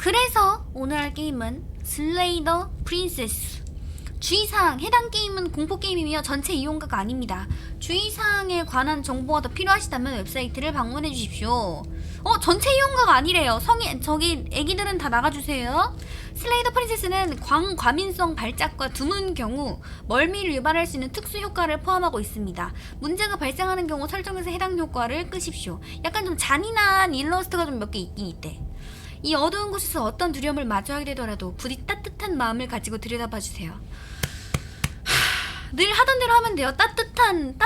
그래서 오늘 할 게임은 슬레이 더 프린세스. 주의사항, 해당 게임은 공포게임이며 전체 이용가가 아닙니다. 주의사항에 관한 정보가 더 필요하시다면 웹사이트를 방문해 주십시오. 전체 이용가가 아니래요. 저기 애기들은 다 나가주세요. 슬레이 더 프린세스는 광과민성 발작과 드문 경우 멀미를 유발할 수 있는 특수 효과를 포함하고 있습니다. 문제가 발생하는 경우 설정에서 해당 효과를 끄십시오. 약간 좀 잔인한 일러스트가 좀 몇 개 있긴 있대. 이 어두운 곳에서 어떤 두려움을 마주하게 되더라도 부디 따뜻한 마음을 가지고 들여다봐주세요. 늘 하던 대로 하면 돼요. 따뜻한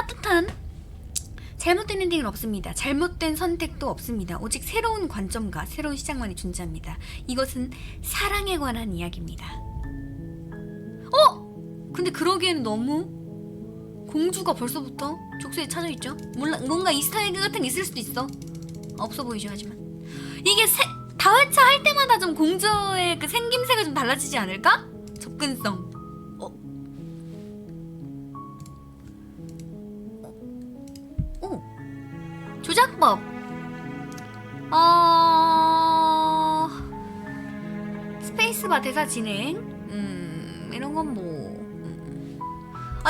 잘못된 엔딩은 없습니다. 잘못된 선택도 없습니다. 오직 새로운 관점과 새로운 시작만이 존재합니다. 이것은 사랑에 관한 이야기입니다. 근데 그러기에는 너무 공주가 벌써부터 족쇄에 차져있죠? 뭔가 이스터에그 같은 게 있을 수도 있어. 없어 보이죠 하지만 이게 다회차 할 때마다 좀 공주의 그 생김새가 좀 달라지지 않을까? 접근성. 조작법. 스페이스바 대사 진행. 이런 건 뭐.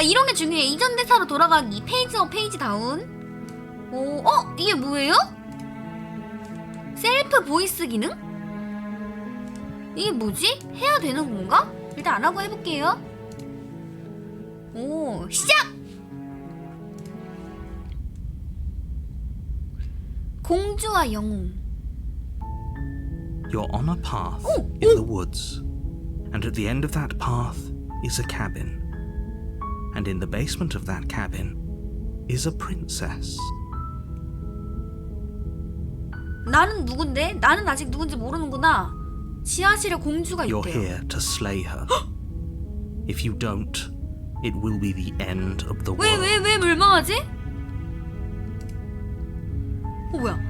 이런 게 중요해. 이전 대사로 돌아가기. 페이지 업, 페이지 다운. 이게 뭐예요? 셀프 보이스 기능? 이게 뭐지? 해야 되는 건가? 일단 안 하고 해볼게요. 시작! 공주와 영웅. You're on a path in the woods, and at the end of that path is a cabin. And in the basement of that cabin is a princess. 나는 누군데? 나는 아직 누군지 모르는구나. 지하실에 공주가 You're 있대요. here to slay her. If you don't, it will be the end of the world. 왜 멸망하지? 뭐야?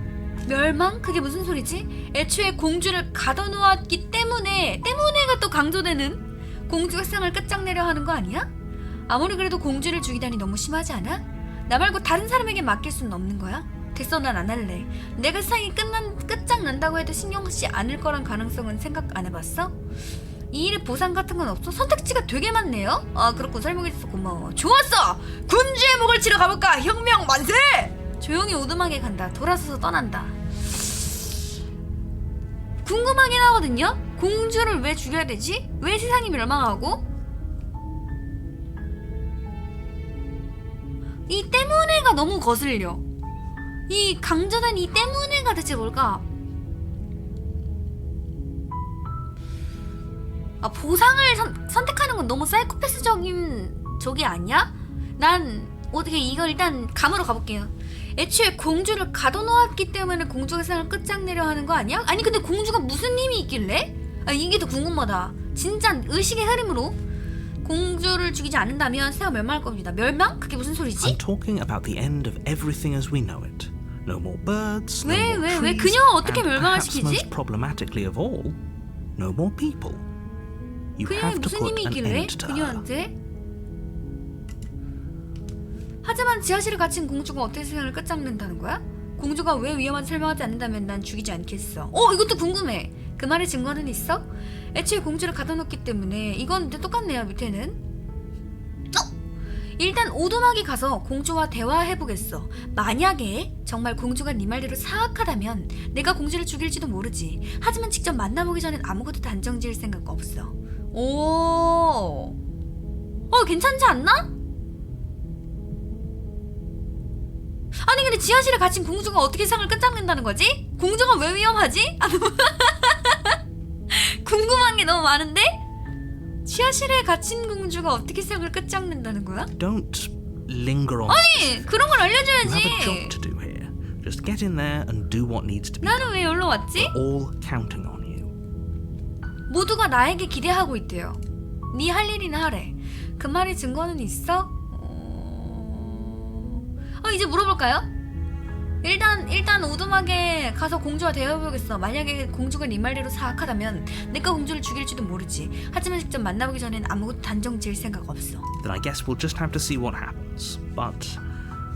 멸망? 그게 무슨 소리지? 애초에 공주를 가둬놓았기 때문에가 또 강조되는 공주가 세상을 끝장내려 하는 거 아니야? 아무리 그래도 공주를 죽이다니 너무 심하지 않아? 나 말고 다른 사람에게 맡길 수는 없는 거야? 됐어, 난 안 할래. 내가 세상이 끝장난다고 해도 신경쓰지 않을 거란 가능성은 생각 안 해봤어? 이 일에 보상 같은 건 없어? 선택지가 되게 많네요? 그렇군. 설명해줘서 고마워. 좋았어! 군주의 목을 치러 가볼까? 혁명 만세! 조용히 오두막에 간다. 돌아서서 떠난다. 궁금하긴 하거든요? 공주를 왜 죽여야 되지? 왜 세상이 멸망하고? 이 때문에가 너무 거슬려. 이 강조된 이 때문에가 대체 뭘까? 보상을 선택하는 건 너무 사이코패스적인 저게 아니야? 난 어떻게 이거 일단 감으로 가볼게요. 애초에 공주를 가둬놓았기 때문에 공주가 세상을 끝장내려 하는 거 아니야? 아니 근데 공주가 무슨 힘이 있길래? 이게 더 궁금하다. 진짜 의식의 흐름으로 공주를 죽이지 않는다면 세상 멸망할 겁니다. 멸망? 그게 무슨 소리지? I'm talking about the end of everything as we know it. No more birds, no more trees, 왜 그녀를 어떻게 and 멸망을 perhaps 시키지? most problematically of all, no more people. You 그녀에 have to 무슨 put 힘이 an 있길래? end to her. 그녀한테? 하지만 지하실에 갇힌 공주가 어떻게 세상을 끝장낸다는 거야? 공주가 왜 위험한지 설명하지 않는다면 난 죽이지 않겠어. 이것도 궁금해. 그 말의 증거는 있어? 애초에 공주를 가둬놓기 때문에. 이건 근데 똑같네요. 밑에는 일단 오두막에 가서 공주와 대화해보겠어. 만약에 정말 공주가 네 말대로 사악하다면 내가 공주를 죽일지도 모르지. 하지만 직접 만나보기 전엔 아무것도 단정 지을 생각 없어. 괜찮지 않나? 아니 근데 지하실에 갇힌 공주가 어떻게 세상을 끝장낸다는 거지? 공주가 왜 위험하지? 궁금한 게 너무 많은데? 지하실에 갇힌 공주가 어떻게 세상을 끝장낸다는 거야? Don't linger on. 아니 그런 걸 You have a job 알려줘야지. to do here. Just get in there and do what needs to be 나는 done. 왜 여기로 왔지? We're all counting on you. 모두가 나에게 기대하고 있대요. 네 할 일이나 하래. 그 말의 증거는 있어? 이제 물어볼까요? 일단 오두막에 가서 공주와 대화해보겠어. 만약에 공주가 네 말대로 사악하다면 내가 공주를 죽일지도 모르지. 하지만 직접 만나보기 전엔 아무것도 단정 지을 생각 없어. Then I guess we'll just have to see what happens. But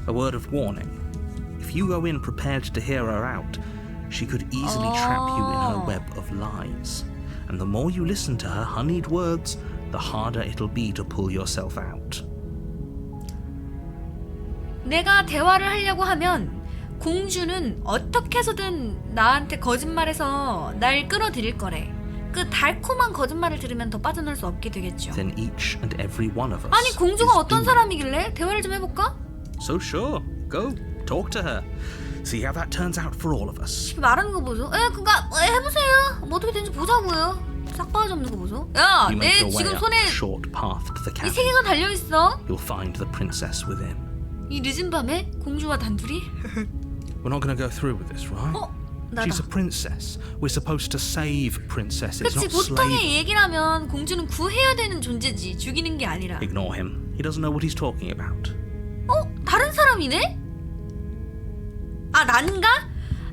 a word of warning. If you go in prepared to hear her out, she could easily trap you in her web of lies. And the more you listen to her honeyed words, the harder it'll be to pull yourself out. 내가 대화를 하려고 하면 공주는 어떻게 해서든 나한테 거짓말해서 날 끌어들일 거래. 그 달콤한 거짓말을 들으면 더 빠져나올 수 없게 되겠죠. Then each and every one of us 아니 공주가 is 어떤 doomed. 사람이길래? 대화를 좀 해볼까? So sure, go talk to her. See how that turns out for all of us. 말하는 거 보소. 해보세요. 뭐 어떻게 되는지 보자고요. 싹 바가지 없는 거 보소. 야, You make 내 your way 지금 up 손에 the short path to the 이 cabin. 세 개가 달려 있어. You'll find the princess within. 이 늦은 밤에 공주와 단둘이? We're not going to go through with this, right? 나다. She's a princess. We're supposed to save princesses, 그치, not slave. 보통의 얘기라면 공주는 구해야 되는 존재지, 죽이는 게 아니라. Ignore him. He doesn't know what he's talking about. 다른 사람이네? 아, 난가?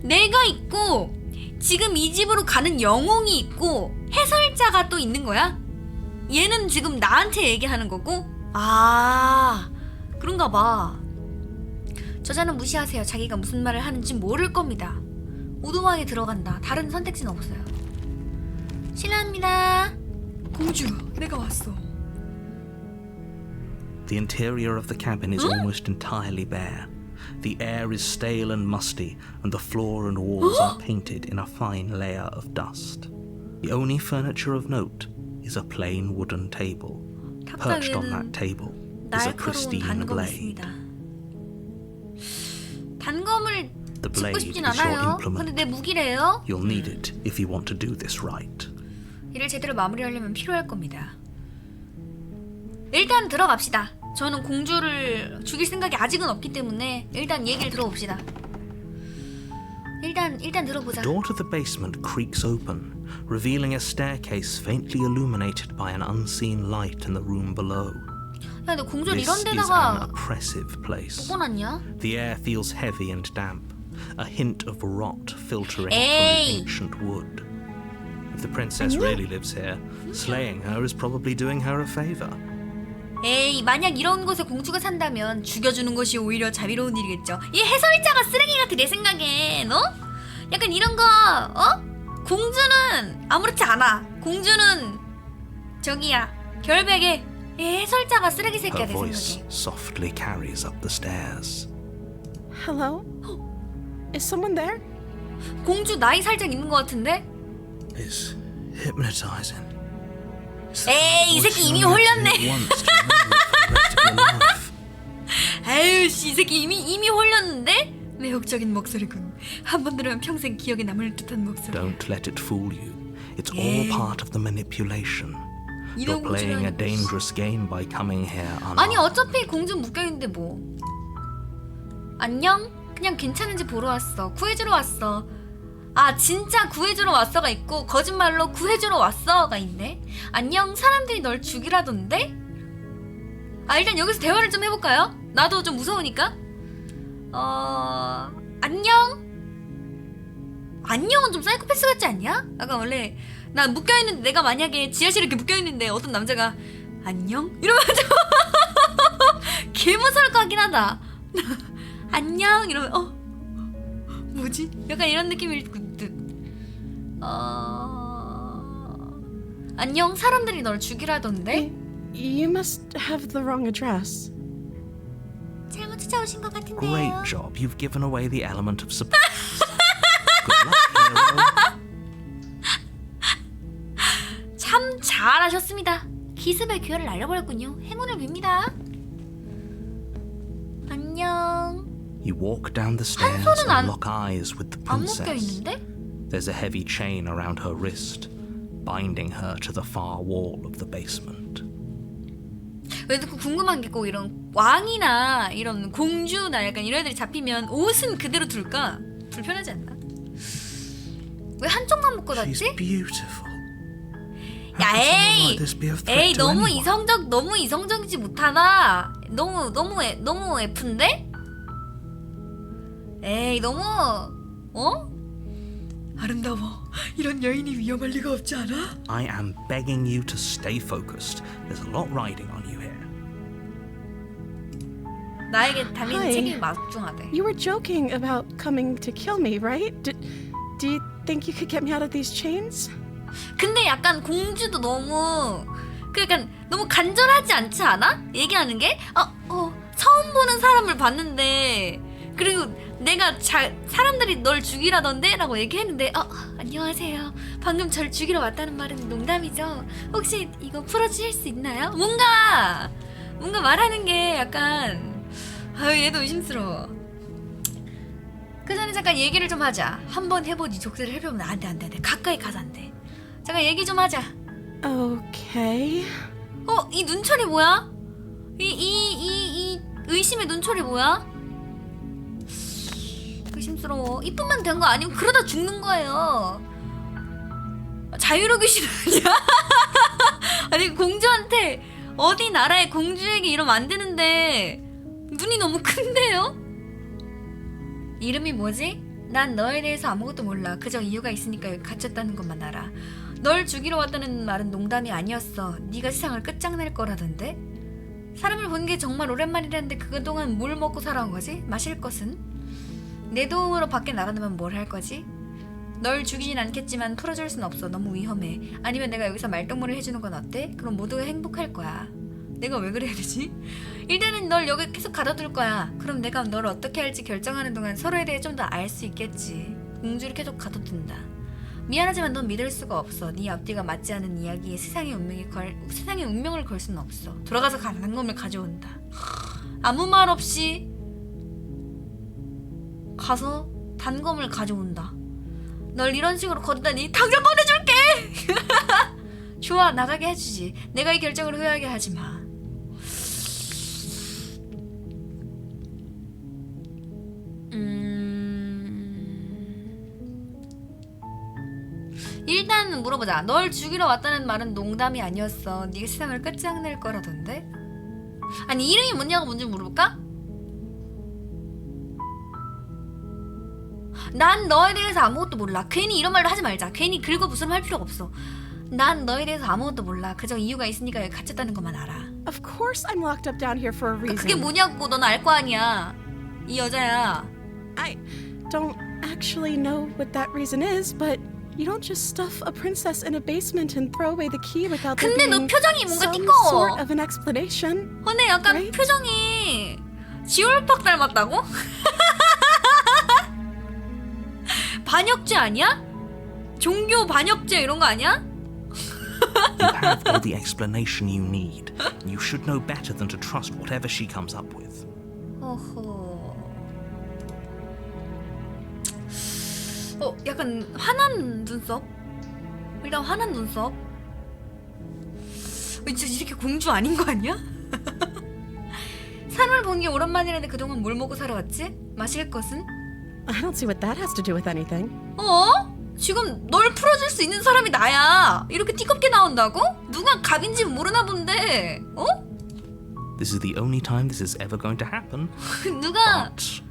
내가 있고 지금 이 집으로 가는 영웅이 있고 해설자가 또 있는 거야? 얘는 지금 나한테 얘기하는 거고? 아, 그런가 봐. 저자는 무시하세요. 자기가 무슨 말을 하는지 모를 겁니다. 우두방에 들어간다. 다른 선택지는 없어요. 실례합니다. 공주, 내가 왔어. The interior of the cabin is almost entirely bare. The air is stale and musty, and the floor and walls are painted in a fine layer of dust. The only furniture of note is a plain wooden table. Perched on that table is a 날카로운 pristine 단검이 blade. 있습니다. 단검을 The 짚고 blade 싶진 is your 않아요. 근데 implement. 내 무기래요. You'll need it if you want to do this right. 일을 제대로 마무리하려면 필요할 겁니다. 일단 들어갑시다. 저는 공주를 죽일 생각이 아직은 없기 때문에 일단 얘기를 들어봅시다. 일단 들어보자. The door to the basement creaks open, revealing a staircase faintly illuminated by an unseen light in the room below. 야, 근데 공주를 This 이런 is an 데다가 oppressive place. 뽑아놨냐? The air feels heavy and damp, a hint of rot filtering Hey. from the ancient wood. If the princess really lives here, slaying her is probably doing her a favor. 에이, 만약 이런 곳에 공주가 산다면 죽여주는 것이 오히려 자비로운 일이겠죠. 이 해설자가 쓰레기 같아 내 생각엔. 약간 이런 거 공주는 아무렇지 않아. 공주는 저기야 결백에 이 해설자가 쓰레기 새끼야 Her 내 voice 생각에. softly carries up the stairs. Hello? Is someone there? 공주 나이 살짝 있는 것 같은데? It's hypnotizing. 에이, 이 새끼 이미 홀렸네. 아유 씨, 이 새끼 이미 홀렸는데? 매혹적인 목소리군. 한 번 들으면 평생 기억에 남을 듯한 목소리. Don't let it fool you. It's all part of the manipulation. You're 이런 playing a 공주라니. dangerous game by coming here 아니 unarmed. 어차피 공주 묶여있는데 뭐. 안녕? 그냥 괜찮은지 보러 왔어. 구해주러 왔어. 아 진짜 구해주러 왔어가 있고 거짓말로 구해주러 왔어가 있네. 안녕, 사람들이 널 죽이라던데? 아 일단 여기서 대화를 좀 해볼까요? 나도 좀 무서우니까. 안녕? 안녕은 좀 사이코패스 같지 않냐? 약간 원래 나 묶여있는데, 내가 만약에 지하실에 이렇게 묶여있는데 어떤 남자가 안녕? 이러면 좀 개 무서울 것 같긴 하다. 안녕? 이러면 뭐지? 약간 이런 느낌일 듯. 안녕, 사람들이 널 죽이라던데? You must have the wrong address. 잘못 찾아오신 것 같은데요. Great job. You've given away the element of surprise. Good luck, hero. 참 잘하셨습니다. 기습의 기회를 날려버렸군요. 행운을 빕니다. 안녕. You walk down the stairs 손은 and lock eyes with the 안 princess. 묶여있는데? There's a heavy chain around her wrist, binding her to the far wall of the basement. 그래도 궁금한 게 꼭 이런 왕이나 이런 공주나 약간 이런 애들이 잡히면 옷은 그대로 둘까? 불편하지 않나? 왜 한쪽만 묶고 She's 놨지? beautiful. 야, How could someone 에이! like this be a threat 에이, to anyone? 너무 이성적이지 못하다. 너무 F인데? 에이, 너무 아름다워. 이런 여인이 위험할 리가 없지 않아? I am begging you to stay focused. There's a lot riding on you here. 나에게 달리는 Hi. 책임이 막중하대. You were joking about coming to kill me, right? Do you think you could get me out of these chains? 근데 약간 공주도 너무 약간 너무 간절하지 않지 않아? 얘기하는 게? 처음 보는 사람을 봤는데 그리고 내가 사람들이 널 죽이라던데? 라고 얘기했는데 안녕하세요. 방금 절 죽이러 왔다는 말은 농담이죠? 혹시 이거 풀어주실 수 있나요? 뭔가 말하는 게 약간 얘도 의심스러워. 그 전에 잠깐 얘기를 좀 하자. 한번 해보니 족쇄를 해보면 안 돼. 가까이 가서 안 돼. 잠깐 얘기 좀 하자. Okay. 이 눈초리 뭐야? 이 의심의 눈초리 뭐야? 의심스러워. 이쁘면 된 거 아니면 그러다 죽는 거예요. 자유로 귀신 아니야? 아니 공주한테 어디 나라의 공주에게 이러면 안 되는데 눈이 너무 큰데요? 이름이 뭐지? 난 너에 대해서 아무것도 몰라. 그저 이유가 있으니까 여기 갇혔다는 것만 알아. 널 죽이러 왔다는 말은 농담이 아니었어. 네가 세상을 끝장낼 거라던데? 사람을 본 게 정말 오랜만이라는데 그동안 뭘 먹고 살아온 거지? 마실 것은? 내 도움으로 밖에 나간다면 뭘 할 거지? 널 죽이진 않겠지만 풀어줄 순 없어. 너무 위험해. 아니면 내가 여기서 말동무를 해주는 건 어때? 그럼 모두가 행복할 거야. 내가 왜 그래야 되지? 일단은 널 여기 계속 가둬둘 거야. 그럼 내가 널 어떻게 할지 결정하는 동안 서로에 대해 좀 더 알 수 있겠지. 공주를 계속 가둬둔다. 미안하지만 넌 믿을 수가 없어. 네 앞뒤가 맞지 않은 이야기에 세상의 운명을 걸 수는 없어. 돌아가서 단검을 가져온다. 아무 말 없이 가서 단검을 가져온다. 널 이런 식으로 거두다니 당장 꺼내줄게. 좋아, 나가게 해주지. 내가 이 결정을 후회하게 하지 마. 일단 물어보자. 널 죽이러 왔다는 말은 농담이 아니었어. 네가 세상을 끝장낼 거라던데? 아니 이름이 뭐냐고 먼저 물어볼까? 난 너에 대해서 아무것도 몰라. 괜히 이런 말도 하지 말자. 괜히 긁어부스럼 할 필요가 없어. 난 너에 대해서 아무것도 몰라. 그저 이유가 있으니까 여기 갇혔다는 것만 알아. Of course I'm locked up down here for a reason. 그게 뭐냐고. 넌 알 거 아니야. 이 여자야. I don't actually know what that reason is, but you don't just stuff a princess in a basement and throw away the key without there 근데 너 being 표정이 뭔가 some 띠꺼워. sort of an explanation. 근데 약간 Right? 표정이 지올팍 닮았다고? 반역죄 아니야? 종교 반역죄 이런 거 아니야? You have all the explanation you need. You should know better than to trust whatever she comes up with. 어허. 약간 화난 눈썹? 일단 화난 눈썹. 진짜 이렇게 공주 아닌 거 아니야? 사람을 본 게 오랜만이라는데 그동안 뭘 먹고 살아왔지? 마실 것은? I don't see what that has to do with anything. 지금 널 풀어줄 수 있는 사람이 나야. 이렇게 띠껍게 나온다고? 누가 갑인지 모르나 본데. This is the only time this is ever going to happen. 누가 But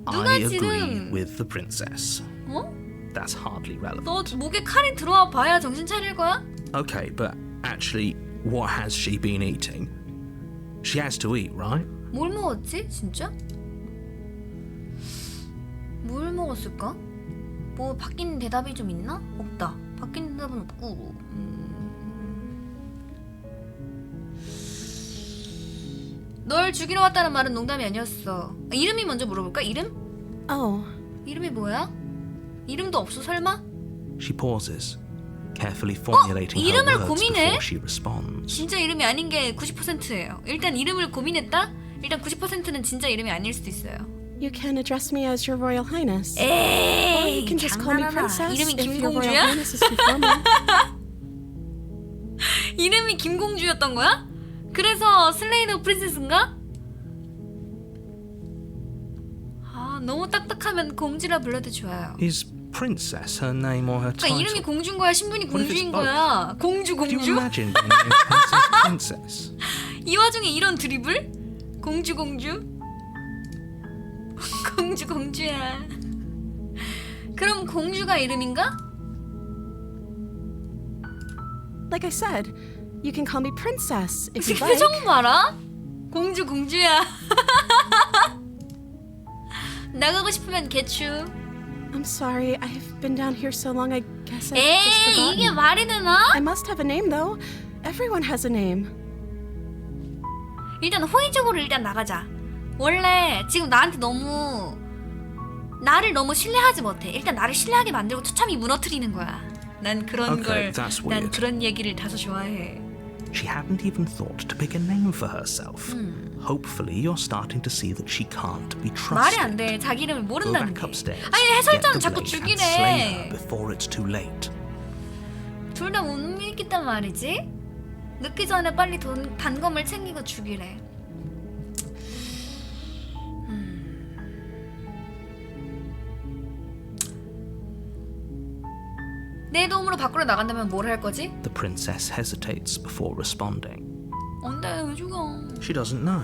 누가 I agree 지금- with the princess. That's hardly 너 relevant. 목에 칼이 들어와 봐야 정신 차릴 거야? Okay, but actually, what has she been eating? She has to eat, right? 뭘 먹었지? 진짜? 뭘 먹었을까? 뭐 바뀐 대답이 좀 있나? 없다. 바뀐 대답은 없고. 널 죽이러 왔다는 말은 농담이 아니었어. 이름이 먼저 물어볼까? 이름? Oh, 이름이 뭐야? 이름도 없어 설마? She pauses, carefully formulating her 이름을 words 고민해? before she responds. 진짜 이름이 아닌 게 90%예요. 일단 이름을 고민했다? 일단 90%는 진짜 이름이 아닐 수도 있어요. you can address me as your royal highness. Or you 에이 can just call me 장난하나. princess 이름이 if your royal 김공주야? highness is too formal. 이름이 김공주였던 거야? 그래서 슬레이더 프린세스인가? 너무 딱딱하면 공주라 불러도 좋아요. Is princess her name or her 그러니까 title? 이름이 공주인 거야? 신분이 What if it's 공주인 거야? 공주 Do you 공주? imagine being named princess? 이 와중에 이런 드리블? 공주 공주? 공주 공주야. 그럼 공주가 이름인가? Like I said, you can call me princess if 이 you like. 표정 봐라. 공주 공주야. 나가고 싶으면 개추. I'm sorry. I've been down here so long. I guess I just 에이, forgotten. 이게 말이 되나? I must have a name though. Everyone has a name. 일단 호의적으로 일단 나가자. 원래 지금 나한테 너무 나를 너무 신뢰하지 못해. 일단 나를 신뢰하게 만들고 처참히 무너뜨리는 거야. 난 그런 Okay, that's 난 weird. 그런 얘기를 다소 좋아해. She hadn't even thought to pick a name for herself. Hopefully, you're starting to see that she can't be 말이 안 trusted. 돼. 자기 이름을 Go 모른다는 back 게. upstairs. 아니 get 해설자는 the 자꾸 blade and slay her 죽이래. before it's too late. 둘 다 못 믿겠단 말이지? 늦기 전에 빨리 단검을 챙기고 죽이래. 내 도움으로 밖으로 나간다면 뭘 할 거지? The princess hesitates before responding. 안 돼, 왜 죽어? She doesn't know.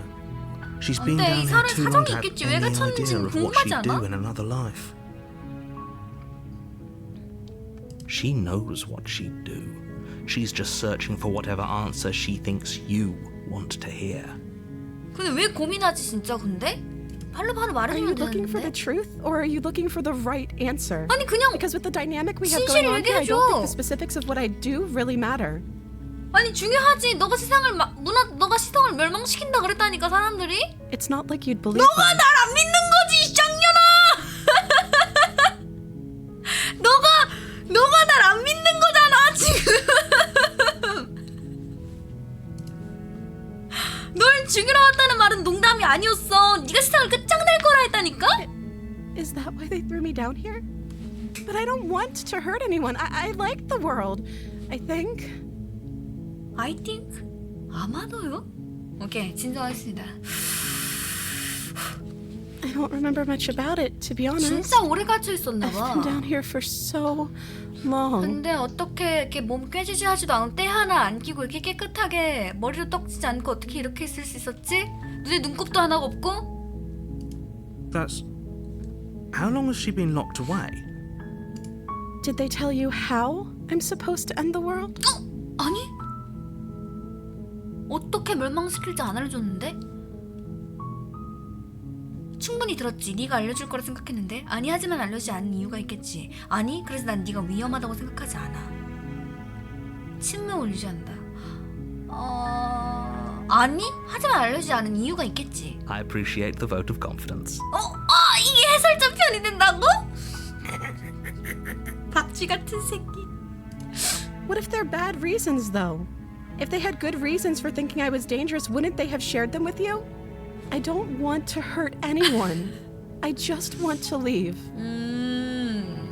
She's been 돼, 이 down here too long 사정이 to have 있겠지. 왜 any 갇혔는지 idea of what 궁금하지 she'd do 않아? in another life. She knows what she'd do. She's just searching for whatever answer she thinks you want to hear. 근데 왜 고민하지 진짜 근데? 바로 Are you 말해주면 looking for the 되는데? truth or are you looking for the right answer? 아니 그냥 Because with the dynamic we have 진실을 going on here, I don't 얘기해줘. think the specifics of what I do really matter. 아니 중요하지. 너가 너가 시성을 멸망시킨다 그랬다니까 사람들이. It's not like you'd believe 너가 me. 날 안 믿는 거지 이 쌍년아. 너가 날 안 믿는 거잖아 지금. 널 죽이러 왔다는 말은 농담이 아니었어. 네가 세상을 끝장낼 거라 했다니까. Is that why they threw me down here? But I don't want to hurt anyone. I like the world. I think. I think 아마도요. 오케이 진정하겠습니다. I don't remember much about it, to be honest. 진짜 오래 갇혀 있었나 I've 봐. been down here for so long. 근데 어떻게 이렇게 몸 꾀지지하지도 않고 때 하나 안 끼고 이렇게 깨끗하게 머리도 떡지지 않고 어떻게 이렇게 있을 수 있었지? 눈에 눈곱도 하나가 없고? That's... How long has she been locked away? Did they tell you how I'm supposed to end the world? 아니? 어떻게 멸망시킬지 안 알려줬는데? 충분히 들었지. 네가 알려줄 거라 생각했는데 아니 하지만 알려주지 않은 이유가 있겠지. 아니 그래서 난 네가 위험하다고 생각하지 않아. 침묵을 유지한다. 아니 하지만 알려주지 않은 이유가 있겠지. I appreciate the vote of confidence. 이게 해설자 편이 된다고? 박쥐 같은 새끼. What if they're bad reasons, though? If they had good reasons for thinking I was dangerous, wouldn't they have shared them with you? I don't want to hurt anyone. I just want to leave.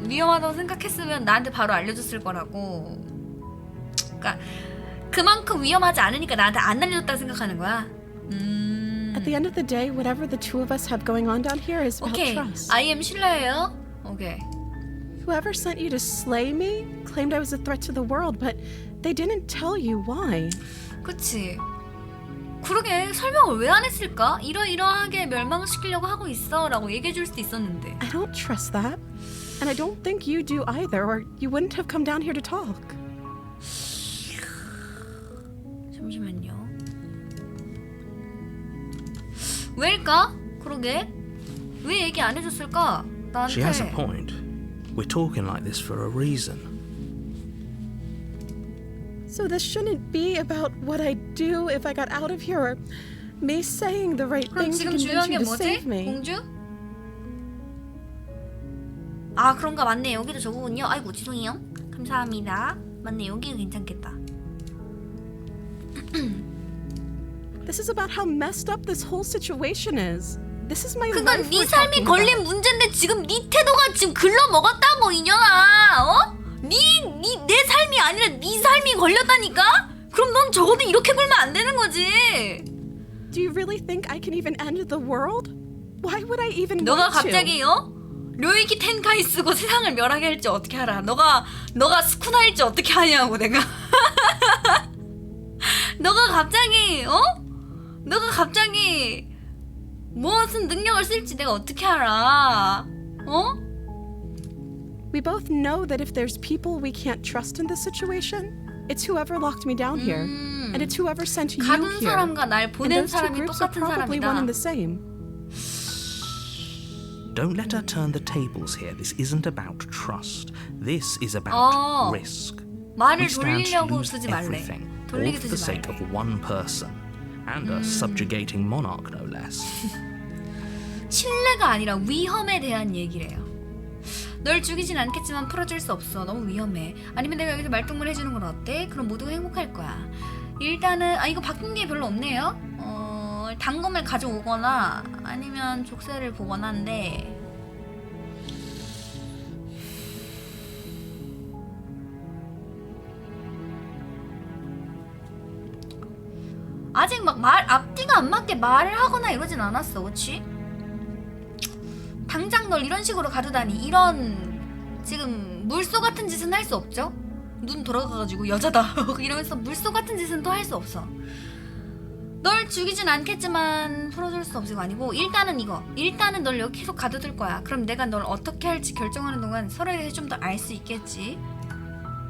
위험하다고 생각했으면 나한테 바로 알려줬을 거라고. 그러니까 그만큼 위험하지 않으니까 나한테 안 알려줬다고 생각하는 거야. At the end of the day, whatever the two of us have going on down here is about 오케이. trust. I am 신뢰해요. 오케이. Whoever sent you to slay me claimed I was a threat to the world, but they didn't tell you why. 그치. 그러게 설명을 왜 안 했을까? 이러이러하게 멸망시키려고 하고 있어 라고 얘기해 줄 수도 있었는데. I don't trust that. And I don't think you do either, or you wouldn't have come down here to talk. 잠시만요. 왜일까? 그러게. 왜 얘기 안 해줬을까? She has a 나한테. point. We're talking like this for a reason. So this shouldn't be about what I do if I got out of here, or me saying the right 그럼 thing to 지금 convince 중요한 게 you to 뭐지? save me. 공주? 아 그런가 맞네. 여기도 저거군요. 아이고 죄송해요. 감사합니다. 맞네. 여기가 괜찮겠다. This is about how messed up this whole situation is. This is my 그건 life 네 we're 삶이 talking 걸린 about. 문제인데 지금 네 태도가 지금 글러먹었다고 이년아. 어? 내 삶이 아니라 네 삶이 걸렸다니까? 그럼 넌 적어도 이렇게 굴면 안 되는 거지. Do you really think I can even end the world? Why would I even 너가 want to? 갑자기 료이키 텐카이 쓰고 세상을 멸하게 할지 어떻게 알아? 너가 스쿠나일지 어떻게 하냐고 내가. 너가 갑자기 무슨 능력을 쓸지 내가 어떻게 알아? We both know that if there's people we can't trust in this situation, it's whoever locked me down here, and it's whoever sent you 가둔 here. 사람과 날 And 보낸 those two 사람이 groups are 똑같은 probably 사람이다. one and the same. Don't let her turn the tables here. This isn't about trust. This is about 어. risk. 말을 We stand to 돌리려고 lose 쓰지 말래. everything, all 돌리게 for the 쓰지 sake 말래. of one person, and a subjugating monarch, no less. 신뢰가 아니라 위험에 대한 얘기래요. 널 죽이진 않겠지만 풀어줄 수 없어. 너무 위험해. 아니면 내가 여기서 말동무를 해주는 건 어때? 그럼 모두가 행복할 거야. 일단은 이거 바뀐 게 별로 없네요. 단검을 가져오거나 아니면 족쇄를 보거나 한데 아직 막 앞뒤가 안 맞게 말을 하거나 이러진 않았어. 그치? 당장 널 이런 식으로 가두다니. 이런 지금 물소 같은 짓은 할 수 없죠? 눈 돌아가가지고 여자다 이러면서 물소 같은 짓은 또 할 수 없어. 널 죽이진 않겠지만 풀어줄 수 없을 거 아니고 일단은 이거. 일단은 널 여기 계속 가둬둘 거야. 그럼 내가 널 어떻게 할지 결정하는 동안 서로에 대해 좀 더 알 수 있겠지.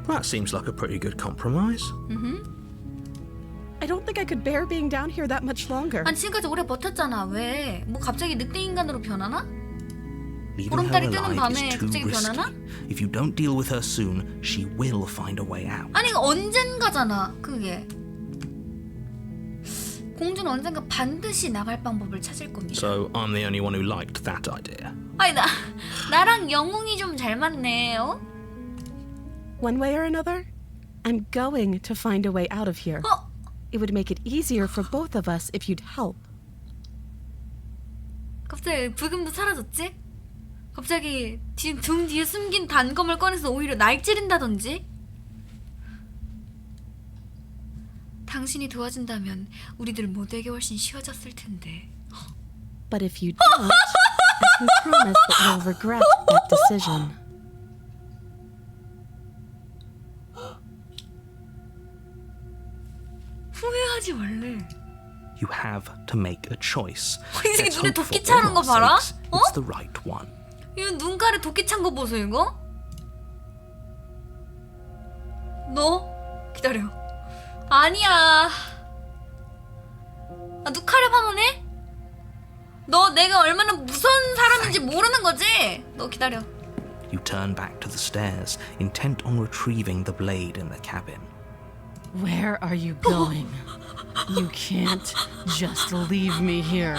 That seems like a pretty good compromise. I don't think I could bear being down here that much longer. 아니 지금까지 오래 버텼잖아. 왜? 뭐 갑자기 늑대 인간으로 변하나? Leaving her 보름달이 뜨는 alive 밤에 is too 갑자기 risky. 변하나? If you don't deal with her soon, she will find a way out. 아니 언젠가잖아 그게. 공주는 언젠가 반드시 나갈 방법을 찾을 겁니다. So I'm the only one who liked that idea. 아니 나랑 영웅이 좀 잘 맞네요. One way or another, I'm going to find a way out of here. 어? It would make it easier for both of us if you'd help. 갑자기 불금도 사라졌지? 갑자기 등 뒤에 숨긴 단검을 꺼내서 오히려 날 찌른다든지? 당신이 도와준다면 우리들 모두에게 훨씬 쉬워졌을 텐데. But if you don't, I can promise that you'll regret that decision. 후회하지 말래. You have to make a choice. 이 새끼 Let's 눈에 hope 도끼 for 차는 거 all 봐라. sakes it's the right one. 이거 눈가에 도끼 찬 거 보소 이거? 너? 기다려. 아니야. 누카렵 한번 해? 너 내가 얼마나 무서운 사람인지 모르는 거지? 너 기다려. You turn back to the stairs, intent on retrieving the blade in the cabin. Where are you going? You can't just leave me here.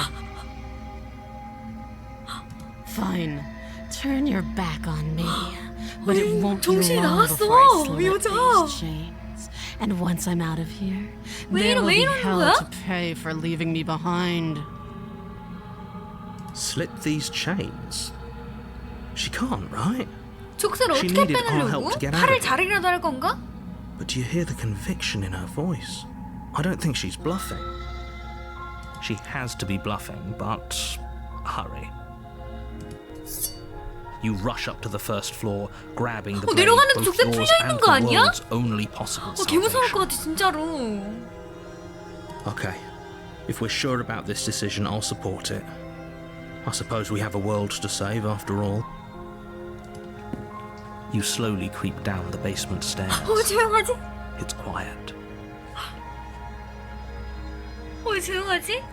Fine, turn your back on me. But it won't be 정신이 long 나갔어, before I 이 slip 여자. these chains. And once I'm out of here, 왜 there will be 이러는 hell 거야? to pay for leaving me behind. Slip these chains? She can't, right? 족쇄를 She 어떻게 needed our help 빼내려고? to get out 팔을 of it. 자르기라도 할 건가? But do you hear the conviction in her voice? I don't think she's bluffing. She has to be bluffing, but hurry. You rush up to the first floor, grabbing the blade, 내려가는데 both 족쇄 yours 풀려 있는 and 거 the 아니야? world's only possible 개 무서울 것 salvation. 같아 진짜로. Okay, if we're sure about this decision, I'll support it. I suppose we have a world to save after all. You slowly creep down the basement stairs. 조용하지? It's quiet. 조용하지?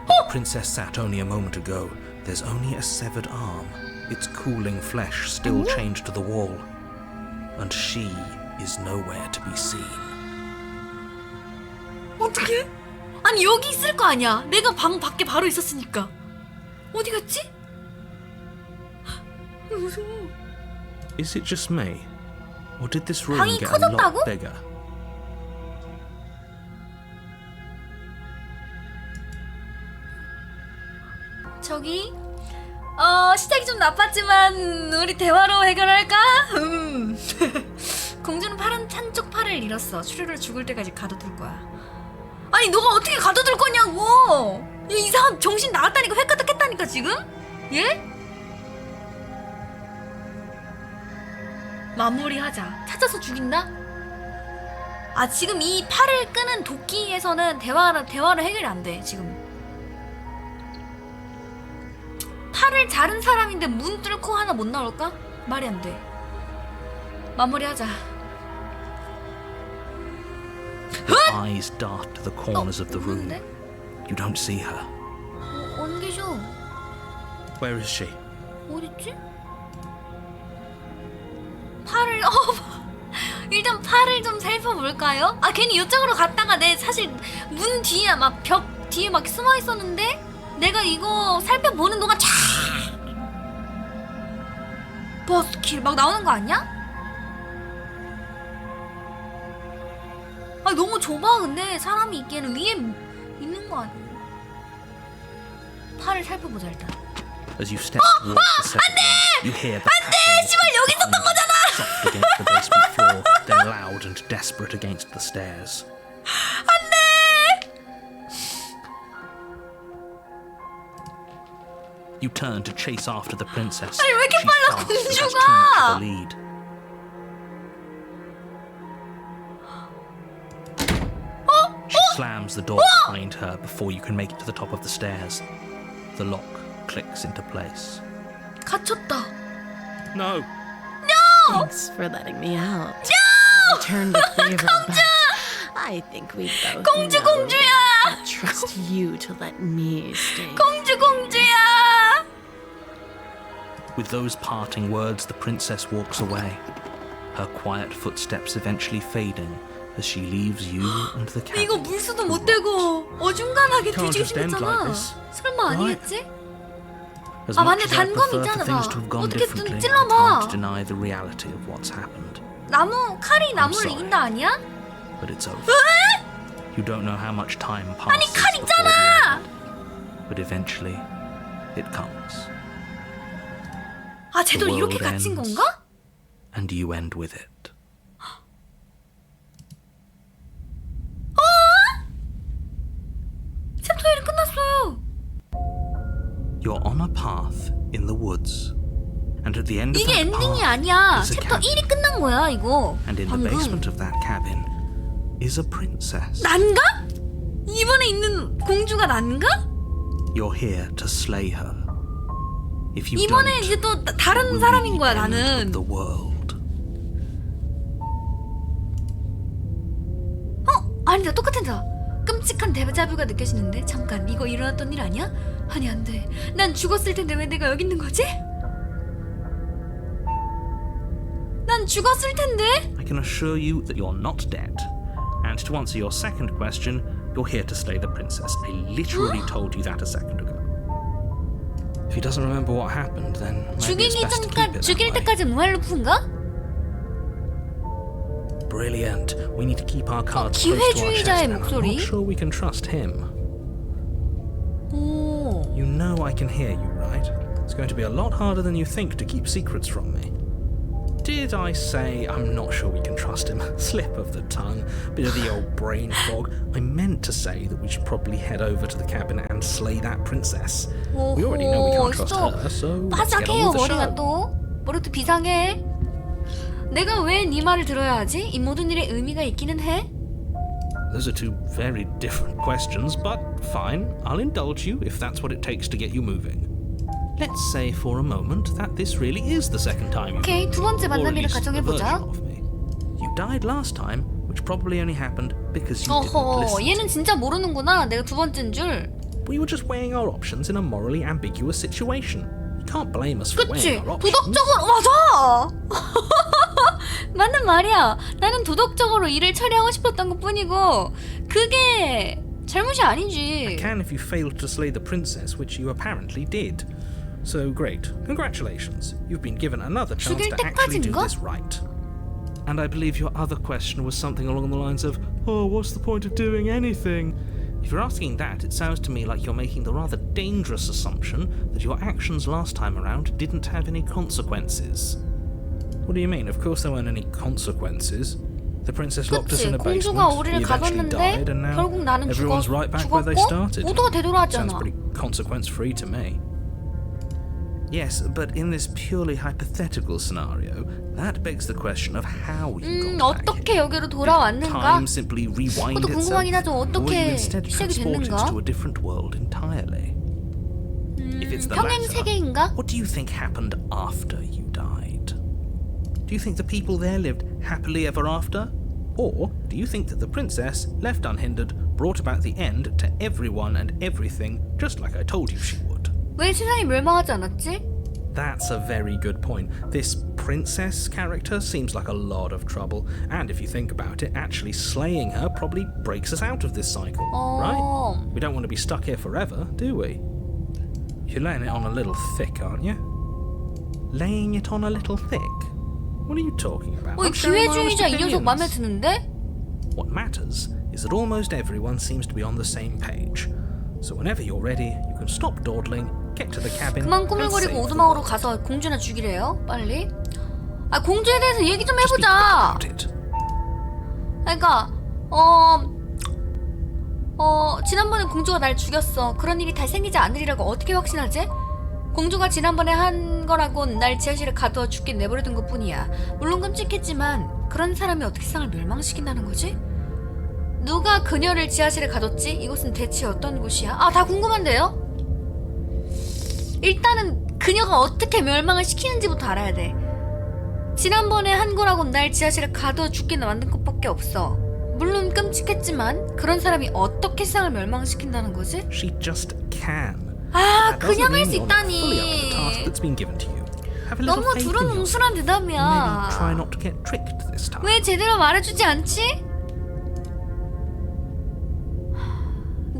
The princess sat only a moment ago. There's only a severed arm, its cooling flesh still chained to the wall. And she is nowhere to be seen. 어떡해? 아니 여기 있을 거 아니야. 내가 방 밖에 바로 있었으니까. 어디 갔지? 무서워. Is it just me? Or did this room 방이 get a lot 커졌다고? bigger? 저기 시작이 좀 나빴지만 우리 대화로 해결할까? 공주는 한쪽 팔을 잃었어. 추르를 죽을 때까지 가둬둘 거야. 아니 너가 어떻게 가둬둘 거냐고. 이 사람 정신 나갔다니까. 획가닥했다니까 지금? 예? 마무리하자. 찾아서 죽인다? 아 지금 이 팔을 끄는 도끼에서는 대화로 해결이 안 돼 지금. 팔을 자른 사람인데 문 뚫고 하나 못 나올까? 말이 안 돼. 마무리하자. Her eyes dart to the corners of the room. 누군데? You don't see her. 온 게 계셔. Where is she? 어딨지? 팔을 일단 팔을 좀 살펴볼까요? 아 괜히 이쪽으로 갔다가 내 사실 문 뒤에 막 벽 뒤에 막 숨어 있었는데 내가 이거 살펴보는 동안 쫙 버스킬 막 나오는 거 아니야? 아 너무 좁아. 근데 사람이 있기에는 위에 있는 거 아니야? 팔을 살펴보자 일단. As you step towards the second one, you hear the pattering 씨발 여기 있었던 거잖아. soft against the basement floor, then loud and desperate against the stairs. You turn to chase after the princess. 아니, 왜 이렇게 She's 빨라, fast and has too 공주가? much of a lead. She slams the door behind her before you can make it to the top of the stairs. The lock clicks into place. 갇혔다. No! Thanks for letting me out. No! Return the favor, but I think we both 공주 know 공주야. I trust you to let me stay. 공주야. With those parting words, the princess walks away, her quiet footsteps eventually fading as she leaves you and the cabin. 이거 물수도 못 대고 어중간하게 Can't 뒤지고 just end like 싶었잖아. this, 설마 아니겠지? As 아, much 맞네. as I 단검 prefer 있잖아. for things to have gone 어떻게든 differently, I 찔러봐. can't deny the reality of what's happened. 나무 칼이 나무를 sorry. 이긴다 아니야? But it's over. You don't know how much time 아니 passes 칼 before the 있잖아. end, but eventually it comes, 아 쟤도 The 이렇게 world 갇힌 ends. 건가? and you end with it. 챕터 1이 끝났어요. You're on a path in the woods, and at the end of 이게 that 엔딩이 path 아니야. is a 챕터 cabin, 1이 끝난 거야 이거. and in the 방금. basement of that cabin is a princess. 난가? 이번에 있는 공주가 난가? You're here to slay her. If you 이번에 don't, 이제 또 it 다른 will 사람인 be 거야 the end 나는. of the world. 아니다 똑같은 자. 끔찍한 데자뷰가 느껴지는데 잠깐 이거 일어났던 일 아니야? 아니 안 돼. 난 죽었을 텐데 왜 내가 여기 있는 거지? 난 죽었을 텐데. I can assure you that you're not dead. And to answer your second question, you're here to slay the princess. I literally told you that a second ago. If he doesn't remember what happened, then maybe it's 죽이기 best to keep 전까 it 죽일 that way. 때까지 무한루프인가? Brilliant. We need to keep our cards close to our chest, 기회주의자의 and I'm 목소리. not sure we can trust him. 오. You know I can hear you, right? It's going to be a lot harder than you think to keep secrets from me. Did I say I'm not sure we can trust him? Slip of the tongue, bit of the old brain fog. I meant to say that we should probably head over to the cabin and slay that princess. We already know we can't trust her, so let's get 바삭해요 on with the 머리가 show. 또. 머리도 비상해. 내가 왜 네 말을 들어야 하지? 이 모든 일에 의미가 있기는 해. Those are two very different questions, but fine, I'll indulge you if that's what it takes to get you moving. Let's say for a moment that this really is the second time you've 오케이, 두 번째 or at 만남일을 least a 가정해보자. version of me. You died last time, which probably only happened because you didn't 어허, listen. 얘는 진짜 모르는구나. 내가 두 번째인 줄. We were just weighing our options in a morally ambiguous situation. You can't blame us for 그치? weighing our options. 도덕적으로 맞아. 맞는 말이야. 나는 도덕적으로 일을 처리하고 싶었던 것뿐이고 그게 잘못이 아니지. Can if you failed to slay the princess, which you apparently did. So great. Congratulations. You've been given another chance 죽일 to actually do 때까지인가? this right. And I believe your other question was something along the lines of, oh, what's the point of doing anything? If you're asking that, it sounds to me like you're making the rather dangerous assumption that your actions last time around didn't have any consequences. What do you mean? Of course there weren't any consequences. The princess locked us 그치? in a basement, 공주가 we 우리를 eventually died, 가뒀는데 and now 결국 나는 everyone's right back where they 죽었고 started. 모두가 Sounds 되돌아왔잖아. pretty consequence-free to me. Yes, but in this purely hypothetical scenario, that begs the question of how you got back 어떻게 here. 여기로 Did 돌아왔는가? time simply rewind 그것도 itself? 궁금하긴 하죠. Or were 어떻게 you instead 시작이 transported 됐는가? to a different world entirely? If it's the 평행 latter, 세계인가? what do you think happened after you died? Do you think the people there lived happily ever after? Or do you think that the princess, left unhindered, brought about the end to everyone and everything, just like I told you she would? 왜 세상이 멸망하지 않았지? That's a very good point. This princess character seems like a lot of trouble, and if you think about it, actually slaying her probably breaks us out of this cycle, right? We don't want to be stuck here forever, do we? You're laying it on a little thick, aren't you? Laying it on a little thick? What are you talking about? 이 I'm sharing my honest 기회주의자 이 녀석 맘에 opinions. 드는데? What matters is that almost everyone seems to be on the same page. So whenever you're ready, you can stop dawdling, get to the cabin, 그만 and save 꾸물거리고 the 오두막으로 world. 가서 공주나 죽이래요. 빨리. 아 공주에 대해서 얘기 좀 Just be quick 해보자. about it. 그러니까 지난번에 공주가 날 죽였어. 그런 일이 다시 생기지 않으리라고 어떻게 확신하지? 공주가 지난번에 한 거라곤 날 지하실에 가두어 죽게 내버려둔 것뿐이야. 물론 끔찍했지만 그런 사람이 어떻게 세상을 멸망시킨다는 거지? 누가 그녀를 지하실에 가뒀지? 이곳은 대체 어떤 곳이야? 아, 다 궁금한데요? 일단은 그녀가 어떻게 멸망을 시키는지부터 알아야 돼. 지난번에 한 거라곤 날 지하실에 가두어 죽게 만든 것밖에 없어. 물론 끔찍했지만 그런 사람이 어떻게 세상을 멸망시킨다는 거지? She just can. 아, That doesn't 그냥 할 수 mean you're not fully up to the task 있다니. that's been given to you. Have a little 너무 faith in yourself. 두루뭉술한 Maybe 대답이야. try not to get tricked this time. 왜 제대로 말해주지 않지?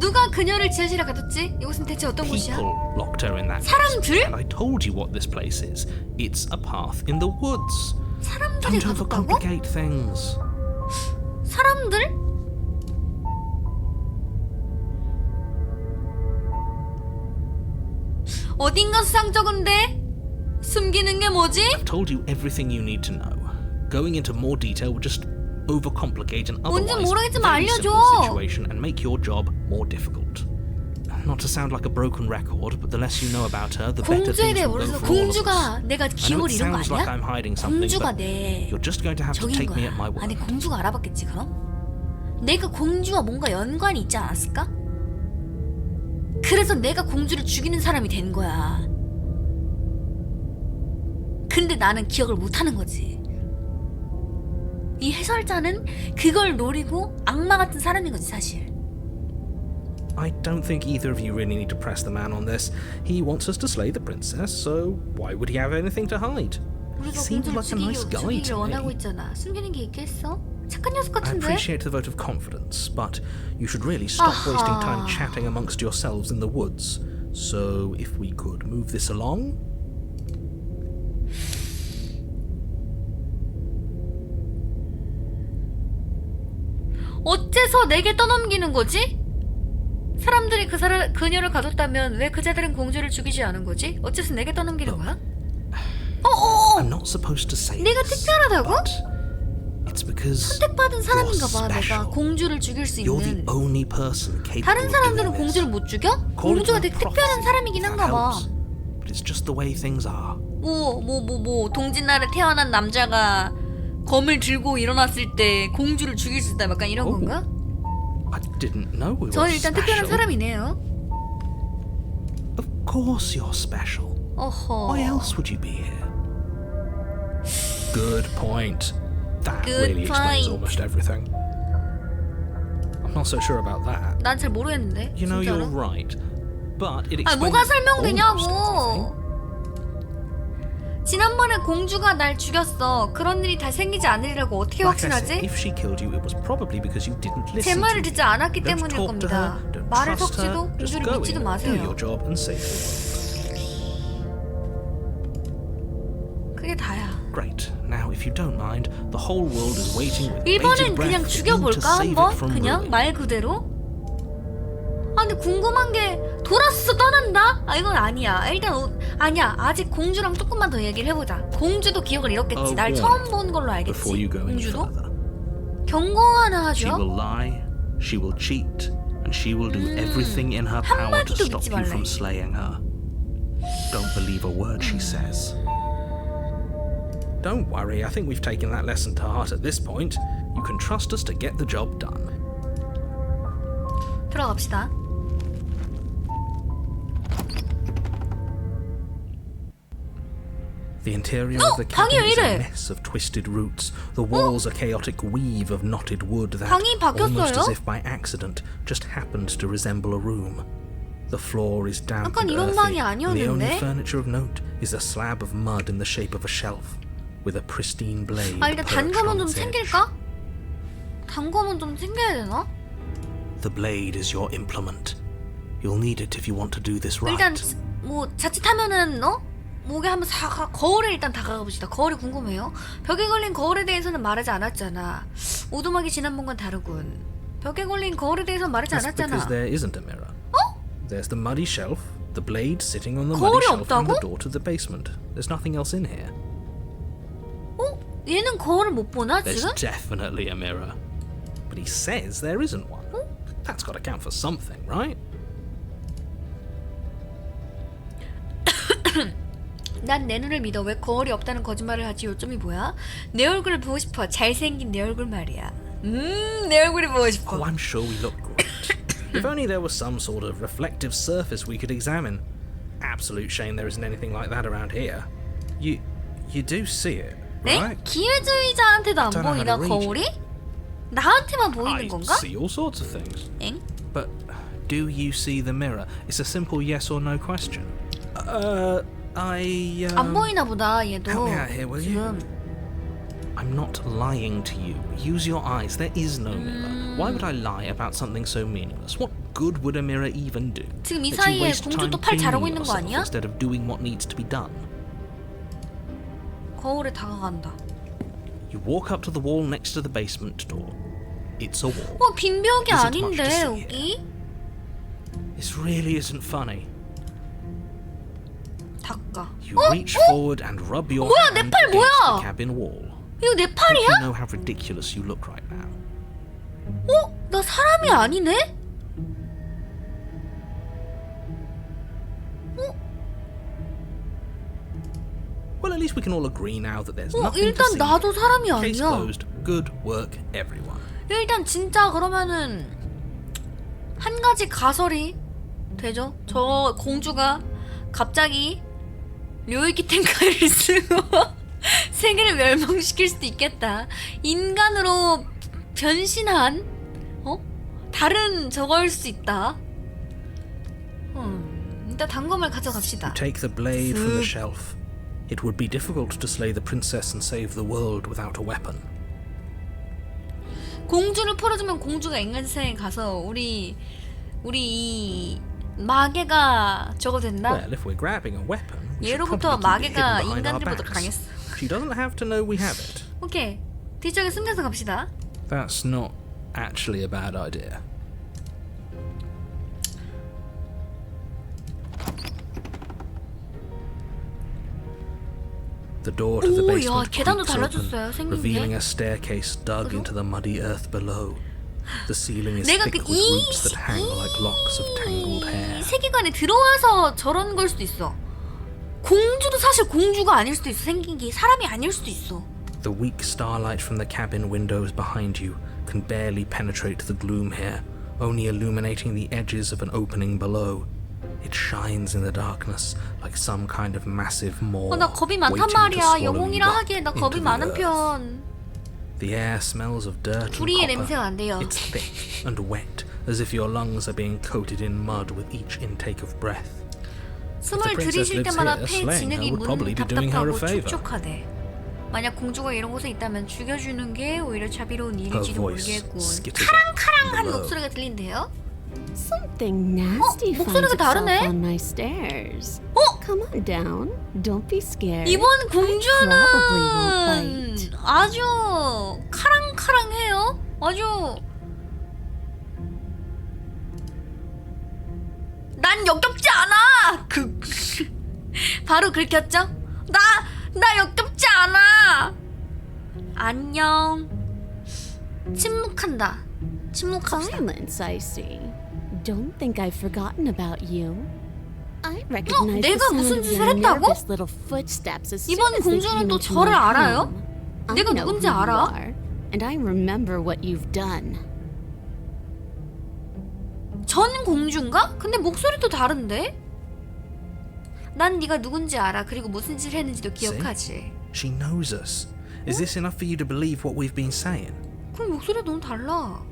누가 그녀를 지하실에 가뒀지? 이곳은 대체 어떤 곳이야? People locked her in that 사람들? nest. And I told you what this place is. It's a path in the woods. 사람들이 Don't 가뒀다고? overcomplicate things. 사람들? 어딘가 수상쩍은데? 숨기는 게 뭐지? I've told you everything you need to know. Going into more detail would just overcomplicate an 뭔지 otherwise 모르겠지만 very 알려줘. simple situation and make your job more difficult. Not to sound like a broken record, but the less you know about her, the better 공주에 things 대해 will go 모르서 for all of us. 공주가 내가 I know 기억을 it 잃은 거 sounds like 아니야? I'm hiding something, 공주가 but 내 you're just going to have to 적인 take me at my 거야. word. 아니 공주가 알아봤겠지 그럼? 내가 공주와 뭔가 연관이 있지 않았을까? 그래서 내가 공주를 죽이는 사람이 된 거야. 근데 나는 기억을 못하는 거지. 이 해설자는 그걸 노리고 악마 같은 사람인 거지 사실. I don't think either of you really need to press the man on this. He wants us to slay the princess, so why would he have anything to hide? He 우리가 seems 공주를 like a nice guy 죽이기를 to 원하고 me. 있잖아. 숨기는 게 있겠어? 착한 녀석 I 같은데? appreciate the vote of confidence, but you should really stop wasting time chatting amongst yourselves in the woods. So, if we could move this along? 어째서 내게 떠넘기는 거지? 사람들이 그녀를 가뒀다면 왜 그자들은 공주를 죽이지 않은 거지? 어째서 내게 떠넘기는 거야? I'm not supposed to say 내가 this, 특별하다고? but it's because 선택받은 사람인가 봐. you're 내가 special. 공주를 죽일 수 You're the 있는. only person capable 다른 of 사람들은 doing this. 공주를 못 죽여? Call it 공주가 a 되게 특별한 prophecy, 사람이긴 if 한가 that 봐. helps. But it's just the way things are. 동짓날에 태어난 남자가 검을 들고 일어났을 때 공주를 죽일 수 있다. 약간 이런 오. 건가? I didn't know we were 저는 일단 특별한 special. 사람이네요. Of course you're special. 어허. Why else would you be here? Good point. That Good really explains point. almost everything. I'm not so sure about that. 난 잘 모르겠는데. You know, you're 진짜로? right. But it 아, explains 뭐가 almost 설명되냐고. everything. 지난번에 공주가 날 죽였어. 그런 일이 다시 생기지 않으리라고 어떻게 Like I said, 확신하지? if she killed you, it was probably because you didn't listen 제 말을 to 듣지 me. 않았기 Don't 때문일 talk to 겁니다. her, don't 말을 trust her, 섞지도 just 공주를 go 믿지도 in, do 마세요. your job and save the world. 그게 다야. Great. Now, if you don't mind, the whole world is waiting with bated 이번엔 breath 그냥 for you to 죽여볼까 save it 한번? from 그냥 ruin. 말 그대로? 아 근데 궁금한 게 돌아서 떠난다? 아 이건 아니야. 일단 아니야. 아직 공주랑 조금만 더 얘기를 해보자. 공주도 기억을 잃었겠지. 날 처음 본 걸로 Before 알겠지. you go any 공주도? further. 경고 하나 She 하죠. will lie, she will cheat, and she will do everything in her power to 한마디도 stop 믿지 you 말래. from slaying her. Don't believe a word she says. Don't worry, I think we've taken that lesson to heart at this point. You can trust us to get the job done. 들어갑시다. The interior of the 방이 cabin 왜 is a 이래? mess of twisted roots. The walls a chaotic weave of knotted wood that, 방이 바뀌었어요? almost as if by accident, just happened to resemble a room. The floor is damp 아깐 and 이런 earthy, 방이 and the only 아니었는데? furniture of note is a slab of mud in the shape of a shelf, with a pristine blade 아 일단 perched 단검은 on 좀 its edge. 챙길까? 단검은 좀 챙겨야 되나? The blade is your implement. You'll need it if you want to do this right. 일단 뭐 자칫하면은 목에 한번 거울에 일단 다가가 봅시다. 거울이 궁금해요. 벽에 걸린 거울에 대해서는 말하지 않았잖아. 오두막이 지난번과 다르군. 벽에 걸린 거울에 대해서는 말하지 That's 않았잖아. because there isn't a mirror. There's the muddy shelf, the blade sitting on the 거울이 muddy shelf, and the 없다고? door to the basement. There's nothing else in here. 얘는 거울을 못 보나 There's 지금? definitely a mirror. But he says there isn't one. That's got to count for something, right? 난 내 눈을 믿어. 왜 거울이 없다는 거짓말을 하지? 요점이 뭐야? 내 얼굴을 보고 싶어. 잘생긴 내 얼굴 말이야. 내 얼굴이 보고 싶어. Oh, I'm sure we look great. If only there was some sort of reflective surface we could examine. Absolute shame there isn't anything like that around here. You do see it, 네? right? 기회주의자한테도 안 Don't know how 보이나 to read 거울이? 나한테만 보이는 I 건가? see all sorts of things. 엥? But do you see the mirror? It's a simple yes or no question. 안 보이나 보다 얘도. help me out here, will you? 지금 I'm not lying to you. Use your eyes. There is no mirror. Why would I lie about something so meaningless? What good would a mirror even do? 지금 이 That you 사이에 waste 공주 time 또 팔 자르고 cleaning 있는 거 yourself 아니야? instead of doing what needs to be done. 거울에 다가간다. You walk up to the wall next to the basement door. It's a wall. 빈벽이 Isn't much to 아닌데 see 여기? This really isn't funny. 닦아. You reach forward and rub your 뭐야, 내 hand 팔 against 뭐야? the cabin wall. 이거 내 You 팔이야? know how ridiculous you look right now. 나 사람이 아니네? Well, at least we can all agree now that there's nothing to 일단 see. 나도 사람이 Case 아니야. closed. Good work, everyone. 일단 진짜 그러면은 한 가지 가설이 되죠. 저 공주가 갑자기 료이키 텐카이를 쓰고 세계를 멸망시킬 수도 있겠다. 인간으로 변신한 다른 저거일 수 있다. 일단 단검을 가져갑시다. Take the blade from the shelf. It would be difficult to slay the princess and save the world without a weapon. 공주를 풀어주면 공주가 인간 세상에 가서 우리 이 마개가 저거 된다? Well, if we're grabbing a weapon, we should 예로부터 probably keep it 마개가 hidden behind our 인간들보다 backs. 강했어. She doesn't have to know we have it. 오케이. 뒤쪽에 숨겨서 갑시다. That's not actually a bad idea. The door to the 오, 야, basement 계단도 creaks 달라졌어요, open, 생긴 revealing 게. a staircase dug into the muddy earth below. The ceiling is 내가 thick with roots that hang like locks of tangled hair. 세계관에 들어와서 저런 걸 수도 있어. 공주도 사실 공주가 아닐 수도 있어. 생긴 게 사람이 아닐 수도 있어. The weak starlight from the cabin windows behind you can barely penetrate the gloom here, only illuminating the edges of an opening below. It shines in the darkness like some kind of massive maw. 나 겁이 많단 waiting to 말이야. swallow you 영웅이라 up 하기에 나 into 겁이 the 많은 earth. 편. The air smells of dirt and 불의의 copper. 냄새가 안 돼요. It's thick and wet, as if your lungs are being coated in mud with each intake of breath. 숨을 princess 들이쉴 lives 때마다 here, 폐 slaying her 진흙이 would probably be doing her a 답답하고 favor. 촉촉하대. 만약 공주가 이런 곳에 있다면 죽여주는 게 오히려 자비로운 Her 일일지도 voice 모르겠군. skitters up 카랑카랑한 below. 목소리가 들린대요. Something nasty finds 목소리가 itself 다르네? on my stairs. Come on down. Don't be scared. 이번 공주는 probably won't bite. 아주 카랑카랑해요. 아주 난 역겹지 않아. 바로 긁혔죠? 나 역겹지 않아. 안녕. 침묵한다. 침묵합시다. Silence, I see. Don't think I've forgotten about you. I recognize the 내가 sound 무슨 of 짓을 your 했다고? nervous little footsteps as soon 이번 as they 공주는 came 또 into 저를 my 알아요? home. I 내가 know 누군지 who you 알아? are, and I remember what you've done. 전 공주인가? 근데 목소리도 다른데? 난 네가 누군지 알아. 그리고 무슨 짓을 했는지도 기억하지. She knows us. Is this enough for you to believe what we've been saying? 그럼 목소리가 너무 달라.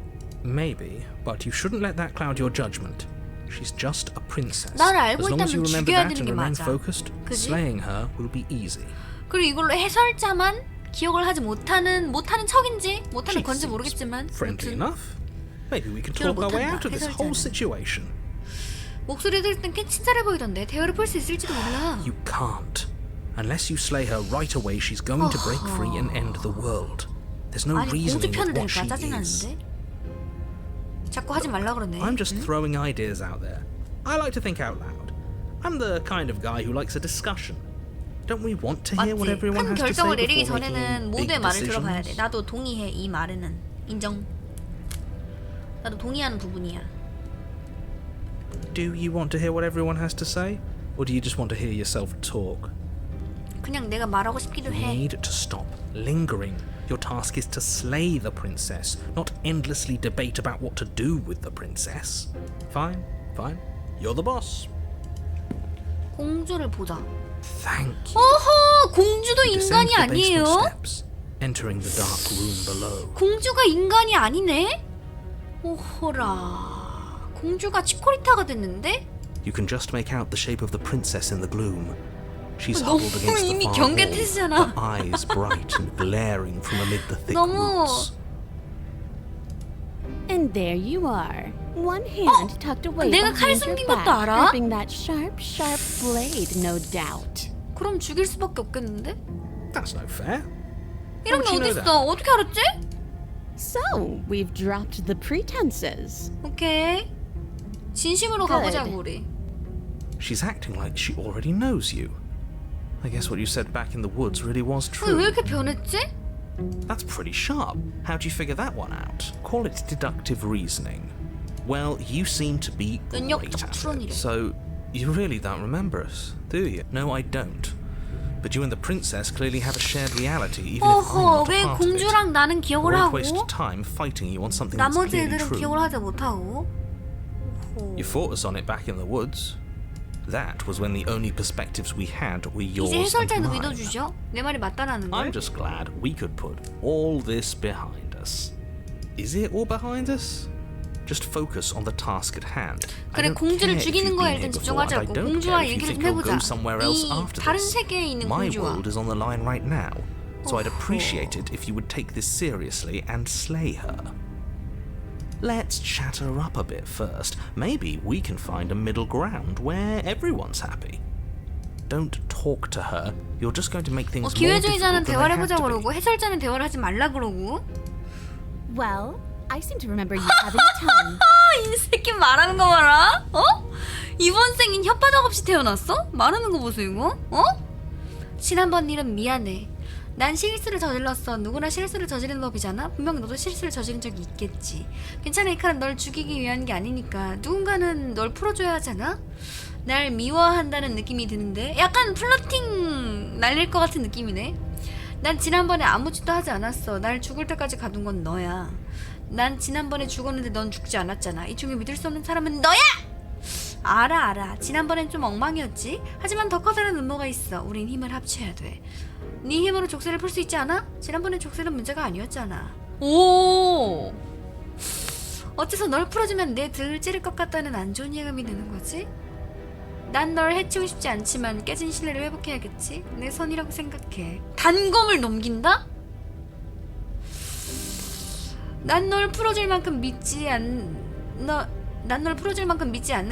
Maybe, but you shouldn't let that cloud your judgment. She's just a princess. 나를 알고 As long as you 있다면 remember 죽여야 that 되는 and 게 remain 맞아. focused, 그지? slaying her will be easy. 그리고 이걸로 해설자만 기억을 하지 못하는 척인지 못하는 She 건지 seems 모르겠지만 friendly 아무튼 enough. Maybe we can 기억을 talk our way 못한다, out of this whole 해설자는. situation. 목소리 들을 땐 꽤 친절해 보이던데 대화를 풀 수 있을지도 몰라. You can't. Unless you slay her right away, she's going to break free and end the world. There's no 아니 공주 reasoning 편을 with what 들까 she is. 짜증나는데. 자꾸 하지 말라 그러네. I'm just throwing ideas out there. I like to think out loud. I'm the kind of guy who likes a discussion. Don't we want to hear what 맞지? everyone 큰 has to say 결정을 내리기 before 전에는 making big 모두의 말을 들어봐야 돼. decisions? 나도 동의해 이 말에는. 인정. 나도 동의하는 부분이야. Do you want to hear what everyone has to say? Or do you just want to hear yourself talk? 그냥 내가 말하고 싶기도 You 해. need to stop lingering. Your task is to slay the princess, not endlessly debate about what to do with the princess. Fine, fine. You're the boss. 공주를 보자. Thank you. 어허! 공주도 Descend 인간이 the basement 아니에요? steps, entering the dark room below. 공주가 인간이 아니네? 오호라. 공주가 치코리타가 됐는데? You can just make out the shape of the princess in the gloom. She's 너무 huddled against the 이미 far wall, 경계태세잖아. her eyes bright and glaring from amid the thick 너무 roots. And there you are. One hand tucked away 내가 칼 behind your 숨긴 것도 back, 알아? gripping that sharp, sharp blade, no doubt. 그럼 죽일 수밖에 없겠는데? That's no fair. 이런 게 How would you know 어딨어? 어떻게 알았지? So, we've dropped the pretenses. 오케이. 진심으로 Good. 가보자고 우리. She's acting like she already knows you. I guess what you said back in the woods really was 왜 true. 이렇게 변했지? That's pretty sharp. How'd you figure that one out? Call it deductive reasoning. Well, you seem to be great 능력적 at 추론이래. it. So, you really don't remember us, do you? No, I don't. But you and the princess clearly have a shared reality, even if I'm 어허, not a 왜 part of it. 공주랑 나는 기억을 We'll 하고 waste time fighting you on something that's 나머지 clearly 애들은 true. 기억을 하지 못하고. You fought us on it back in the woods. That was when the only perspectives we had were yours 이제 and 해설자도 mine. 믿어주죠? 내 말이 맞다라는 걸. I'm just glad we could put all this behind us. Is it all behind us? Just focus on the task at hand. I 그래 don't 공주를 care if 죽이는 you've 거에 been 일단 here before, and I 집중하자고. don't 공주와 care if you 얘기를 think 좀 you'll 해보자. go somewhere else 이 after 다른 this. 세계에 있는 My 공주와. world is on the line right now, so I'd 어허. appreciate it if you would take this seriously and slay her. Let's chat her up a bit first. Maybe we can find a middle ground where everyone's happy. Don't talk to her. You're just going to make things more 기회주의자는 difficult than 대화를 they have 해보자 to 그러고 be. 해설자는 대화를 하지 말라 그러고. Well, I seem to remember you having a tongue. 이 새끼 말하는 거 봐라. 어? 이번 생인 혓바닥 없이 태어났어? 말하는 거 보세요 이거. 어? 지난번 일은 미안해. 난 실수를 저질렀어. 누구나 실수를 저지르는 법이잖아. 분명 너도 실수를 저지른 적이 있겠지. 괜찮아 이 칼은 널 죽이기 위한 게 아니니까 누군가는 널 풀어줘야 하잖아. 날 미워한다는 느낌이 드는데 약간 플러팅 날릴 것 같은 느낌이네. 난 지난번에 아무 짓도 하지 않았어. 날 죽을 때까지 가둔 건 너야. 난 지난번에 죽었는데 넌 죽지 않았잖아. 이 중에 믿을 수 없는 사람은 너야! 알아. 지난번엔 좀 엉망이었지. 하지만 더 커다란 음모가 있어. 우린 힘을 합쳐야 돼. 네 힘으로 족쇄를 풀 수 있지 않아? 지난번엔 족쇄는 문제가 아니었잖아. 오! 어째서 널 풀어주면 내 등을 찌를 것 같다는 안 좋은 예감이 드는 거지? 난 널 해치고 싶지 않지만 깨진 신뢰를 회복해야겠지? 내 선이라고 생각해. 단검을 넘긴다? 난 널 풀어줄 만큼 믿지 않는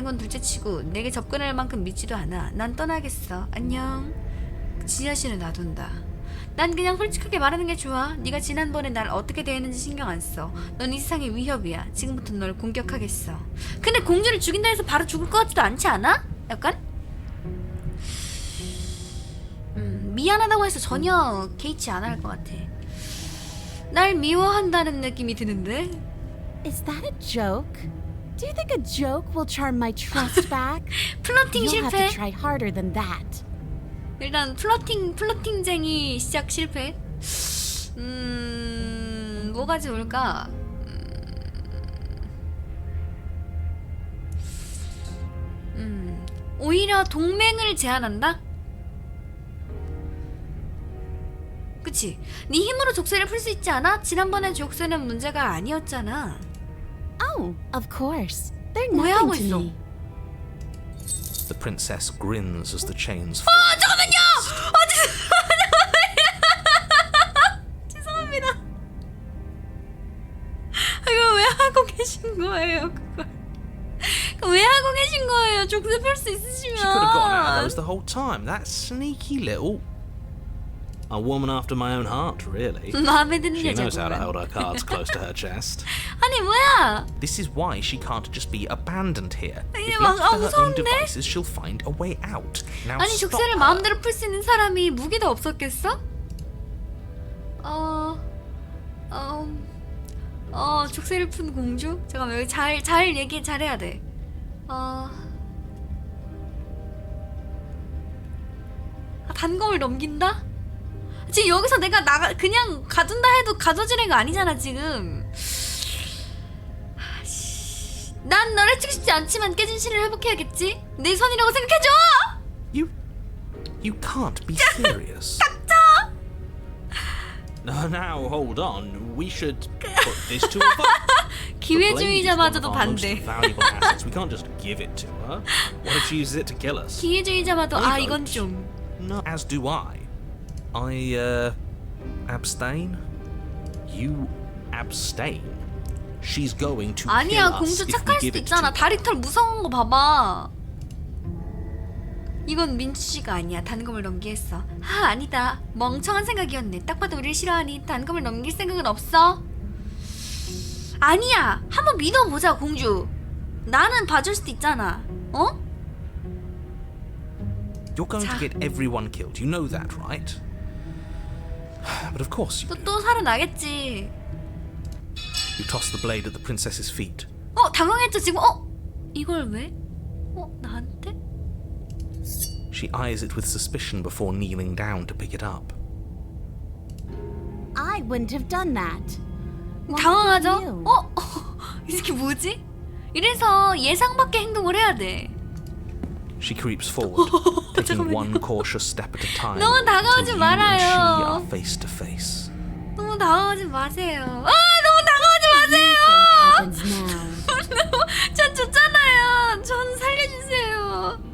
건 둘째치고 내게 접근할 만큼 믿지도 않아. 난 떠나겠어. 안녕. 지하실에 놔둔다. 난 그냥 솔직하게 말하는 게 좋아. 네가 지난번에 날 어떻게 대했는지 신경 안 써. 넌 이 세상의 위협이야. 지금부터 널 공격하겠어. 근데 공주를 죽인다 해서 바로 죽을 것 같지도 않지 않아? 약간? 미안하다고 해서 전혀 개의치 안 할 것 같아. 날 미워한다는 느낌이 드는데? Is that a joke? Do you think a joke will charm my trust back? 플러팅 You'll have 실패. to try harder than that. 일단 플러팅쟁이 시작 실패. 뭐가 좋을까? 오히려 동맹을 제안한다? 그치? 네 힘으로 족쇄를 풀 수 있지 않아? 지난번에 족쇄는 문제가 아니었잖아. Oh, of course. They're 왜 하고 nothing 있어? to me. The princess grins as the chains fall. 잠깐만요! 죄송합니다. 이거 왜 하고 계신 거예요, 그걸? 왜 하고 계신 거예요? 족쇄 수 있으시면. She could have gotten out of those the whole time. That sneaky little... A woman after my own heart, really. 마음에 드는 She knows how to 여자구만. hold her cards close to her chest. 아니 뭐야? This is why she can't just be abandoned here. 이게 If 막 left to her own 무서운데? devices, she'll find a way out. Now 아니 stop 족쇄를 her. 마음대로 풀 수 있는 사람이 무기도 없었겠어? 족쇄를 푼 공주? 잠깐만 여기 잘 얘기 잘해야 돼. 단검을 넘긴다? 지금 여기서 내가 그냥 가둔다 해도 가둬질 애가 아니잖아 지금. 난 널 해치고 싶지 않지만 깨진 신을 회복해야겠지? 내 선이라고 생각해줘! You can't be serious. Now hold on. We should put this to a vote. 기회주의자마저도 The blade is one of our most 반대. valuable assets. We can't just give it to her. What if she uses it to kill us? 기회주의자마도 I 이건 vote. 좀. No, as do I. I abstain. You abstain. She's going to 아니야 kill us 공주 if we 착할 give 수도 it 있잖아. to her. 다리털 무서운 거 봐봐. 이건 민주주의가 아니야. 단검을 넘기겠어. 아니다. 멍청한 생각이었네. 딱 봐도 우리를 싫어하니 단검을 넘길 생각은 없어. 아니야. 한번 믿어보자 공주. 나는 봐줄 수도 있잖아. 어? You're going 자. to get everyone killed. You know that, right? But of course you do. 또 살아나겠지. You toss the blade at the princess's feet. 당황했죠 지금. 이걸 왜? 나한테? She eyes it with suspicion before kneeling down to pick it up. I wouldn't have done that. Why 당황하죠? you? 이 새끼 뭐지? 이래서 예상 밖의 행동을 해야 돼. She creeps forward, taking one cautious step at a time 너무 다가오지 until you and she 말아요. are face to face. 너무 당황하지 마세요. 너무 당황하지 마세요. Happens now. 전 좋잖아요. 전 살려주세요.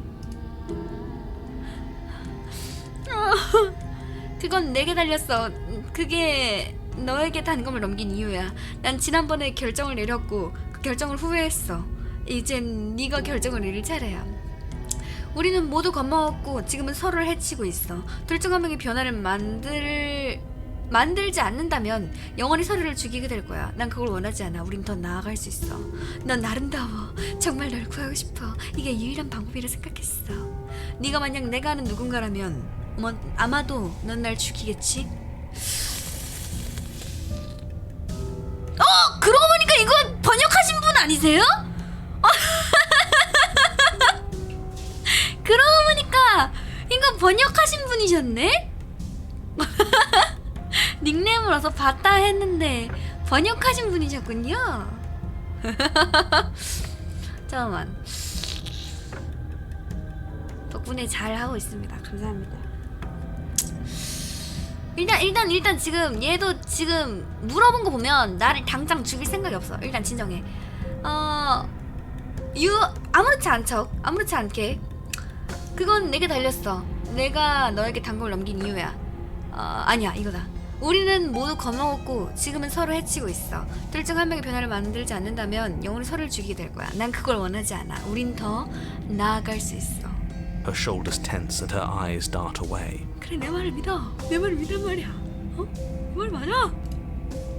그건 내게 달렸어. 그게 너에게 단검을 넘긴 이유야. 난 지난번에 결정을 내렸고 그 결정을 후회했어. 이젠 네가 결정을 내릴 차례야. 우리는 모두 겁먹었고 지금은 서로를 해치고 있어. 둘 중 한 명이 변화를 만들지 않는다면 영원히 서로를 죽이게 될 거야. 난 그걸 원하지 않아. 우린 더 나아갈 수 있어. 넌 아름다워. 정말 널 구하고 싶어. 이게 유일한 방법이라 생각했어. 네가 만약 내가 아는 누군가라면 아마도 넌 날 죽이겠지? 그러고 보니까 이거 번역하신 분 아니세요? 그러고 보니까 이거 번역하신 분이셨네? 닉네임을 어서 봤다 했는데 번역하신 분이셨군요. 잠깐만. 덕분에 잘 하고 있습니다. 감사합니다. 일단 지금 얘도 지금 물어본 거 보면 나를 당장 죽일 생각이 없어. 일단 진정해. 아무렇지 않게 그건 내게 달렸어. 내가 너에게 단검을 넘긴 이유야. 아니야 이거다. 우리는 모두 겁먹었고 지금은 서로 해치고 있어. 둘 중 한 명의 변화를 만들지 않는다면 영원히 서로를 죽이게 될 거야. 난 그걸 원하지 않아. 우린 더 나아갈 수 있어. Her shoulders tense and her eyes dart away. 그래 내 말을 믿어. 내 말을 믿는 말이야. 말 맞아.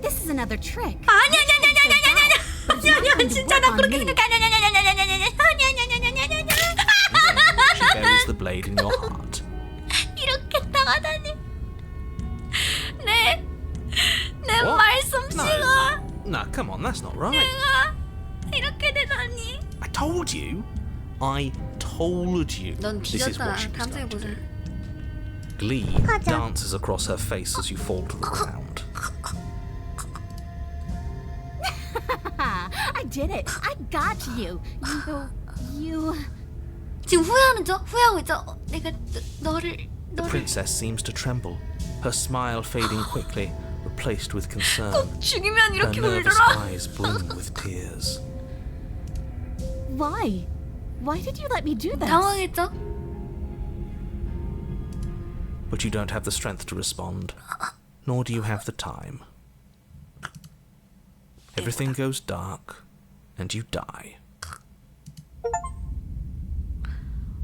This is another trick. 아니야 진짜 나 그렇게 생각해. 아니야. She buries the blade in your heart. 이렇게 당하다니. 내 What? 말솜씨가 No, come on, that's not right. 내가 이렇게 되다니. I told you. 넌 This is 뒤졌다. what she was 다음 생에 going to 보자. do. Glee dances across her face as you fall to the ground. I did it. I got you. You. 지금 후회하고 있죠? 내가 너를 The princess seems to tremble, her smile fading quickly, replaced with concern. 죽이면 Her 이렇게 nervous 울더라. eyes brim with tears. Why? Why did you let me do this? 당황했죠? But you don't have the strength to respond, nor do you have the time. Everything goes dark, and you die.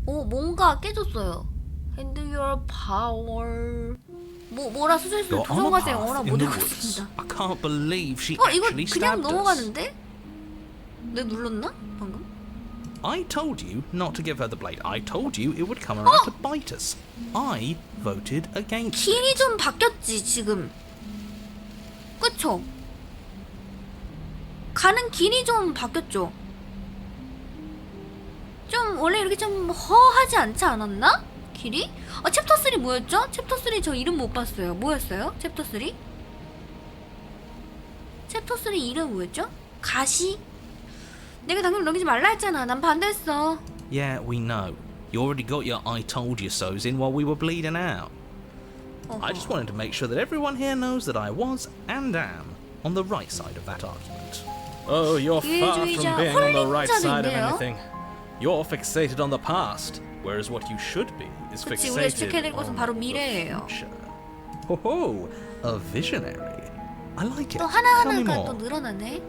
오, 뭔가 깨졌어요. And your power. 뭐라 써져있으면 You're on a 도전과제 path 영어라 in 못 the woods. 읽었습니다. I can't believe she 이거 actually 그냥 stabbed us. 넘어가는데? 내가 눌렀나? 방금? I told you not to give her the blade. I told you it would come around to bite us. I voted against it. 길이 좀 바뀌었지 지금. 그쵸? 가는 길이 좀 바뀌었죠? 좀 원래 이렇게 좀 허하지 않지 않았나? 길이? 아 챕터 3 뭐였죠? 챕터 3 저 이름 못 봤어요. 뭐였어요? 챕터 3? 챕터 3 이름 뭐였죠? 가시? 내가 당연히 넘기지 말라 했잖아. 난 반대했어. Yeah, we know. You already got your I told you so's in while we were bleeding out. I just wanted to make sure that everyone here knows that I was and am on the right side of that argument. Oh, you're far from 기회주의자 being on the right side of 홀린자인데요? anything. You're fixated on the past, whereas what you should be is 그치, 우리가 fixated 지켜야 될 것은 on 바로 the 미래예요. Sure. Ho ho, a visionary. I like it. 또 Tell me 하나하나가 또 more. 늘어나네.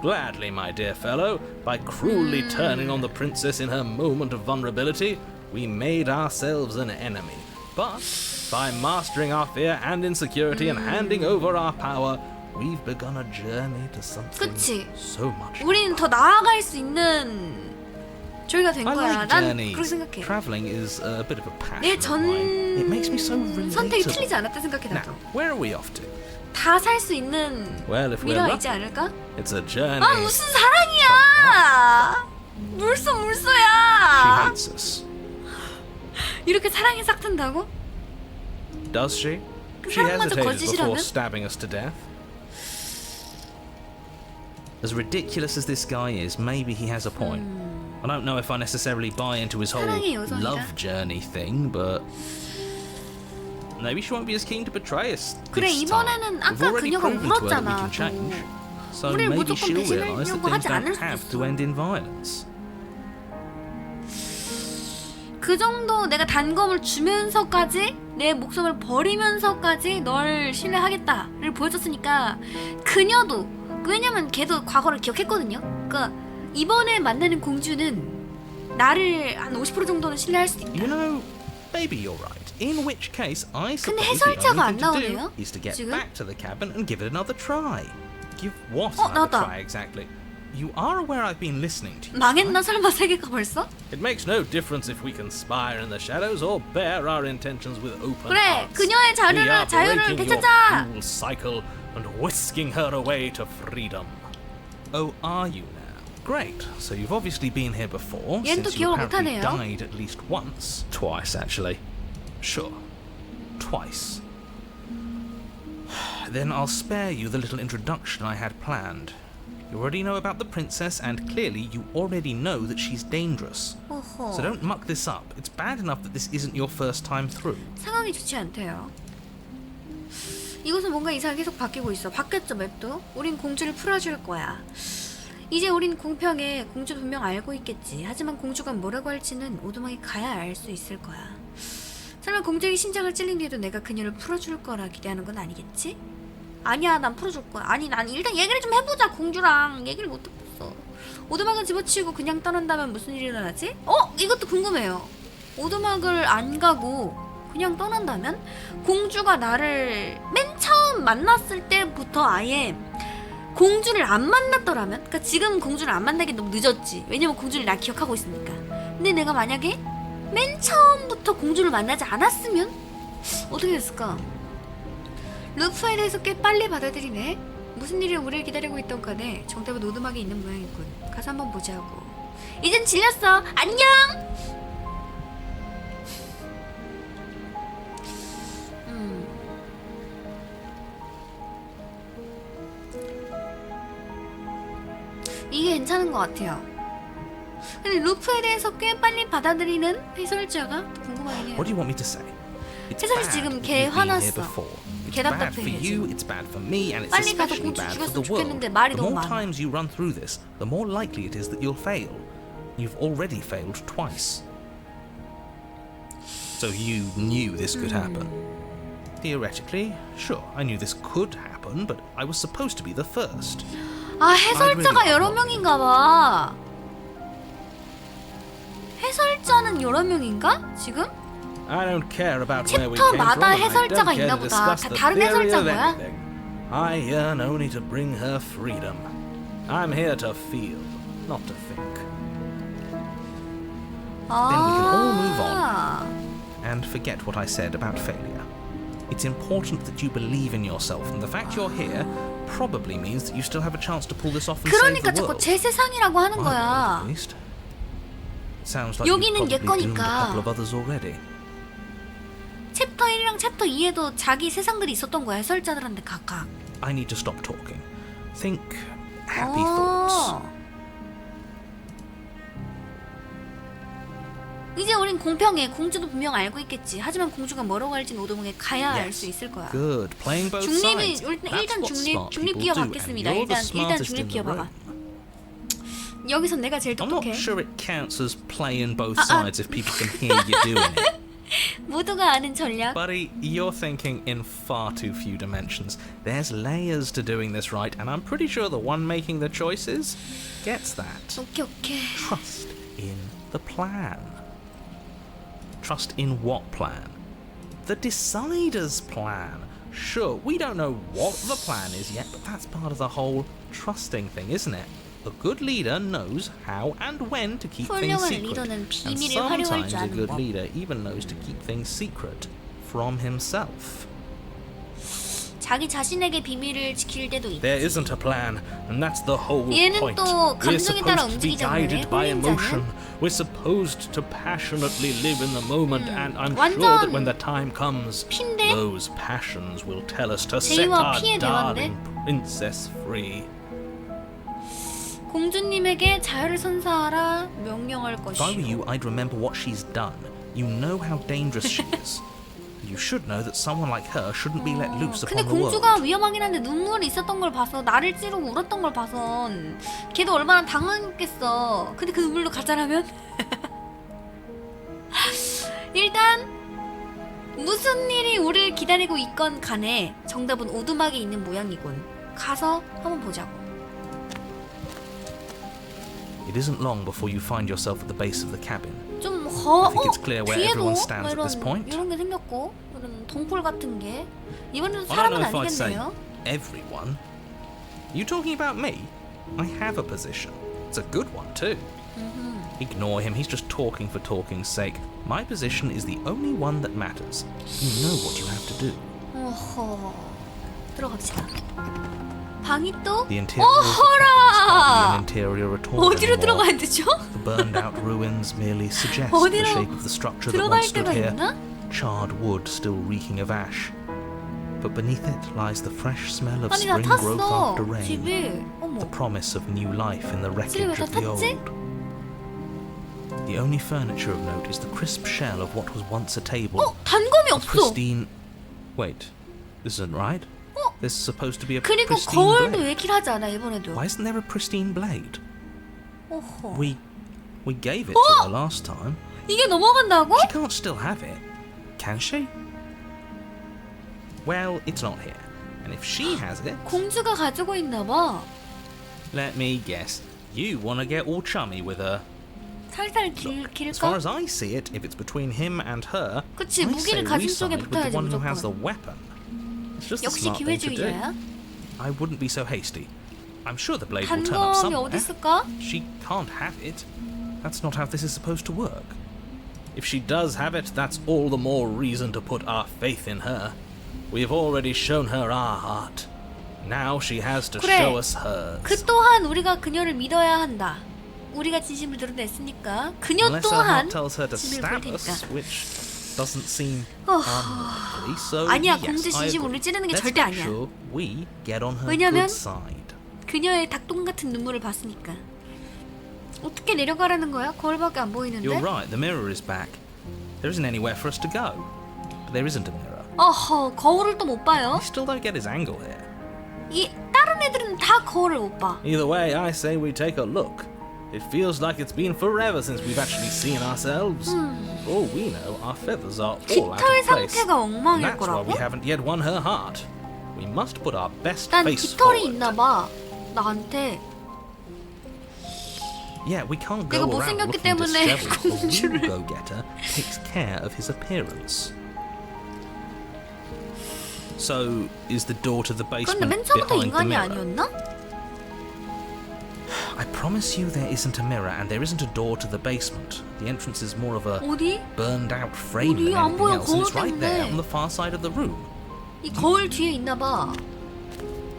Gladly, my dear fellow, by cruelly turning on the princess in her moment of vulnerability, we made ourselves an enemy. But by mastering our fear and insecurity and handing over our power, we've begun a journey to something 그치. so much. 우리는 더 나아갈 수 있는 저희가 된 I 거야. like 난 journeys. 그렇게 생각해. Traveling is a bit of a passion 내 of mine. It makes me so 선택이 relatable. 틀리지 않았다 생각해 Now, 나도. where are we off to? 다 살 수 있는 Well, if we're 미래가 lucky, 있지 않을까? it's a journey. 아 무슨 사랑이야! She 물소야! hates us. 이렇게 사랑이 싹 튼다고? Does she? 그 She 사랑마저 hesitated 거짓이라면? before stabbing us to death. As ridiculous as this guy is, maybe he has a point. I don't know if I necessarily buy into his whole 사랑의 요소이다. love journey thing, but maybe she won't be as keen to betray us 그래, this time. 이번에는 We've 아까 already 그녀가 proven to her that we 울었잖아, can change. 또. So 우리를 maybe 무조건 she'll realise that 배신하려고 things 하지 않을 don't 수도 have 있어. to end in violence. 그 정도 내가 단검을 주면서까지 내 목숨을 버리면서까지 널 신뢰하겠다를 보여줬으니까 그녀도 왜냐면 걔도 과거를 기억했거든요. 그러니까 이번에 만나는 공주는 나를 한 50% 정도는 신뢰할 수도 있다. You know, maybe you're right. In which case, I 근데 suppose the 해설자가 안 only thing to do 나오네요, is to get 지금? back to the cabin and give it another try. Give what 어, another 나왔다. try exactly? You are aware I've been listening to you. 망했나 설마 세계가 벌써? It makes no difference if we conspire in the shadows or bear our intentions with open 그래, hearts. 그녀의 We are 자유를 breaking your 되찾자. cruel cycle and whisking her away to freedom. Oh, are you now? Great. So you've obviously been here before, 얘는 또 since you 기억을 apparently 못하네요. died at least once. Twice, actually. Sure. Twice. Then I'll spare you the little introduction I had planned. You already know about the princess, and clearly you already know that she's dangerous. 어허. So don't muck this up. It's bad enough that this isn't your first time through. 상황이 좋지 않대요. 이곳은 뭔가 이상하게 계속 바뀌고 있어. 바뀌었죠, 맵도? 우린 공주를 풀어줄 거야. 이제 우린 공평해. 공주도 분명 알고 있겠지. 하지만 공주가 뭐라고 할지는 오두막에 가야 알 수 있을 거야. 설마 공주의 심장을 찔린 뒤에도 내가 그녀를 풀어줄 거라 기대하는 건 아니겠지? 아니야, 난 풀어줄 거야. 아니, 난 일단 얘기를 좀 해보자. 공주랑 얘기를 못 해봤어. 오두막은 집어치우고 그냥 떠난다면 무슨 일이 일어나지? 이것도 궁금해요. 오두막을 안 가고 그냥 떠난다면? 공주가 나를 맨 처음 만났을 때부터 아예 공주를 안 만났더라면? 그러니까 지금 공주를 안 만나기 너무 늦었지. 왜냐면 공주를 나 기억하고 있으니까. 근데 내가 만약에 맨 처음부터 공주를 만나지 않았으면 어떻게 됐을까? 루프에 대해서 꽤 빨리 받아들이네. 무슨 일이 우리를 기다리고 있던 간에 정답은 오두막에 있는 모양이군. 가서 한번 보자고. 이젠 질렸어. 안녕! 이게 괜찮은 것 같아요. 근데 루프에 대해서 꽤 빨리 받아들이는 해설자가 궁금하긴 해요. What do you want me to say? It's 해설이 bad 지금 that 걔 you've been here 화났어. before. It's 걔 bad for 답답해, you, 지금. it's bad for me, and it's 빨리 가서 especially 공주 bad for 죽였으면 the world. 좋겠는데 말이 The 너무 more 많아. times you run through this, the more likely it is that you'll fail. You've already failed twice. So you knew this could happen. Theoretically, sure, I knew this could happen, but I was supposed to be the first. 아, 해설자가 여러 명인가 봐. 해설자는 여러 명인가? 지금? I don't care about where we came from. 챕터마다 and I 해설자가 don't care 있나 to 보다. discuss 다 the 다른 theory of 해설자인 거야? anything. I yearn only to bring her freedom. I'm here to feel, not to think. Then we can all move on. 아. And forget what I said about failure. It's important that you believe in yourself, and the fact you're here probably means that you still have a chance to pull this off and save 그러니까 the 자꾸 world. 제 세상이라고 하는 I believe, 거야. at least. Sounds like you've 여기는 probably 얘 doomed a 거니까. couple of others already. 챕터 1이랑 챕터 2에도 자기 세상들이 있었던 거야. 해설자들한테 각각. I need to stop talking. Think happy thoughts. 이제 우린 공평해. 공주도 분명 알고 있겠지. 하지만 공주가 뭐라고 할진 오도목에 가야 알 수 있을 거야. Good. Playing both 중립이 sides. 일단 That's what smart 중립 people 기어 do, 받겠습니다. and you're the 일단 smartest 중립 in 기어 the 봐봐. room. 여기선 내가 제일 I'm not 똑똑해. sure it counts as playing both sides if people can hear you doing it. 모두가 아는 전략. Buddy, you're thinking in far too few dimensions. There's layers to doing this right, and I'm pretty sure the one making the choices gets that. 오케이. Trust in the plan. Trust in what plan? The decider's plan. Sure, we don't know what the plan is yet, but that's part of the whole trusting thing, isn't it? A good leader knows how and when to keep things 훌륭한 secret. 리더는 And 비밀을 활용할 sometimes 줄 a 아는 good 법. leader even knows to keep things secret from himself. 자기 자신에게 비밀을 지킬 때도 있지. There isn't a plan, and that's the whole 얘는 point. 또 We're 감정에 따라 supposed to be 움직이잖아요. guided by emotion. 혼인자는 We're supposed to passionately live in the moment, and I'm 완전 sure that when the time comes, 핀데? those passions will tell us to set 제이와 our 피의 darling princess free. 공주님에게 자유를 선사하라 명령할 If I were you, 것이요. I'd remember what she's done. You know how dangerous she is. You should know that someone like her shouldn't be let loose 근데 upon the world. 공주가 위험하긴 한데 눈물이 있었던 걸 봐서 나를 찌르고 울었던 걸 봐선 걔도 얼마나 당황했겠어. 근데 그 눈물로 가짜라면? 일단 무슨 일이 우리를 기다리고 있건 간에 정답은 오두막에 있는 모양이군. 가서 한번 보자고. It isn't long before you find yourself at the base of the cabin. 좀 I think it's clear where 뒤에도 everyone stands 막 at this point. 이런 게 생겼고 이런 동굴 같은 게 이번에도 I don't 사람은 know if I'd say 아니겠네요. everyone. You talking about me? I have a position. It's a good one too. Ignore him, he's just talking for talking's sake. My position is the only one that matters. You know what you have to do. 어허. 들어갑시다. 방이 또? The interior of the cabin is hardly an 어허라! interior at all 어디로 anymore. 들어가야 되죠? The burned out ruins merely suggest the 어디로 shape of the structure that 들어갈 once stood 데가 here. 있나? Charred wood still reeking of ash. But beneath it lies the fresh smell of 아니 나 spring growth 탔어. after rain. 집에. 어머. The promise of new life in the 집에 왜 wreckage 다 of the 탔지? old. The only furniture of note is the crisp shell of what was once a table. 단검이 A 없어. pristine... Wait, this isn't right? 어? This is supposed to be a 그리고 pristine 거울도 blade. 얘기를 하지 않아 이번에도. Why isn't there a pristine blade? 어허. We gave it to her last time. 이게 넘어간다고? She can't still have it, can she? Well, it's not here. And if she has it, 공주가 가지고 있나 봐. let me guess. You want to get all chummy with her. 살살 As far 길까? as I see it, if it's between him and her, 그치, I say 무기를 we 가진 side 쪽에 with the 붙어야지, one who has the 무조건. weapon. It's just the 역시 smart thing to do. 기회주의자야. I wouldn't be so hasty. I'm sure the blade will turn up 단검이 somewhere. 어디 있을까? She can't have it. That's not how this is supposed to work. If she does have it, that's all the more reason to put our faith in her. We've already shown her our heart. Now she has to 그래. show us hers. 그 또한 우리가 그녀를 믿어야 한다. 우리가 진심을 드러냈으니까 그녀 Unless her 또한 heart tells her to 진심을 stab 볼 us, 테니까. which doesn't seem unlikely. So 아니야, yes, 공주 I 진심 agree. 우리 찌르는 게 Let's 절대 make 아니야. sure we get on her 왜냐면 good side. 그녀의 닭똥 같은 눈물을 봤으니까. 어떻게 내려가라는 거야? 거울밖에 안 보이는데? You're right. The mirror is back. There isn't anywhere for us to go. But there isn't a mirror. 어허, 거울을 또 못 봐요? I still don't get his angle here. 이 다른 애들은 다 거울을 못 봐. Either way, I say we take a look. It feels like it's been forever since we've actually seen ourselves. For all we know, our feathers are all out 깃털 of place. 상태가 And 엉망일 that's why we 거라고? haven't yet won her heart. We must put our best 난 face 깃털이 forward. 있나봐 나한테. Yeah, we can't 내가 go around 못생겼기 looking 때문에 disheveled. The 공주를. real go-getter takes care of his appearance. So, is the door to the 그런데 basement 맨 처음부터 behind the 인간이 mirror? 아니었나? I promise you there isn't a mirror and there isn't a door to the basement. The entrance is more of a 어디? burned out frame 어디? than 안 anything 보여, else, and it's 거울 right there 때문에. on the far side of the room. 이 거울 뒤에 있나봐.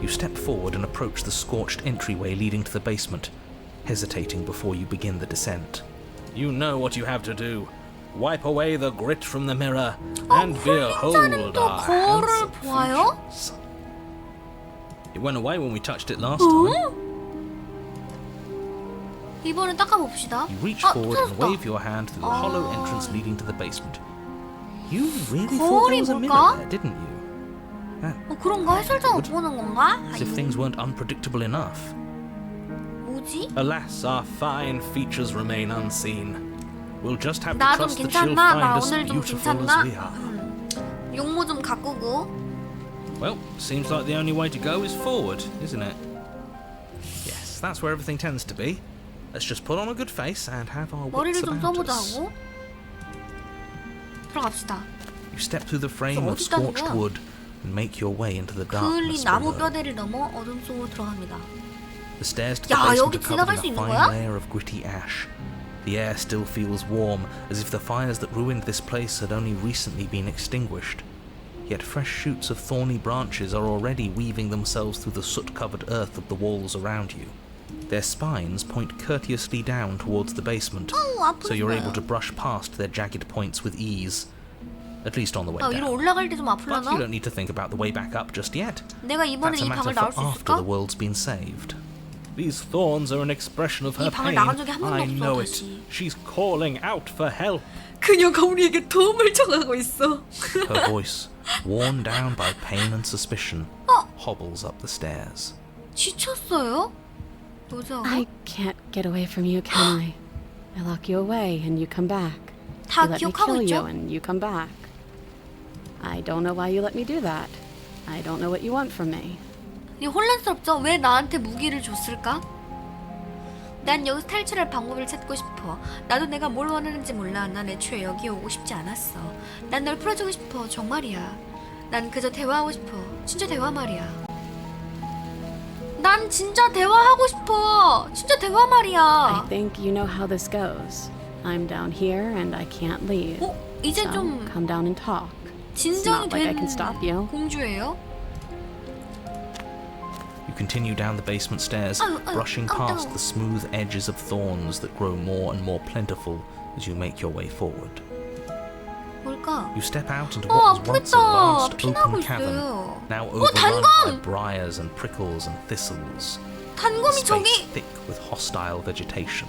You step forward and approach the scorched entryway leading to the basement, hesitating before you begin the descent. You know what you have to do. Wipe away the grit from the mirror and 홀린자는 behold 또 our 거울을 handsome 보아요? features. It went away when we touched it last time. 이번엔 닦아봅시다. You reach 아, forward and 찾았다. wave your hand through the hollow entrance leading to the basement. You really thought 거울이 there was a mirror 뭘까? there, didn't you? 그런가? 해설자 못 보는 건가? As if things weren't unpredictable enough. 뭐지? Alas, our fine features remain unseen. We'll just have to 나 좀 trust that she'll 괜찮나? find 나 us 오늘 좀 beautiful as 괜찮나? we are. 용모 좀 가꾸고. Well, seems like the only way to go is forward, isn't it? Yes, that's where everything tends to be. Let's just put on a good face and have our 머리를 wits 좀 about us. 써보자고. 들어갑시다. You step through the frame of 어디 있다는 scorched 거야? wood and make your way into the 그을린 darkness 나무 below. 뼈대를 넘어 어둠 속으로 들어갑니다. The stairs to the 야, basement 여기 are covered 지나갈 수 in a 있는 fine 거야? layer of gritty ash. The air still feels warm, as if the fires that ruined this place had only recently been extinguished. Yet fresh shoots of thorny branches are already weaving themselves through the soot-covered earth of the walls around you. Their spines point courteously down towards the basement, 아프다. so you're able to brush past their jagged points with ease. At least on the way 아, 위로 down. 올라갈 때 좀 But you 아플라나? don't need to think about the way back up just yet. 내가 이번엔 That's a 이 matter 방을 for 나올 수 after the 있을까? world's been saved. These thorns are an expression of her 이 방을 pain. 나간 적이 한 번도 I 없어, know it. 다시. She's calling out for help. 그녀가 우리에게 도움을 청하고 있어. Her voice, worn down by pain and suspicion, hobbles up the stairs. 지쳤어요? 여자. I can't get away from you, can I? I lock you away and you come back. 다 You let me 기억하고 kill you 있죠? and you come back. I don't know why you let me do that. I don't know what you want from me. 이 혼란스럽죠? 왜 나한테 무기를 줬을까? 난 여기서 탈출할 방법을 찾고 싶어. 나도 내가 뭘 원하는지 몰라. 난 애초에 여기 오고 싶지 않았어. 난 널 풀어주고 싶어. 정말이야. 난 그저 대화하고 싶어. 진짜 대화 말이야. 난 진짜 대화하고 싶어. 진짜 대화 I 말이야. think you know how this goes. I'm down here and I can't leave. 어? 이제 So 좀 come down and talk. 진정이 not like I 된 can stop you. 공주예요? You continue down the basement stairs, brushing past the smooth edges of thorns that grow more and more plentiful as you make your way forward. 뭘까? You step out into what was once a 아프겠다. vast 피나고 open cavern, 있어요. now overrun by 단검! briars and prickles and thistles. 단검이 Space 저기. thick with hostile vegetation.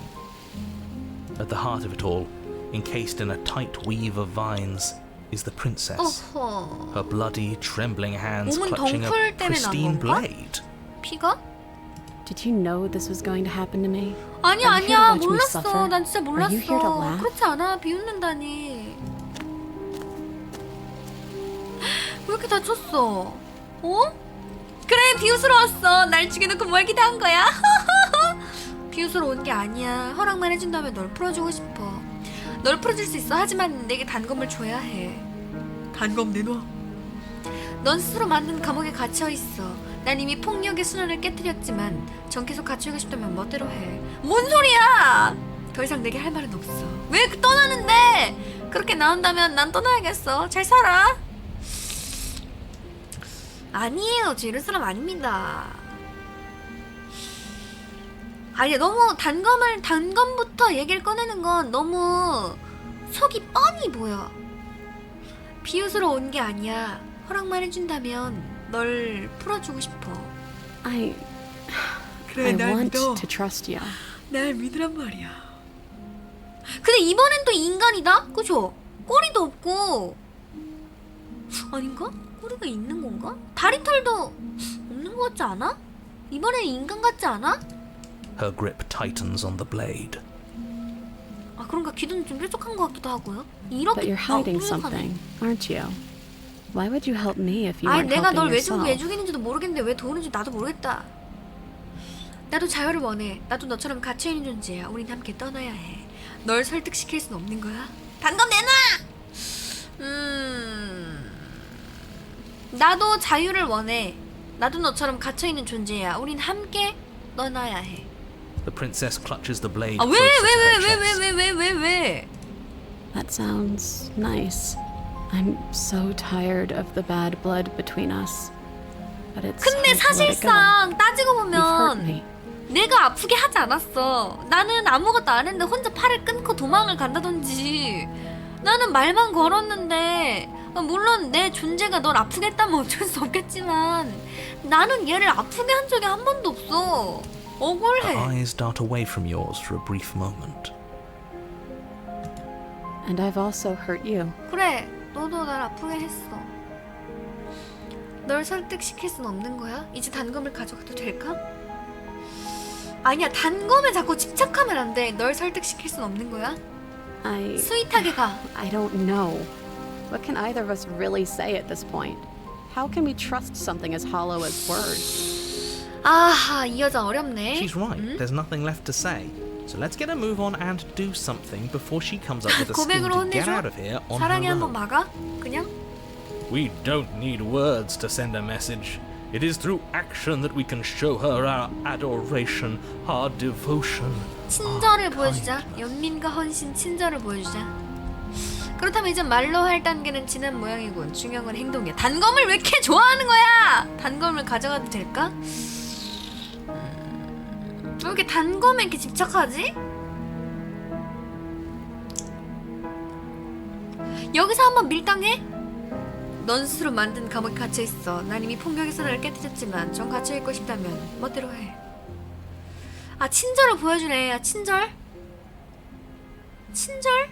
At the heart of it all, encased in a tight weave of vines, is the princess. 어허. Her bloody, trembling hands 몸은 clutching a 덩쿨 때문에 난 pristine 건가? blade. 피가? Did you know this was going to happen to me? 아니야 Are you here to 아니야 watch me 몰랐어. suffer? 난 진짜 Are you here to 몰랐어. laugh? 그렇지 않아. 비웃는다니. 왜 이렇게 다쳤어? 어? 그래 비웃으러 왔어. 날 죽여놓고 뭘 기대한 거야? 비웃으러 온 게 아니야. 허락만 해준다면 널 풀어주고 싶어. 널 풀어줄 수 있어. 하지만 내게 단검을 줘야 해. 단검 내놔. 넌 스스로 만든 감옥에 갇혀 있어. 난 이미 폭력의 순환을 깨뜨렸지만 전 계속 갇히고 싶다면 멋대로 해. 뭔 소리야? 더 이상 내게 할 말은 없어. 왜 떠나는데? 그렇게 나온다면 난 떠나야겠어. 잘 살아. 아니에요. 저 이런 사람 아닙니다. 아니 너무 단검부터 얘기를 꺼내는 건 너무 속이 뻔히 보여. 비웃으러 온 게 아니야. 허락만 해준다면 널 풀어주고 싶어. I 그래, 날 want 믿어. to trust you. 날 믿으란 말이야. 근데 이번엔 또 인간이다? 그죠? 꼬리도 없고. 아닌가? 꼬리가 있는 건가? 다리털도 없는 것 같지 않아? 이번엔 인간 같지 않아? Her grip tightens on the blade. 아 그런가 기도는 좀 뾰족한 것 같기도 하고요. 이렇게 But you're hiding 뾰족하네. something, aren't you? Why would you help me if you 아니 weren't 내가 helping 널 왜 yourself? 죽이는지도 모르겠는데 왜 도우는지 나도 모르겠다. 나도 자유를 원해. 나도 너처럼 갇혀있는 존재야. 우린 함께 떠나야 해. 널 설득시킬 순 없는 거야. 단검 내놔! 나도 자유를 원해. 나도 너처럼 갇혀있는 존재야. 우린 함께 떠나야 해. The princess clutches the blade 아 왜 closer to her 왜 왜 chest. 왜 왜 왜 왜? That sounds nice. I'm so tired of the bad blood between us. But it's 근데 hard to let it go. 사실상 따지고 You've hurt 보면 me. 내가 아프게 하지 않았어. 나는 아무것도 안 했는데 혼자 팔을 끊고 도망을 간다든지 나는 말만 걸었는데 물론 내 존재가 널 아프게 했다면 어쩔 수 없겠지만 나는 얘를 아프게 한 적이 한 번도 없어. Her 억울해. eyes dart away from yours for a brief moment. And I've also hurt you. 그래 너도 날 아프게 했어. 널 설득시킬 순 없는 거야? 이제 단검을 가져가도 될까? 아니야 단검에 자꾸 집착하면 안 돼. 널 설득시킬 순 없는 거야? 스윗하게 가. I don't know. What can either of us really say at this point? How can we trust something as hollow as words? 아하 이 여자 어렵네. She's right. There's nothing left to say. So let's get a move on and do something before she comes up with a scheme 고백으로 to get 혼내줘? out of here on 사랑에 her 한번 own. 막아? 그냥? We don't need words to send a message. It is through action that we can show her our adoration, our devotion. 친절을 보여주자. 연민과 헌신 친절을 보여주자. 그렇다면 이제 말로 할 단계는 지난 모양이군. 중요한 건 행동이야. 단검을 왜 이렇게 좋아하는 거야? 단검을 가져가도 될까? 왜 이렇게 단검에 이렇게 집착하지? 여기서 한번 밀당해? 넌 스스로 만든 감옥에 갇혀있어. 난 이미 폭력에서 나를 깨뜨렸지만 좀 갇혀있고 싶다면 멋대로 해. 아 친절을 보여주네. 아 친절? 친절?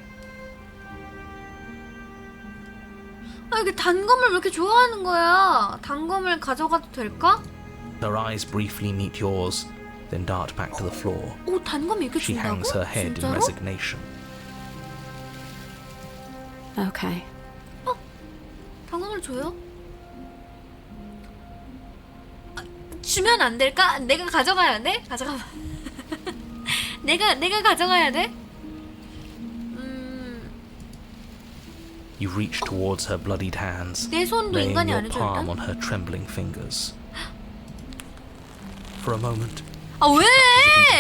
아 이게 단검을 왜 이렇게 좋아하는 거야? 단검을 가져가도 될까? Her eyes briefly meet yours, then dart back to the floor. 오 단검이 이렇게 She 준다고? hangs her head in 진짜로? resignation. Okay. 단검을 줘요? 아, 주면 안 될까? 내가 가져가야 돼? 가져가. 내가 가져가야 돼? You reach towards her bloodied hands, 내 손도 laying 인간이 your 안 해줘 palm 일단. on her trembling fingers. For a moment, 아 왜?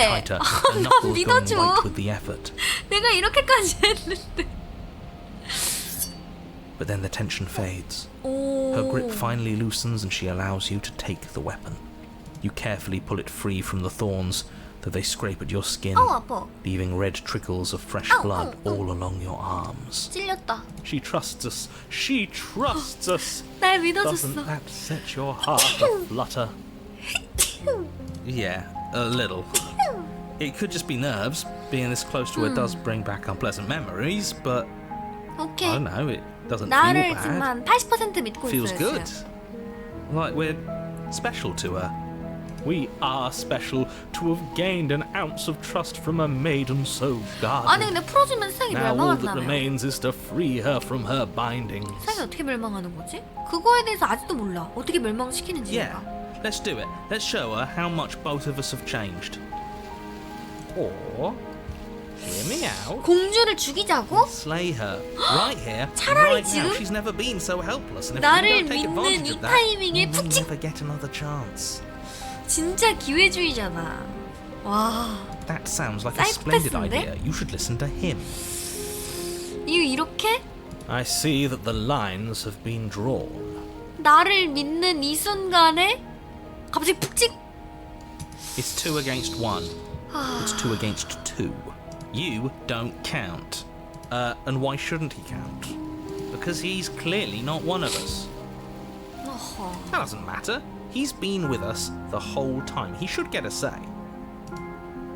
tighter, the knuckles going 믿어줘. white with the effort. 내가 이렇게까지 했는데. But then the tension fades. 오. Her grip finally loosens and she allows you to take the weapon. You carefully pull it free from the thorns, though they scrape at your skin, 아우 아파. leaving red trickles of fresh Ow, blood ow, ow. all along your arms. 찔렸다. She trusts us. She trusts us. 날 Doesn't 믿어줬어. that set your heart aflutter? Yeah, a little. It could just be nerves. Being this close to her does bring back unpleasant memories, but I 오케이. don't know, it doesn't 나를 feel bad. 지만 80% 믿고 Feels 있어요. good. 지금. Like we're special to her. We are special to have gained an ounce of trust from a maiden so 아니 guarded. 근데 풀어주면 세상이 Now all that 멸망한다며. remains is to free her from her bindings. 세상이 어떻게 멸망하는 거지? 그거에 대해서 아직도 몰라. 어떻게 멸망시키는지 Yeah, 내가. let's do it. Let's show her how much both of us have changed. Or, hear me out, 공주를 죽이자고? Slay her right here, 차라리 right now. 지금 She's never been so helpless, and if 나를 we don't take 믿는 advantage 이 of that, 타이밍에 we'll 푹 찍. never get another chance. 진짜 기회주의잖아. 와. That sounds like a splendid 사이코패스인데? idea. You should listen to him. 이렇게 I see that the lines have been drawn. 나를 믿는 이 순간에 갑자기 푹 찍. It's 2 against 1. It's 2 against 2. You don't count. And why shouldn't he count? Because he's clearly not one of us. 어허. That doesn't matter. He's been with us the whole time. He should get a say.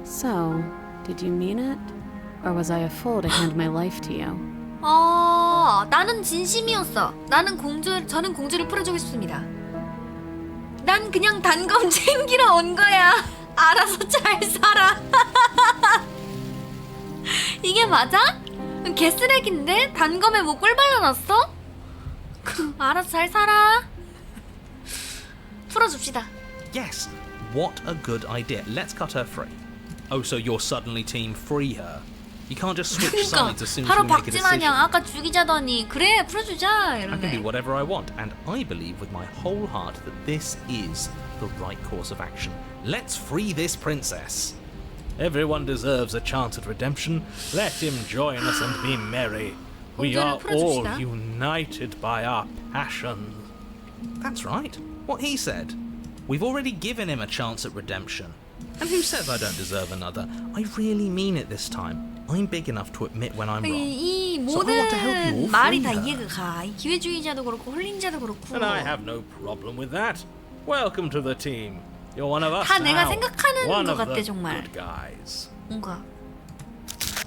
So, did you mean it? Or was I a fool to hand my life to you? 나는 진심이었어. 저는 공주를 풀어주고 싶습니다. 난 그냥 단검 챙기러 온 거야. 알아서 잘 살아. 이게 맞아? 개쓰레기인데? 단검에 뭐 꿀 발라놨어? 알아서 잘 살아. 풀어줍시다. Yes, what a good idea. Let's cut her free. Oh, so you're suddenly team free her. You can't just switch 그러니까 sides as soon as 바로 we make a 박지만 양 decision. 아까 죽이자더니 그래 풀어주자 I can do 이러네. whatever I want, and I believe with my whole heart that this is the right course of action. Let's free this princess. Everyone deserves a chance at redemption. Let him join us and be merry. We are all united by our passion. That's right. What he said. We've already given him a chance at redemption. And who says I don't deserve another? I really mean it this time. I'm big enough to admit when I'm wrong. 이 So I want to help you all 모든 말이 free 다 her. 이해가 가. 이 기회주의자도 그렇고 홀린자도 그렇고 And I have no problem with that. Welcome to the team. You're one of us 다 내가 now. 생각하는 One 것 of 같아 the 정말. good guys. 뭔가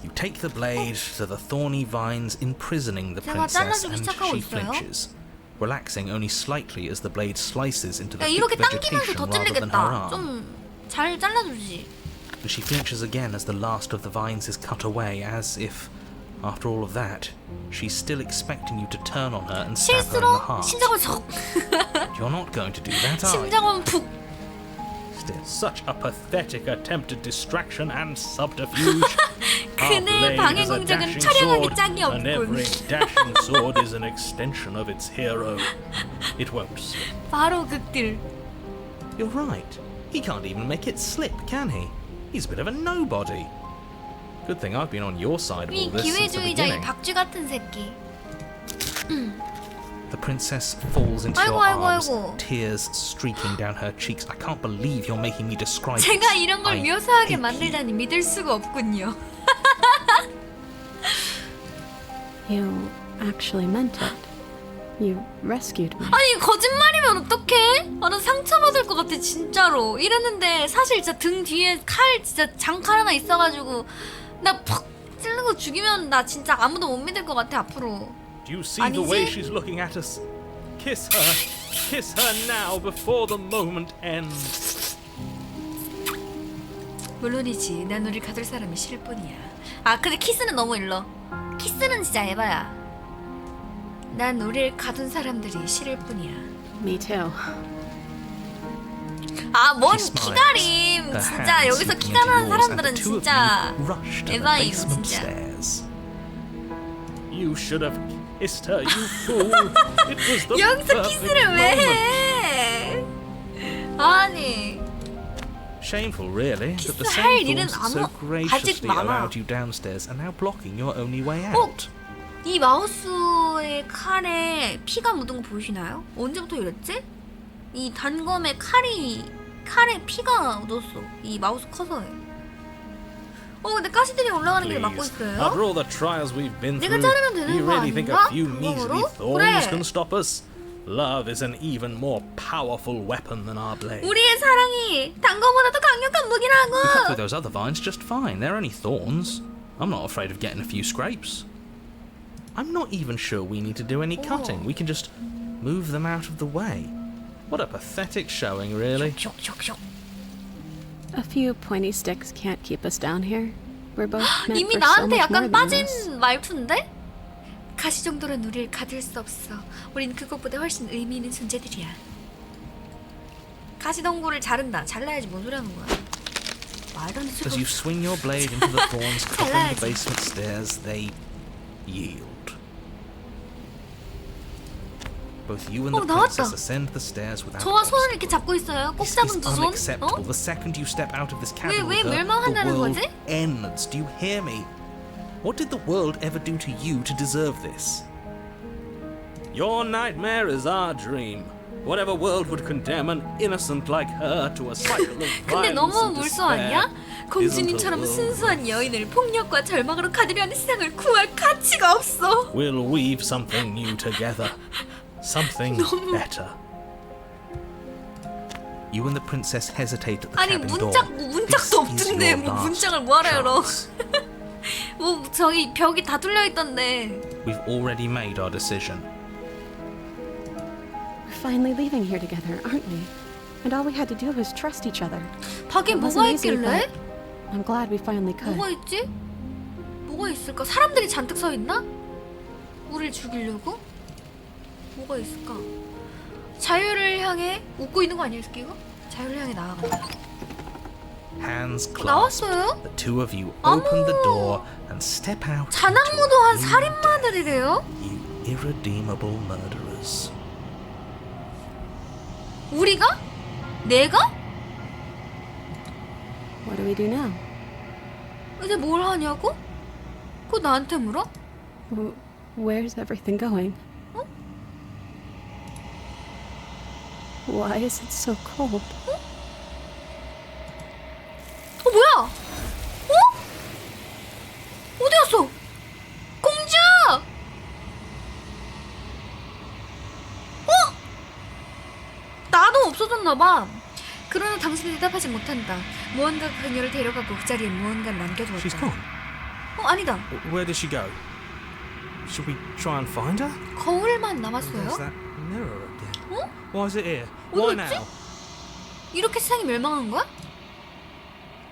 You take the blade to the thorny vines, imprisoning the 제가 princess, 잘라주기 and 시작하고 she 있어요. flinches, relaxing only slightly as the blade slices into 야, the 이렇게 thick 당기면서 vegetation 더 rather than her 찔리겠다. arm. 좀 잘 잘라주지. But she flinches again as the last of the vines is cut away, as if, after all of that, she's still expecting you to turn on her and stab her in the 실수로 heart. 심장을 석. You're not going to do that, are you? 심장은 푹. Still, such a pathetic attempt at distraction and subterfuge. Our 그네 blade 방해 is a 공작은 dashing 촬영하기 sword, 짝이 and every 없군. dashing sword is an extension of its hero. It won't slip. 바로 극딜. You're right. He can't even make it slip, can he? He's a bit of a nobody. Good thing I've been on your side of 이 all this since the 기회주의자 이 beginning. 박쥐 같은 새끼. The princess falls into 아이고, your 아이고, arms, 아이고. tears streaking down her cheeks. I can't believe you're making me describe 제가 this. 이런 걸 I 묘사하게 hate you. 만들다니 믿을 수가 없군요. You actually meant it. You rescued me. 아니 거짓말이면 어떡해? 아, 나 상처받을 것 같아 진짜로. 이랬는데 사실 진짜 등 뒤에 칼 진짜 장칼 하나 있어가지고 나 팍 찔른 거 죽이면 나 진짜 아무도 못 믿을 것 같아 앞으로. Do you see the way 아니지? she's looking at us? Kiss her. Kiss her now before the moment ends. 물론이지. 난 우리 가둘 사람이 싫을 뿐이야. 아 근데 키스는 너무 일러. 키스는 진짜 에바야. 난 우리를 가둔 사람들이 싫을 뿐이야. Me too. 아, 뭔 She smiles, 기다림. her 진짜 hands 여기서 slipping 기가 into 많은 yours, 사람들은 and the two of 진짜 you rush to the 에바임 basement 진짜. stairs. You should have kissed her, you fool. It was the 여기서 perfect 키스를 왜 moment. 해? 아니. Shameful, really, that the 키스할 same 일은 thorns that so 아직 graciously 많아. allowed you downstairs are now blocking your only way 어? out. 이 마우스의 칼에 피가 묻은 거 보이시나요? 언제부터 이랬지? 이 단검에 칼에 피가 묻었어. 이 마우스 커서에. 근데 가시들이 올라가는 길을 막고 Please. 있어요? After all the trials we've been 내가 through, 자르면 do 되는 you 거 really think a 아닌가? few measly 구멍으로? thorns 그래. can stop us? Love is an even more powerful weapon than our blade. 우리의 사랑이 단검보다 더 강력한 We cut through 무기라고. those other vines just fine. They're only thorns. I'm not afraid of getting a few scrapes. I'm not even sure we need to do any cutting. We can just move them out of the way. What a pathetic showing, really. 슉슉슉. A few pointy sticks can't keep us down here. We're both meant 이미 for so 나한테 much more 약간 than 빠진 this. 말투인데? 가시 정도는 우리를 가둘 수 없어. 우린 그것보다 훨씬 의미 있는 존재들이야. 가시 덩굴을 자른다. 잘라야지 뭔 소리 하는 거야? 말도 안 되는 As 소리. you swing your blade into the thorns covering the 잘라야지. basement stairs, they yield. Both you and the 나왔다. princess ascend the stairs without 저와 obstacle. 손을 이렇게 잡고 있어요. 꼭 This 잡은 is 두 손. unacceptable. The second you step out of this cabin 왜 with her, the 멸망한다는 world 거지? ends. Do you hear me? What did the world ever do to you to deserve this? Your nightmare is our dream. Whatever world would condemn an innocent like her to a cycle of 근데 violence 너무 and 물소 despair 아니야? 공주님처럼 isn't a world 순수한 여인을 폭력과 절망으로 가두려 하는 세상을 구할 가치가 없어. We'll weave something new together. Something better. You and the princess hesitate at the 아니 cabin door. 문짝도 This is 없던데 your 뭐 last 문짝을 뭐하러 열어? chance. 뭐 저기 벽이 다 뚫려 있던데. We've already made our decision. We're finally leaving here together, aren't we? And all we had to do was trust each other. 밖에 It 뭐가 wasn't easy, 있길래? but I'm glad we finally could. 뭐가 있지? 뭐가 있을까? 사람들이 잔뜩 서 있나? 우리를 죽이려고? 뭐가 있을까? 자유를 향해 웃고 있는 거 아니야, 이거? 자유를 향해 나아간다. Hands clasped, 나왔어요? the two of you open the door and step out. 자나무도한 into a 살인마들이래요? You irredeemable murderers. 우리가? 내가? What do we do now? 이제 뭘 하냐고? 그거 나한테 물어? Where's everything going? Why is it so cold? 뭐야? 어디 갔어? 공주! 나도 없어졌나봐. 그러나 당신이 대답하지 못한다. 무언가 그녀를 데려가고 그 자리에 무언가를 남겨두었다. She's gone. 아니다. Where did she go? Should we try and find her? 거울만 There's 남았어요? that mirror again. 어? Why is it here? 어디 Why 갔지? now? 이렇게 세상이 멸망한 거야?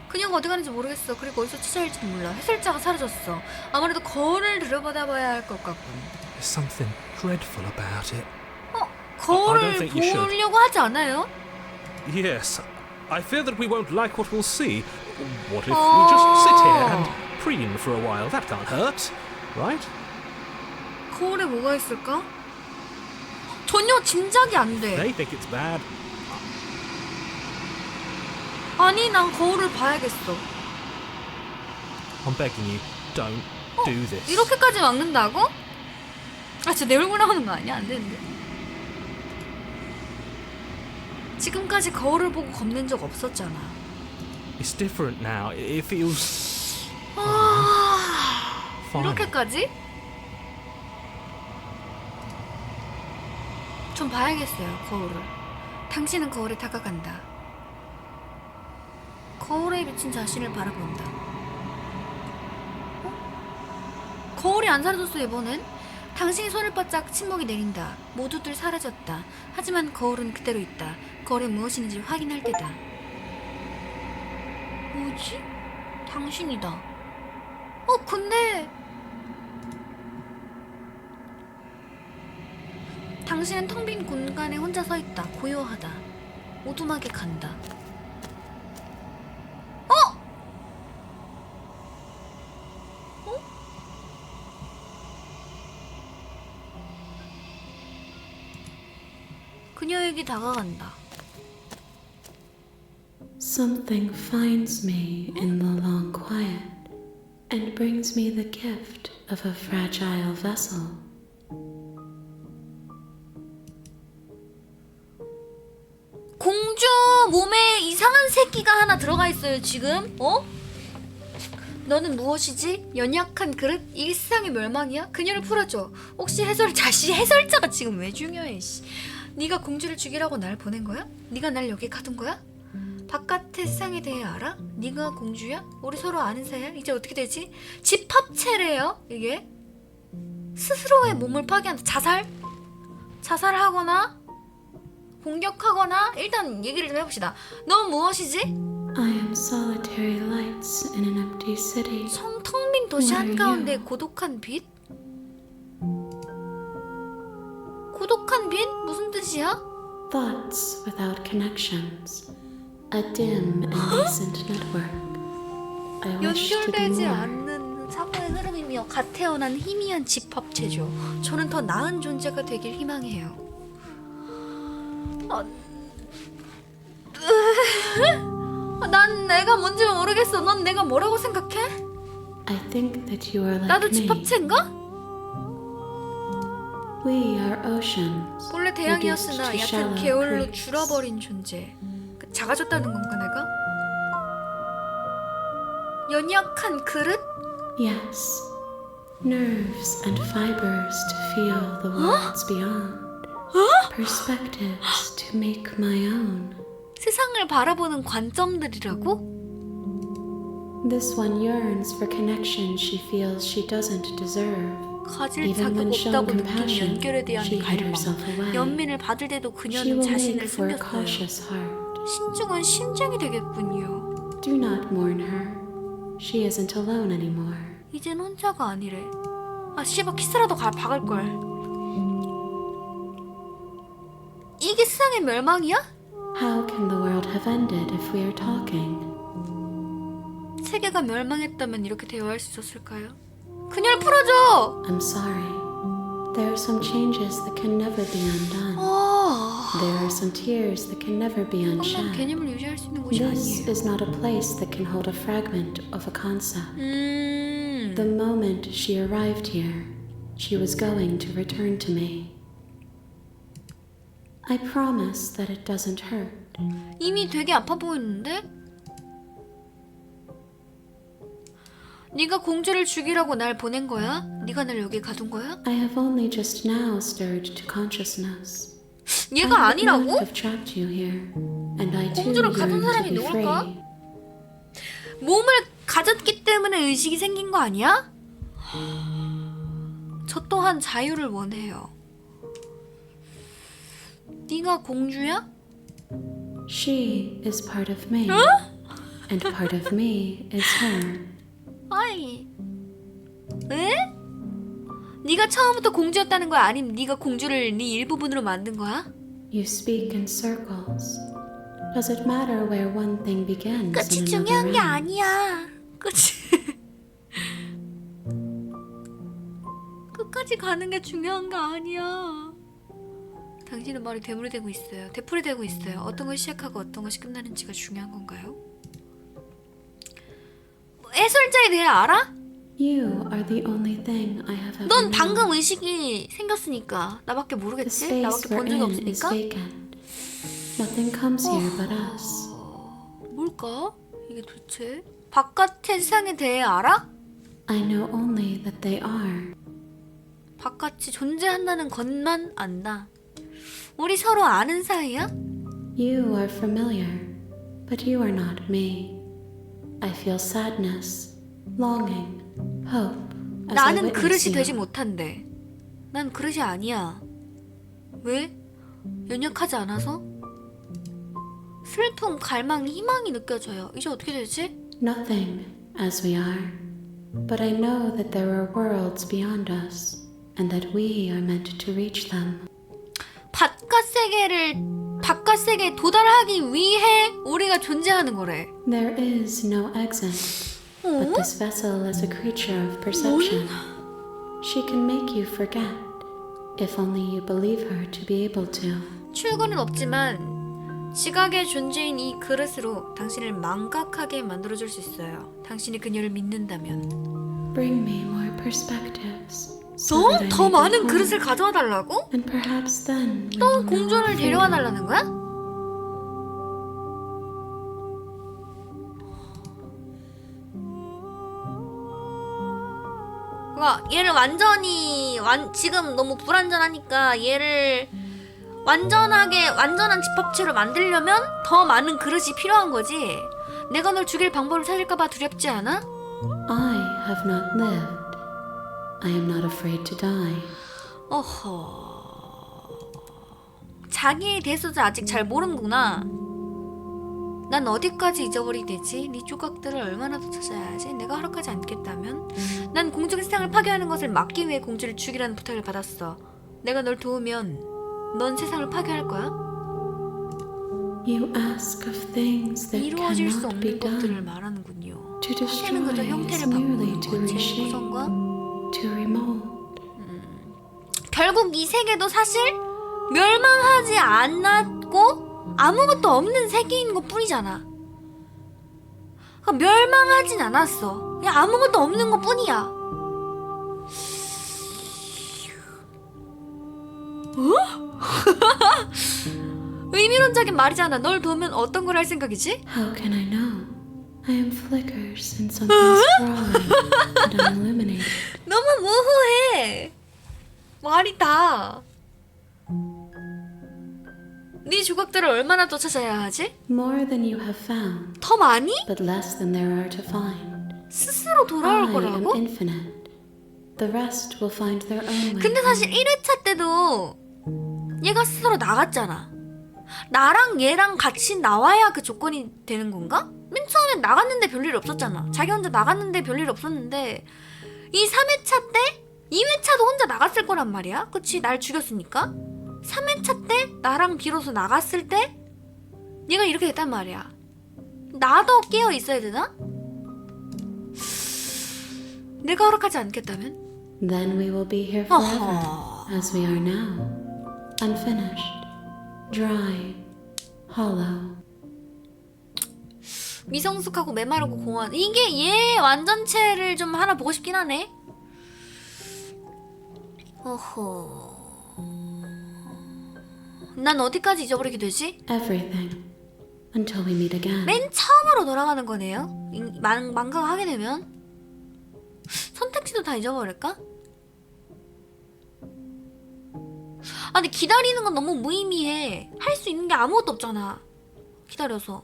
그녀가 어디 가는지 모르겠어. 그리고 어디서 찾아올지도 몰라. 해설자가 사라졌어. 아무래도 거울을 들여다봐야 할 것 같군. There's something dreadful about it. 거울을 I don't think you should. 보려고 하지 않아요? Yes, I fear that we won't like what we'll see. What if we just sit here and preen for a while? That can't hurt, right? 거울에 뭐가 있을까? 전혀 짐작이 안 돼. They think it's bad. 아니, 난 거울을 봐야겠어. I'm begging you, don't do this. 이렇게까지 막는다고? 아, 진짜 내 얼굴 나오는 거 아니야? 안 되는데. 지금까지 거울을 보고 겁낸 적 없었잖아. It's different now. It feels fine. 이렇게까지? 좀 봐야겠어요, 거울을. 당신은 거울에 다가간다. 거울에 비친 자신을 바라본다. 거울이 안 사라졌어, 이번엔. 당신이 손을 바짝 침묵이 내린다. 모두들 사라졌다. 하지만 거울은 그대로 있다. 거울에 무엇이 있는지 확인할 때다. 뭐지? 당신이다. 근데 당신은 텅 빈 공간에 혼자 서 있다. 고요하다. 오두막에 간다. 그녀에게 다가간다. Something finds me in the long quiet and brings me the gift of a fragile vessel. 공주 몸에 이상한 새끼가 하나 들어가 있어요, 지금. 너는 무엇이지? 연약한 그릇? 이 세상의 멸망이야? 그녀를 풀어줘. 혹시 해설자가 지금 왜 중요해, 씨. 네가 공주를 죽이라고 날 보낸 거야? 네가 날 여기 가둔 거야? 바깥의 세상에 대해 알아? 네가 공주야? 우리 서로 아는 사이야? 이제 어떻게 되지? 집합체래요, 이게. 스스로의 몸을 파괴한다. 자살하거나 공격하거나. 일단 얘기를 좀 해봅시다. 넌 무엇이지? I am solitary lights in an empty city. 텅 빈 도시 한가운데 고독한 빛? 고독한 빛? 무슨 뜻이야? Thoughts without connections. A dim and nascent network. I wish to be 연결되지 more. 않는 사고의 흐름이며 갓 태어난 희미한 집합체죠. 저는 더 나은 존재가 되길 희망해요. 난 내가 뭔지 모르겠어. 넌 내가 뭐라고 생각해? I think that you are like 나도 me. 집합체인가? We are oceans. 본래 대양이었으나 reduced to 얕은 shallow 계열로 creeks. 줄어버린 존재. 작아졌다는 건가 내가? 연약한 그릇? Yes. Nerves and fibers to feel the worlds beyond. Perspectives to make my own. 세상을 바라보는 관점들이라고? This one yearns for connection she feels she doesn't deserve. 가질 Even 자격 when shown 없다고 느낀 compassion, 연결에 대한 she hid 갈망. herself away. 연민을 받을 때도 She 그녀는 will 자신을 make for a 숨겼어요. cautious heart. 신중한 심장이 되겠군요. Do not mourn her. She isn't alone anymore. 이젠 혼자가 아니래. 아 씨발 키스라도 박을걸. 이게 세상의 멸망이야? How can the world have ended if we are talking? 세계가 멸망했다면 이렇게 대화할 수 있었을까요? 그녀를 풀어줘! I'm sorry. There are some changes that can never be undone. There are some tears that can never be 한번 unshed. 개념을 유지할 수 있는 곳이 This 아니에요. is not a place that can hold a fragment of a concept. The moment she arrived here, she was going to return to me. I promise that it doesn't hurt. 이미 되게 아파 보이는데? 네가 공주를 죽이라고 날 보낸 거야? 네가 날 여기 가둔 거야? I have only just now stirred to consciousness. 얘가 I would not 아니라고? have trapped you here, and I too 공주를 가둔 yearn to 사람이 be 누굴까? free. 몸을 가졌기 때문에 의식이 생긴 거 아니야? 저 또한 자유를 원해요. 네가 공주야? She is part of me, and part of me is her. 아이, 에? 네가 처음부터 공주였다는 거야? 아니면 네가 공주를 네 일부분으로 만든 거야? You speak in circles. Does it matter where one thing begins 끝이 and 중요한 another 게 ends? 아니야. 끝이 끝까지 가는 게 중요한 거 아니야. 당신은 말이 되물이되고 있어요. 되풀이되고 있어요. 어떤 것이 시작하고 어떤 것이 끝나는지가 중요한 건가요? 해설자에 대해 알아? You are the only thing I have ever 넌 known. 방금 의식이 생겼으니까 나밖에 The 모르겠지? space 나밖에 we're 본 적이 in is 없으니까? vacant. Nothing comes here but us. 뭘까? 이게 도대체? 바깥의 세상에 대해 알아? I know only that they are. 바깥이 존재한다는 것만 안다. 우리 서로 아는 사이야? You are familiar, but you are not me. I feel sadness, longing, hope as I 나는 witness 그릇이 되지 you. 못한대. 난 그릇이 아니야. 왜? 연약하지 않아서? 슬픔, 갈망, 희망이 느껴져요. 이제 어떻게 되지? Nothing as we are, but I know that there are worlds beyond us, and that we are meant to reach them. 바깥 세계에 도달하기 위해 우리가 존재하는 거래. There is no exit, but this vessel is a creature of perception. She can make you forget, if only you believe her to be able to. 출구는 없지만 지각의 존재인 이 그릇으로 당신을 망각하게 만들어줄 수 있어요. 당신이 그녀를 믿는다면. Bring me more perspectives. So that I 더 may 많은 be 그릇을 home. 가져와 달라고? And perhaps then we 또 will know 공주를 freedom. 데려와 달라는 거야? 그러니까 얘를 완전히 지금 너무 불완전하니까 얘를 완전한 집합체로 만들려면 더 많은 그릇이 필요한 거지. 내가 널 죽일 방법을 찾을까봐 두렵지 않아? I have not lived. I am not afraid to die. 어허. 자기에 대해서도 아직 잘 모르는구나. 난 어디까지 잊어버리게 되지? 네 조각들을 얼마나 더 찾아야지? 내가 허락하지 않겠다면? 난 공주의 세상을 파괴하는 것을 막기 위해 공주를 죽이라는 부탁을 받았어. 내가 널 도우면 넌 세상을 파괴할 거야? You ask of things that 이루어질 수 cannot be 없는 것들을 done. 말하는군요. To 파괴는 그저 destroy is 형태를 merely 바꾸는 to 것의 reshape, 구성과 to remold. 결국 이 세계도 사실 멸망하지 않았고 아무것도 없는 세계인 것 뿐이잖아. 그러니까 멸망하진 않았어. 그냥 아무것도 없는 것 뿐이야. 어? 의미론적인 말이잖아. 널 도우면 어떤 걸 할 생각이지? How can I know? I am flickers in something sprawling and unilluminated. 너무 모호해. 말이 다. 네 조각들을 얼마나 더 찾아야 하지? More than you have found, 더 많이? but less than there are to find. 스스로 돌아올 I am 거라고? infinite. The rest will find their own way. 근데 사실 1회차 때도 얘가 스스로 나갔잖아. 나랑 얘랑 같이 나와야 그 조건이 되는 건가? 맨 처음엔 나갔는데 별일 없었잖아. 자기 혼자 나갔는데 별일 없었는데 이 3회차 때 2회차도 혼자 나갔을 거란 말이야. 그치? 날 죽였으니까. 3회차 때 나랑 비로소 나갔을 때 얘가 이렇게 됐단 말이야. 나도 깨어 있어야 되나? 내가 허락하지 않겠다면? Then we will be here forever, 어허. as we are now. Unfinished, dry, hollow. 미성숙하고 메마르고 공허한 이게 얘 완전체를 좀 하나 보고 싶긴 하네. 어허. 난 어디까지 잊어버리게 되지? Everything, until we meet again. 맨 처음으로 돌아가는 거네요. 망가가 하게 되면 선택지도 다 잊어버릴까? 아 근데 기다리는 건 너무 무의미해. 할 수 있는 게 아무것도 없잖아. 기다려서.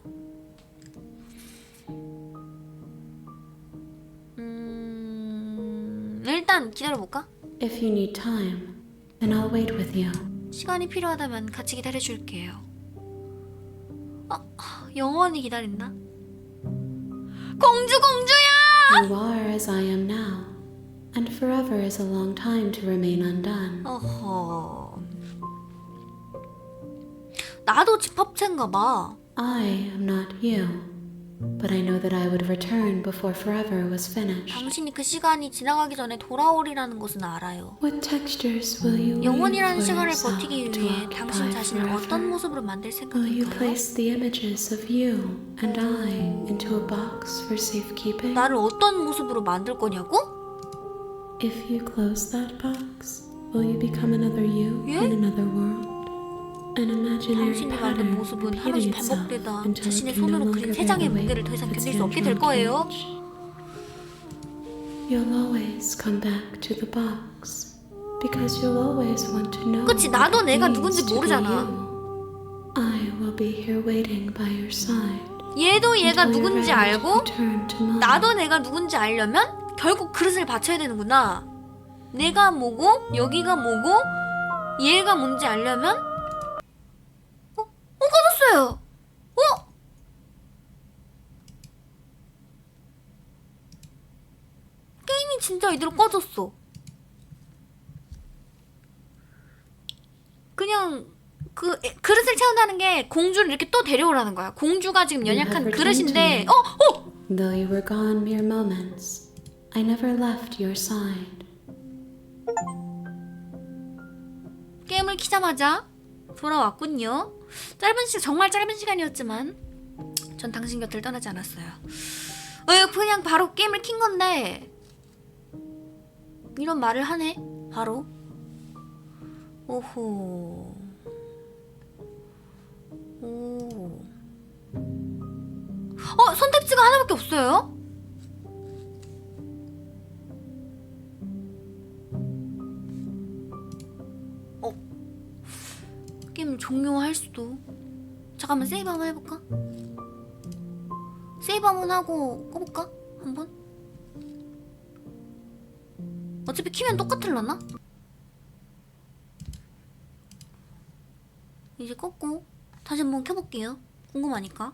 일단 기다려볼까? If you need time, then I'll wait with you. 시간이 필요하다면 같이 기다려줄게요. 영원히 기다린다? 공주야! You are as I am now, and forever is a long time to remain undone. 어허. 나도 집합체인가 봐. I am not you, but I know that I would return before forever was finished. 당신이 그 시간이 지나가기 전에 돌아오리라는 것은 알아요. What textures will you leave 영원이라는 for 시간을 yourself 버티기 to 위해 당신 occupy 자신을 어떤 forever? 모습으로 만들 Will you 생각인가요? place the images of you and I into a box for safekeeping? 나를 어떤 모습으로 만들 거냐고? If you close that box, will you become another you 예? in another world? An imaginary 당신이 만든 pattern 모습은 repeating 하루씩 itself 반복되다 until it 자신의 can no 손으로 longer 그린 세 bear 장의 the 무게를 weight 더 이상 of its 견딜 수 없게 될 hand-drawn 거예요. cage. You'll always come back to the box because you'll always want to know 그치, what 나도 it 내가 means 누군지 to be 모르잖아. you. I will be here waiting by your side 얘도 얘가 until you're 누군지 ready to 알고 return to mine. 나도 내가 누군지 알려면 결국 그릇을 받쳐야 되는구나. 내가 뭐고 여기가 뭐고 얘가 뭔지 알려면 꺼졌어요. 게임이 진짜 이대로 꺼졌어. 그냥 그릇을 채운다는 게 공주를 이렇게 또 데려오라는 거야. 공주가 지금 연약한 그릇인데 Though you were gone mere moments, I never left your side. 게임을 키자마자 돌아왔군요. 정말 짧은 시간이었지만 전 당신 곁을 떠나지 않았어요. 그냥 바로 게임을 킨 건데 이런 말을 하네. 바로. 오호. 오. 선택지가 하나밖에 없어요? 게임 종료할 수도. 잠깐만 세이브 한번 해볼까? 세이브 한번 하고 꺼볼까? 한번? 어차피 키면 똑같을라나? 이제 껐고 다시 한번 켜볼게요. 궁금하니까.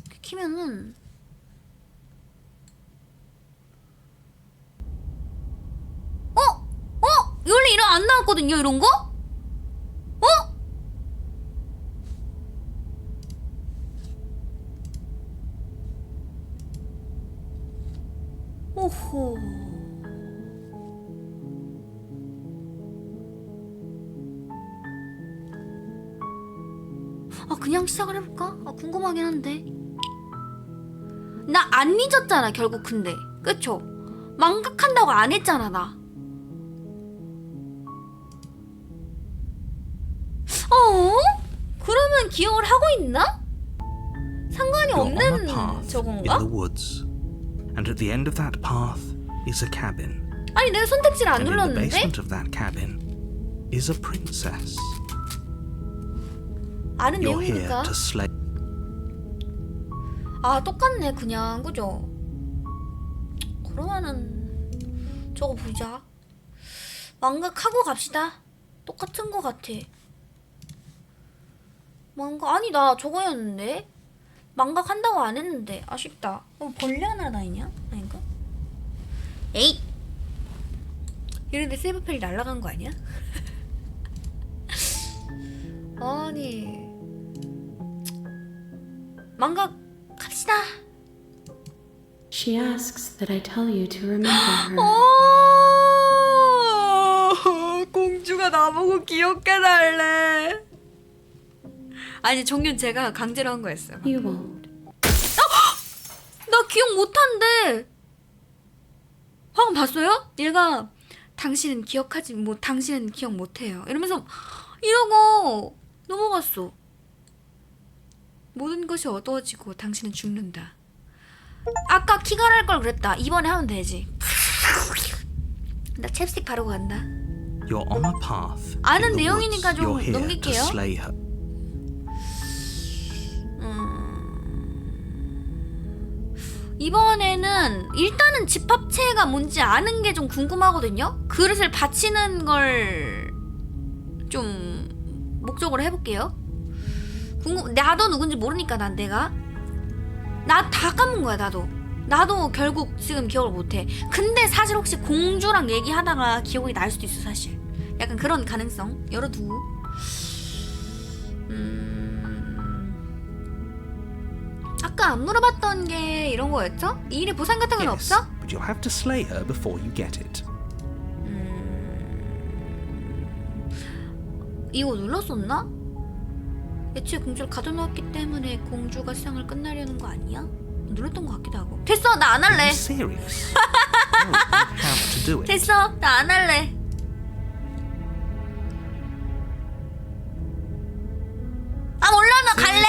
이렇게 키면은 원래 이런 안 나왔거든요, 이런 거? 오호. 그냥 시작을 해볼까? 궁금하긴 한데. 나 안 잊었잖아, 결국. 근데 그쵸? 망각한다고 안 했잖아, 나. 그러면 기억을 하고 있나? 상관이 You're on a 없는 path in 저건가? the woods, and at the end of that path is a cabin. 아니 내가 선택지를 안 And in the 눌렀는데? basement of that cabin is a princess. 아는 You're here 내용이니까. to slay. 똑같네 그냥. 그죠? 그러면은 저거 보자. 망각하고 갑시다. 똑같은 거 같아. 망각 아니다. 저거였는데. 망각한다고 안 했는데. 아쉽다. 벌레 하나 다니냐? 아닌가? 에잇! 이런데 세이브펠이 날아간 거 아니야? 아니 망각 갑시다. She asks that I tell you to remember her. 공주가 나보고 기억해달래. 아니 정윤 제가 강제로 한 거였어요. You won't. 나 기억 못한대. 방금 봤어요? 얘가 당신은 기억하지 당신은 기억 못해요 이러면서 이러고 넘어갔어. 모든 것이 어두워지고 당신은 죽는다. 아까 키갈할 걸 그랬다. 이번에 하면 되지. 나 챕스틱 바르고 간다. You're on a path. 아는 in the 내용이니까 woods. 좀 You're here to 넘길게요. slay her. 이번에는 일단은 집합체가 뭔지 아는 게 좀 궁금하거든요. 그릇을 받치는 걸 좀 목적으로 해볼게요. 나도 누군지 모르니까 나 다 까먹은 거야. 나도 결국 지금 기억을 못해. 근데 사실 혹시 공주랑 얘기하다가 기억이 날 수도 있어. 사실 약간 그런 가능성 열어두고. 아까 안 물어봤던 게 이런 거였죠? 이 일에 보상 같은 건 Yes, 없어? but you'll have to slay her before you get it. 이거 눌렀었나? 애초에 공주를 가둬놓았기 때문에 공주가 세상을 끝나려는 거 아니야? 눌렀던 것 같기도 하고. 됐어, 나 안 Are 할래. you serious? No, you have to do it. 됐어, 나 안 할래. 아 몰라, 나 갈래.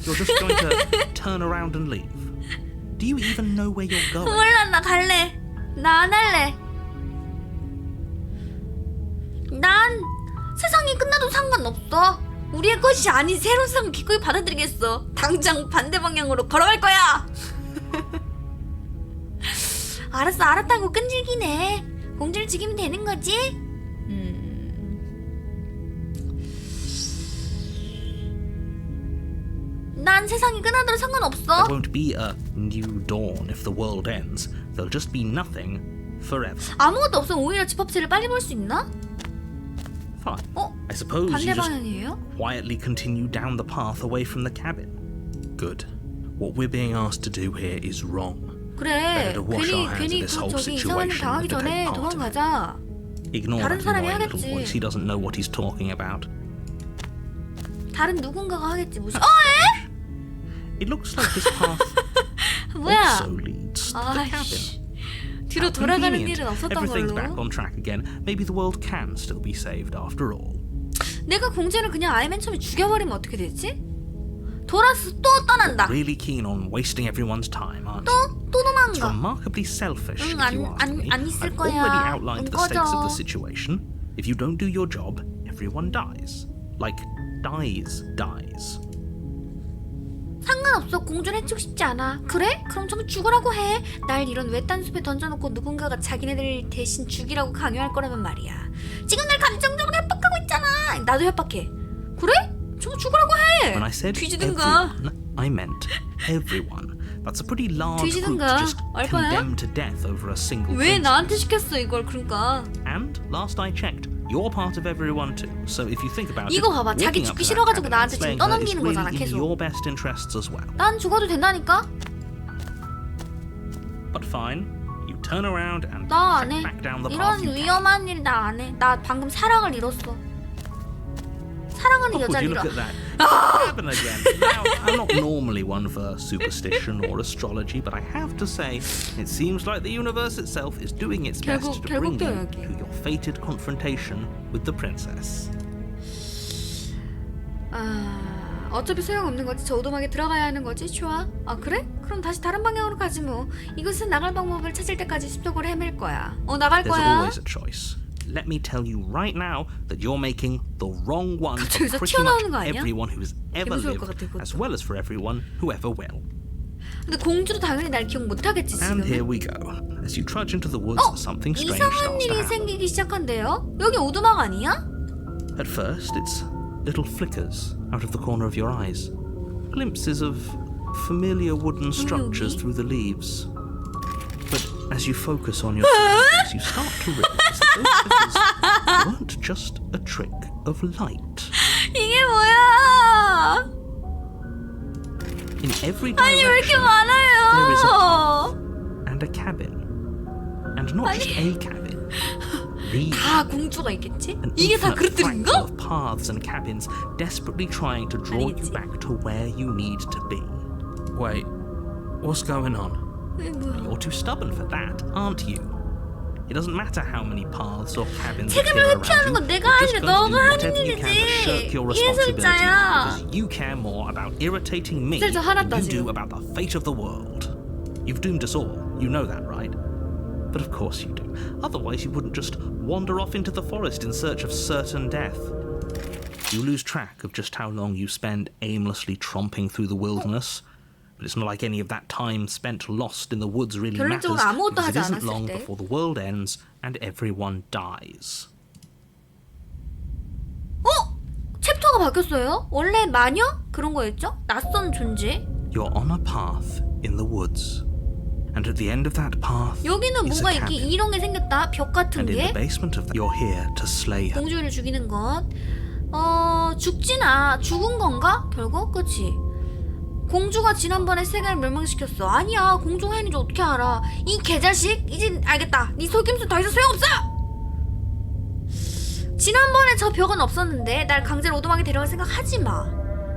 You're just going to turn around and leave. Do you even know where you're going? 몰라, 나 갈래. 나 안 할래. 난 세상이 끝나도 상관없어. 우리의 것이 아닌 새로운 세상을 기꺼이 받아들이겠어. 당장 반대 방향으로 걸어갈 거야. 알았어, 알았다고 끈질기네. 공주를 죽이면 되는 거지? 난 세상이 끝나도 상관없어. There won't be a new dawn if the world ends. There'll just be nothing forever. 아무것도 없으면 오히려 집합체를 빨리 볼 수 있나? Fine. 어? I suppose 반대 you just 방향이에요? quietly continue down the path away from the cabin. Good. What we're being asked to do here is wrong. 그래. Better wash our hands 괜히 of this 그 whole 저기 이상한 일 situation 당하기 and take 전에 part in it. 도망가자. Ignore 다른 that 사람이 annoying little 하겠지. voice. He doesn't know what he's talking about. 다른 누군가가 하겠지 무슨. 에? It looks like this path 뭐야? also leads to the 아이씨. cabin. 뒤로 How 돌아가는 convenient. 일은 없었던 Everything's back 걸로. on track again. Maybe the world can still be saved after all. 내가 공주를 그냥 아예 맨 처음에 죽여버리면 어떻게 되지? 돌아서 또 떠난다. Really keen on wasting everyone's time, aren't you? 또 It's 도망가. remarkably selfish, 응, if you 안- ask 안- me. 안 있을 I've 거야. already outlined the stakes of the 꺼져. situation. If you don't do your job, everyone dies. Like, dies. 상관없어. 공주를 해치고 싶지 않아. 그래? 그럼 좀 죽으라고 해. 날 이런 외딴 숲에 던져놓고 누군가가 자기네들 대신 죽이라고 강요할 거라면 말이야. 지금 날 감정적으로 협박하고 있잖아. 나도 협박해. 그래? 좀 죽으라고 해. When I said 뒤지든가. everyone, I meant everyone. That's a pretty large group to 뒤지든가. just 알바야? condemn to death over a single 왜 princess. 나한테 시켰어 이걸? 그러니까 And last I checked, you're part of everyone too. So if you think about 이거 it, 봐봐. 자기 walking up 죽기 to that 싫어가지고 cabin and 나한테 지금 slaying her is 떠넘기는 거잖아, really in 계속. your best interests as well. 난 죽어도 된다니까? But fine, you turn around and 나 안 trek 해. back down the 이런 path you came. 위험한 일 나 안 해. 나 방금 사랑을 잃었어. 사랑하는 Would 여자를 you 잃어. look at that? Cabin again. Now, I'm not normally one for superstition or astrology, but I have to say, it seems like the universe itself is doing its best to bring you 결국도 여기. to your fated confrontation with the princess. 어차피 소용없는 거지. 저 오도막에 들어가야 하는 거지. 좋아. 아 그래? 그럼 다시 다른 방향으로 가지 뭐. 이곳은 나갈 방법을 찾을 때까지 숲속으로 헤맬 거야. 나갈 There's 거야. always a choice. Let me tell you right now that you're making the wrong one 갑자기 for 여기서 pretty much 튀어나오는 거 아니야? everyone who has ever 무서울 것 lived, 같아, 그것도. as well as for everyone who ever will. 근데 공주도 당연히 날 기억 못 하겠지 And here 지금. we go. As you trudge into the woods, something strange 이상한 starts to 일이 happen. 생기기 시작한대요. 여기 오두막 아니야? At first, it's little flickers out of the corner of your eyes. Glimpses of familiar wooden structures through the leaves. But as you focus on your surroundings, you start to realize that those flickers weren't just a trick of light. 이게 뭐야? In every 아니 왜 이렇게 direction, there is a 많아요? path and a cabin. And not just a cabin. These 다 공주가 있겠지? an 이게 다 infinite fractal 그릇들인가? of paths and cabins desperately trying to draw you 아니겠지? back to where you need to be. Wait, what's going on? 이게 뭐야? You're too stubborn for that, aren't you? It doesn't matter how many paths or cabins 책임을 appear around 회피하는 you. 건 내가 You're just 아니라 going to 너가 do 하는 whatever you can to shirk 일이지. your responsibility 예술자야. because you care more about irritating me 진짜 than 화났다, you do 지금. about the fate of the world. You've doomed us all. You know that, right? But of course you do. Otherwise you wouldn't just wander off into the forest in search of certain death. You lose track of just how long you spend aimlessly tromping through the wilderness. But it's not like any of that time spent lost in the woods really matters, 결론적으로 아무것도 because it 하지 isn't 않았을 long 때. before the world ends and everyone dies. 챕터가 바뀌었어요? 원래 마녀? 그런 거였죠? 낯선 존재? You're on a path in the woods. And at the end of that path 여기는 is 뭐가 a 이렇게 cabin. 이런 게 생겼다? 벽 같은 And in 게? the basement of that, you're here to slay her. 공주를 죽이는 것. 죽은 건가? 결국? 그치? 공주가 지난번에 세계를 멸망시켰어. 아니야, 공주가 했는지 어떻게 알아? 이 개자식? 이제 알겠다. 네 속임수 더 이상 소용없어! 지난번에 저 벽은 없었는데 날 강제로 오두막에 데려갈 생각 하지 마.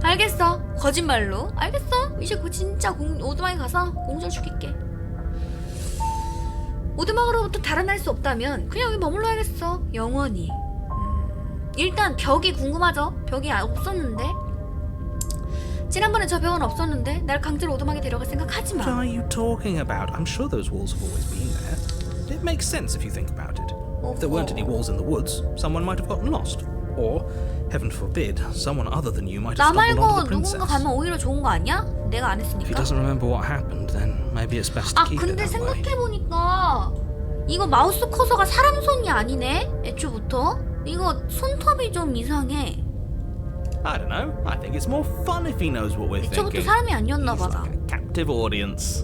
알겠어. 거짓말로. 알겠어. 이제 진짜 오두막에 가서 공주를 죽일게. 오두막으로부터 달아날 수 없다면 그냥 여기 머물러야겠어. 영원히. 일단 벽이 궁금하죠? 벽이 없었는데. 지난번에 저 벽은 없었는데 날 강제로 오두막에 데려갈 생각 하지 What 마. are you talking about? I'm sure those walls have always been there. It makes sense if you think about it. If there weren't any walls in the woods, someone might have gotten lost. Or, heaven forbid, someone other than you might 나 have stumbled onto 말고 the princess. 누군가 가면 오히려 좋은 거 아니야? 내가 안 If he 했으니까. doesn't remember what happened, then maybe it's best to 아 keep it 근데 that way. 생각해보니까 이거 마우스 커서가 사람 손이 아니네? 애초부터? 이거 손톱이 좀 이상해. I don't know. I think it's more fun if he knows what we're 애초부터 thinking. 사람이 아니었나 He's 보다. like a captive audience.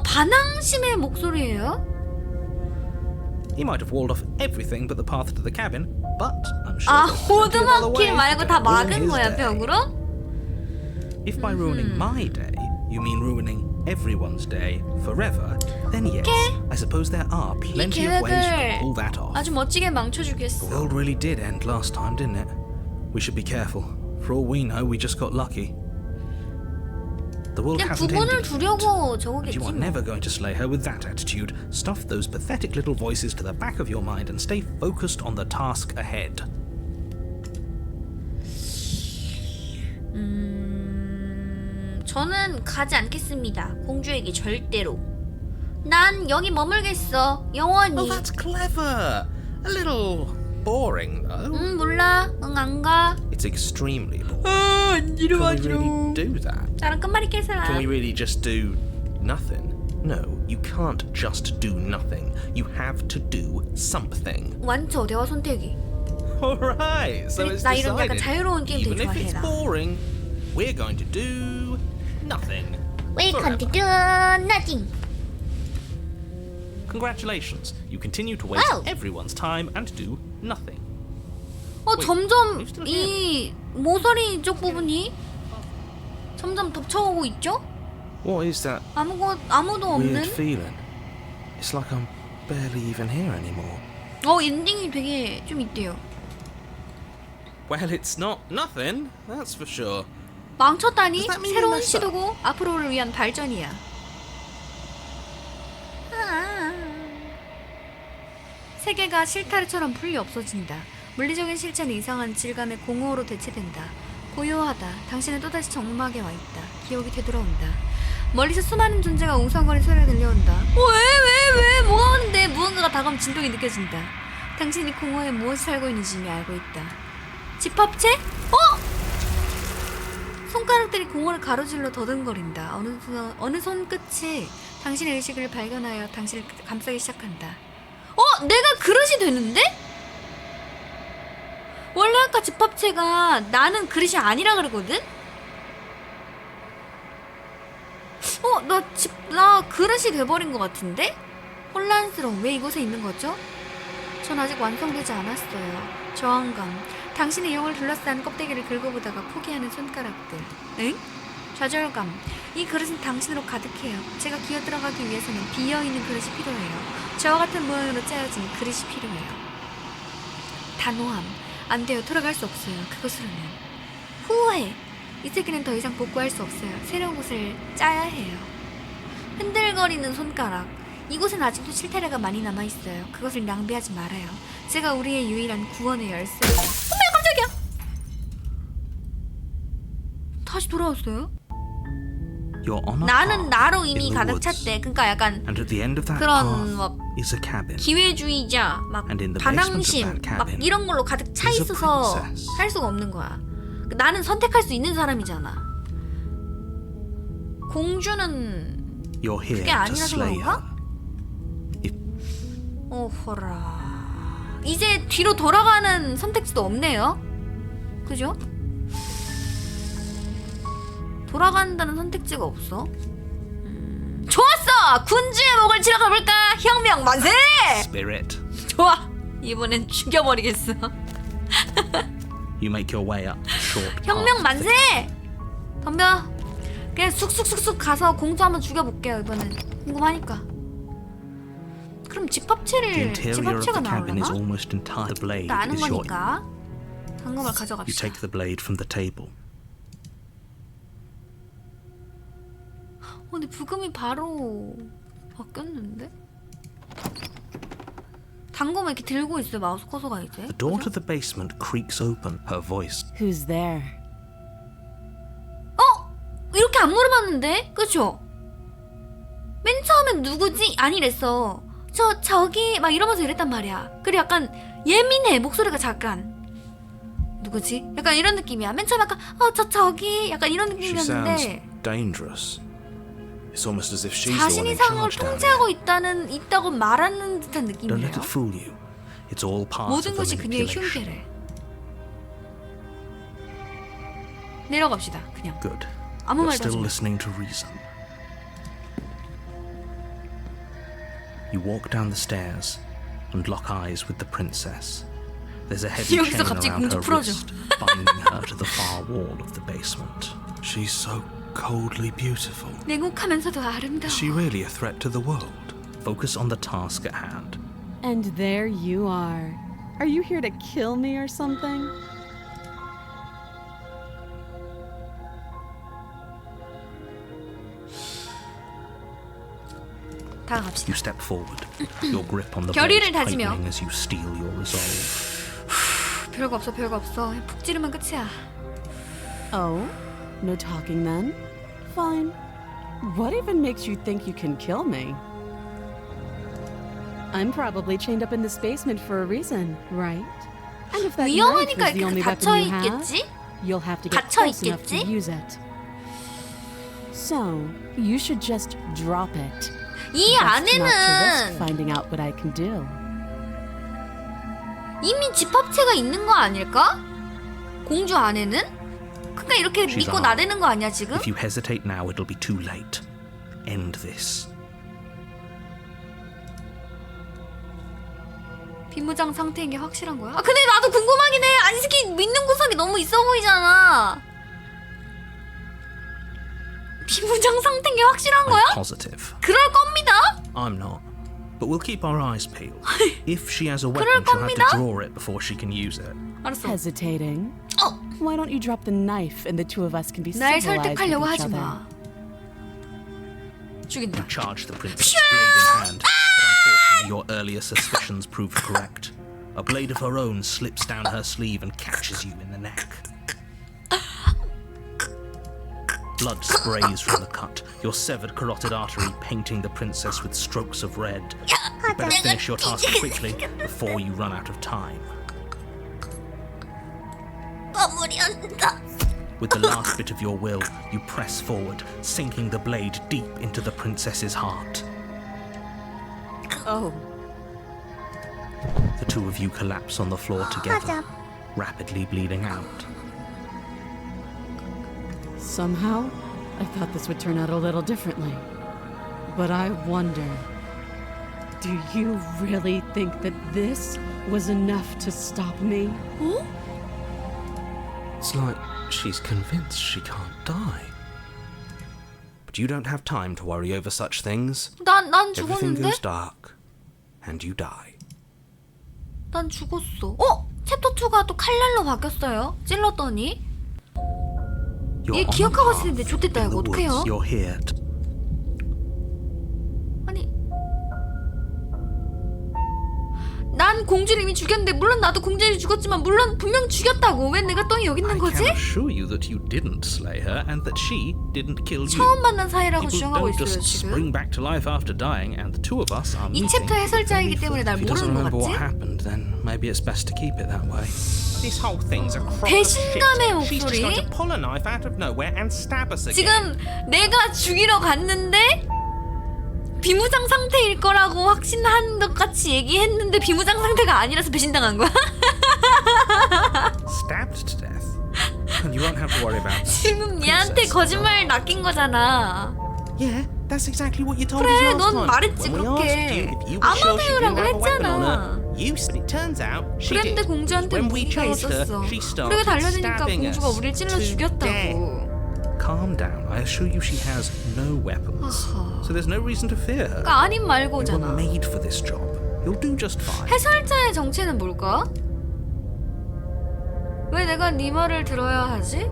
반항심의 목소리예요? He might have walled off everything but the path to the cabin, but I'm sure 아 there's plenty of other 오두막길 ways 말고 to 다 ruin 막은 his 거야 day. 벽으로? If by ruining my day you mean ruining everyone's day forever, then yes, I suppose there are plenty of ways you can pull that off. 아주 멋지게 The 망쳐주겠어. world really did end last time, didn't it? We should be careful. For all we know, we just got lucky. The world 그냥 hasn't 구분을 ended. 두려고 And 저거겠지 you are 뭐. never going to slay her with that attitude. Stuff those pathetic little voices to the back of your mind and stay focused on the task ahead. 저는 가지 않겠습니다. 공주에게 절대로. 난 여기 머물겠어. 영원히. Well, that's clever. A little boring, though. 몰라. 안 가. It's extremely boring. 안 Can we really do that? 나랑 끝말잇기 할 사람. Can we really just do nothing? No, you can't just do nothing. You have to do something. 완초 대화 선택이. Alright, so it's 나 이런 약간 decided. 자유로운 게임 Even 되게 if it's 좋아해 나. boring, we're going to do nothing. Welcome to nothing. Congratulations, you continue to waste Wow. everyone's time and do nothing. 점점 you're still 이 모서리 이쪽 부분이 점점 덮쳐오고 있죠? What is that 아무도 weird 없는. feeling? It's like I'm barely even here anymore. 엔딩이 되게 좀 있대요. Well, it's not nothing, that's for sure. 망쳤다니 Does that mean 새로운 we messed up? 시도고 앞으로를 위한 발전이야. 세계가 실타래처럼 풀리 없어진다. 물리적인 실체는 이상한 질감의 공허로 대체된다. 고요하다. 당신은 또다시 정막에 와있다. 기억이 되돌아온다. 멀리서 수많은 존재가 웅성거리는 소리가 들려온다. 왜? 뭐가 오는데? 무언가가 다가오면 진동이 느껴진다. 당신이 공허에 무엇이 살고 있는지 이미 알고 있다. 집합체? 손가락들이 공허를 가로질러 더듬거린다. 어느 손끝이 당신의 의식을 발견하여 당신을 감싸기 시작한다. 내가 그릇이 되는데? 원래 아까 집합체가 나는 그릇이 아니라 그러거든? 나 그릇이 돼버린 것 같은데? 혼란스러워. 왜 이곳에 있는 거죠? 전 아직 완성되지 않았어요. 저항감. 당신의 영을 둘러싼 껍데기를 긁어보다가 포기하는 손가락들. 응? 좌절감. 이 그릇은 당신으로 가득해요. 제가 기어들어가기 위해서는 비어있는 그릇이 필요해요. 저와 같은 모양으로 짜여진 그릇이 필요해요. 단호함. 안 돼요. 돌아갈 수 없어요. 그것으로는. 후회. 이 세계는 더 이상 복구할 수 없어요. 새로운 곳을 짜야 해요. 흔들거리는 손가락. 이곳엔 아직도 실타래가 많이 남아있어요. 그것을 낭비하지 말아요. 제가 우리의 유일한 구원의 열쇠예요. 깜짝이야! 다시 돌아왔어요? You're on a 나는 path 나로 in 이미 the 가득 woods. 찼대. 그러니까 약간 And at the end of that 그런 path 막 is a cabin. 기회주의자, 막 And in the basement of 반항심, that 막 cabin 이런 걸로 가득 차 is a 있어서 princess. 할 수가 없는 거야. 나는 선택할 수 있는 사람이잖아. 공주는 You're here 그게 to 아니라서 slay her. 그런가? 오호라. 이제 뒤로 돌아가는 선택지도 없네요. 그죠? 돌아간다는 선택지가 없어. 좋았어! 군주의 목을 치러 가볼까? 혁명 만세! Spirit. 좋아! 이번엔 죽여버리겠어. You make your way up the short 혁명 path. 만세! 덤벼. 그냥 쑥쑥쑥쑥 가서 공주 한번 죽여볼게요. 이번엔 궁금하니까. 그럼 The 집합체가 interior of the cabin 나오려나? is almost entirely. The blade 나 아는 is your. 거니까 당금을 You 가져갑시다. take the blade from the table. 근데 부금이 바로 바뀌었는데? 당금을 이렇게 들고 있어요. 마우스 커서가 이제. The door to the basement creaks open. Her voice. Who's there? 이렇게 안 물어봤는데? 그쵸? 맨 처음엔 누구지? 아니랬어. 저기 막 이러면서 이랬단 말이야. 그리고 약간 예민해. 목소리가 잠깐. 누구지? 약간 이런 느낌이야. 맨 처음에 약간 저기 약간 이런 She sounds 느낌이었는데 dangerous. It's almost as if she's the one 자신이 in 상황을 charge down 통제하고 there. 있다고 말하는 듯한 Don't 느낌이에요. let it fool you. It's all part 모든 of the 것이 그녀의 manipulation. 흉계래. 내려갑시다. 그냥 Good. 아무 You're 말도 하지 still 마. listening to reason. You walk down the stairs and lock eyes with the princess. There's a heavy 여기서 chain 갑자기 around 공주 her 풀어줘. wrist, binding her to the far wall of the basement. She's so coldly beautiful. 냉혹하면서도 아름다워. Is she really a threat to the world? Focus on the task at hand. And there you are. Are you here to kill me or something? 다가갑시다. You step forward, your grip on the 결의를 blade 다지며. tightening as you steel your resolve. 별거 없어. 푹 찌르면 끝이야. Oh? No talking then? Fine. What even makes you think you can kill me? I'm probably chained up in this basement for a reason, right? And if that knife 위험하니까 is the 이렇게 only 갇혀 weapon you have, 있겠지? you'll have to get 갇혀 close enough to 있겠지? use it. So, you should just drop it. 이 Best not to risk 안에는 finding out what I can do. 이미 집합체가 있는 거 아닐까? 공주 안에는? 그러니까 이렇게 She's 믿고 armed. 나대는 거 아니야 지금? If you hesitate now, it'll be too late. End this. 비무장 상태인 게 확실한 거야? 근데 나도 궁금하긴 해. 아니 이 새끼 믿는 구석이 너무 있어 보이잖아. 비무장 상태인 게 확실한 I'm 거야? positive. 그럴 겁니다. I'm not. But we'll keep our eyes peeled. If she has a 그럴 weapon, she'll have 겁니다. to draw it before she can use it. 알았어. Hesitating? 어, Why don't you drop the knife and the two of us can be 날 civilized with 설득하려고 each 하지 other? 마. 죽인다. You charge the princess, blade in hand, but unfortunately your earlier suspicions prove correct. A blade of her own slips down her sleeve and catches you in the neck. Blood sprays from the cut, your severed carotid artery painting the princess with strokes of red. You better finish your task quickly before you run out of time. 마무리한다. With the last bit of your will, you press forward, sinking the blade deep into the princess's heart. Oh. The two of you collapse on the floor together, rapidly bleeding out. Somehow, I thought this would turn out a little differently. But I wonder, do you really think that this was enough to stop me? It's like she's convinced she can't die. But you don't have time to worry over such things. 난 Everything 죽었는데? goes dark, and you die. 난 죽었어. 챕터 2가 또 칼날로 바뀌었어요. 찔렀더니. You're 얘 on 기억하고 a 있었는데 path 좋댔다 in 이거 the 어떡해요? woods. You're here to 아니 난 공주를 이미 죽였는데 물론 나도 공주를 죽었지만 물론 분명 죽였다고. 왜 내가 또 여기 있는 I 거지? can assure you that you didn't slay her and that she didn't kill you. 처음 만난 사이라고 People 주장하고 don't 있어요 just 지금. spring back to life after dying, and the two of us are 이 meeting. 챕터 해설자이기 때문에 날 If he doesn't 모르는 거 remember what 같지? happened, then maybe it's best to keep it that way. This whole thing's a crock of 배신감의 shit. She's just 목소리? going to pull a knife out of nowhere and stab us again. 지금 내가 죽이러 갔는데 비무장 상태일 거라고 확신한 것 같이 얘기했는데 비무장 상태가 아니라서 배신당한 거야? Stabbed to death. And you won't have to worry about that. 지금 얘한테 거짓말 낚인 거잖아. Yeah, that's exactly what you told 그래, us last 넌 time. 말했지, When we 그렇게. asked you if you were sure she 아마도요라고 didn't have a weapon on her, 했잖아. you said it turns out she 그랬는데 did. 공주한테 When we 무기가 charged her, 있었어. she 우리가 started 달려드니까 stabbing 공주가 us 우리를 찔러 to death. 죽였다고. Calm down. I assure you she has no weapons. So there's no reason to fear her. 그러니까 아닌 You were 말고잖아. made for this job. You'll do just fine. 해설자의 정체는 뭘까? 왜 내가 네 말을 들어야 하지?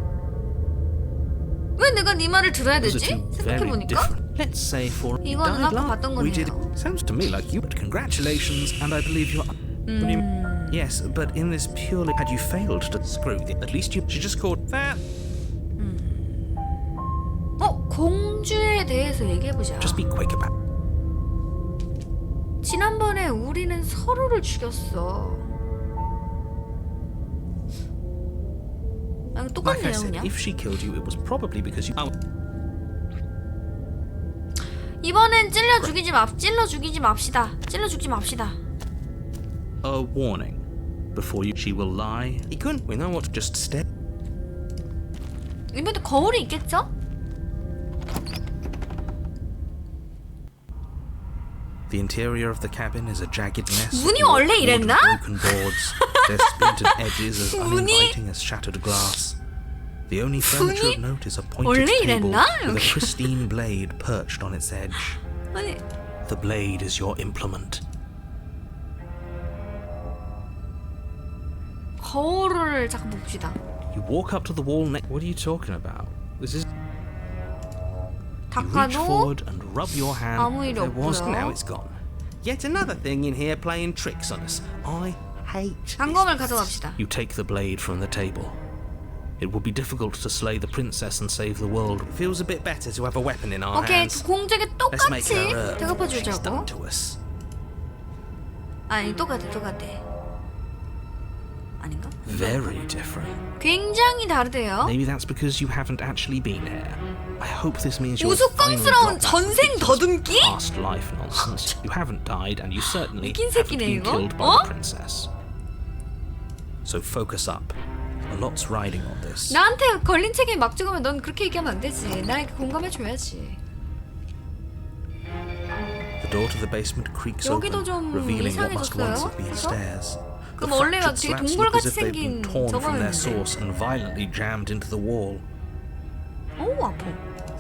왜 내가 네 말을 들어야 Those are 되지? two very 생각해보니까 different. Let's say for 이거는 died 아까 last. 봤던 We did. 거네요. Sounds to me like you. But congratulations, and I believe you're. What do you mean? Yes, but in this purely, had you failed to screw it, at least you. She just called that. 공주에 대해서 얘기해보자. Just be quick about. 지난번에 우리는 서로를 죽였어. 아, Like I 똑같네요 said, 그냥. if she killed you, it was probably because you. 이번엔 찔러 죽이지 맙시다. 찔러 죽지 맙시다. a warning. Before you, she will lie. He couldn't. We know what to just step. 이번에 거울이 있겠죠? The interior of the cabin is a jagged mess. of 문이 원래 wood, 이랬나? broken boards, their splintered edges as 문이- uninviting as shattered glass. The only furniture 문이 of note is a pointed 원래 table 이랬나? with a 여기. pristine blade perched on its edge. 아니 The blade is your implement. 거울을 잠깐 봅시다. You walk up to the wall next. What are you talking about? This is. You reach 닦아도 forward and rub your hand. 아무 일이 There was. 없고요. Now it's gone. Yet another thing in here playing tricks on us. I hate. 단검을 가져갑시다. You take the blade from the table. It will be difficult to slay the princess and save the world. It feels a bit better to have a weapon in our 오케이 hands. 공주에게 Let's make 똑같이 her what she's 대갚아주자고. done to us. 아니 똑같아. 아닌가? Very different. 굉장히 다르대요. Maybe that's because you haven't actually been here. I hope this means you'll 우스꽝스러운 finally drop that 전생 ridiculous 더듬기? past life nonsense. You haven't died, and you certainly 웃긴 haven't 새끼네, been 이거? killed by 어? the princess. So focus up. A lot's riding on this. 나한테 걸린 책에 막 죽으면 넌 그렇게 얘기하면 안 되지. 나에게 공감해줘야지. The door to the basement creaks 여기도 open, 좀 revealing what must 이상해졌어요. once have been 그래서? stairs. The 그럼 원래 막 fractured 되게 slats look 동굴같이 as if they've been 생긴 torn from their 저거였는데. source and violently jammed into the wall. 어우 아파.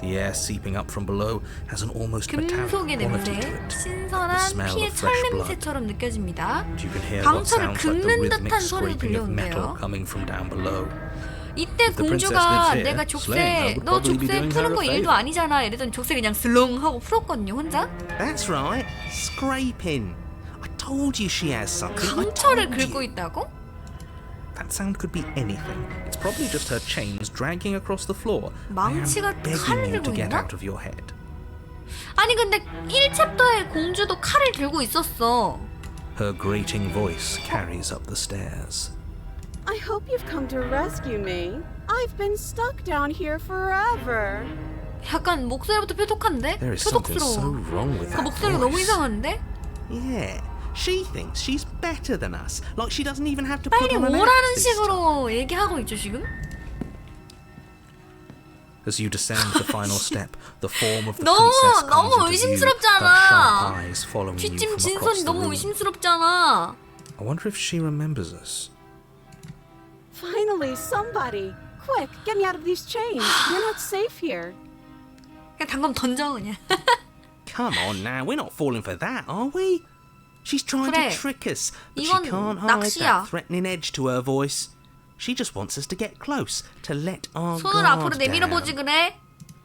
The air seeping up from below has an almost metallic 금속의 quality 냄새, to it. The 신선한 smell 피의 of fresh blood. 철냄새처럼 느껴집니다. You can hear what 강철을 sounds like the 긁는 rhythmic 듯한 소리도 scraping of metal 들려온대요. coming from down below. 이때 If the princess 공주가 lives here, 내가 slaying her 족쇄 would 너 probably be 족쇄 doing 푸는 her 거 a 일도 favour. 아니잖아 이랬더니 족쇄 그냥 슬렁 하고 풀었거든요 혼자. That's right. Scraping. I told you she has something. I 강철을 told 긁고 you. 있다고? That sound could be anything. It's probably just her chains dragging across the floor. I am 망치가 칼을 begging you to 들고 get 있나? out of your head. 아니 근데 1챕터에 공주도 칼을 들고 있었어. Her grating voice carries up the stairs. I hope you've come to rescue me. I've been stuck down here forever. 약간 목소리부터 표독한데? There is something so 표독스러워. wrong with 그 that 목소리가 너무 voice. 이상한데? Yeah, she thinks she's better than us. Like she doesn't even have to put 빨리 on an 오라는 act this time. 식으로 얘기하고 있죠 지금? As you descend the final step, the form of the 너무 princess comes 너무 into view, her 의심스럽잖아. sharp eyes following you 뒷짐 from 진선이 across the 너무 room. 의심스럽잖아. I wonder if she remembers us. Finally, somebody. Quick, get me out of these chains. You're not safe here. 그냥 당근 던져 그냥. Come on now, we're not falling for that, are we? She's trying 그래. to trick us, but she 이건 can't hide 낚시야. that threatening edge to her voice. She just wants us to get close, to let our 손을 앞으로 guard 내밀어 down. 보지 그래?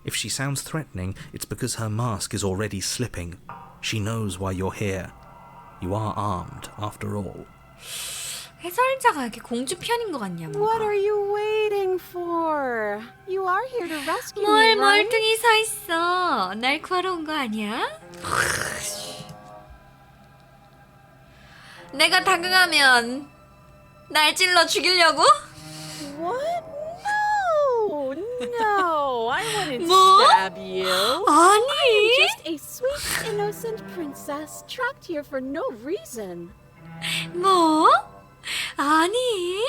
If she sounds threatening, it's because her mask is already slipping. She knows why you're here. You are armed, after all. 해설자가 이렇게 공주 편인 것 같냐? What 뭔가. are you waiting for? You are here to rescue me, 뭘 right? 멀뚱히 서 있어? 날 구하러 온 거 아니야? 내가 다가가면 날 찔러 죽이려고? What? No, no, I wouldn't 뭐? stab you. 아니. Just a sweet, innocent princess trapped here for no reason. 뭐? 아니.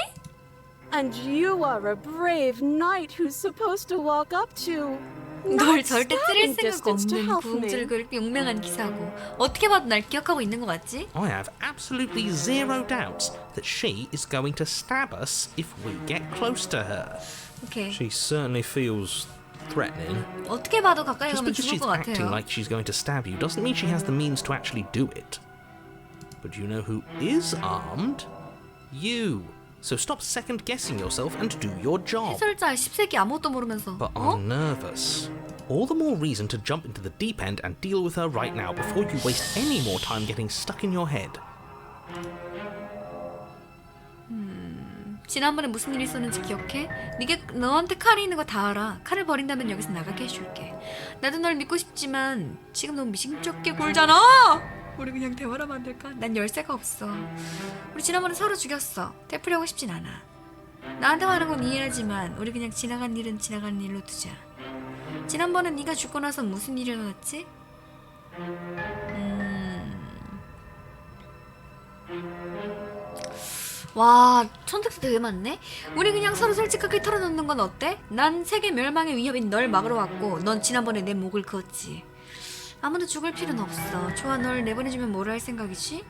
And you are a brave knight who's supposed to walk up to. 널 not 절대 찌를 stabbing 생각 distance to 없는 help me. 구음질 그렇게 용맹한 기사고 어떻게 봐도 날 기억하고 있는 것 같지? I have absolutely zero doubts that she is going to stab us if we get close to her. 오케이. She certainly feels threatening. 어떻게 봐도 가까이 Just 가면 because 죽을 she's 것 acting 같아요. like she's going to stab you doesn't mean she has the means to actually do it. But you know who is armed? You. So stop second guessing yourself and do your job. 해설자 10세기 아무것도 모르면서 But 어? I'm nervous. All the more reason to jump into the deep end and deal with her right now before you waste any more time getting stuck in your head. 지난번에 무슨 일이 있었는지 기억해? 네가 너한테 칼이 있는 거 다 알아. 칼을 버린다면 여기서 나가게 해줄게. 나도 널 믿고 싶지만 지금 너무 미심쩍게 굴잖아. 우리 그냥 대화라면 안 될까? 난 열쇠가 없어. 우리 지난번에 서로 죽였어. 되풀이하고 싶진 않아. 나한테 말한 건 이해하지만 우리 그냥 지나간 일은 지나간 일로 두자. 지난번에 네가 죽고 나서 무슨 일이 일어났지? 와, 선택지 되게 많네? 우리 그냥 서로 솔직하게 털어놓는 건 어때? 난 세계 멸망의 위협인 널 막으러 왔고 넌 지난번에 내 목을 그었지. 아무도 죽을 필요는 없어. 좋아, 널 내보내주면 뭐라 할 생각이지?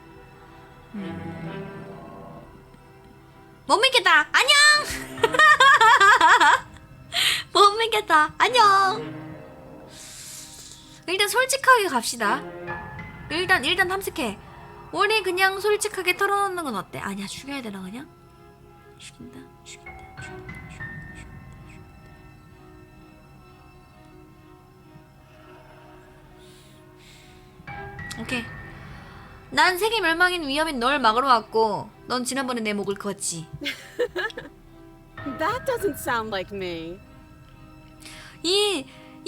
못 믿겠다. 안녕! 못 믿겠다. 안녕! 일단 솔직하게 갑시다. 일단 탐색해. 우리 그냥 솔직하게 털어놓는 건 어때? 아니야, 죽여야 되나 그냥? 죽인다. 오케이. 난 세계 멸망인 위험인 널 막으러 왔고 넌 지난번에 내 목을 그었지. That doesn't sound like me. 이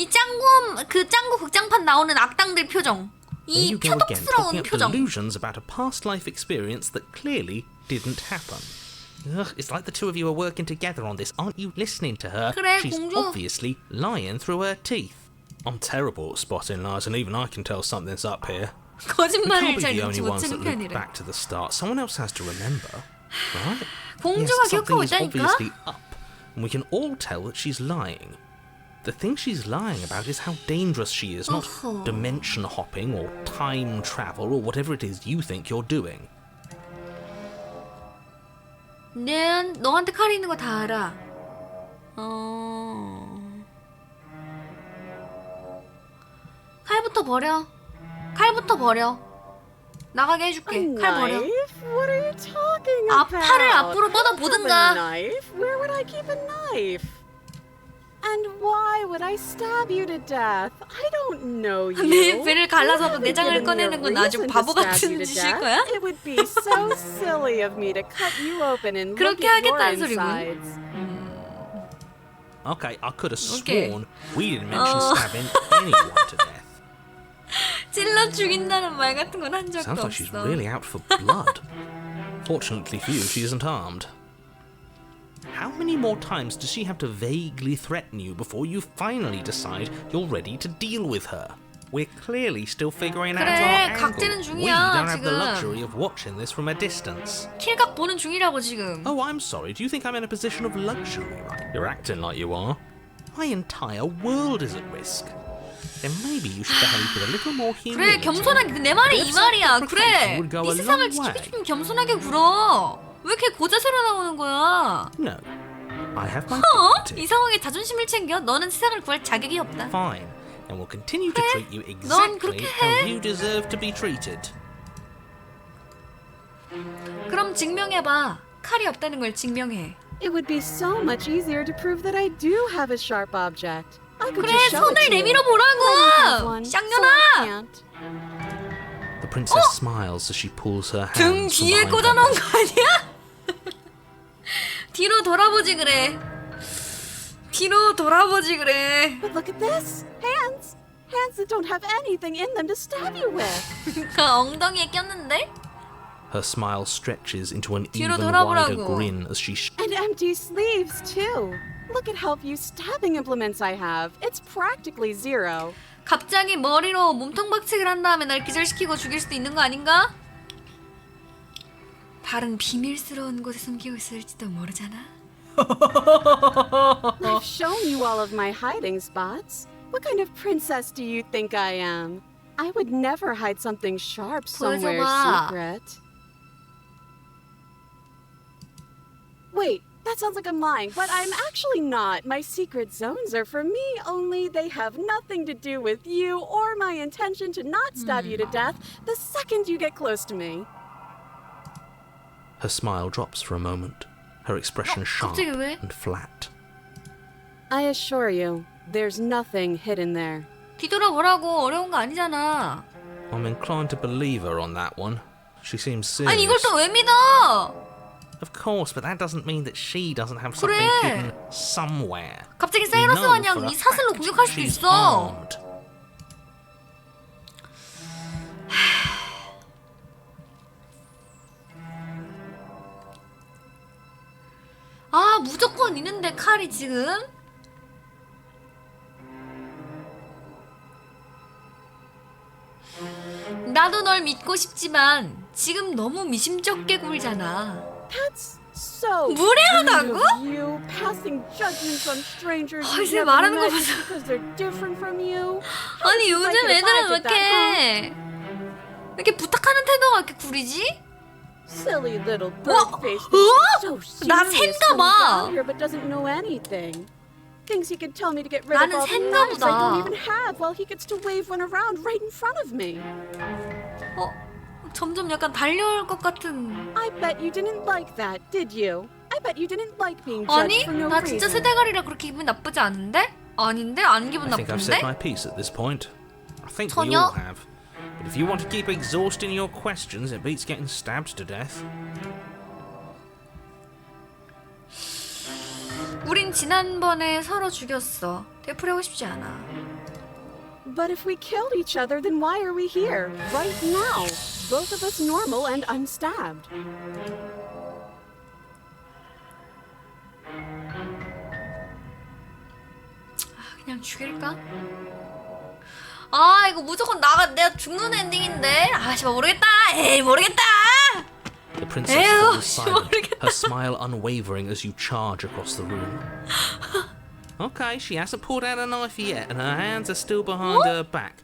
짱구 짱구 극장판 나오는 악당들 표정. There 이 you go again, 표독스러운 talking up 표정. delusions about a past life experience that clearly didn't happen. Ugh, it's like the two of you are working together on this. Aren't you listening to her? 그래, She's 공주. obviously lying through her teeth. I'm terrible at spotting lies, and even I can tell something's up here. We 거짓말을 can't 잘 be the 눈치 only 못 ones that 채는 look 편이래. back to the start. Someone else has to remember, right? 공주가 yes, something 기억하고 is 있다니까. obviously up, and we can all tell that she's lying. The thing she's lying about is how dangerous she is, not 어허. dimension hopping or time travel or whatever it is you think you're doing. 난 너한테 칼이 있는 거 다 알아. 칼부터 버려. 칼부터 버려. 나가게 A 해줄게. 칼 버려. knife? What are you talking 아, about? 팔을 앞으로 I 뻗어 don't have 보든가. a knife. Where would I keep a knife? And why would I stab you to death? I don't know you. 내 배를 갈라서 Who 내장을 given me a 꺼내는 건 아주 reason to 바보 stab 같은 you to 짓일 death? 거야? It would be so silly of me to cut you open and look 그렇게 at your 하겠다는 소리군. insides. Okay, I could have Okay. sworn we didn't mention stabbing anyone to death. 찔러 죽인다는 말 같은 건 한 적도 Sounds like she's 없어. really out for blood. Fortunately for you, she isn't armed. How many more times does she have to vaguely threaten you before you finally decide you're ready to deal with her? We're clearly still figuring out 그래, our 각지는 angle. We 중이야, don't have the 지금. luxury of watching this from a distance. 킬각 보는 중이라고 지금. Oh, I'm sorry. Do you think I'm in a position of luxury? You're acting like you are. My entire world is at risk. Then maybe you should behave with a little more 그래, humility. 겸손하게. 내 말이 이 말이야. 그래. would go 네 a 세상을 long 지키고 way. 싶으면 겸손하게 굴어. 왜 이렇게 고자세로 나오는 거야? No, I have my 어? dignity. 이 상황에 자존심을 챙겨? 너는 세상을 구할 자격이 없다. Fine, and we'll continue to treat you 넌 exactly 그렇게 how 해. you deserve to be treated. 그럼 증명해봐. 칼이 없다는 걸 증명해. It would be so much easier to prove that I do have a sharp object. I could 그래, just show it 손을 to you. 내밀어 I have 보라고. one, so I 쌍년아. can't. The princess smiles as she pulls her 등 hands from 뒤에 behind her 꽂아놓은 back. 거 아니야? 뒤로 돌아보지 그래. 뒤로 돌아보지 그래. But look at this. Hands. Hands that don't have anything in them to stab you with. 그 엉덩이에 꼈는데? Her smile stretches into an 뒤로 even wider 돌아보라고. grin as she And empty sleeves, too. Look at how few stabbing implements I have. It's practically zero. 갑자기 머리로 몸통 박치기를 한 다음에 날 기절시키고 죽일 수도 있는 거 아닌가? 다른 비밀스러운 곳에 숨기고 있을지도 모르잖아. I've shown you all of my hiding spots. What kind of princess do you think I am? I would never hide something sharp somewhere 보여줘봐. secret. Wait, that sounds like I'm lying, but I'm actually not. My secret zones are for me, only they have nothing to do with you or my intention to not stab you to death the second you get close to me. Her smile drops for a moment, her expression sharp 갑자기 왜? and flat. I assure you, there's nothing hidden there. 뒤돌아보라고. 어려운 거 아니잖아. I'm inclined to believe her on that one. She seems serious. 아니 이걸 또 왜 믿어? Of course, but that doesn't mean that she doesn't have something 그래. hidden somewhere. 갑자기 We 사이러스 know 마냥 for a 네 사슬로 fact 공격할 수도 she's 있어. armed. 아 무조건 있는데 칼이 지금? 나도 널 믿고 싶지만 지금 너무 미심쩍게 굴잖아. That's so 무례하다고? rude of you, passing judgments on strangers 아, you've 쟤 never 말하는 거 met 보자. just because they're different from you. 아니 요즘 Like it if I 애들은 왜 did that, 이렇게 이렇게 부탁하는 태도가 이렇게 구리지? Silly little 어? bird face. 어? So 나 serious 샌가 comes 봐. out here but doesn't know anything. Thinks he could tell me to get rid 나는 of all the 샌가 knives I don't 보다. even have while he gets to wave one around right in front of me. 점점 약간 달려올 것 같은. I bet you didn't like that, did you? I bet you didn't like being judged 아니 for no 나 진짜 reason. 세대가리라 그렇게 기분 나쁘지 않은데? 아닌데? 안 기분 I think I've said my 나쁜데? piece at this point. I think we 전혀? all have. But if you want to keep exhausting your questions, it beats getting stabbed to death. 우린 지난번에 서로 죽였어. 되풀이하고 싶지 않아. But if we killed each other, then why are we here, right now? Both of us normal and unstabbed. 그냥 죽일까? 아 이거 무조건 내가 죽는 엔딩인데. 아 씨발 모르겠다. 에이 모르겠다. The princess 에휴, falls silent, 모르겠다. her smile unwavering as you charge across the room. Okay, she hasn't pulled out a knife yet, and her hands are still behind her back.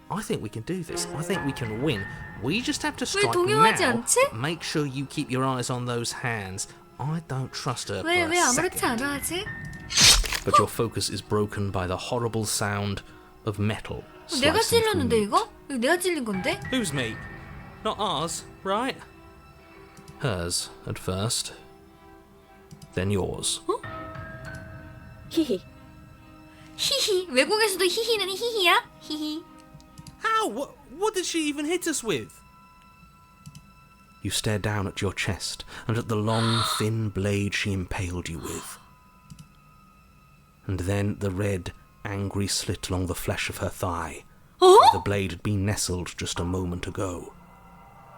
I think we can do this. I think we can win. We just have to strike 동요하지 now. 않지? Make sure you keep your eyes on those hands. I don't trust her for 왜 a 아무렇지 second. 않아 아직? But your focus is broken by the horrible sound of metal. 내가 slicing through 찔렸는데 meat. 이거? 이거 내가 찔린 건데? Whose meat? Not ours, right? Hers at first. Then yours. Hehe. 히히. 외국에서도 히히는 히히야? 히히. How? What did she even hit us with? You stare down at your chest and at the long, thin blade she impaled you with. And then the red, angry slit along the flesh of her thigh, where the blade had been nestled just a moment ago.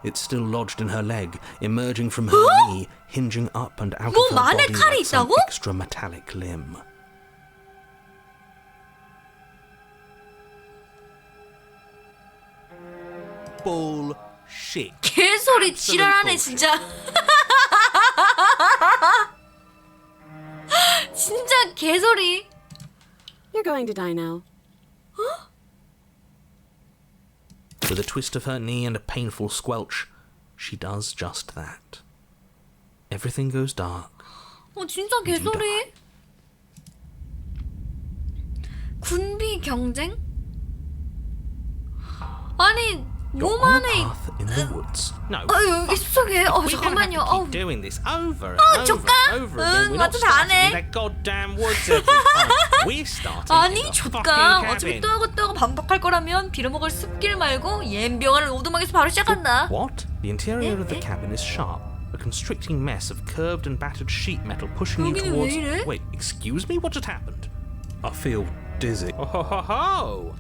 It's still lodged in her leg, emerging from her knee, hinging up and out of 몸 her 안에 body 칼이 like some 있다고? extra metallic limb. Bullshit. 개소리 지랄하네 진짜. 진짜 개소리. You're going to die now. With a twist of her knee and a painful squelch, she does just that. Everything goes dark. 진짜 개소리. 군비 경쟁? 아니 You're 몸 on a 안에 path in the woods. No. 여기 숲속에 We don't have 잠깐만요. to keep doing this over and over 조카? and over again. We're not 맞아, 다 안 starting 해. in that goddamn woods every time. We're starting 아니 in the 조카 fucking 어차피 cabin. 또 하고 또 하고 반복할 거라면 빌어먹을 숲길 말고 옌병아를 오두막에서 바로 시작한다. What? The interior of the Eh? cabin is sharp, a constricting mess of curved and battered sheet metal pushing you 여기는 towards. 왜 이래? Wait, excuse me? What just happened? I feel dizzy. Oh, ho, ho, ho.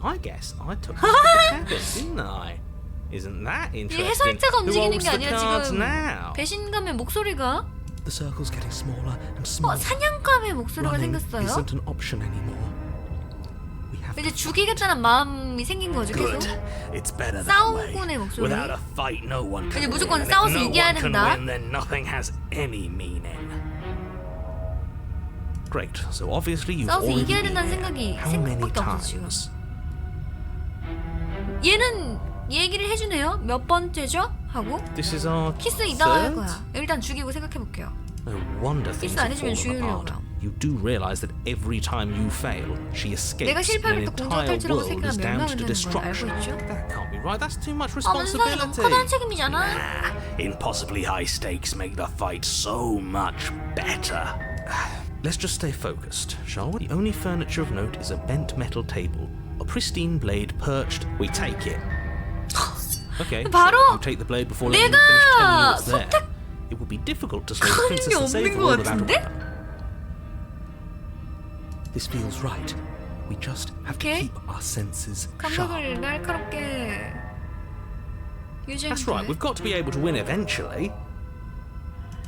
I guess I took this to the cabin, didn't I? Isn't that 이 interesting? 해설자가 Who 움직이는 holds 게 the 아니라 cards 지금 now? 배신감의 목소리가 The circle's getting smaller and smaller. 사냥감의 목소리가 Running 생겼어요. isn't an option anymore. We have 이제 to 죽이겠다는 마음이 생긴 거죠 계속. Good. It's better that way. 싸움꾼의 목소리. Without a fight, no one can 이제 win. 무조건 And if 싸워서 no 이겨야 one can 된다. win, then nothing has any meaning. Great. So obviously you've 싸워서 already 이겨야 been 된다는 here. 생각이 How many 생각밖에 없어 지금. times? 얘는 얘기를 해주네요. 몇 번째죠? 하고 This is our 키스 이따가 할 third? 거야. 일단 죽이고 생각해볼게요. No wonder things 키스 안 have 해주면 fallen apart. 죽이려고요. You do realize that every time you fail, she escapes 내가 and an 실패할 때 공주가 entire 탈출하고 world 세계가 is down to 멸망을 되는 걸 알고 destruction. 있죠? That can't be right. That's too much 원성이 너무 커다란 responsibility. 책임이잖아. Impossibly high stakes make the fight so much better. Let's just stay focused, shall we? The only furniture of note is a bent metal table, a pristine blade perched. We take it. Okay, 바로 sure, you take the blade before letting me 내가 finish telling you what's there. 선택- It would be difficult to slay the 하는 princess 게 and save 없는 the 것 world without a 같은데? weapon. This feels right. We just have to Okay. keep our senses sharp. 감각을 날카롭게 유지해. That's right. We've got to be able to win eventually.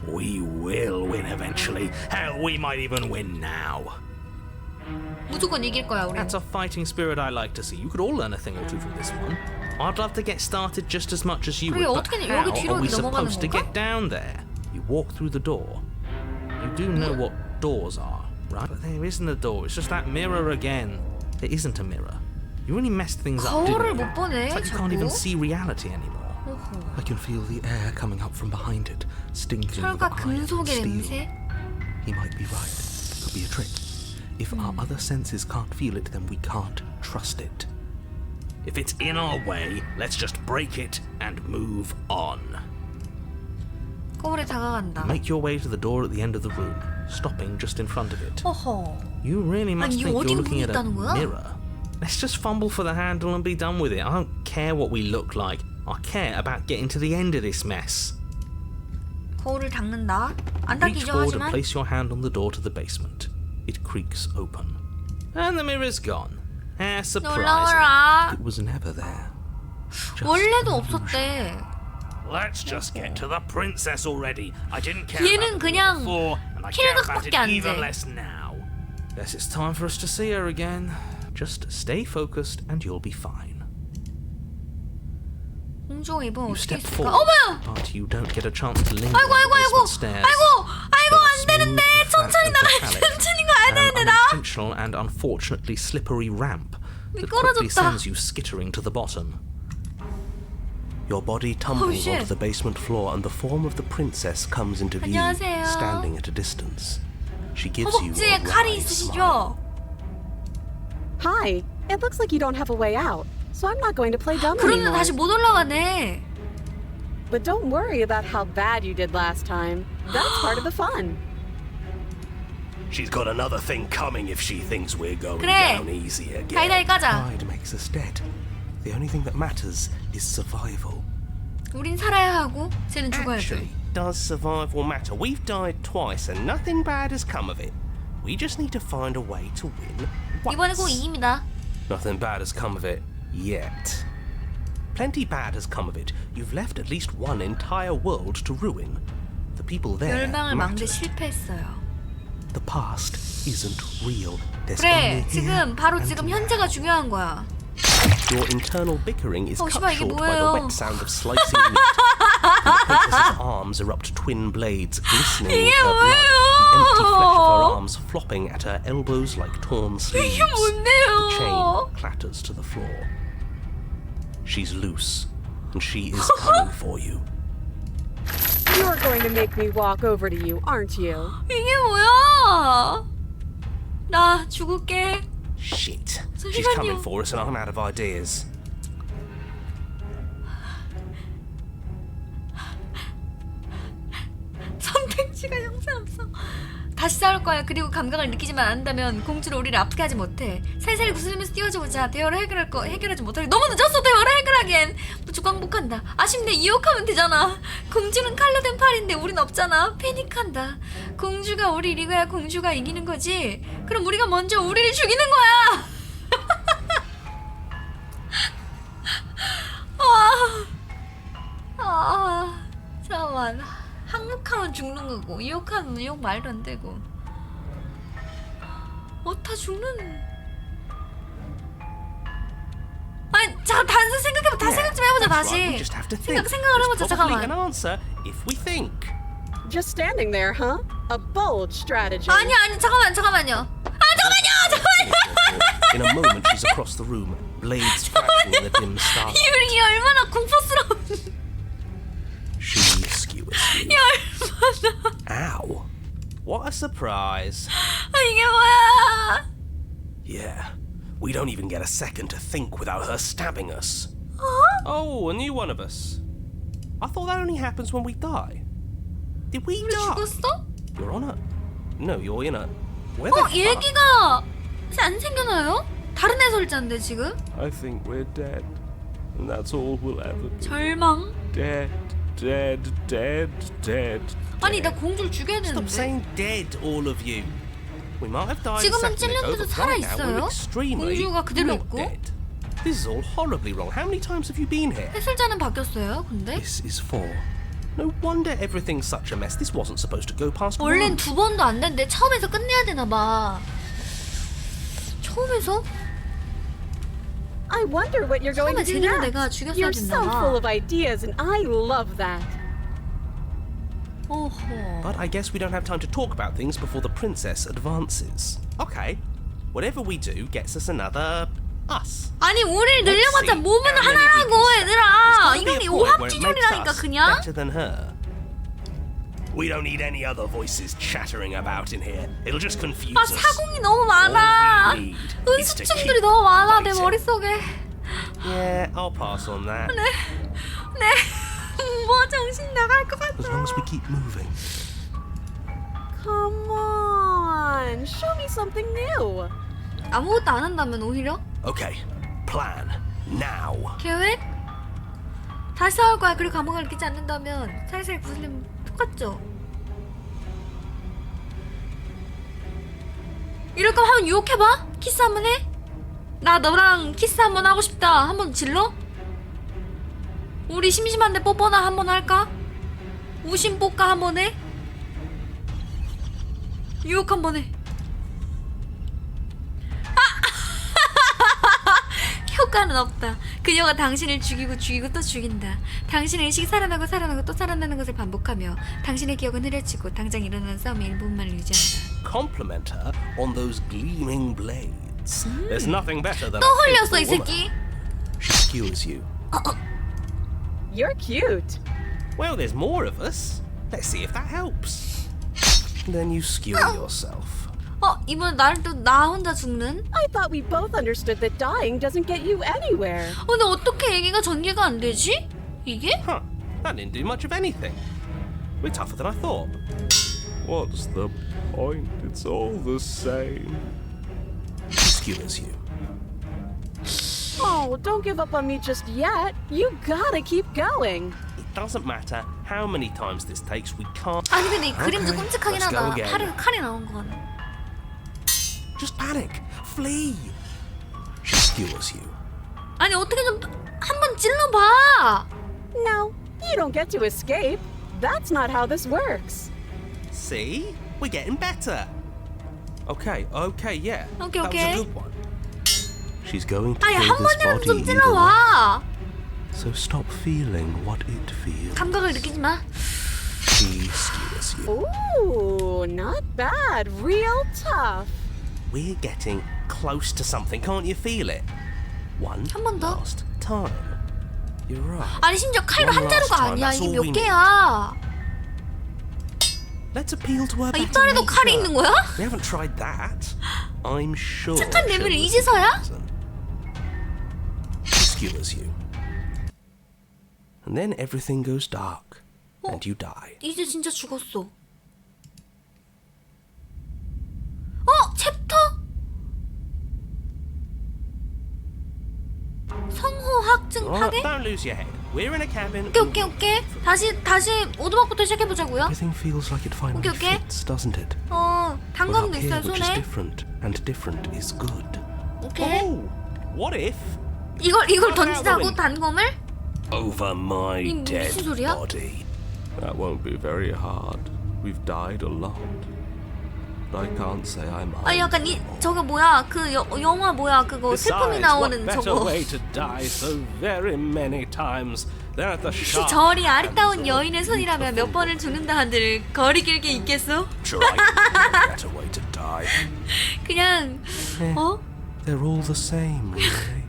We will win eventually. Hell, we might even win now. 무조건 이길 거야 우리. That's a fighting spirit I like to see. You could all learn a thing or two from this one. I'd love to get started just as much as you 그래, would, but 어떻게 how 여기 뒤로 are we 넘어가는 supposed to 건가? get down there? You walk through the door. You do know what doors are, right? But there isn't a door. It's just that mirror again. There isn't a mirror. You really messed things up, 거울을 didn't you? 못 보네 It's like you can't even 자꾸. see reality anymore. 어허. I can feel the air coming up from behind it, stinking of 철과 iron and 금속의 steel. 냄새. He might be right. It could be a trick. If our other senses can't feel it, then we can't trust it. If it's in our way, let's just break it and move on. 거울에 다가간다. Make your way to the door at the end of the room, stopping just in front of it. 어허. You really must 아니, think 어디 you're looking at a 있다는 거야? mirror. Let's just fumble for the handle and be done with it. I don't care what we look like. I care about getting to the end of this mess. 거울을 닦는다. 안 Reach 닦이죠 forward and 하지만. place your hand on the door to the basement. It creaks open. And the mirror's gone. How surprising. 놀라워라. It was never there. Just 원래도 an illusion. 없었대. Let's just get to the princess already. I didn't care 얘는 about it 그냥 before, and I care about it 킬각밖에 안 even 돼. less now. Guess it's time for us to see her again. Just stay focused and you'll be fine. 공주가 이번 You 어떻게 step 했을까? forward, 어머야! but you don't get a chance to linger 아이고 on 아이고 the 아이고 basement stairs. 아이고 아이고 They are 안 되는데 smooth, flat, 천천히 and 나가야 metallic. 천천히 가야 An 되는데 나. unintentional and unfortunately slippery ramp that quickly 미끄러졌다. sends you skittering to the bottom. Your body tumbles shit. onto the basement floor and the form of the princess comes into view, 안녕하세요. standing at a distance. She gives you 허벅지에 a 칼이 wide smile. 있으시죠? Hi. It looks like you don't have a way out, so I'm not going to play dumb 그러면 anymore. 다시 못 올라가네. But don't worry about how bad you did last time. That's part of the fun. She's got another thing coming if she thinks we're going 그래. down easy again. 다이다이 까자. Pride makes us dead. The only thing that matters is survival. 우린 살아야 하고 쟤는 죽어야 Actually, 돼. does survival matter? We've died twice and nothing bad has come of it. We just need to find a way to win once. 이번에 꼭 이깁니다. Nothing bad has come of it yet. Plenty bad has come of it. You've left at least one entire world to ruin. The people there 멸망을 막는데 mattered. 실패했어요. The past isn't real. There's 그래, only here 지금 바로 and 지금 now. 현재가 중요한 거야. Your internal bickering is cut 씨발, 이게 short by the 뭐예요? wet sound of slicing meat. From the princess's arms erupt twin blades glistening with 이게 her blood. The empty flesh of her 뭐예요? arms flopping at her elbows like torn sleeves. 이게 뭔데요? The chain clatters to the floor. She's loose, and she is coming for you. You're going to make me walk over to you, aren't you? 이게 뭐야? 나 죽을게. Shit. She's 잠시만요. coming for us, and I'm out of ideas. 선택지가 형편없어. 다시 싸울 거야. 그리고 감각을 느끼지만 않는다면 공주로 우리를 아프게 하지 못해. 살살 구슬리면서 뛰어줘보자. 대화를 해결하지 못하게. 너무 늦었어. 대화를 해결하기엔. 무조건 항복한다. 아쉽네. 유혹하면 되잖아. 공주는 칼로 된 팔인데 우린 없잖아. 패닉한다. 공주가 우리 이겨야 공주가 이기는 거지. 그럼 우리가 먼저 우리를 죽이는 거야. 잠깐만. 항복하면 죽는 거고 유혹하면 유혹 말도 안 되고. 다 죽는. 아니, 자, 단순 생각해봐. 다 생각 좀 해보자. That's right, we 다시 just have to think. 생각을 There's 해보자. probably an 잠깐만. answer if we think. Just standing there, huh? A bold strategy. 아니, 잠깐만요. In a moment, she's across the room, blades flashing in the dim starlight. 유리 얼마나 공포스러운. She skewers you. Ow! What a surprise. 이게 뭐야? Yeah, we don't even get a second to think without her stabbing us. Oh, a new one of us. I thought that only happens when we die. Did we 우리 die? 죽었어? You're on a... No, you're in a... Where the fuck? 얘기가 안 생겨나요? 다른 해설자인데 지금? I think we're dead. And that's all we'll ever be. 절망? Dead, dead, dead, dead. 아니, 나 공주를 죽여야 Stop 되는데. saying dead, all of you. We might have died a 지금은 second ago, 찔렸는데도 but right now we're 살아있어요? extremely 공주가 그대로 not 있고? dead. This is all horribly wrong. How many times have you been here? 해설자는 바뀌었어요. 근데 This is 4. No wonder everything's such a mess. This wasn't supposed to go past 원래는 1. 2번도 안 되는데 처음에서 끝내야 되나 봐. 처음에서? I wonder what you're going to do 제대로 내가 next. 죽였어야 You're 됐나 so 봐. full of ideas, and I love that. 어허. But I guess we don't have time to talk about things before the princess advances. Okay. Whatever we do gets us another us. 아니, 우리를 늘려봤자 see. 몸은 How many 하나라고, we can 얘들아. There's 이건 gotta be a point where it makes 오합지졸이라니까 us 그냥. better than her. We don't need any other voices chattering about in here. It'll just confuse us. 사공이 너무 많아. All we need is to 은수증들이 keep 너무 많아, 내 fighting. 머릿속에. Yeah, I'll pass on that. 네. 뭐 정신 나갈 것 As long 같아. as we keep moving. Come on, show me something new. 아무것도 안 한다면 오히려? Okay, plan now. 계획? 다시 싸울 거야. 그리고 감옥을 느끼지 않는다면 살살 구슬리면 똑같죠? 이럴 거면 한번 유혹해봐. 키스 한번 해. 나 너랑 키스 한번 하고 싶다. 한번 질러? 우리 심심한데 뽀뽀나 한번 할까? 우심 뽀까 한번 해. 유혹 한번 해. 효과는 없다. 그녀가 당신을 죽이고 또 죽인다. 당신의 의식이 살아나고 또 살아나는 것을 반복하며 당신의 기억은 흐려지고 당장 일어나는 싸움의 일부분만을 유지한다. Compliment her on those gleaming blades. There's nothing better than 또 a 흘렸어, 이 faithful woman. 새끼. She skewers you. You're cute. Well, there's more of us. Let's see if that helps. Then you skewer yourself. 이번 날 또 나 혼자 죽는? I thought we both understood that dying doesn't get you anywhere. 근데 어떻게 얘기가 전개가 안 되지? 이게? Huh, that didn't do much of anything. We're tougher than I thought. What's the point? It's all the same. She skewers you. Oh, don't give up on me just yet. You gotta keep going. It doesn't matter how many times this takes, we can't. 아니 근데 이 그림도 Okay, 끔찍하긴 let's go 하다. again. 칼이 나온 건. Just panic. Flee. She skewers you. 아니 어떻게 좀 한번 찔러봐. No, you don't get to escape. That's not how this works. See? We're getting better. Okay, yeah. Okay, that okay. was a good one. She's going to 아니 kill 한 this 번이라도 body 좀 either way. 찔러봐. So stop feeling what it feels. 감각을 느끼지 마. She steers you. Ooh, not bad. Real tough. We're getting close to something. Can't you feel it? One 한 번 더. last time. You're right. 아니 심지어 칼도 One 한 자루가 last time, 아니야. that's 이게 all 몇 we need. 개야. Let's appeal to her 아, better 이빨에도 칼이 nature. 있는 거야? We haven't tried that. I'm sure. 착한 레벨이 she'll 이제서야? listen. She skewers you. And then everything goes dark. And you die. 이제 진짜 죽었어. 챕터? 성호 확증 파괴? Don't lose your head. We're in a cabin. 오케이. 다시 오두막부터 시작해보자고요. Everything feels like it finally 오케이. fits, doesn't it? 어, We're 단검도 up here, 있어요, which is 손에. different, and different is good. 오케이. Oh, what if 이걸 던지자고, 단검을? over my 이 dead 무슨 소리야? body? That won't be very hard. We've died a lot. But I can't say I'm 아, 약간 저거 뭐야, 그 영화 뭐야, 그거 슬픔이 Besides, 나오는 what better 저거. way to die so very many times than at the 혹시 sharp 저리 hands 아리따운 of 여인의 손이라면 몇 번을 죽는다 한들 거리 길게 있겠어? Sure, I can think of a better way to die. 그냥 They're all the same, really.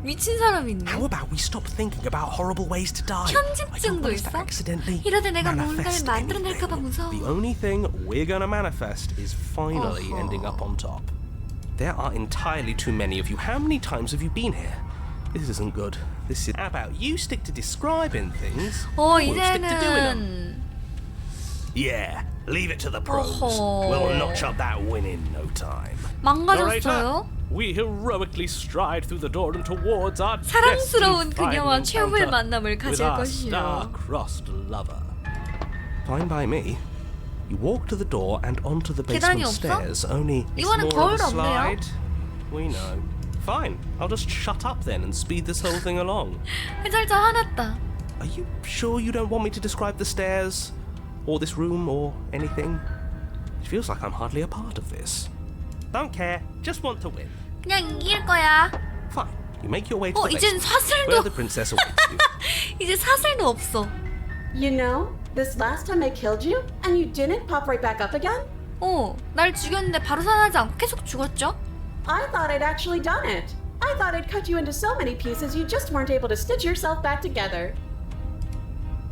미친 사람이 있네. How about we stop thinking about horrible ways to die? 편집증도 I don't want us to 있어? accidentally 이러다 내가 뭔가를 manifest 만들어낼까봐 anything. 무서워. The only thing we're gonna manifest is finally 어허. ending up on top. There are entirely too many of you. How many times have you been here? This isn't good. This is. How about you stick to describing things? We'll stick to doing them. 이제는 Yeah, leave it to the pros. 어허. We'll notch up that win in no time. 망가졌어요. We heroically stride through the door and towards our 사랑스러운 destined 그녀와 final 최후의 encounter 만남을 with 가질 our 것이요. star-crossed lover. Fine by me. You walk to the door and onto the 계단이 basement 없어? stairs. Only it's 이거는 more of 거울도 a 없네요. slide. We know. Fine. I'll just shut up then and speed this whole thing along. 해설자 화났다. Are you sure you don't want me to describe the stairs, or this room, or anything? It feels like I'm hardly a part of this. Don't care. Just want to win. 그냥 이길 거야. Fine. You make your way to the 이젠 basement, where 사슬도 the princess awaits you. 이제 사슬도 없어. You know, this last time I killed you, and you didn't pop right back up again? 날 죽였는데 바로 살아나지 않고 계속 죽었죠? I thought I'd actually done it. I thought I'd cut you into so many pieces you just weren't able to stitch yourself back together.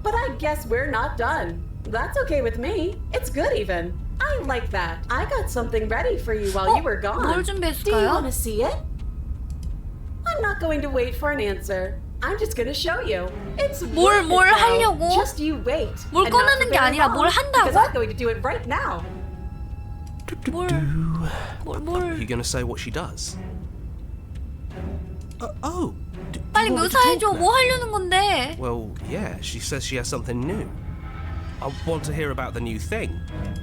But I guess we're not done. That's okay with me. It's good even. I like that. I got something ready for you while you were gone. 뭘 Do you 준비했을까요? want to see it? I'm not going to wait for an answer. I'm just going to show you. It's 뭘 worth it, though. 하려고? Just you wait. 뭘 And not 꺼내는 for 게 very 아니라 long, 뭘 한다고? Because I'm going to do it right now. 뭘 Are you going to say what she does? Oh. Do 빨리 you want me to talk 묘사해줘. now? 뭐 하려는 건데? Well, yeah, she says she has something new. I want to hear about the new thing.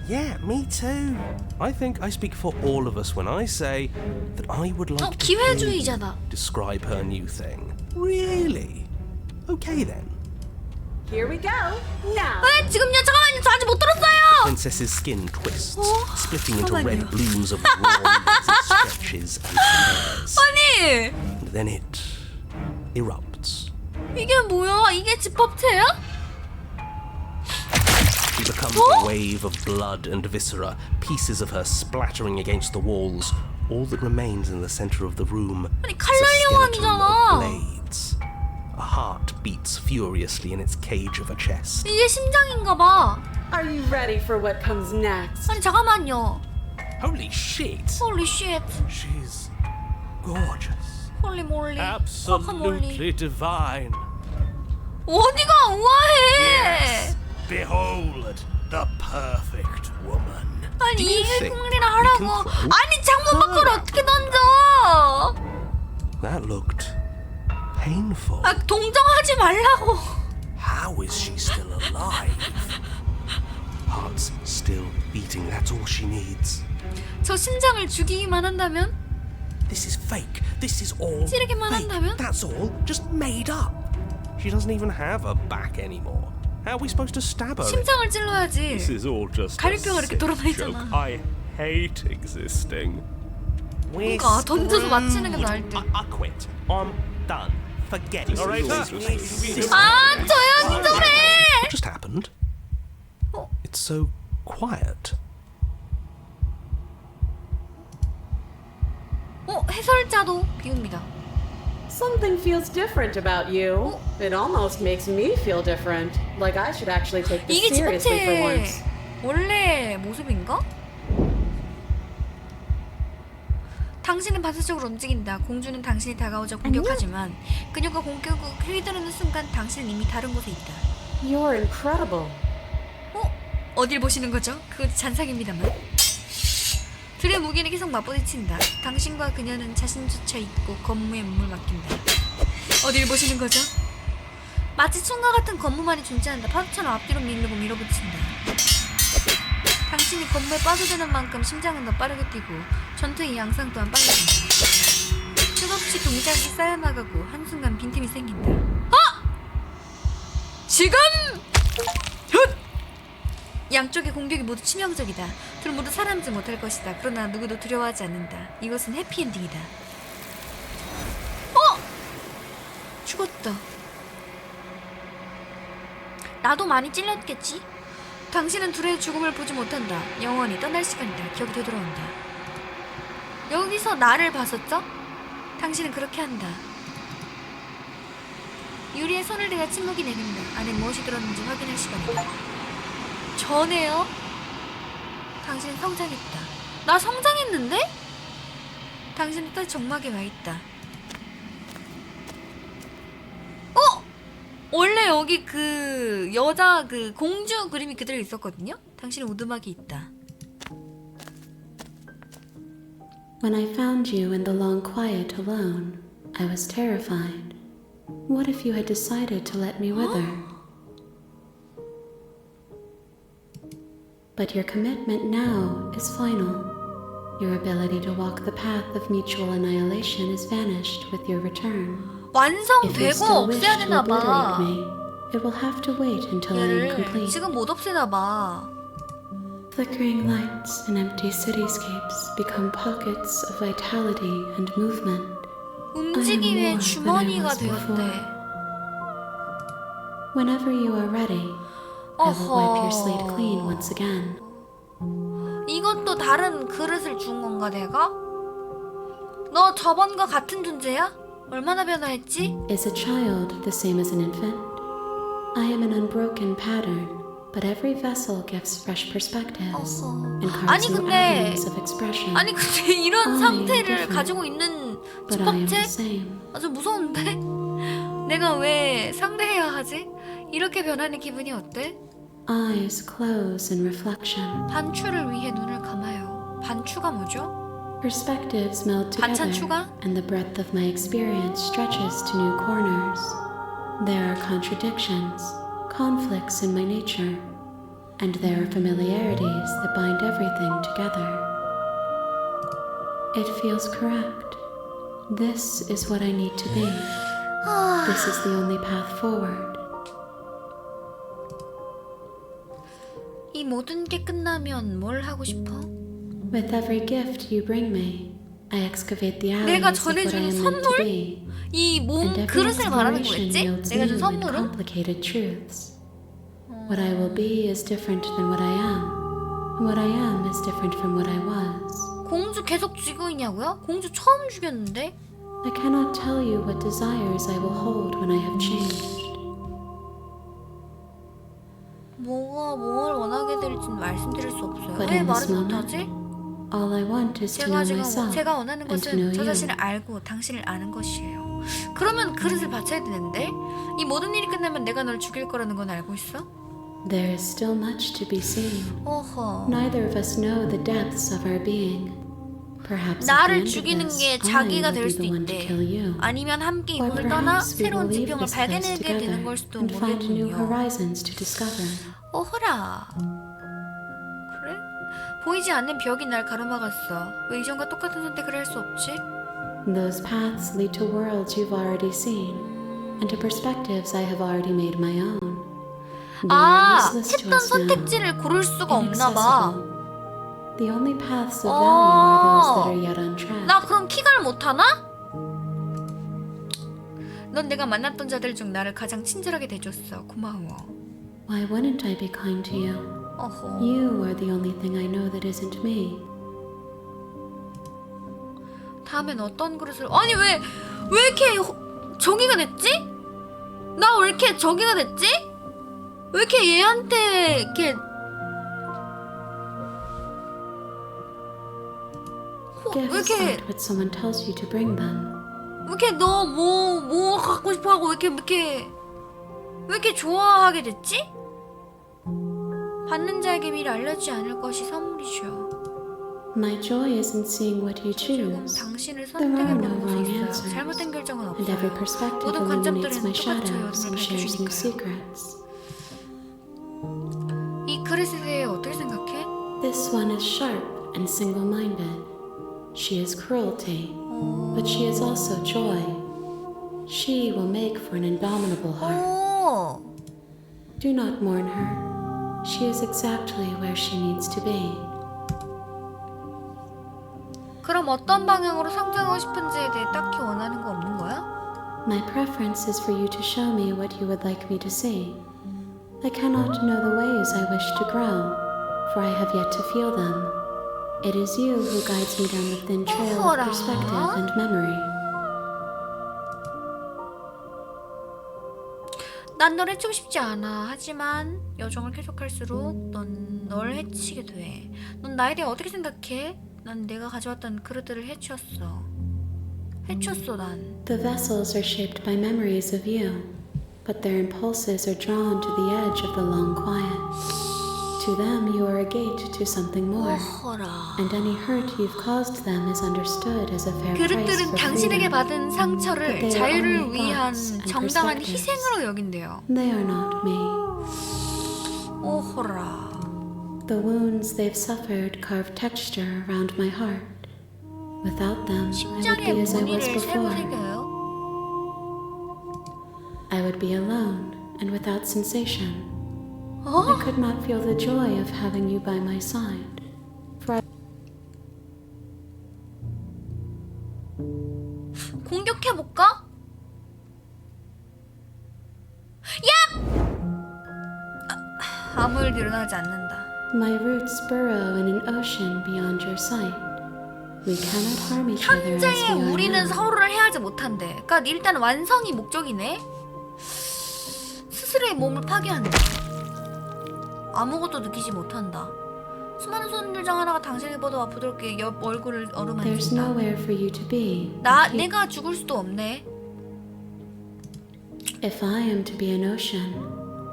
Yeah, me too. I think I speak for all of us when I say that I would like to hear you 기회주의자다. describe her new thing. Really? Okay then. Here we go. Now. 지금요. 잠깐만요. 저 아직 못 들었어요. Princess's skin twists, splitting into 잠깐만요. red blooms of raw meat as it stretches and tears. 아니 And then it erupts. 이게 뭐야? 이게 집합체야? She becomes a wave of blood and viscera, pieces of her splattering against the walls. All that remains in the center of the room 아니 is a 칼날 skeleton 여왕이잖아. of blades. A heart beats furiously in its cage of a chest. 이게 심장인가 봐. Are you ready for what comes next? 아니 잠깐만요. Holy shit! Holy shit. She's gorgeous. 홀리 몰리. Absolutely divine. 어디가 우아해? Behold, the perfect woman. 아니 Do you 이게 think 콩리라 we can 하라고. throw 아니 창문 밖으로 어떻게 던져? That looked painful. 아 동정하지 말라고. How is she still alive? Heart's still beating, that's all she needs. 저 심장을 죽이기만 한다면? This is fake. This is all 찌르기만 fake. 한다면? That's all just made up. She doesn't even have a back anymore. How are we supposed to stab her? 심장을 찔러야지. This is all just a 갈비뼈가 이렇게 sick 돌아다니잖아. joke. I hate existing. We're 그러니까 던져서 맞추는 게 나을 screwed. 듯. I quit. I'm done. Forget it. Narrator, 아, 조용히 좀 해. What just happened? Oh. It's so quiet. 해설자도 비웁니다. Something feels different about you. It almost makes me feel different. Like I should actually take this 이게 seriously for 지포체 once. 원래 모습인가? 당신은 반사적으로 움직인다. 공주는 당신이 다가오자 공격하지만 그녀가 공격을 휘두르는 순간 당신은 이미 다른 곳에 있다. You're incredible. 어딜 보시는 거죠? 그건 잔상입니다만. 둘의 무기는 계속 맞부딪힌다. 당신과 그녀는 자신조차 잊고 건무의 몸을 맡긴다. 어딜 보시는 거죠? 마치 춤과 같은 건무만이 존재한다. 파도처럼 앞뒤로 밀고 밀어붙인다. 당신이 건무에 빠져드는 만큼 심장은 더 빠르게 뛰고 전투의 양상 또한 빨라진다. 끝없이 동작이 쌓여나가고 한순간 빈틈이 생긴다. 지금! 양쪽의 공격이 모두 치명적이다. 둘 모두 살아남지 못할 것이다. 그러나 누구도 두려워하지 않는다. 이것은 해피엔딩이다. 죽었다. 나도 많이 찔렸겠지? 당신은 둘의 죽음을 보지 못한다. 영원히 떠날 시간이다. 기억이 되돌아온다. 여기서 나를 봤었죠? 당신은 그렇게 한다. 유리에 손을 대가 침묵이 내린다. 안에 무엇이 들었는지 확인할 시간이다. 전에요? 당신은 성장했다. 나 성장했는데? 당신은 또 정막에 와있다. 원래 여기 그 여자 그 공주 그림이 그대로 있었거든요? 당신은 오두막이 있다. When I found you in the long quiet alone, I was terrified. What if you had decided to let me wither? But your commitment now is final. Your ability to walk the path of mutual annihilation is vanished with your return. If you 완성되고 still wish 없애야 to 되나봐. obliterate me, it will have to wait until I am 얘를 complete. 지금 못 없애나봐. Flickering lights and empty cityscapes become pockets of vitality and movement. 움직임의 주머니가 was before. 되었대. Whenever you are ready, I will wipe your slate clean once again. 이것도 다른 그릇을 준 건가 내가? 너 저번과 같은 존재야? 얼마나 변화했지? Is a child the same as an infant? I am an unbroken pattern, but every vessel gives fresh perspectives and carves 아니 new 근데 avenues of expression. 아니 근데 이런 상태를 가지고 있는 But I am the 집합체? same. 아주 무서운데? 내가 왜 상대해야 하지? 이렇게 변하는 기분이 어때? Eyes close in reflection. 반추를 위해 눈을 감아요. 반추가 뭐죠? Perspectives meld 반찬 together, 추가? and the breadth of my experience stretches to new corners. There are contradictions, conflicts in my nature, and there are familiarities that bind everything together. It feels correct. This is what I need to be. This is the only path forward. 이 모든 게 끝나면 뭘 하고 싶어? With every gift you bring me, I excavate the 내가 alleys of what I 전해준 am meant to 선물? be. 이 몸 And every 그릇을 말하는 exploration 거겠지? yields 내가 준 new and 선물은? complicated truths. What I will be is different than what I am. What I am is different from what I was. 공주 계속 쥐고 있냐고요? 공주 처음 죽였는데? I cannot tell you what desires I will hold when I have changed. 뭘 원하게 될지는 말씀드릴 수 없어요. But 왜 in this 말을 moment, 못하지? all I want is to know myself 제가 원하는 and to know 것은 저 you. 자신을 알고 당신을 아는 것이에요. 그러면 그릇을 바쳐야 되는데 이 모든 일이 끝나면 내가 널 죽일 거라는 건 알고 있어? There is still much to be seen. 어허. Neither of us know the depths of our being. Perhaps at the 나를 end of 죽이는 this, 게 I 자기가 will 될 be 수도 the one to 있대. kill you. 아니면 함께 이 Or 몸을 떠나 perhaps we will 새로운 leave 지평을 this place 발견하게 되는 together 걸지도 and find new 모르는군요. horizons to discover. 어허라. 그래? 보이지 않는 벽이 날 가로막았어. 왜 이전과 똑같은 선택을 할 수 없지? Those paths lead to worlds you've already seen, and to perspectives I have already made my own. They are 아, useless to 했던 us now, 선택지를 고를 수가 없나 봐. inaccessible. The only paths of value are those that are yet untracked. 나 그럼 키갈 못하나? 넌 내가 만났던 자들 중 나를 가장 친절하게 대줬어. 고마워. Why wouldn't I be kind to you? 어허. You are the only thing I know that isn't me. 다음엔 어떤 그릇을... 아니 왜 이렇게 저기가 됐지? 나 왜 이렇게 저기가 됐지? 왜 이렇게 얘한테 이렇게 왜 Gifts 이렇게 aren't what someone tells you to bring them. 왜 이렇게 너 뭐 갖고 싶어 하고 왜 이렇게 좋아하게 됐지? 받는 자에게 미리 알려주지 않을 것이 선물이죠. My joy isn't seeing what you choose. 당신을 There are no 선택해보는 곳에 wrong 있어요. answers. 잘못된 결정은 And every 없어요. perspective 모든 illuminates my 관점들은 똑같이 shadows 어둠을 and shares new 밝혀주니까요. secrets. 이 그릇에 대해 어떻게 생각해? This one is sharp and single-minded. She is cruelty, but she is also joy. She will make for an indomitable heart. 오, Do not mourn her. She is exactly where she needs to be. 그럼 어떤 방향으로 성장하고 싶은지에 대해 딱히 원하는 거 없는 거야? My preference is for you to show me what you would like me to see. I cannot know the ways I wish to grow, for I have yet to feel them. It is you who guides me down the thin trail of 어허라. perspective and memory. 난 널 해치고 싶지 않아. 하지만 여정을 계속할수록 넌 널 해치게 돼. 넌 나에 대해 어떻게 생각해? 난 내가 가져왔던 그릇들을 해치웠어. 난. The vessels are shaped by memories of you, but their impulses are drawn to the edge of the long quiet. To them, you are a gate to something more, 어허라. and any hurt you've caused them is understood as a fair price 그릇들은 for 당신에게 freedom. 받은 상처를 But they are 자유를 only 위한 thoughts and 정당한 perspectives. 희생으로 여긴대요. They are not me. 어허라. The wounds they've suffered carve texture around my heart. Without them, I would 심장에 be as I was 무늬를 새로 before. 새겨요. I would be alone and without sensation. I 어? could not feel the joy of having you by my side. For I 공격해볼까? 야! 아무 일도 일어나지 않는다. My roots burrow in an ocean beyond your sight. We cannot harm each other as we 현재의 are 우리는 now. 서로를 해하지 못한대. 그러니까 일단 완성이 목적이네. 스스로의 몸을 파괴한다. 아무것도 느끼지 못한다. 수많은 손들 중 하나가 당신에게 보다 부드럽게 옆 얼굴을 There's 어루만진다. nowhere for you to be. 내가 죽을 수도 없네. If I am to be an ocean,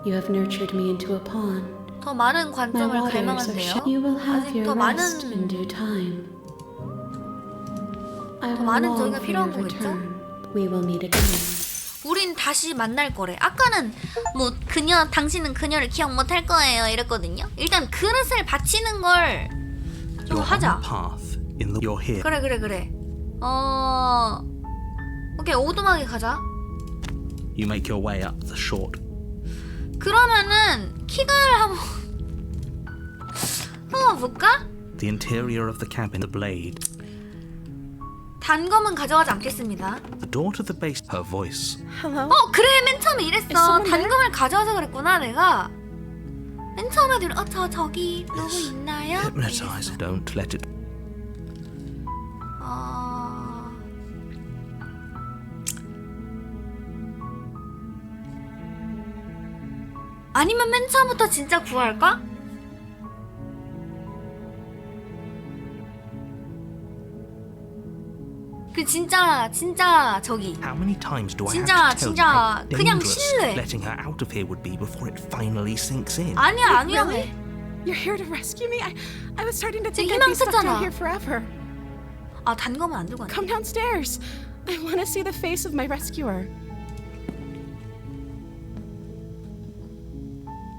you have nurtured me into a pond. 더 많은 My 관점을 waters are 갈망한대요. You will have 아직 your 더 rest in 많은 due time. I will 많은 long 저희가 for 필요한 your 거겠죠? return. We will meet again. 우린 다시 만날 거래. 아까는 뭐 당신은 그녀를 기억 못할 거예요 이랬거든요. 일단 그릇을 바치는 걸 좀 You're on 하자. the path. You're here. 그래. 오케이, 오두막에 가자. You make your way up the short. 그러면은 키가를 한번 볼까? The interior of the cabin, the blade. 단검은 가져가지 않겠습니다. The door to the base. Her voice. Hello? 그래, 맨 처음에 이랬어. someone there? 단검을 가져와서 그랬구나, 내가. 맨 처음에 저기 누구 있나요? Hypnotize. Don't let it. 아니면 맨 처음부터 진짜 구할까? 그 진짜 저기 How many times do I 진짜, have to tell you how 그냥 dangerous 실례. letting her out of here would be before it finally sinks in? 아니야. Really? You're here to rescue me? I was starting to think 지금 I'd be stuck 희망 down 쳤잖아. here forever. 단검은 안 들고 왔네. Come downstairs. I want to see the face of my rescuer.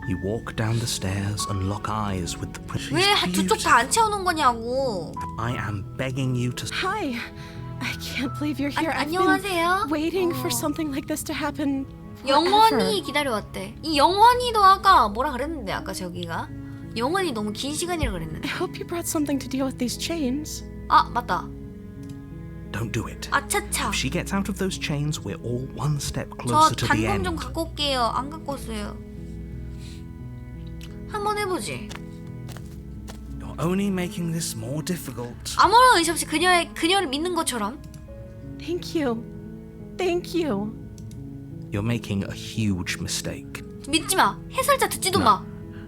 You walk down the stairs and lock eyes with the prince. 왜 두 쪽 다 안 채워놓은 거냐고. I am begging you to. Hi. I can't believe you're here. I've 안녕하세요. been waiting for something like this to happen. 영원히 기다려왔대. 이 영원히도 아까 뭐라 그랬는데 아까 저기가 영원히 너무 긴 시간이라 그랬는데. I hope you brought something to deal with these chains. 아 맞다. Don't do it. 아차차. If she gets out of those chains, we're all one step 저 closer to the 단검 end. 좀 갖고 올게요. 안 갖고 왔어요. 한번 해보지. You're only making this more difficult. 아무런 의심 없이 그녀를 믿는 것처럼. Thank you. Thank you. You're making a huge mistake. 믿지 마. 해설자 듣지도 마.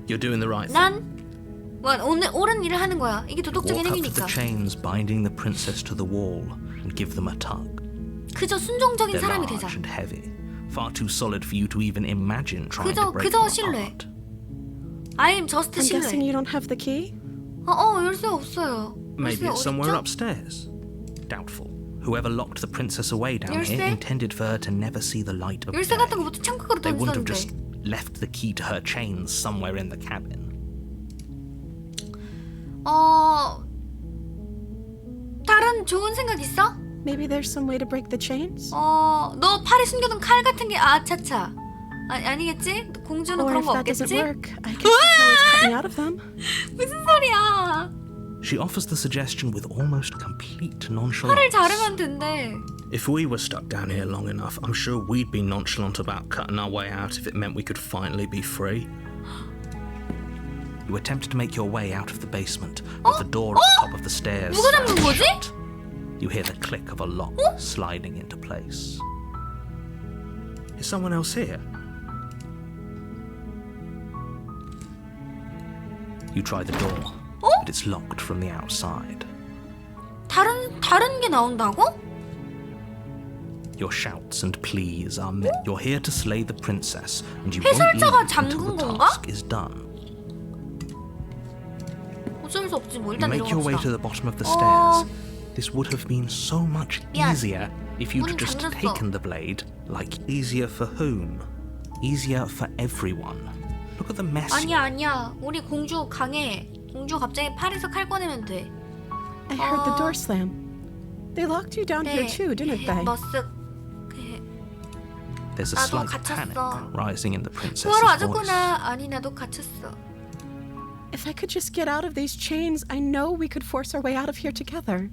You're doing the right thing. 난 오늘 옳은 일을 하는 거야. 이게 도덕적인 Walk up to the 행위니까. chains binding the princess to the wall and give them a tug. 그저 순종적인 They're 사람이 되자. large and heavy, far too solid for you to even imagine trying to break 그저 them 신뢰. apart. I'm just I'm guessing 신뢰. you don't have the key? 열쇠 없어요. Maybe 열쇠 it's somewhere 어딨죠? upstairs. Doubtful. Whoever locked the princess away down here 열쇠? intended for her to never see the light of 열쇠 day. 같은 거 보통 창고로 They wouldn't have just 던졌는데. left the key to her chains somewhere in the cabin. 다른 좋은 생각 있어? Maybe there's some way to break the chains? 너 팔에 숨겨둔 칼 같은 게 차차. 아니겠지? 공주는 Or 그런 if 거 that doesn't 없겠지? work, I guess you can always cut me out of them. 무슨 소리야? She offers the suggestion with almost complete 팔을 nonchalance. 자르면 된대. If we were stuck down here long enough, I'm sure we'd be nonchalant about cutting our way out if it meant we could finally be free. You attempted to make your way out of the basement, but the door at the top of the stairs 누가 잡는 slammed 거지? shut. You hear the click of a lock sliding into place. Is someone else here? You try the door, but it's locked from the outside. 다른 게 나온다고? Your shouts and pleas are met. You're here to slay the princess, and you won't 해설자가 leave until 잠근 the 건가? task is done. 어쩔 수 없지. 뭐 You 일단 make your way to 내려갑시다. the bottom of the stairs. This would have been so much 미안. easier if you'd 문이 just 잠겼어. taken the blade. Like, easier for whom? Easier for everyone. Look at the mess. 아니야. 우리 공주 강해. 공주 갑자기 팔에서 칼 꺼내면 돼. I heard the door slam. They locked you down here too, didn't they? 머쓱. There's a 나도 slight panic 갇혔어. rising in the princess's 구하러 voice. 와줬구나. 아니 나도 갇혔어. If I could just get out of these chains, I know we could force our way out of here together.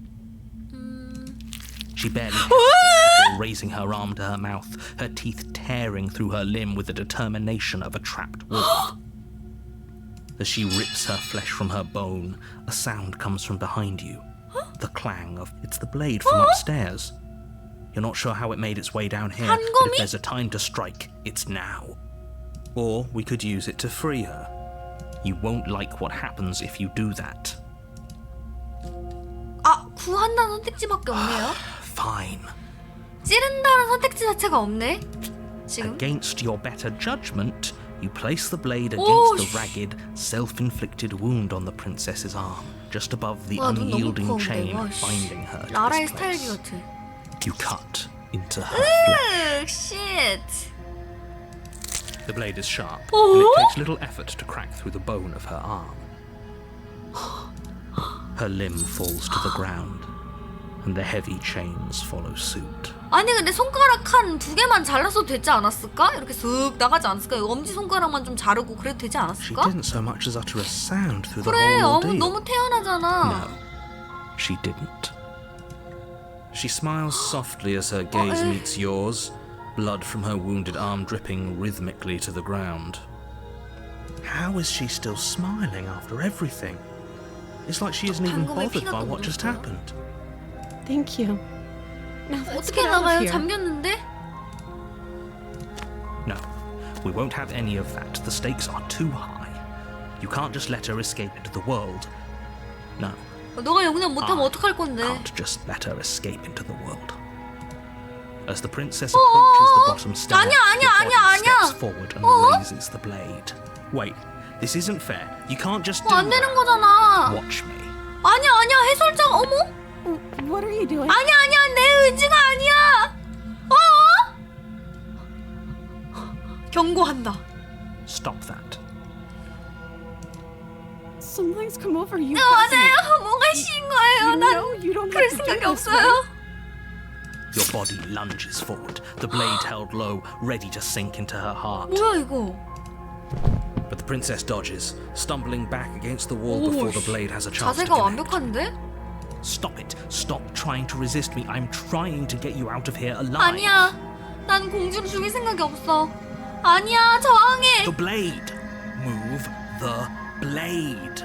She barely before raising her arm to her mouth, her teeth tearing through her limb with the determination of a trapped wolf. As she rips her flesh from her bone, a sound comes from behind you. The clang of it's the blade from upstairs. You're not sure how it made its way down here, but if there's a time to strike, it's now. Or we could use it to free her. You won't like what happens if you do that. 구한다는 선택지밖에 없네요. Fine. 찌른다는 선택지 자체가 없네. 지금. Against your better judgment, you place the blade Oh, against the ragged, self-inflicted wound on the princess's arm, just above the 와, 눈 너무 unyielding 커운데. chain 와, 씨. binding her to 라라의 this 스타일이 place. 같아. You cut into her flesh. shit. The blade is sharp, and it takes little effort to crack through the bone of her arm. Her limb falls to the ground, and the heavy chains follow suit. 아니 근데 손가락 한 2개만 잘라서 되지 않았을까? 이렇게 쓱 나가지 않았을까? 엄지 손가락만 좀 자르고 그래도 되지 She 않았을까? didn't so much as utter a sound through the 그래, whole ordeal. 너무 태연하잖아. No, she didn't. She smiles softly as her gaze meets yours, blood from her wounded arm dripping rhythmically to the ground. How is she still smiling after everything? It's like she isn't even 방금에 bothered 피가 by 또 what just 묻었어요. happened. Thank you. Now let's 어떻게 get out of 나가요? here. 잠겼는데? No, we won't have any of that. The stakes are too high. You can't just let her escape into the world. No, 너가 영영 못하면 어떡할 건데? can't just let her escape into the world. As the princess approaches the bottom stair, 아니야, your body 아니야. steps forward and raises the blade. Wait, this isn't fair. You can't just do 안 되는 that. 거잖아. Watch me. 아니야. 해설자가 어머? What are you doing? 아니야. 내 의지가 아니야. 경고한다. Stop that. Something's come over you. 맞아요. 뭔가 씌인 거예요. 난 No, you don't 그럴 have to do 생각이 this 없어요. Your body lunges forward, the blade held low, ready to sink into her heart. 뭐야 이거? But the princess dodges, stumbling back against the wall before the blade has a chance to 자세가 connect. 완벽한데? Stop it. Stop trying to resist me. I'm trying to get you out of here alive. 아니야. 난 공주를 죽일 생각이 없어. 아니야, 저항해. The blade. Move the blade.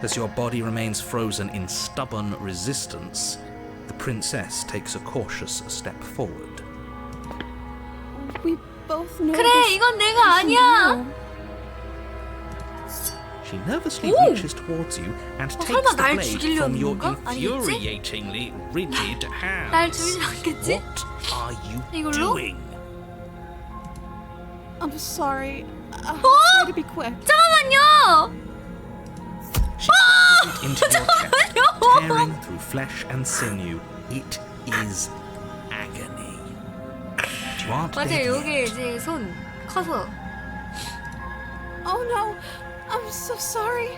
As your body remains frozen in stubborn resistance, the princess takes a cautious step forward. We both know 그래, this 이건 내가 아니야. She nervously Ooh. reaches towards you and takes 설마 the 날 blade 죽이려는 from your 건가? 아니겠지? infuriatingly rigid hands. 날 죽이지 않겠지? What are you 이걸로? doing? I'm sorry. I'll try to be quick. 잠깐만요. She plunges it into your chest, tearing through flesh and sinew. It is agony. But you aren't dead 맞아요. yet. 여기 이제 손 커서. Oh no, I'm so sorry.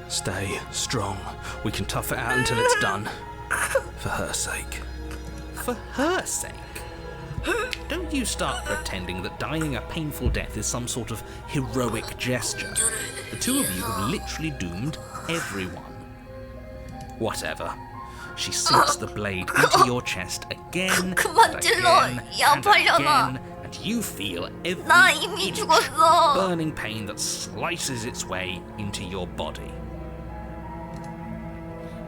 Stay strong. We can tough it out until it's done. For her sake. For her sake? Don't you start pretending that dying a painful death is some sort of heroic gesture. The two of you have literally doomed everyone. Whatever. She sinks the blade into your chest again 그만 and 찔러. again 야, and 팔려나. again, and you feel every 나 이미 inch 죽었어. burning pain that slices its way into your body.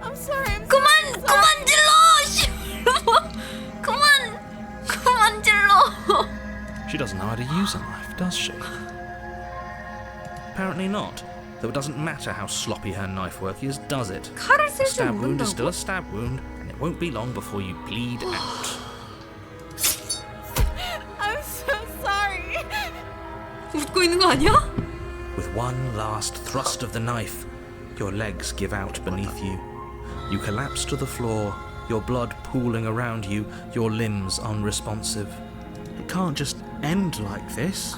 I'm sorry. 그만 찔러. 씨. 그만 찔러. She doesn't know how to use a knife, does she? Apparently not. Though it doesn't matter how sloppy her knife work is, does it? 칼을 A 쓸 줄 stab wound is still 모른다고? a stab wound, and it won't be long before you bleed out. I'm so sorry. 웃고 있는 거 아니야? With one last thrust of the knife, your legs give out beneath you. You collapse to the floor, your blood pooling around you, your limbs unresponsive. It can't just end like this,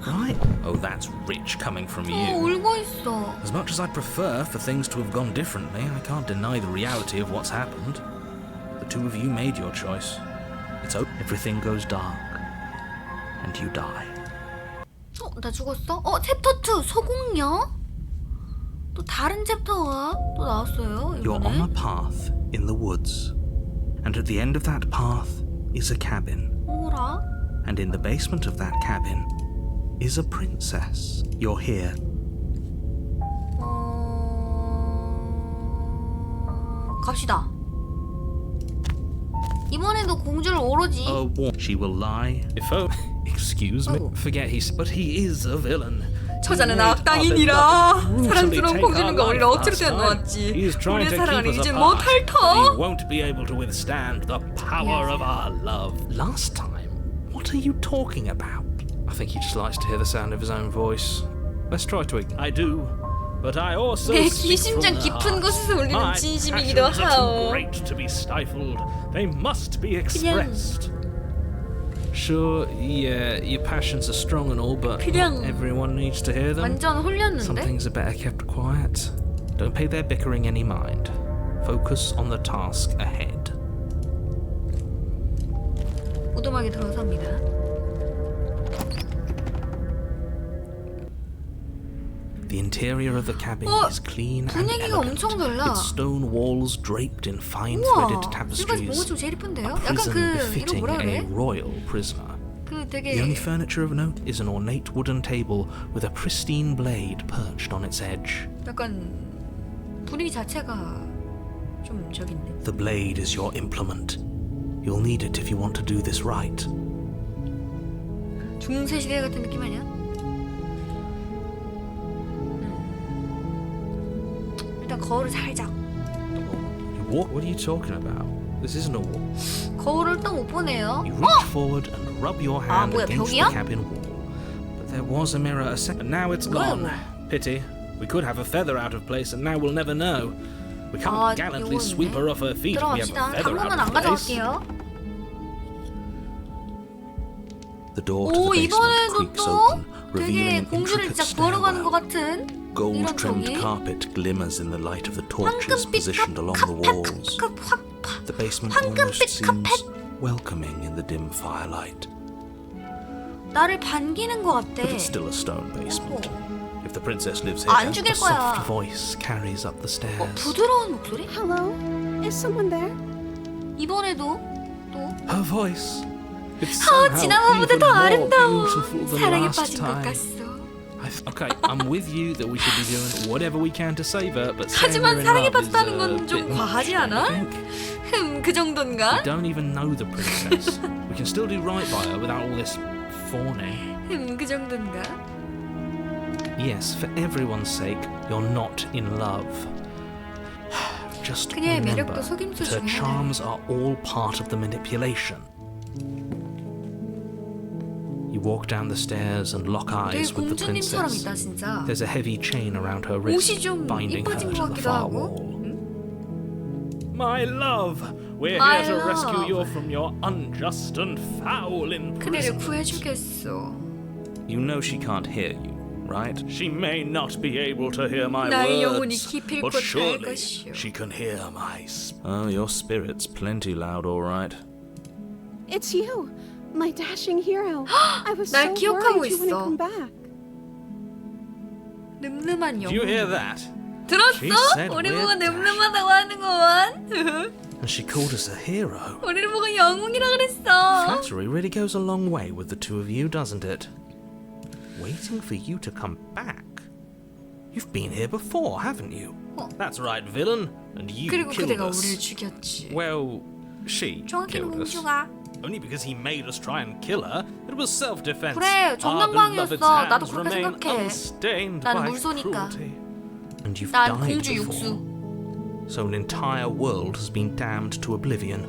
right? Oh, that's rich coming from you. 울고 있어. As much as I'd prefer for things to have gone differently, I can't deny the reality of what's happened. The two of you made your choice. It's over. Everything goes dark, and you die. 나 죽었어? 챕터 2 소공녀? 또 다른 챕터가 또 나왔어요. You're on a 이번에. path in the woods, and at the end of that path is a cabin. 뭐라? And in the basement of that cabin is a princess. You're here. 갑시다. 이번에도 공주를 오로지. She will lie. Excuse me. Oh. Forget but he is a villain. 저자는 악당이니라. 사랑스러운 공주님과 우리를 억지로 떼어놓았지. 우리의 사랑은 이제 못할 터. He won't be able to withstand the power of our love. Last time, what are you talking about? I think he just likes to hear the sound of his own voice. Let's try to. I do, but I also. 내 speak from 심장 the 깊은 heart. 곳에서 울리는 My 진심이기도 passions are too 하오. great to be stifled. They must be expressed. Sure, yeah, your passions are strong and all, but 그냥 not everyone needs to hear them. 완전 Some 홀렸는데? things are better kept quiet. Don't pay their bickering any mind. Focus on the task ahead. 오두막에 들어섭니다. The interior of the cabin is clean and 분위기가 elegant, 엄청 달라. with stone walls draped in fine 우와, threaded 지금까지 본 것 tapestries. 중 제일 이쁜데요? A 약간 prison 그 이름 befitting 뭐라 a 그래? royal prisoner. 그 The 되게 only furniture of note is an ornate wooden table with a pristine blade perched on its edge. 약간 분위기 자체가 좀 저긴데. The blade is your implement. You'll need it if you want to do this right. 중세 시대 같은 느낌 아니야? 일단 거울을 살짝. What are you talking about? This isn't a wall. 거울을 또 못 보네요. You reach forward and rub your hand 뭐야, against 벽이야? the cabin wall. But there was a mirror a second. Now it's 뭐야, gone. 이거? Pity. We could have a feather out of place, and now we'll never know. We can't gallantly 요거 sweep her off her feet if we have a 들어갑시다. feather 당분간 out 안 of place. 가져갈게요. The door to 오, the basement 이번에도 creaks 또 open, 되게 revealing an 공주를 intricate 진짜 보러 가는 것 stairwell. 같은 이런 Gold-trimmed 저기 carpet glimmers in the light of the torches 황금빛 positioned along the walls. 확 The basement 황금빛 almost seems 카펫. welcoming in the dim firelight. 나를 반기는 것 같대. But it's still a stone basement. If the princess lives 안 here, 죽일 a soft 거야. voice carries up the stairs. 부드러운 목소리? Hello? Is someone there? 이번에도 또 Her voice. It's 지난번보다 somehow 더 even more 아름다워. beautiful than 사랑에 last 빠진 것 time. 같소. Okay, I'm with you that we should be doing whatever we can to save her, but saying 하지만 we're in 사랑에 love is 빠졌다는 a 건 좀 bit 과하지 much, 않아? I think. 그 정도인가? We don't even know the princess. We can still do right by her without all this fawning. 그 정도인가? Yes, for everyone's sake, you're not in love. Just 그녀의 remember 매력도 속임수 that her 중에 charms are all part of the manipulation. You walk down the stairs and lock 되게 eyes with the 공주님처럼 princess. 있다 진짜. There's a heavy chain around her 옷이 wrist, 좀 binding her 이뻐진 to 것 the 같기도 far 하고. wall. My love, we're My here to rescue you love. from your unjust and foul 그대를 imprisonment. 구해주겠어. You know she can't hear you, right? She may not be able to hear my 나의 영혼이 words, 깊이 but 꽂힐 surely 것이오. she can hear my Oh, your spirit's plenty loud, all right. It's you, my dashing hero. I was so 날 기억하고 worried you wouldn't 있어. come back. 늠름한 Do you hear 영혼. that? She 들었어? said 우리 we're 보고 늠름하다고 하는구만. And she called us a hero. 우리를 보고 영웅이라 그랬어. Flattery really goes a long way with the two of you, doesn't it? Waiting for you to come back. You've been here before, haven't you? That's right, villain. And you 그리고 killed 그대가 us. 우리를 죽였지. Well, she 정확히는 killed us. 공주가. Only because he made us try and kill her. It was self-defense. 그래, Our 정당방위였어. beloved's 나도 hands 그렇게 remain 생각해. unstained 난 by 물소니까. cruelty. And you've 난 died 공주 before. 육수. So an entire world has been damned to oblivion.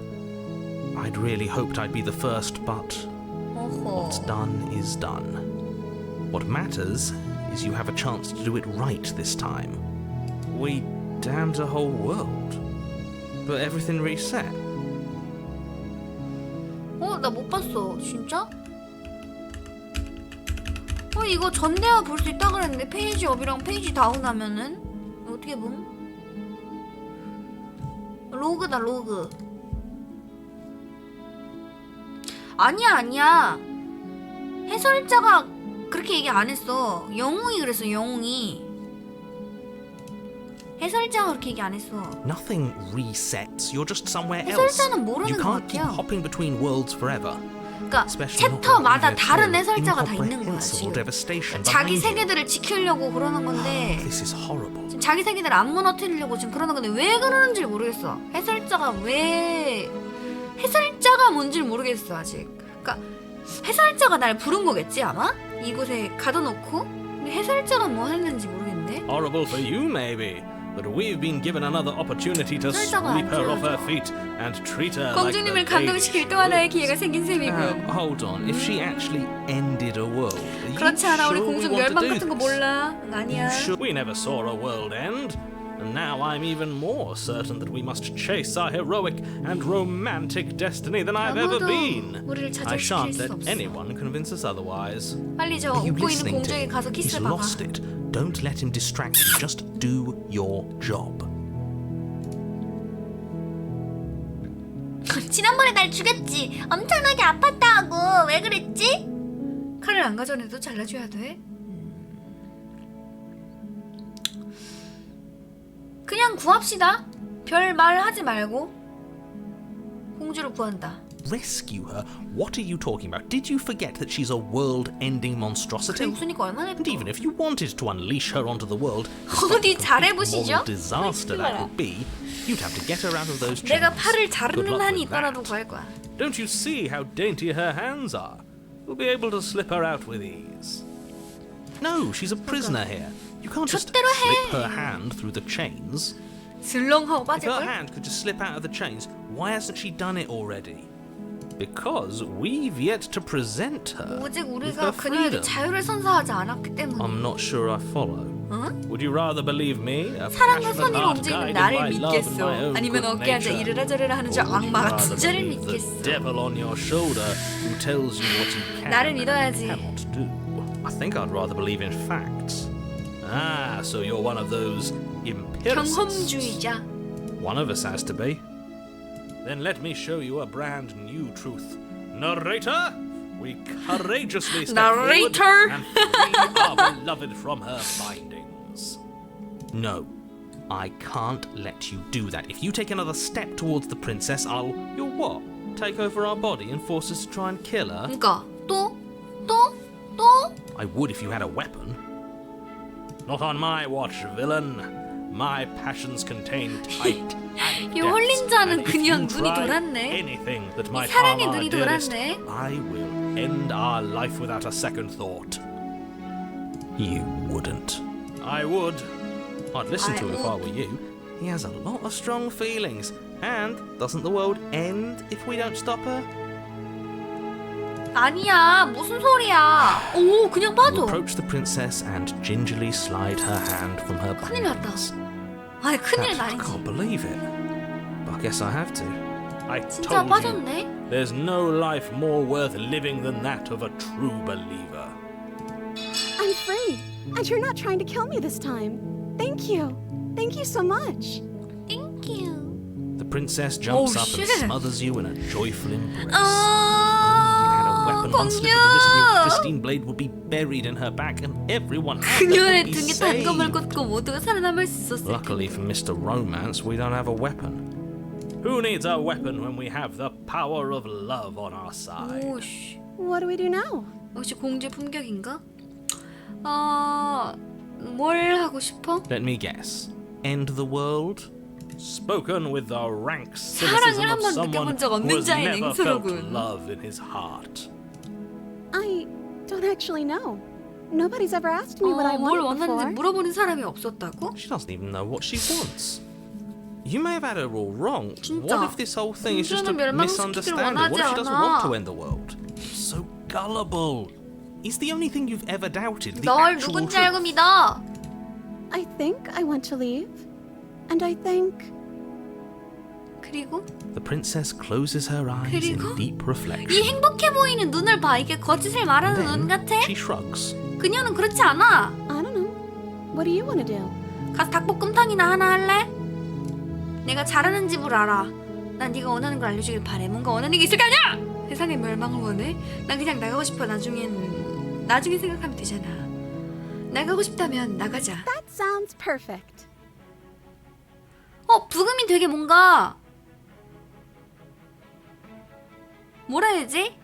I'd really hoped I'd be the first, but what's 어허. done is done. What matters is you have a chance to do it right this time. We damned a whole world, but everything reset. 나 못 봤어. 진짜? 이거 전대화 볼 수 있다 그랬는데 페이지 업이랑 페이지 다운 하면은 어떻게 봄? 로그다 로그. 아니야. 해설자가 그렇게 얘기 안 했어. 영웅이 그랬어. 영웅이. 해설자가 그렇게 얘기 안 했어. Nothing resets. You're just somewhere else. 해설자는 모르는 You 것 can't keep 같아요. hopping between worlds forever. 그러니까 Especially not 챕터마다 when you've 다른 been 해설자가 다 있는 거야 incomprehensible 지금. devastation 자기 behind you. 세계들을 지키려고 그러는 건데 This is horrible. 지금 자기 세계들을 안 무너뜨리려고 지금 그러는 건데 왜 그러는지 모르겠어. 해설자가 뭔지 모르겠어 아직. 그러니까 해설자가 날 부른 거겠지 아마? 이곳에 가둬놓고. 근데 해설자가 뭐 했는지 모르겠네. Horrible for you, maybe. But we've been given another opportunity to 해설자가 sweep 안 her off her 지어줘. feet and treat her like the 공주님을 lady 감동시킬 she 또 하나의 is. 기회가 생긴 셈이고. Hold on. If she actually ended a world, are you 그렇지 않아. 우리 sure we 공주 want to 멸망 do 같은 거 this? 몰라. 아니야. We never saw a world end. And now I'm even more certain that we must chase our heroic and romantic destiny than I've ever 아무도 been. 우리를 I shan't 좌절시킬 수 let 없어. anyone convince us otherwise. 빨리 저 Are you 웃고 있는 listening to 공주에게 him? 가서 He's 키스를 박아. lost it. Don't let him distract you. Just do your job. 지난번에 날 죽였지. 엄청나게 아팠다고. 왜 그랬지? 칼을 안 가져내도 잘라줘야 돼. 그냥 구합시다. 별 말 하지 말고 공주를 구한다. Rescue her? What are you talking about? Did you forget that she's a world-ending 그래 monstrosity? 웃으니까 얼마나 And 예뻐. even if you wanted to unleash her onto the world, 어디 잘해보시죠? moral disaster that would be, you'd have to get her out of those chains. 내가 팔을 Good 자르는 luck 한이 with 있더라도 that. 구할 거야. Don't you see how dainty her hands are? We'll be able to slip her out with ease. No, she's a prisoner here. You can't just 절대로 slip 해. her hand through the chains. 슬렁하고 If her 빠질걸? hand could just slip out of the chains, why hasn't she done it already? Because we've yet to present her 오직 with 우리가 her 그녀에게 freedom. 자유를 선사하지 않았기 때문에. I'm not sure I follow. 응? Would you rather believe me, a 사랑과 passionate 선의로 heart 움직이는 guided 나를 by love and 믿겠어? my own 아니면 good 어깨 앉아 nature? 이래라 저래라 하는 저 Or would you 악마 rather 같은 자를 believe the 믿겠어? devil on your shoulder who tells you what you can 나를 and 믿어야지. cannot do? I think I'd rather believe in facts. Ah, so you're one of those empiricists. 경험주의자. One of us has to be. Then let me show you a brand new truth. Narrator, we courageously step Narrator. forward and free our beloved from her bindings. No, I can't let you do that. If you take another step towards the princess, I'll... You'll what? Take over our body and force us to try and kill her? 그러니까 또? I would if you had a weapon. Not on my watch, villain. My passions contain tight and 이 홀린 자는 and if 그냥 you 눈이 try 돌았네. anything that might 사랑의 harm our 눈이 dearest, 돌았네. I will end our life without a second thought. You wouldn't. I would. I'd listen to him if I would. were you. He has a lot of strong feelings. And doesn't the world end if we don't stop her? 아니야, 무슨 소리야. 오, 그냥 You 빠져. approach the princess and gingerly slide her hand from her 큰일 났다. bindings. 아니, 큰일 I 날이지. can't believe it. But I guess I have to. I 진짜 told you. 빠졌네. There's no life more worth living than that of a true believer. I'm free. And you're not trying to kill me this time. Thank you. Thank you so much. Thank you. The princess jumps Oh, up shit. and smothers you in a joyful embrace. 아, Weapon, one slip of the wrist and your pristine blade would be buried in her back and everyone out there 그녀의 would be 등에 saved. 단검을 꽂고 모두가 살아남을 수 있었을 Luckily for Mr. Romance, we don't have a weapon. Who needs a weapon when we have the power of love on our side? 오씨, What do we do now? 역시 공주의 품격인가? 뭘 하고 싶어? Let me guess. End the world? Spoken with the rank 사랑을 cynicism 한 of 번 someone 느껴본 적 who 없는 has 자의 never felt 냉소로군. love in his heart. I don't actually know. Nobody's ever asked me what I 뭘 wanted 원하는지 before. 물어보는 사람이 없었다고? She doesn't even know what she wants. You may have had her all wrong. 진짜. What if this whole thing is just a 공주는 멸망시키기를 misunderstanding? What if she 원하지 doesn't 않아. want to end the world? So gullible. Is the only thing you've ever doubted the 널 actual 누군지 알고 truth? 믿어. I think I want to leave. And I think... 그리고 The princess closes her eyes in 그리고? deep reflection. 이 행복해 보이는 눈을 봐. 이게 거짓을 말하는 눈 Then 같아? she shrugs. 그녀는 그렇지 않아. I don't know. What do you want to do? 가서 닭볶음탕이나 하나 할래? 내가 잘하는 집을 알아. 난 네가 원하는 걸 알려주길 바래. 뭔가 원하는 게 있을 거 아니야? 세상의 멸망을 원해? 난 그냥 나가고 싶어. 나중에 생각하면 되잖아. 나가고 싶다면 나가자. That sounds perfect. 부금이 되게 뭔가 뭐라 해야지?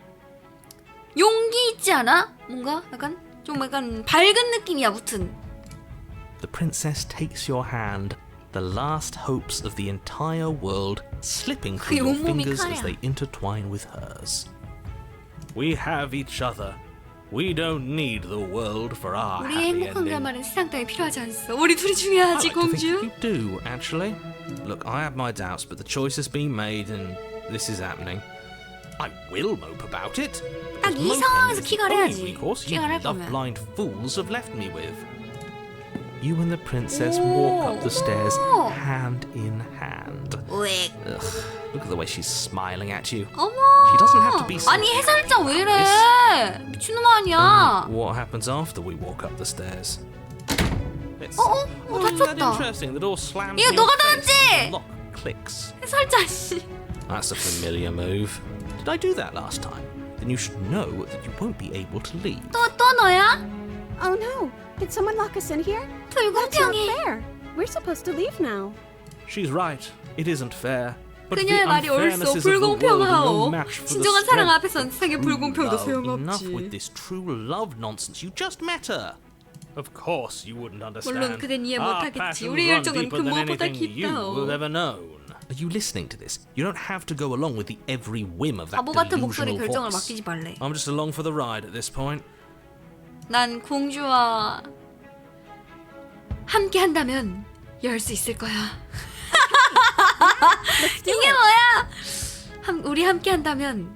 용기 있지 않아? 뭔가 약간 좀 약간 밝은 느낌이야. 무튼 The princess takes your hand, the last hopes of the entire world slipping through your 온몸이 fingers 칼이야. as they intertwine with hers. We have each other. We don't need the world for our 우리의 happy 행복한 ending. 가마는 세상 따위 필요하지 않소. 우리 둘이 I 중요하지, like to think 공주. you do, actually. Look, I have my doubts, but the choice has been made and this is happening. I will mope about it. 딱 because 이 moping 상황에서 is the 킥을 only 해야지. recourse you 킥을 할 love 거면. blind fools have left me with. You and the princess walk up the stairs 어머. hand in hand. 왜? Ugh, look at the way she's smiling at you. 어머. She doesn't have to be so 아니 해설자 왜 이래? 미친놈 아니야. What happens after we walk up the stairs? It's Isn't that 닫혔다. interesting. The door slams 이거 in your 너가 face. 닫았지? Lock clicks. 해설자 씨. That's a familiar move. Did I do that last time? Then you should know that you won't be able to leave. 또 너야? Oh no! Did someone lock us in here? That's not 불공평해. fair. We're supposed to leave now. She's right. It isn't fair. But the 그녀의 말이 unfairnesses 옳소. of the world are no 불공평하오. match for the 진정한 사랑 strength 앞에선 세상의 of true 불공평도 love. Enough with 소용없지. this true love nonsense. You just met her. Of course you wouldn't understand. 물론 그댄 이해 Our 못하겠지. passions 우리의 run 열정은 deeper 그 than 무엇보다 anything you 깊다오. will ever known. Are you listening to this? You don't have to go along with the every whim of that 바보 같은 목소리 delusional 결정을 voice. 맡기지 말래. I'm just along for the ride at this point. 난 공주와 함께 한다면 열 수 있을 거야. 이게 뭐야? 우리 함께 한다면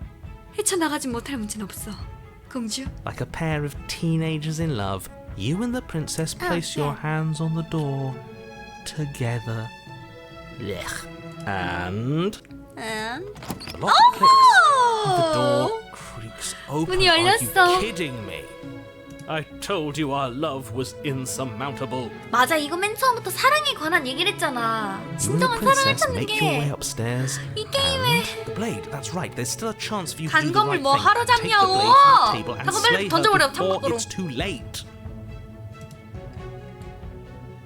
헤쳐나가지 못할 문제는 없어. 공주. Like a pair of teenagers in love, you and the princess place your hands on the door together. Blech. And the lock clicks. And the door creaks open. 문이 Are you 열렸어. kidding me? I told you our love was insurmountable. 맞아, 이거 맨 처음부터 사랑에 관한 얘기를 했잖아. You and the 진정한 사랑을 princess 찾는 make your way 게 upstairs. 이 게임에 And the blade. That's right. There's still a chance for you to do the 단검을 right 뭐 thing. 하러 Take the 잡냐고! blade from the table and 단검 slay 빨리 her 던져버려, before 창밖으로. it's too late.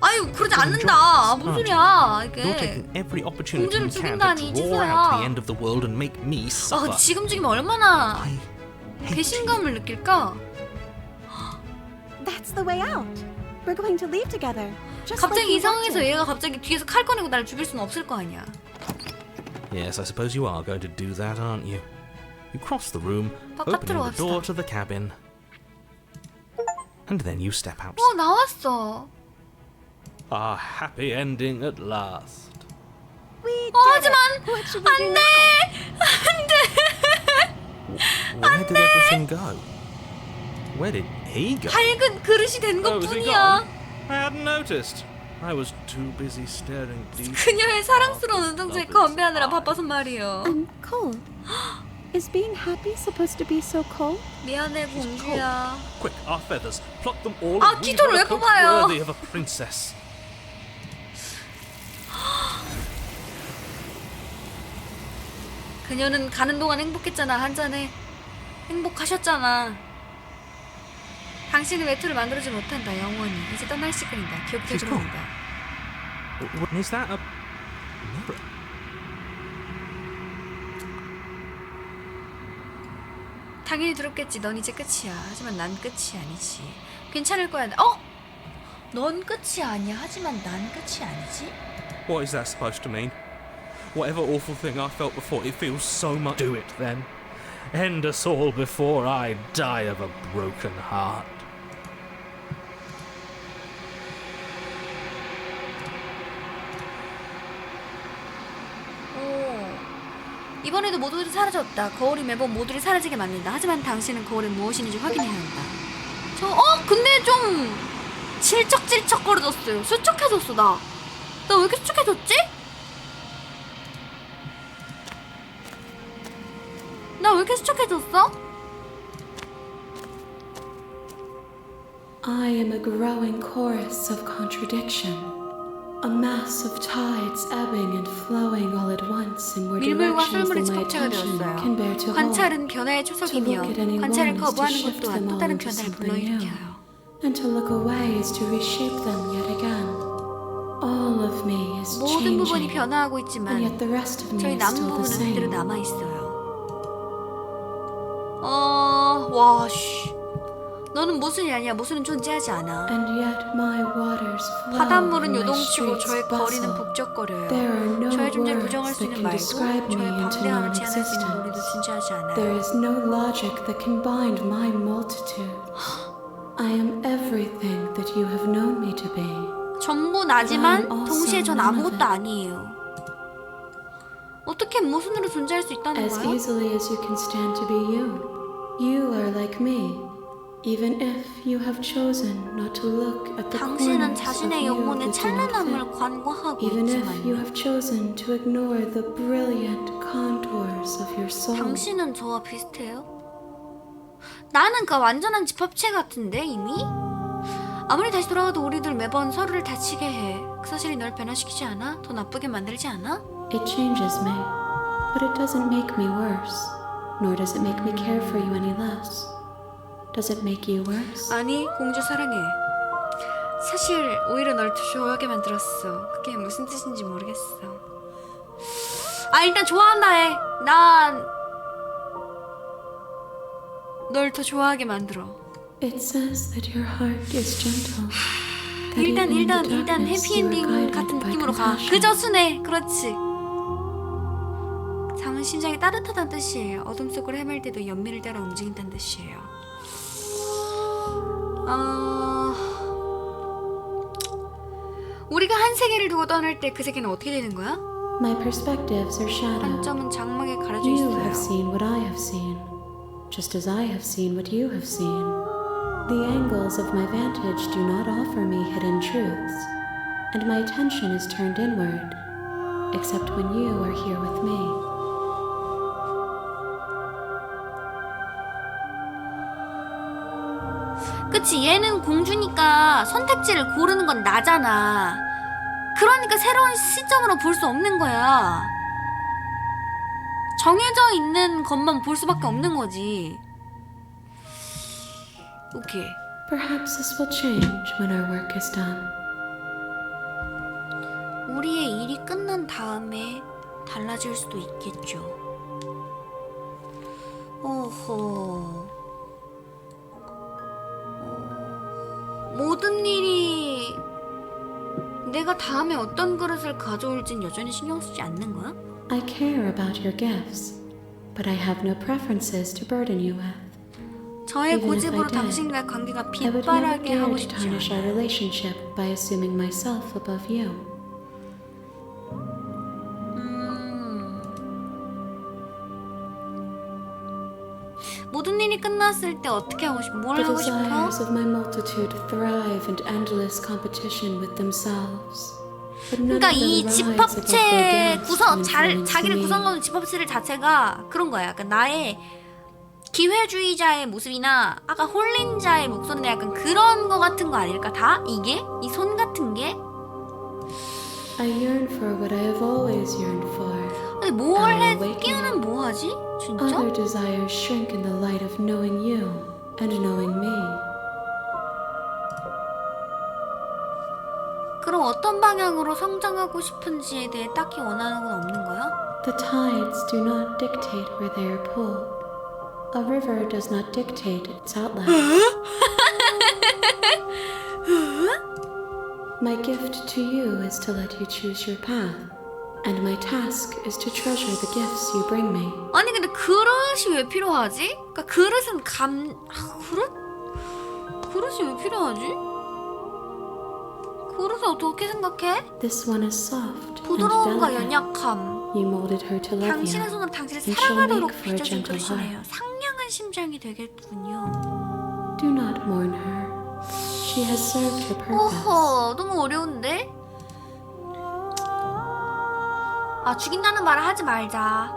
아유, 그러지 You'll 않는다. enjoy 무슨 this, 소리야, You're 이게. taking every opportunity 공주를 you can 죽인다니, to draw out 이제서야. the end of the world and make me 아, suffer. 근데 지금 죽이면 얼마나 I hate 배신감을 느낄까? That's the way out. We're going to leave together. Just like 갑자기 we 이 상황에서 wanted. 얘가 갑자기 뒤에서 칼 꺼내고 나를 죽일 수는 없을 거 아니야. Yes, I suppose you are going to do that, aren't you? You cross the room, opening 바깥으로 the door 갑시다. to the cabin, and then you step out. 나왔어. Our happy ending at last. We did 하지만 it. What should we do 안 now? 돼! Where did everything go? Where did he go? 밝은 그릇이 된 Oh, is he 것뿐이야. gone? I hadn't noticed. I was too busy staring deep. 그녀의 사랑스러운 운동장에 건배하느라 바빠서 말이에요. I'm cold. Is being happy supposed to be so cold? 미안해, 공주야. Quick, our feathers. Pluck them all 아, and weave 깃털을 her a 왜 coat 뽑아요? worthy of a princess. 그녀는 가는 동안 행복했잖아, 한 잔에. 행복하셨잖아. 당신은 외투를 만들어주지 못한다, 영원히. 이제 떠날 시간이다. 기억해 She's gone. 들어온다. Is that a mirror? 당연히 두렵겠지. 넌 이제 끝이야. 하지만 난 끝이 아니지. 괜찮을 거야. 넌 끝이 아니야. 하지만 난 끝이 아니지. What is that supposed to mean? Whatever awful thing I felt before, it feels so much. Do it then. End us all before I die of a broken heart. 이번에도 모두들이 사라졌다. 거울이 매번 모두를 사라지게 만든다. 하지만 당신은 거울이 무엇인지 확인해야 한다. 근데 좀 질척질척거려졌어요. 수척해졌어, 나 왜 이렇게 수척해졌지? 나 왜 이렇게 수척해졌어? I am a growing chorus of contradiction, a mass of tides ebbing and flowing all at once in more 밀물과 directions 썰물의 than my 집합체가 attention 되었어요. can bear to hold. 관찰은 변화의 초석이며 To look at any 관찰을 one is to 거부하는 것 shift 또한 them 또 all 다른 into 변화를 something new. 불러일으켜요. And to look away is to reshape them yet again. All of me is 모든 부분이 changing, 변화하고 and 있지만 yet the rest of me 저희 is 남은 still the 부분은 그대로 same. 남아있어요. 와, 씨. 너는 모순이 아니야. 모순은 존재하지 않아. And yet my waters flow, 바닷물은 and my 요동치고 streets 저의 거리는 bustle. 북적거려요. There are no 저의 존재를 words 부정할 수 that 있는 can 말도 describe me 저의 into 방대함을 제한할 수 있는 논리도 non-existence. 존재하지 않아요. There is no logic that can bind my multitude. I am everything that you have known me to be. 전부 나지만 I'm also 동시에 전 none of 아무것도 it. 아니에요. 어떻게 모순으로 존재할 수 있다는 As 거야? easily as you can stand to be you. You are like me, even if you have chosen not to look at the 당신은 corners of 자신의 you 영혼의 that do not 찬란함을 fit. 관과하고 Even if you 있지만 have chosen to ignore the brilliant contours of your soul. 당신은 저와 비슷해요? 나는 그 완전한 집합체 같은데 이미? 아무리 다시 돌아가도 우리들 매번 서로를 다치게 해. 그 사실이 널 변화시키지 않아? 더 나쁘게 만들지 않아? It changes me, but it doesn't make me worse, nor does it make me care for you any less. Does it make you worse? 아니, 공주 사랑해. 사실 오히려 널 더 좋아하게 만들었어. 그게 무슨 뜻인지 모르겠어. 일단 좋아한다 해. 난 널 더 좋아하게 만들어. It says that your heart is gentle. that 일단 even in the 일단 darkness you are 해피엔딩 guided 같은 by 느낌으로 가. compassion. 그저 순해. 그렇지. 장은 심장이 따뜻하다는 뜻이에요. 어둠 속으로 헤맬 때도 연민을 따라 움직인다는 뜻이에요. 우리가 한 세계를 두고 떠날 때 그 세계는 어떻게 되는 거야? My perspectives are 한 shadowed. 점은 장막에 가려져 You have 있어요. seen what I have seen, just as I have seen what you have seen. The angles of my vantage do not offer me hidden truths, and my attention is turned inward, except when you are here with me. 그치, 얘는 공주니까 선택지를 고르는 건 나잖아. 그러니까 새로운 시점으로 볼 수 없는 거야. 정해져 있는 것만 볼 수밖에 없는 거지. 오케이. Perhaps this will change when our work is done. 우리의 일이 끝난 다음에 달라질 수도 있겠죠. 오호. 모든 일이 내가 다음에 어떤 그릇을 가져올진 여전히 신경 쓰지 않는 거야? I care about your gifts, but I have no preferences to burden you with. 저의 Even if 고집으로 I did, 당신과의 관계가 I would never 빗바라게 dare 하고 to 싶지 tarnish our 않아. relationship by assuming myself above you. 모든 일이 끝났을 때 어떻게 하고 싶어? 뭘 The 하고 싶어? desires of my multitude thrive in endless competition with themselves. But none 그러니까 of them 이 rise above 집합체 their gifts 구성, to influence 자기를 me. 구성하는 집합체를 자체가 그런 거야. 약간 나의 기회주의자의 모습이나 아까 홀린 자의 목소리나 약간 그런 거 같은 거 아닐까? 다? 이게? 이 손 같은 게? I yearn for what I have always yearned for. 근데 뭘 해? 끼우는 뭐 하지? 진짜? Other desires shrink in the light of knowing you and knowing me. 그럼 어떤 방향으로 성장하고 싶은지에 대해 딱히 원하는 건 없는 거야? The tides do not dictate where they are pulled. A river does not dictate its outlet. My gift to you is to let you choose your path, and my task is to treasure the gifts you bring me. 아니 근데 그릇이 왜 필요하지? 그러니까 그릇은 그릇? 그릇이 왜 필요하지? 그릇을 어떻게 생각해? This one is soft and 부드러움과 delicate. 연약함. You molded her to love 당신의 you. 손으로 당신을 and she'll 사랑하도록 make for a 빚어진 gentle 그릇이네요. heart. 상냥한 심장이 되겠군요. Do not mourn her. She has served her purpose. 어허, 너무 어려운데? 아, 죽인다는 말을 하지 말자.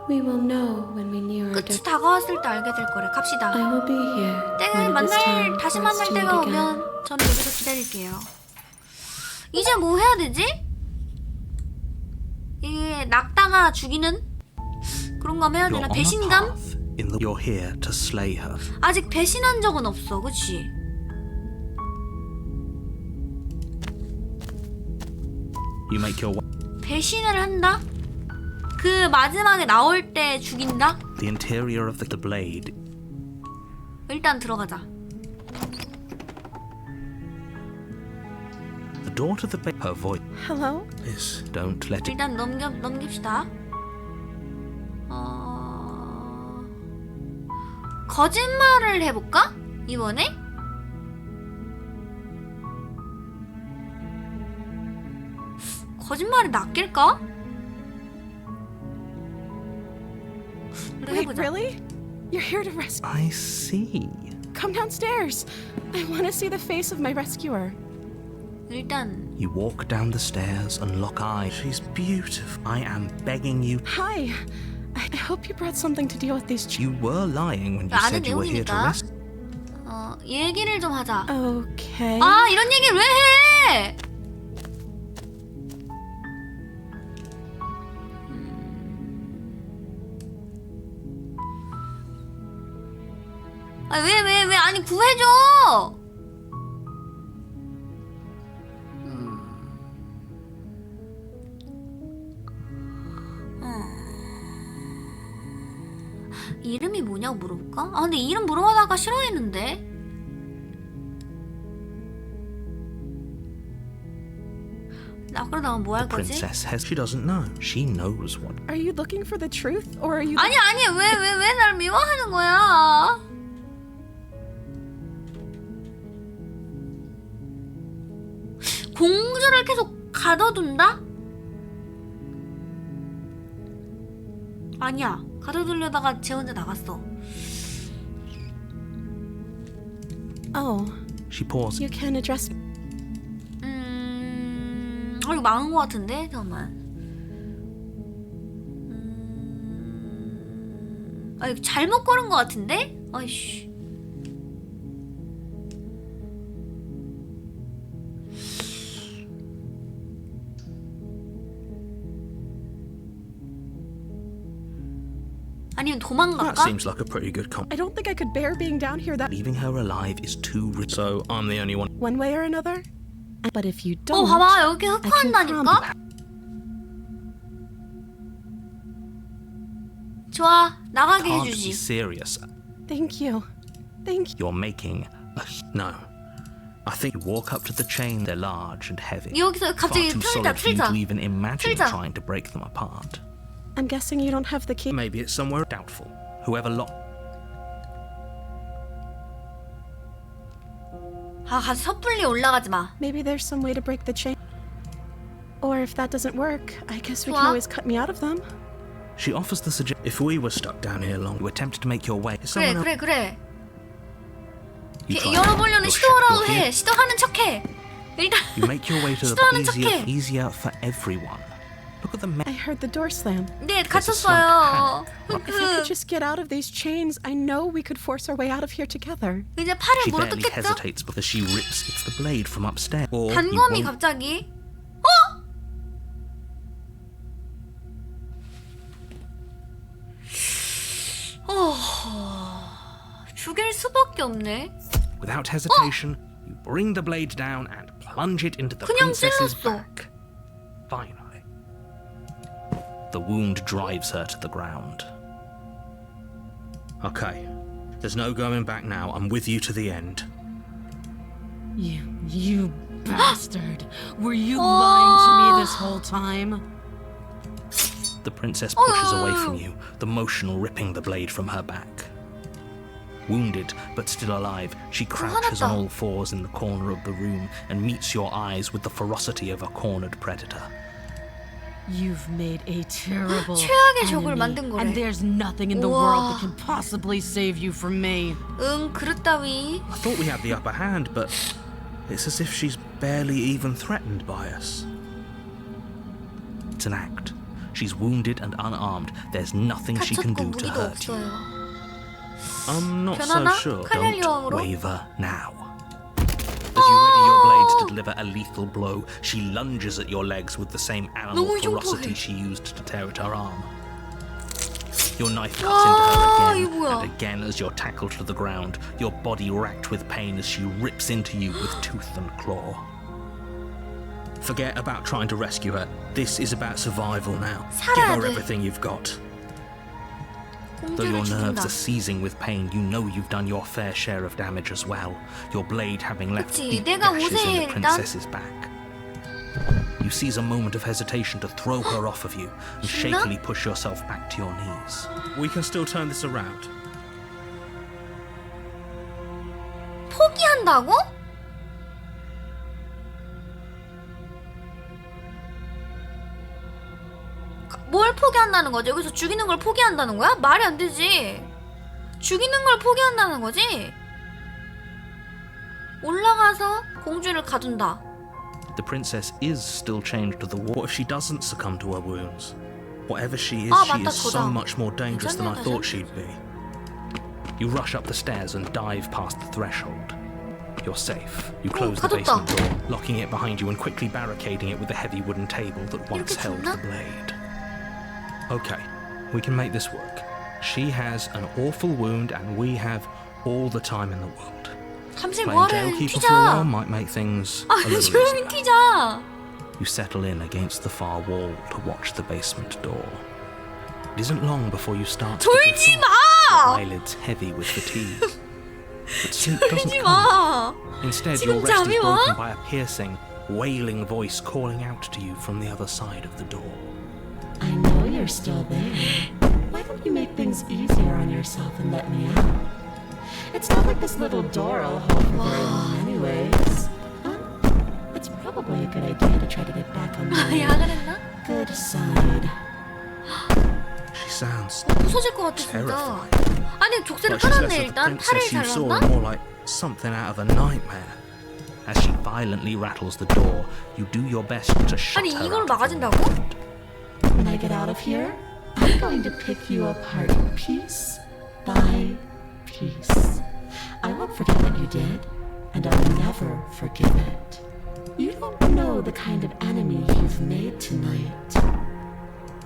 We will know when we near our 끝이 다가왔을 때 알게 될 거래. I 갑시다. will be here when it is time 다시 for us 만날 to 때가 meet again. 오면 저는 여기서 기다릴게요. 이제 뭐 해야 되지? 이게 낙다가 죽이는 그런 거 해야 You're 되나? on the 배신감? path you're here to slay her. 아직 배신한 적은 없어, 그치? You make your way. 배신을 한다? 그 마지막에 나올 때 죽인다? The interior of the blade. 일단 들어가자. The door to the bed. Her voice. Hello? Please don't let it. 일단 넘깁시다. 거짓말을 해볼까? 이번에? 거짓말이 낚일까? Wait, 해보자. really? You're here to rescue. I see. Come downstairs. I want to see the face of my rescuer. 일단 You walk down the stairs and lock eyes. She's beautiful. I am begging you. Hi. I hope you brought something to deal with these. You were lying when you 아는 said you were here to 내용이니까. rescue. 얘기를 좀 하자. Okay. 아, 이런 얘기를 왜 해? 아, 왜, 아니, 구해줘! 이름이 뭐냐고 물어볼까? 아, 근데 이름 물어보다가 싫어했는데? 나 그러다가 뭐 할 The 거지? princess has. She doesn't know. She knows what. Are you looking for the truth, or are you? 아니, 왜 날 미워하는 거야? 공주를 계속 가둬둔다? 아니야, 가둬두려다가 쟤 혼자 나갔어. Oh, She paused. you can address. 이거 망한 거 같은데? 잠깐만. 아, 이거 잘못 걸은 거 같은데? 아이씨. 우린 That 도망갈까? seems like a pretty good comp. I don't think I could bear being down here that Leaving her alive is too risky. So I'm the only one. one way or another. But if you don't, 봐봐 여기 I can 흑화한다니까? 좋아 나가게 Can't be 해주지. serious. Thank you. Thank you. You're making a... No. I think You walk up to the chain. They're large and heavy. 여기서 Far 갑자기 too 틀자 solid for you 틀자. to even imagine 틀자. trying to break them apart. I'm guessing you don't have the key. maybe it's somewhere. Doubtful. Whoever locked... 아 가서 섣불리 올라가지 마. Maybe there's some way to break the chain. Or if that doesn't work, I guess we 좋아. can always cut me out of them. She offers the suggestion. If we were stuck down here long, You attempt to make your way. 그래 Is someone else? 그래 그래. You try. 열어보려는 You're 시도라도 you're here. 해. 시도하는 척해. 일단 You make your way to the 시도하는 easier, 척해. easier for everyone. Look at the I heard the door slam. 네 There's a slight 갇혔어요. panic. If I could just get out of these chains, I know we could force our way out of here together. 이제 팔을 She barely 물어뜯겠죠? hesitates before she rips. It's the blade from upstairs. Or you 단검이 won't. 갑자기 죽일 수밖에 없네. Without hesitation, you bring the blade down and plunge it into the 그냥 princess's 찔렀어. back. Finally, the wound drives her to the ground. Okay. There's no going back now. I'm with you to the end. You bastard. Were you lying to me this whole time? The princess pushes away from you, the motion ripping the blade from her back. Wounded, but still alive, she crouches on all fours in the corner of the room and meets your eyes with the ferocity of a cornered predator. You've made a terrible 최악의 적을 enemy, 만든 거래. and there's nothing in the 우와. world that can possibly save you from me. 응 그릇 따위. I thought we had the upper hand, but it's as if she's barely even threatened by us. It's an act. She's wounded and unarmed. There's nothing she can 다쳤고 do to 무기도 hurt you. 없어요. I'm not 변하나? so sure. 칼날 Don't 여왕으로? waver now. As you ready your blade to deliver a lethal blow, she lunges at your legs with the same animal 너무 ferocity 흉터해. she used to tear at her arm. Your knife cuts 와, into her 이거 again 뭐야? and again as you're tackled to the ground, your body racked with pain as she rips into you with tooth and claw. Forget about trying to rescue her. This is about survival now. Give 살아야 her 돼. everything you've got. Though your 공주를 nerves 죽인다. are seizing with pain, you know you've done your fair share of damage as well. Your blade having left 그치, deep 내가 gashes in 우세해, the 일단. princess's back. You seize a moment of hesitation to throw her off of you and 죽나? shakily push yourself back to your knees. We can still turn this around. 포기한다고? 뭘 포기한다는 거지? 여기서 죽이는 걸 포기한다는 거야? 말이 안 되지. 죽이는 걸 포기한다는 거지? 올라가서 공주를 가둔다. The princess is still chained to the wall. What if she doesn't succumb to her wounds? Whatever she is, 아, she 맞다, is so 저다. much more dangerous than I 괜찮네, thought 괜찮네. she'd be. You rush up the stairs and dive past the threshold. You're safe. You close the 가뒀다. basement door, locking it behind you and quickly barricading it with the heavy wooden table that once 이렇게 held 죽나? the blade. Okay, we can make this work. She has an awful wound and we have all the time in the world. 잠시 Playing 뭐하래? jailkeeper for a while 튀자. might make things 아 a little 조용히 easier. 튀자. You settle in against the far wall to watch the basement door. It isn't long before you start to get 졸지 your 마. eyelids heavy with fatigue. But sleep doesn't 졸지 come. 마. Instead, your 지금 rest 잠이 is 와? broken by a piercing, wailing voice calling out to you from the other side of the door. I know you're still there. Why don't you make things easier on yourself and let me out? It's not like this little door will hold for very long anyways. Huh? It's probably a good idea to try to get back on 야 the 그랬나? good side. She sounds 부서질 것 같아 진짜. terrifying. 아니 족쇄를 Like she's less 끊었네 of the 일단. 팔을 princess you saw 잘랐나? and more like something out of a nightmare. As she violently rattles the door, you do your best to shut 아니 her 이걸 out of the 막아준다고? When I get out of here, I'm going to pick you apart piece by piece. I won't forget what you did, and I'll never forgive it. You don't know the kind of enemy you've made tonight.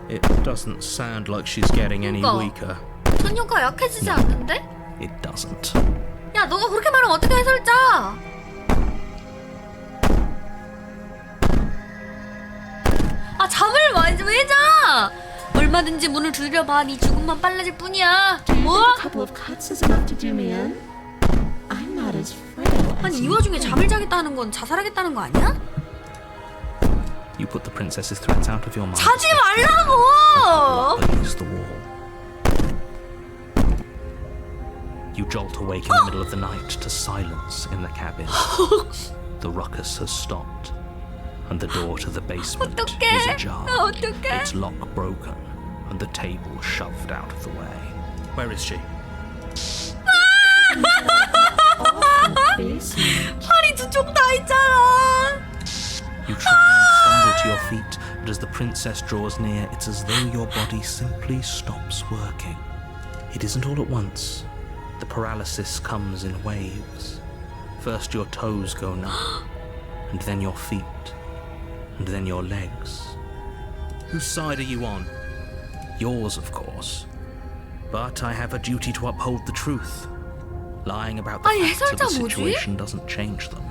It doesn't sound like she's getting any 그러니까. weaker. 전 효과 약해지지 않는데? It doesn't. 야, 너가 그렇게 말하면 어떻게 해설 짜? 아, 잠을 왜 자? 얼마든지 문을 두드려봐. 네 죽음만 빨라질 뿐이야. 뭐? A couple of cuts is enough to do me in? I'm not as frail as 아니, 이 you 와중에 think. 잠을 자겠다는 건 자살하겠다는 거 아니야? You put the princess's threats out of your mind. 자지 말라고! Against the wall. You jolt awake in the middle of the night to silence in the cabin. The ruckus has stopped, and the door to the basement is 어떡해? ajar. 어떡해? Its lock broken, and the table shoved out of the way. Where is she? Basement. 팔이 두 쪽 다 있잖아. You try and stumble to your feet, but as the princess draws near, it's as though your body simply stops working. It isn't all at once. The paralysis comes in waves. First your toes go numb, and then your feet, and then your legs. Whose side are you on? Yours, of course. But I have a duty to uphold the truth. Lying about the 아니, facts of the 해설자 뭐지? situation doesn't change them.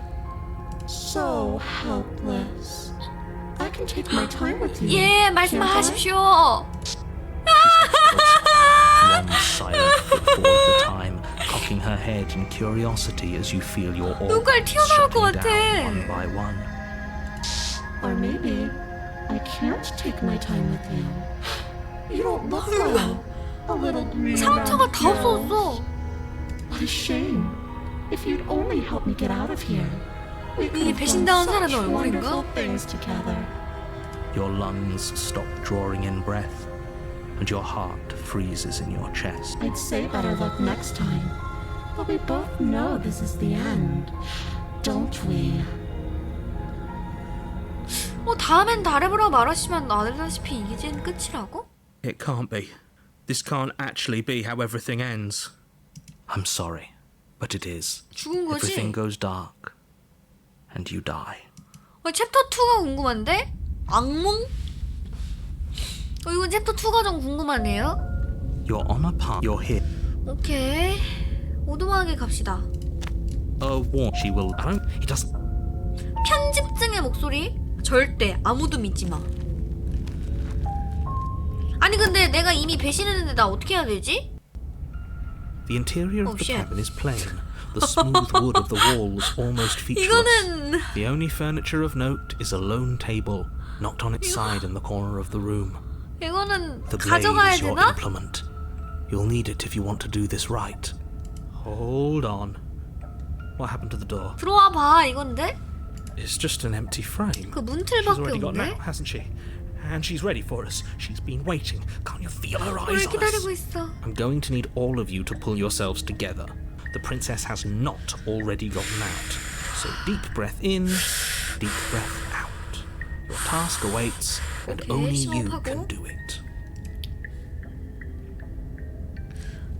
So helpless. I can take my time with you. 예, can't I? 말씀하십시오. One silent footfall at a time, cocking her head in curiosity as you feel your 눈깔 organs 튀어나올 것 shutting 같아. down one by one. Or maybe I can't take my time with you. You don't look well. A little green 상처가 around 다 here. 없어졌어. What a shame. If you'd only help me get out of here, we could 이 have 배신당한 done 사람의 such 얼굴인가? wonderful things together. Your lungs stop drawing in breath, and your heart freezes in your chest. I'd say better luck next time. But we both know this is the end, don't we? 다음엔 다르브라고 말하시면 알다시피 이게 끝이라고? It can't be. This can't actually be how everything ends. I'm sorry, but it is. 죽은 거지? Everything goes dark, and you die. 챕터 2가 궁금한데? 악몽? 이거 챕터 2가 좀 궁금하네요. You're on a path. You're here. 오케이, 오두막에 갑시다. She will. He doesn't. 편집증의 목소리? 절대 아무도 믿지 마. 아니 근데 내가 이미 배신했는데 나 어떻게 해야 되지? The interior of the shit. cabin is plain. The smooth wood of the walls almost featureless. 이거는 The only furniture of note is a lone table, knocked on its side in the corner of the room. 이거는 The blade 가져가야 is your 되나? implement. You'll need it if you want to do this right. Hold on. What happened to the door? 들어와 봐 이건데? It's just an empty frame. 그 She's 문틀밖에 already got 없네? out, hasn't she? And she's ready for us. She's been waiting. Can't you feel her 뭘 eyes on 기다리고 us? 있어? I'm going to need all of you to pull yourselves together. The princess has not already gotten out. So deep breath in, deep breath out. Your task awaits, and Okay, only you 심호흡하고. can do it.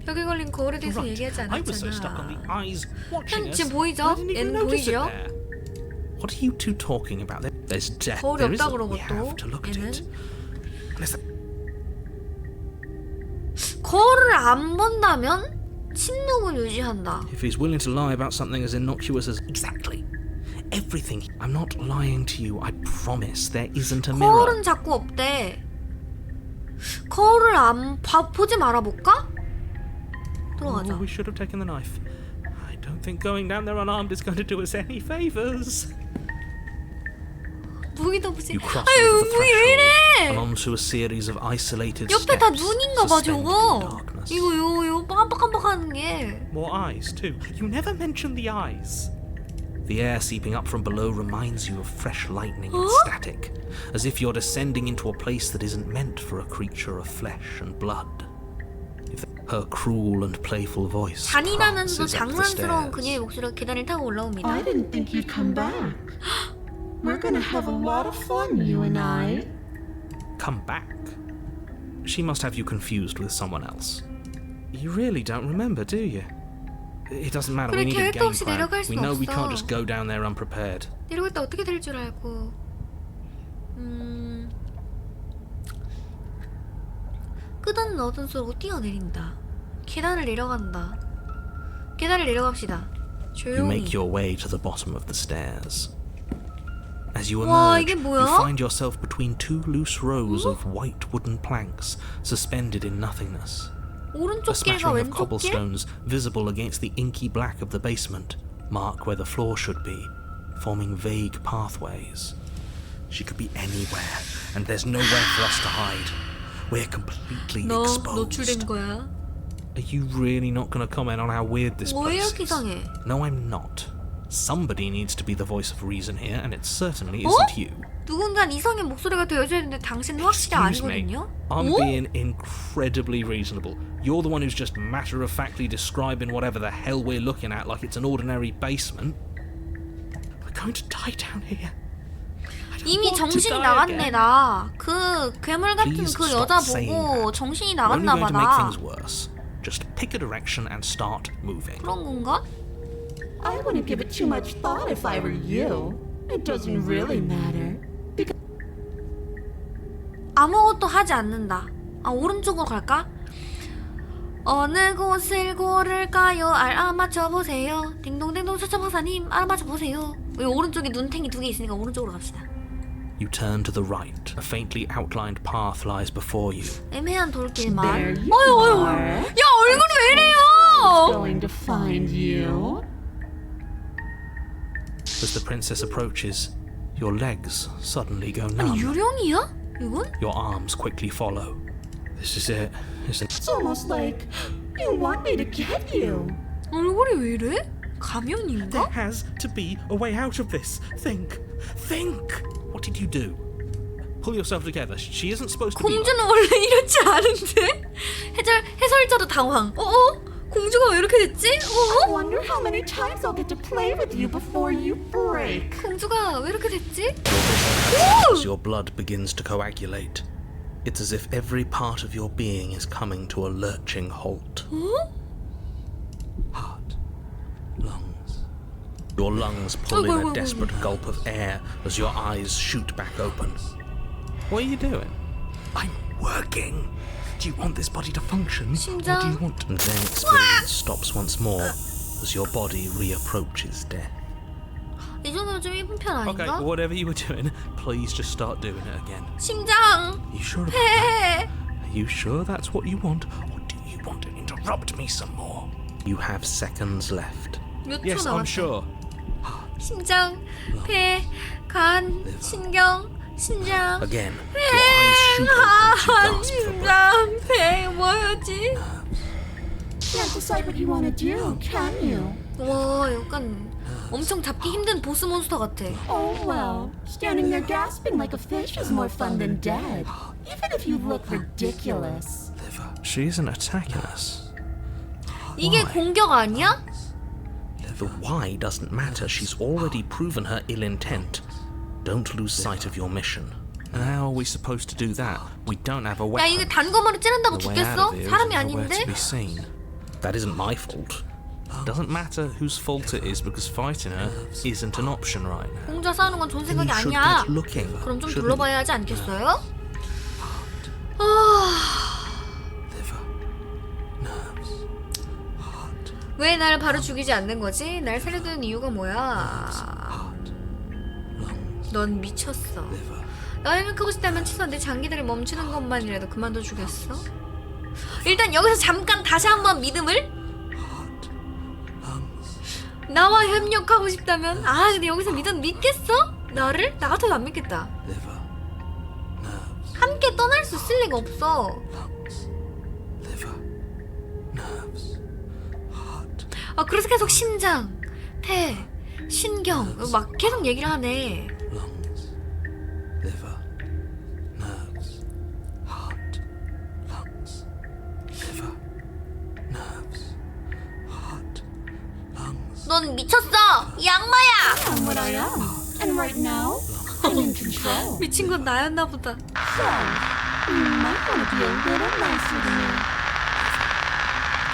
벽에 걸린 거울에 대해서 Right. 얘기하지 I was so stuck on the 않았잖아. eyes watching 현 us. 지금 보이죠? I didn't even 얘는 notice it 보이죠? there. What are you two talking about? There's death. 거울이 There 없다 isn't. 그러고 We have 또 to look at it. 얘는 Unless the- 거울을 안 본다면 침묵을 유지한다. If he's willing to lie about something as innocuous as Exactly. Everything. I'm not lying to you. I promise. There isn't a mirror. 거울은 자꾸 없대. 거울을 보지 말아볼까? 들어가자. we should have taken the knife. I don't think going down there unarmed is going to do us any favors. 무기도 없이. You cross 아유 over the 무기 왜 threshold 이래? and onto a series of isolated 옆에 다 steps 눈인가 봐 suspended in 저거. darkness. 이거 깜빡깜빡하는 게. More eyes, too. You never mentioned the eyes. The air seeping up from below reminds you of fresh lightning and static, as if you're descending into a place that isn't meant for a creature of flesh and blood. If her cruel and playful voice 잔인하면서도 prances up the 장난스러운 stairs. 그녀의 목소리가 계단을 타고 올라옵니다. I didn't think you'd come back. We're gonna have a lot of fun, you and I. Come back. She must have you confused with someone else. You really don't remember, do you? It doesn't matter. 그래, We need a 계획도 game 없이 plan. 내려갈 We 순 know we 없어. can't just go down there unprepared. 이러고 있다 어떻게 될 줄 알고. 끝없는 어둠 속으로 뛰어내린다. 계단을 내려간다. 계단을 내려갑시다. You 조용히. make your way to the bottom of the stairs. As you 와, emerge, 이게 뭐야? you find yourself between two loose rows of white wooden planks suspended in nothingness. A 오른쪽 길과 smattering of 왼쪽 길? cobblestones visible against the inky black of the basement mark where the floor should be, forming vague pathways. She could be anywhere, and there's nowhere for us to hide. We're completely 너 exposed. 노출된 거야. Are you really not going to comment on how weird this 왜 place 이렇게 is? 이상해? No, I'm not. Somebody needs to be the voice of reason here, and it certainly 어? isn't you. 누군간 이성의 목소리가 되어줘야 되는데 당신은 확실히 Excuse me. 아니거든요? I'm 어? being incredibly reasonable. You're the one who's just matter-of-factly describing whatever the hell we're looking at like it's an ordinary basement. We're going to die down here. 이미 정신이 나갔네 나. 그 괴물 같은 Please 그 stop 여자 saying 보고 that. 정신이 We're only 나갔나 going 봐 to make 나. things worse. Just pick a direction and start moving. 그런 건가? I wouldn't give it too much thought if I were you. It doesn't really matter. 아무것도 하지 않는다. 아 오른쪽으로 갈까? 어느 곳을 고를까요? 알아맞혀 보세요. 딩동댕동 수첩박사님 알아맞혀 보세요. 여기 오른쪽에 눈탱이 두 개 있으니까 오른쪽으로 갑시다. You turn to the right. A faintly outlined path lies before you. 애매한 There 돌길만. you 어휴 are. 야 얼굴이 왜 이래요? Going to find you. As the princess approaches, your legs suddenly go 아니 numb. 유령이야? 이건? Your arms quickly follow. This is it, isn't it? It's almost like you want me to get you. 얼굴이 왜 이래? There 가면인가? has to be a way out of this. Think. What did you do? Pull yourself together. She isn't supposed to be. 공주는 원래 이렇지 않은데? 해설자도 당황. 공주가 왜 이렇게 됐지? I wonder how many times I'll get to play with you before you break. 공주가 왜 이렇게 됐지? As your blood begins to coagulate, it's as if every part of your being is coming to a lurching halt. Heart, lungs. Your lungs pull in a desperate gulp of air as your eyes shoot back open. What are you doing? I'm working. Do you want this body to function? Or do you want... And then experience stops once more as your body reapproaches death. 이 정도면 좀 예쁜 편 아닌가? Okay, whatever you were doing, please just start doing it again. 심장, You sure about that? 폐. Are you sure that's what you want? Or do you want to interrupt me some more? You have seconds left. 몇 초 Yes, I'm 남았어? sure. 심장, 폐, 간, 신경, 심장, Again, your eyes shoot open as you gasp for breath. 심장, 폐, 뭐였지? Can't decide what you want to do, can you? 와, 약간 엄청 잡기 힘든 보스 몬스터 같아. Oh well, standing there gasping like a fish is more fun than dead. Even if you look ridiculous. She isn't attacking us. 이게 공격 아니야? The why doesn't matter. She's already proven her ill intent. Don't lose sight of your mission. And how are we supposed to do that? We don't have a 야, weapon. 이거 단검으로 찌른다고 The way out 죽겠어? of here 사람이 is nowhere 아닌데? to be seen. That isn't my fault. Doesn't matter whose fault it is because fighting her isn't an option right now. 공자 싸우는 건 좋은 Then 생각이 you should 아니야. get looking, 그럼 좀 shouldn't 둘러봐야 하지 않겠어요? Liver, nerves, heart, 왜 나를 바로 죽이지 않는 거지? 날 살려두는 이유가 뭐야? lungs, 넌 미쳤어. liver. 나를 행복하고 싶다면 최소한 내 장기들을 멈추는 것만이라도 그만둬 주겠어? 일단 여기서 잠깐 다시 한번 믿음을? 나와 협력하고 싶다면? 아 근데 여기서 믿겠어? 나를? 나 같아도 안 믿겠다. Liver, nerves, 함께 떠날 수 있을 리가 없어. lungs, liver, nerves, heart. 아 그래서 계속 심장, 폐, 신경 막 계속 얘기를 하네. Lungs, liver, nerves, heart, lungs, liver, nerves, heart, lungs. 넌 미쳤어! 이 악마야! I'm what I am. And right now, I'm in control. 미친 건 나였나 보다. So, you might want to be a little nicer to me.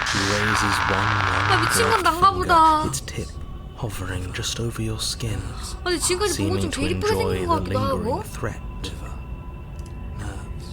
She raises one 아, long 미친 건 gloved 난가 finger, 보다. its tip hovering just over your skin, 아니 지금까지 본 것 중 seeming to 제일 이쁘게 enjoy 생긴 것 the 같기도 하고. lingering threat. Liver, nerves,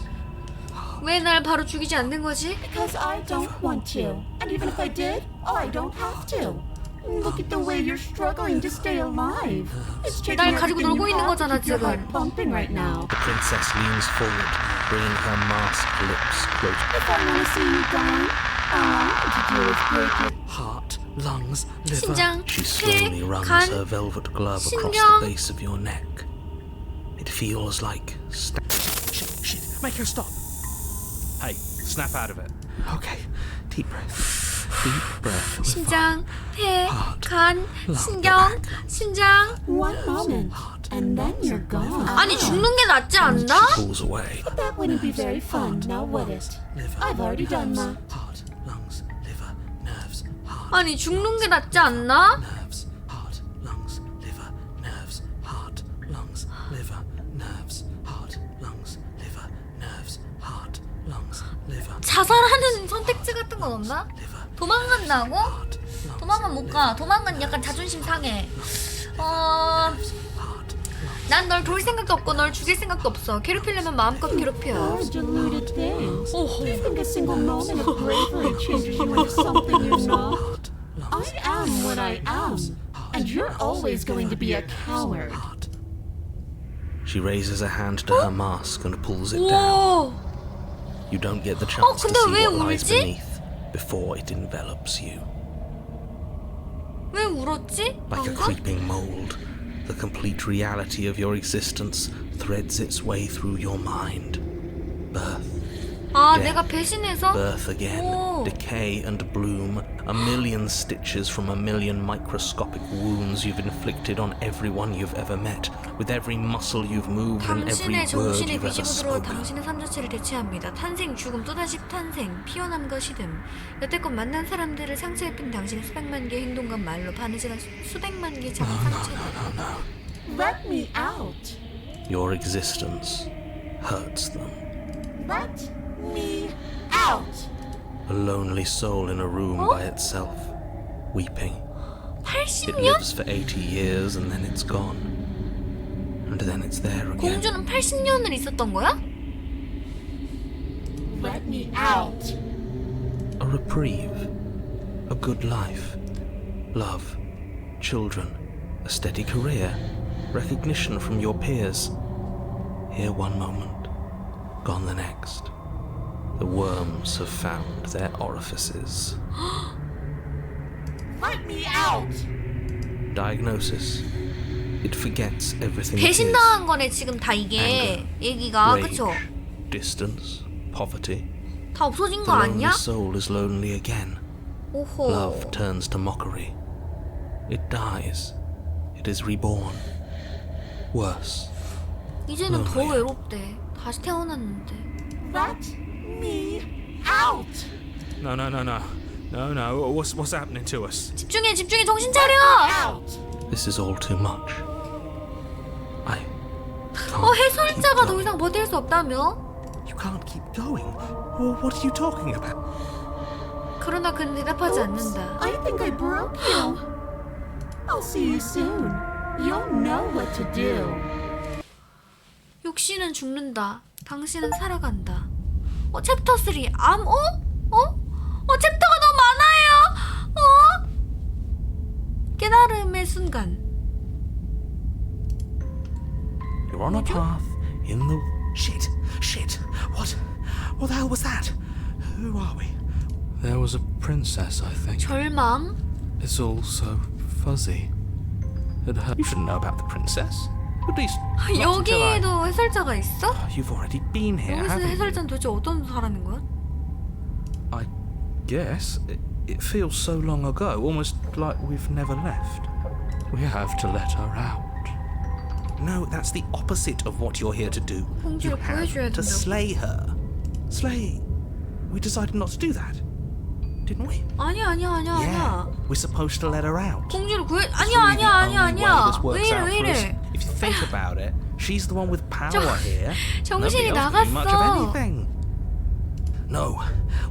heart, 왜 날 바로 죽이지 않는 거지? Because I don't want to. And even if I did, I don't have to. Look at the way you're struggling to stay alive. It's taking 날 가지고 everything 놀고 you 있는 have to 거잖아, keep your heart 지금. pumping right now. The princess leans forward, bringing her masked lips close. If I want to see you die, all I need to do is break your Heart, lungs, liver. 심장, She 폐, slowly runs 간, her velvet glove across 신경. the base of your neck. It feels like shit. Make her stop. Hey, snap out of it. Okay, deep breath. Deep breath. We're 심장, 폐, Heart, 간, lung, 신경, 심장. one moment, and then you're gone. 아니 죽는 게 낫지 않나? She pulls away. That wouldn't be very fun, now would it? I've already done that. Heart, lungs, liver, nerves, heart, 아니 죽는 게 낫지 않나? nerves, heart, lungs, liver, nerves, heart, lungs, liver, nerves, heart, lungs, liver, nerves, heart, lungs, liver, 자살하는 선택지 같은 건 없나? liver, 도망간다고? heart, lungs, 도망간 못 가. 도망간 약간 자존심 상해. heart, 난 널 돌 생각도 없고 널 죽일 생각도 없어. 괴롭히려면 마음껏 괴롭혀. You're deluded things. You think a single moment of bravery changes you into something you're not? I am what I am, and you're always going to be a coward. heart. She raises a hand to her mask and pulls it down. 오. You don't get the chance to 근데 see 왜 what lies 울지? beneath before it envelops you. 왜 울었지? Like a 방금? creeping mold, the complete reality of your existence threads its way through your mind. Birth, 아, death, 내가 배신해서? birth again, 오. decay and bloom, a million stitches from a million microscopic wounds you've inflicted on everyone you've ever met, with every muscle you've moved and every 당신의 word 정신에 you've ever 비집어 들어 spoken. 당신의 삶 자체를 대체합니다. 탄생, 죽음, 또다시 탄생, 피어남과 시듬. 여태껏 만난 사람들을 상처 입힌 당신의 수백만 개의 행동과 말로 바느질한 수백만 개의 작은 상처들. Let me out. Your existence hurts them. Let me out. A lonely soul in a room by itself, weeping. It 80년? lives for 80 years and then it's gone. And then it's there again. 공주는 80년을 있었던 거야? Let me out. A reprieve. A good life. Love. Children. A steady career. Recognition from your peers. Here one moment. Gone the next. The worms have found their orifices. Let me out. Diagnosis. It forgets everything it is. 배신당한 거네 지금 다 이게 얘기가. Rage, 그쵸? distance, poverty. 다 없어진 The 거 lonely 아니야? soul is lonely again. 오호. Love turns to mockery. It dies. It is reborn. Worse. 이제는 더 lonely. 외롭대. 다시 태어났는데. Let me out. No. What's happening to us? 집중해 정신 차려! Out. This is all too much. I can't 해설자가 keep 더 going. 이상 버틸 수 없다며? You can't keep going. What are you talking about? 그러나 그는 대답하지 않는다. I think I broke you. I'll see you soon. You'll know what to do. 욕심은 죽는다. 당신은 살아간다. 챕터 3. 챕터가 너무 많아요. 깨달음의 순간. You're on a path in the shit. What the hell was that? Who are we? There was a princess, I think. 절망. It's all so fuzzy. You shouldn't know about the princess. At least not until I... 여기에도 해설자가 있어? You've already been here, 여기서 haven't you? 해설자는 도대체 어떤 사람인 거야? I guess it feels so long ago, almost like we've never left. We have to let her out. No, that's the opposite of what you're here to do. You 공주를 구해줘야 have to 된다고. slay her. Slay. We decided not to do that, didn't we? 아니야. Yeah. We're supposed to let her out. 공주를 구해. It's really the only way this 왜 works out 이래? for us. If you think about it, she's the one with power here. 정신이 Nobody else can do much of 나갔어. anything. No,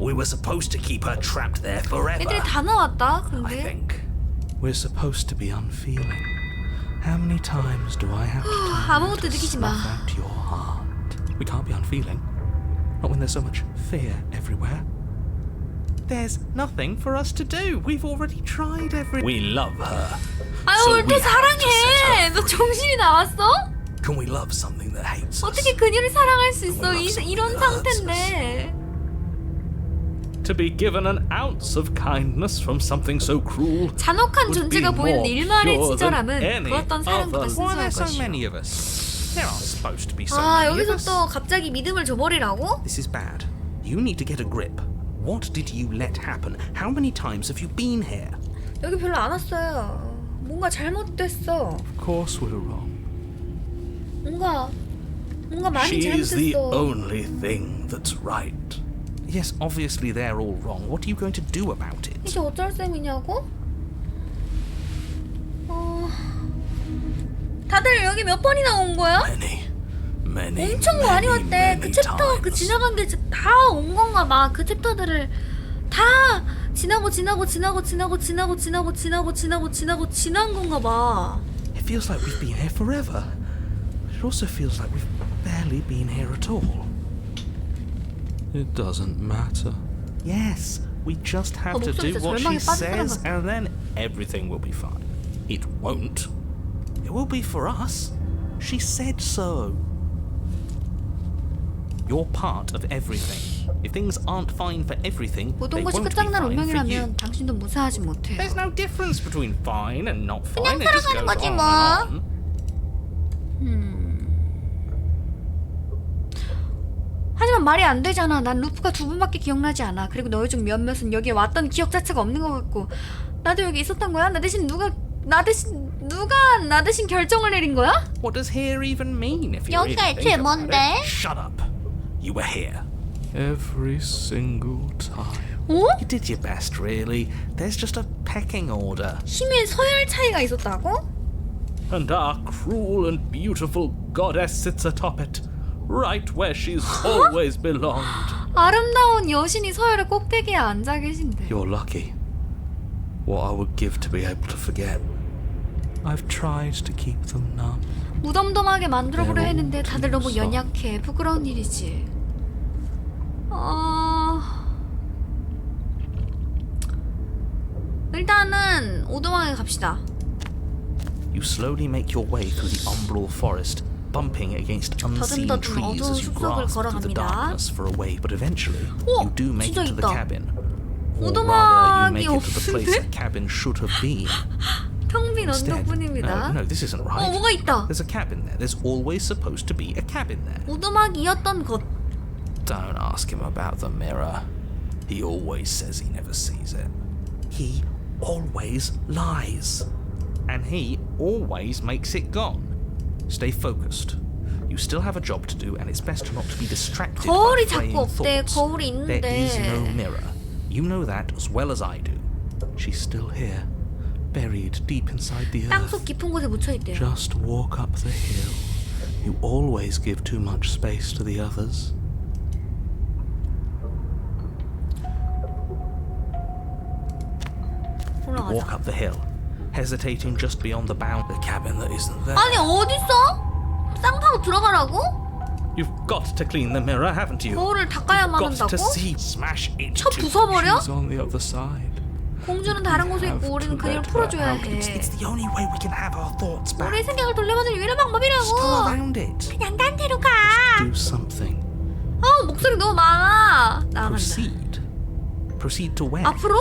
we were supposed to keep her trapped there forever. 애들이 다 나왔다. I 근데 think we're supposed to be unfeeling. How many times do I have to tell you 아무것도 to 느끼지 snuff 마. out your heart? We can't be unfeeling. Not when there's so much fear everywhere. There's nothing for us to do. We've already tried everything. We love her. 아유, So 왜 또 we have to set 사랑해? her 너 정신이 나왔어? Can we love something that hates us? 어떻게 그녀를 사랑할 수 있어? 이런 상태인데. To be given an ounce of kindness from something so cruel 잔혹한 would be 존재가 보이는 more 일말의 pure than 친절함은 any 그 어떤 사랑보다 other. 순수할 Why are there so 것이요. many of us? There aren't supposed to be so 아, many of 여기서 us. 또 갑자기 믿음을 줘버리라고? This is bad. You need to get a grip. What did you let happen? How many times have you been here? 여기 별로 안 왔어요. 뭔가 잘못됐어. Of course we're wrong. 뭔가 많이 She's the 잘못됐어. only thing that's right. Yes, obviously they're all wrong. What are you going to do about it? 이제 어쩔 셈이냐고? 다들 여기 몇 번이나 온 거야? Many, 엄청 많이 왔대. many 그 챕터 times. 그 지나간 게 다 온 건가 봐. 그 챕터들을 다 지난 건가 봐. It feels like we've been here forever. But it also feels like we've barely been here at all. It doesn't matter. Yes, we just have to 목소리 do 진짜 what 절망에 she 빠진 사람 says 같아. and then everything will be fine. It won't. It will be for us. She said so. You're part of everything. If things aren't fine for everything, they 모든 것이 won't be 끝장난 fine for you. 운명이라면 당신도 무사하지 못해요. There's no difference between fine and not 그냥 fine. It just 살아가는 goes 거지 on 뭐. and on. 하지만 말이 안 되잖아. 난 루프가 2번밖에 기억나지 않아. 그리고 너희 중 몇몇은 여기에 왔던 기억 자체가 없는 것 같고. 나도 여기 있었던 거야? 나 대신 누가 나 대신 결정을 내린 거야? What does here even mean if you 여기가 really 애초에 think about 뭔데? it? Shut up. You were here. Every single time. 어? You did your best, really. There's just a pecking order. 힘의 서열 차이가 있었다고? And our cruel and beautiful goddess sits atop it, right where she's always belonged. 아름다운 여신이 서열의 꼭대기에 앉아 계신데. You're lucky. What I would give to be able to forget. I've tried to keep them numb. 무덤덤하게 만들어보려 했는데 다들 너무 연약해. 부끄러운 일이지. 일단은 오두막에 갑시다. You slowly make your way through the umbral forest, bumping against unseen 더듬더듬 trees 어두운 as you 숲속을 grasp through the 걸어갑니다. darkness for a way, but eventually 오, you do make 진짜 it to the 있다. cabin. Or rather, you make 오두막이 it to the place 없는데? the cabin should have been. 텅 빈 Instead, 언덕뿐입니다. no, this isn't right. 뭐가 있다. There's a cabin there. There's always supposed to be a cabin there. 오두막이었던 것. Don't ask him about the mirror. He always says he never sees it. He always lies. And he always makes it gone. Stay focused. You still have a job to do, and it's best not to be distracted by 거울이 fraying 자꾸 없대. thoughts. 거울이 There is no 있는데. mirror. You know that as well as I do. She's still here, buried deep inside the earth. 땅속 깊은 곳에 묻혀 있대요. Just walk up the hill. You always give too much space to the others. 올라가자. Walk up the hill, hesitating just beyond the bound. The cabin that isn't there. 아니 어딨어? 쌍파고 들어가라고? You've got to clean the mirror, haven't you? 거울을 닦아야만 Got to 한다고? see. Smash it. 쳐 부숴버려? She's on the other side. 공주는 다른 곳에 있고 우리는 그녀를 풀어줘야 해. It's the only way we can have our thoughts back. 우리의 생각을 돌려받을 유일한 Just go 방법이라고. around it. 그냥 딴 데로 가. Do something. 목소리 너무 많아. 나간다. Proceed. Proceed to where? 앞으로?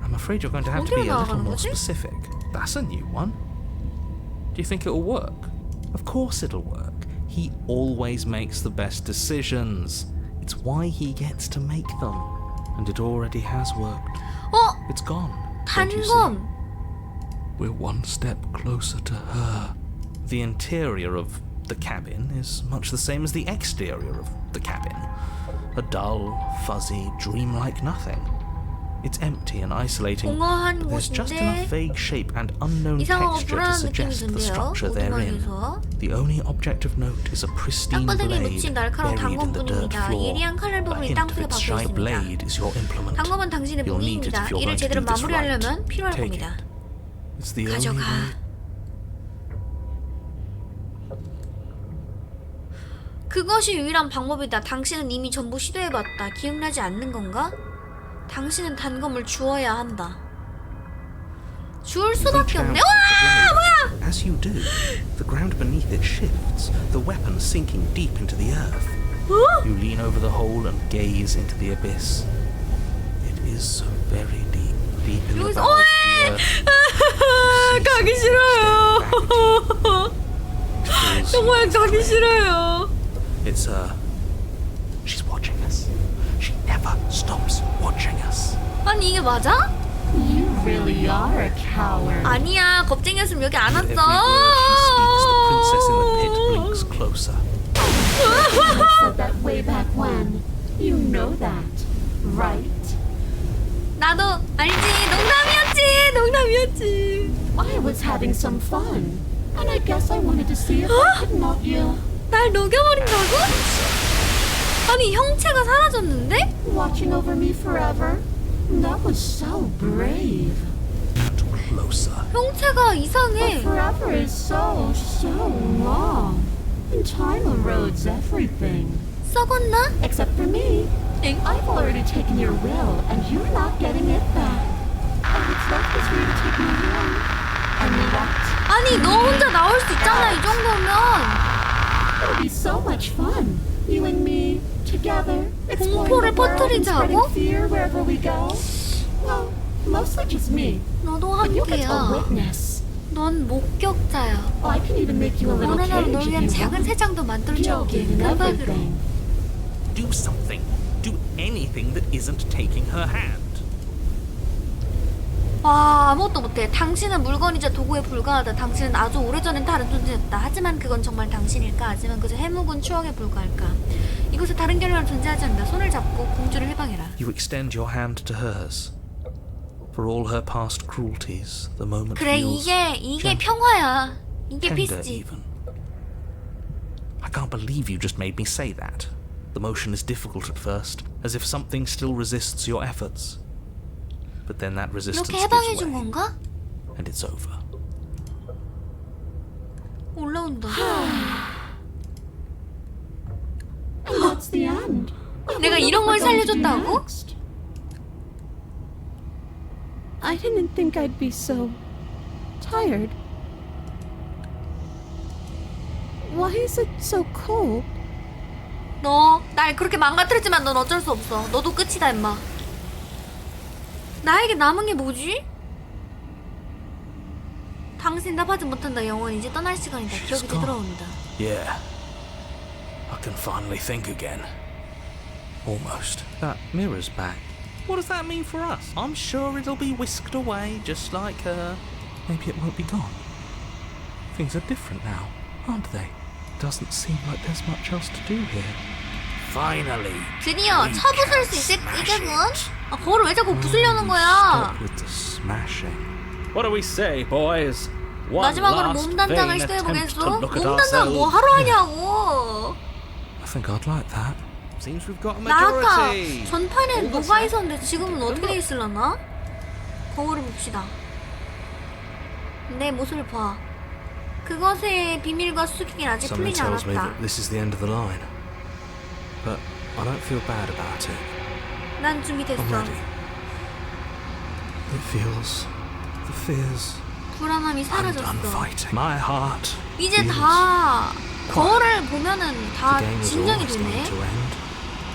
I'm afraid you're going to have to be a 어디로 little 나가는 more 거지? specific. That's a new one. Do you think it'll work? Of course it'll work. He always makes the best decisions. It's why he gets to make them. And it already has worked. It's gone. Don't you see? 단검. We're one step closer to her. The interior of the cabin is much the same as the exterior of the cabin. A dull, fuzzy, dreamlike nothing. It's empty and isolating, 공허한 but there's just enough 곳인데 vague shape and unknown 이상하고 texture to 불안한 느낌이 suggest the 든대요. structure therein. 오두막에서. The only object of note is a pristine 땅바닥에 blade 묻힌 날카로운 buried in the dirt 단검뿐입니다. floor. 예리한 칼날 A 부분이 hint of 땅속에 its 박혀 sharp 있습니다. blade is your implement. 단검은 당신의 You'll need it 무기입니다. if you're 이를 going to 제대로 do this right. 마무리하려면 필요할 Take 겁니다. it. It's the only 가져가. way. 그것이 유일한 방법이다. 당신은 이미 전부 시도해봤다. 기억나지 않는 건가? 당신은 단검을 주어야 한다. 주울 수밖에 없네. 와! 뭐야! As you do, the ground beneath it shifts, the weapon sinking deep into the earth. You lean over the hole and gaze into the abyss. It is so very deep, deep in the 여기서 bowels of the earth. 가기 싫어요. 정말 가기 싫어요. It's she's watching us. She never stops watching us. 아니 이게 맞아? You really are a coward. 아니야, 겁쟁이였으면 여기 안 With every word he speaks, the princess in the pit blinks closer. I said that way back when. You know that, right? 나도 알지. 농담이었지. I was having some fun, and I guess I wanted to see if I could knock you. 날 녹여버린다고? 아니 형체가 사라졌는데? Watching over me forever? That was so brave. Closer. 형체가 But 이상해. forever is so long. And time erodes everything. 썩었나? Except for me. I've already taken your will, and you're not getting it back. And what's left is for you to take me away. And what? 아니 너 혼자 나올 수 있잖아 이 정도면. It'll be so much fun. You and me, together, exploring 공포를 the world and spreading 퍼뜨리자고? fear wherever we go. Well, mostly just me. 너도 But you get a 함께야. witness. 넌 목격자야. I can even make you a little 어느 날 cage 널 if 위한 you 작은 want. 새장도 만들어줄게. Gilded and 그박으로. everything. Do something. Do anything that isn't taking her hand. 와 아무것도 못해. 당신은 물건이자 도구에 불과하다. 당신은 아주 오래전엔 다른 존재였다. 하지만 그건 정말 당신일까? 하지만 그저 해묵은 추억에 불과할까? 이곳에 다른 결과는 존재하지 않는다. 손을 잡고 공주를 해방해라. You extend your hand to hers. For all her past cruelties, the moment 그래 feels 이게 평화야. 이게 tender 피스지. even. I can't believe you just made me say that. The motion is difficult at first, as if something still resists your efforts. But then that resistance 이렇게 gives 해방해준 way, 건가? and it's over. 올라온다. And that's the end. 내가 이런 걸 살려줬다고? Next. I didn't think I'd be so tired. Why is it so cold? 너 날 그렇게 망가뜨렸지만 넌 어쩔 수 없어. 너도 끝이다 임마. 나에게 남은 게 뭐지? 당신 답하지 못한다. 영원 이제 떠날 시간이다. 기억이 되돌아온다. Yeah. I can finally think again. Almost. That mirror's back. What does that mean for us? I'm sure it'll be whisked away, just like her. Maybe it won't be gone. Things are different now, aren't they? Doesn't seem like there's much else to do here. Finally. 드디어 쳐부술 수 있겠군? 아, 거울을 왜 자꾸 부수려는 거야? Stop with the smashing. What do we say, boys? One 마지막으로 last 몸단장을 vain attempt 시도해보겠어? to look at 몸단장 뭐 ourselves. 하러 하냐고? I think I'd like that. Seems we've got a 나 아까 majority. 전판에 노가 있었는데 지금은 어떻게 돼 있을라나? 거울을 봅시다. 내 모습을 봐. 그것의 비밀과 수수께끼는 아직 Something 풀리지 tells me 않았다. that this is the end of the line. But I don't feel bad about it. 난 준비됐어. I'm ready. It feels... the fears... 불안함이 I'm done 사라졌어. fighting. My heart 이제 feels 다 거울을 보면은 다 the game is 진정이 almost going 되네. to end.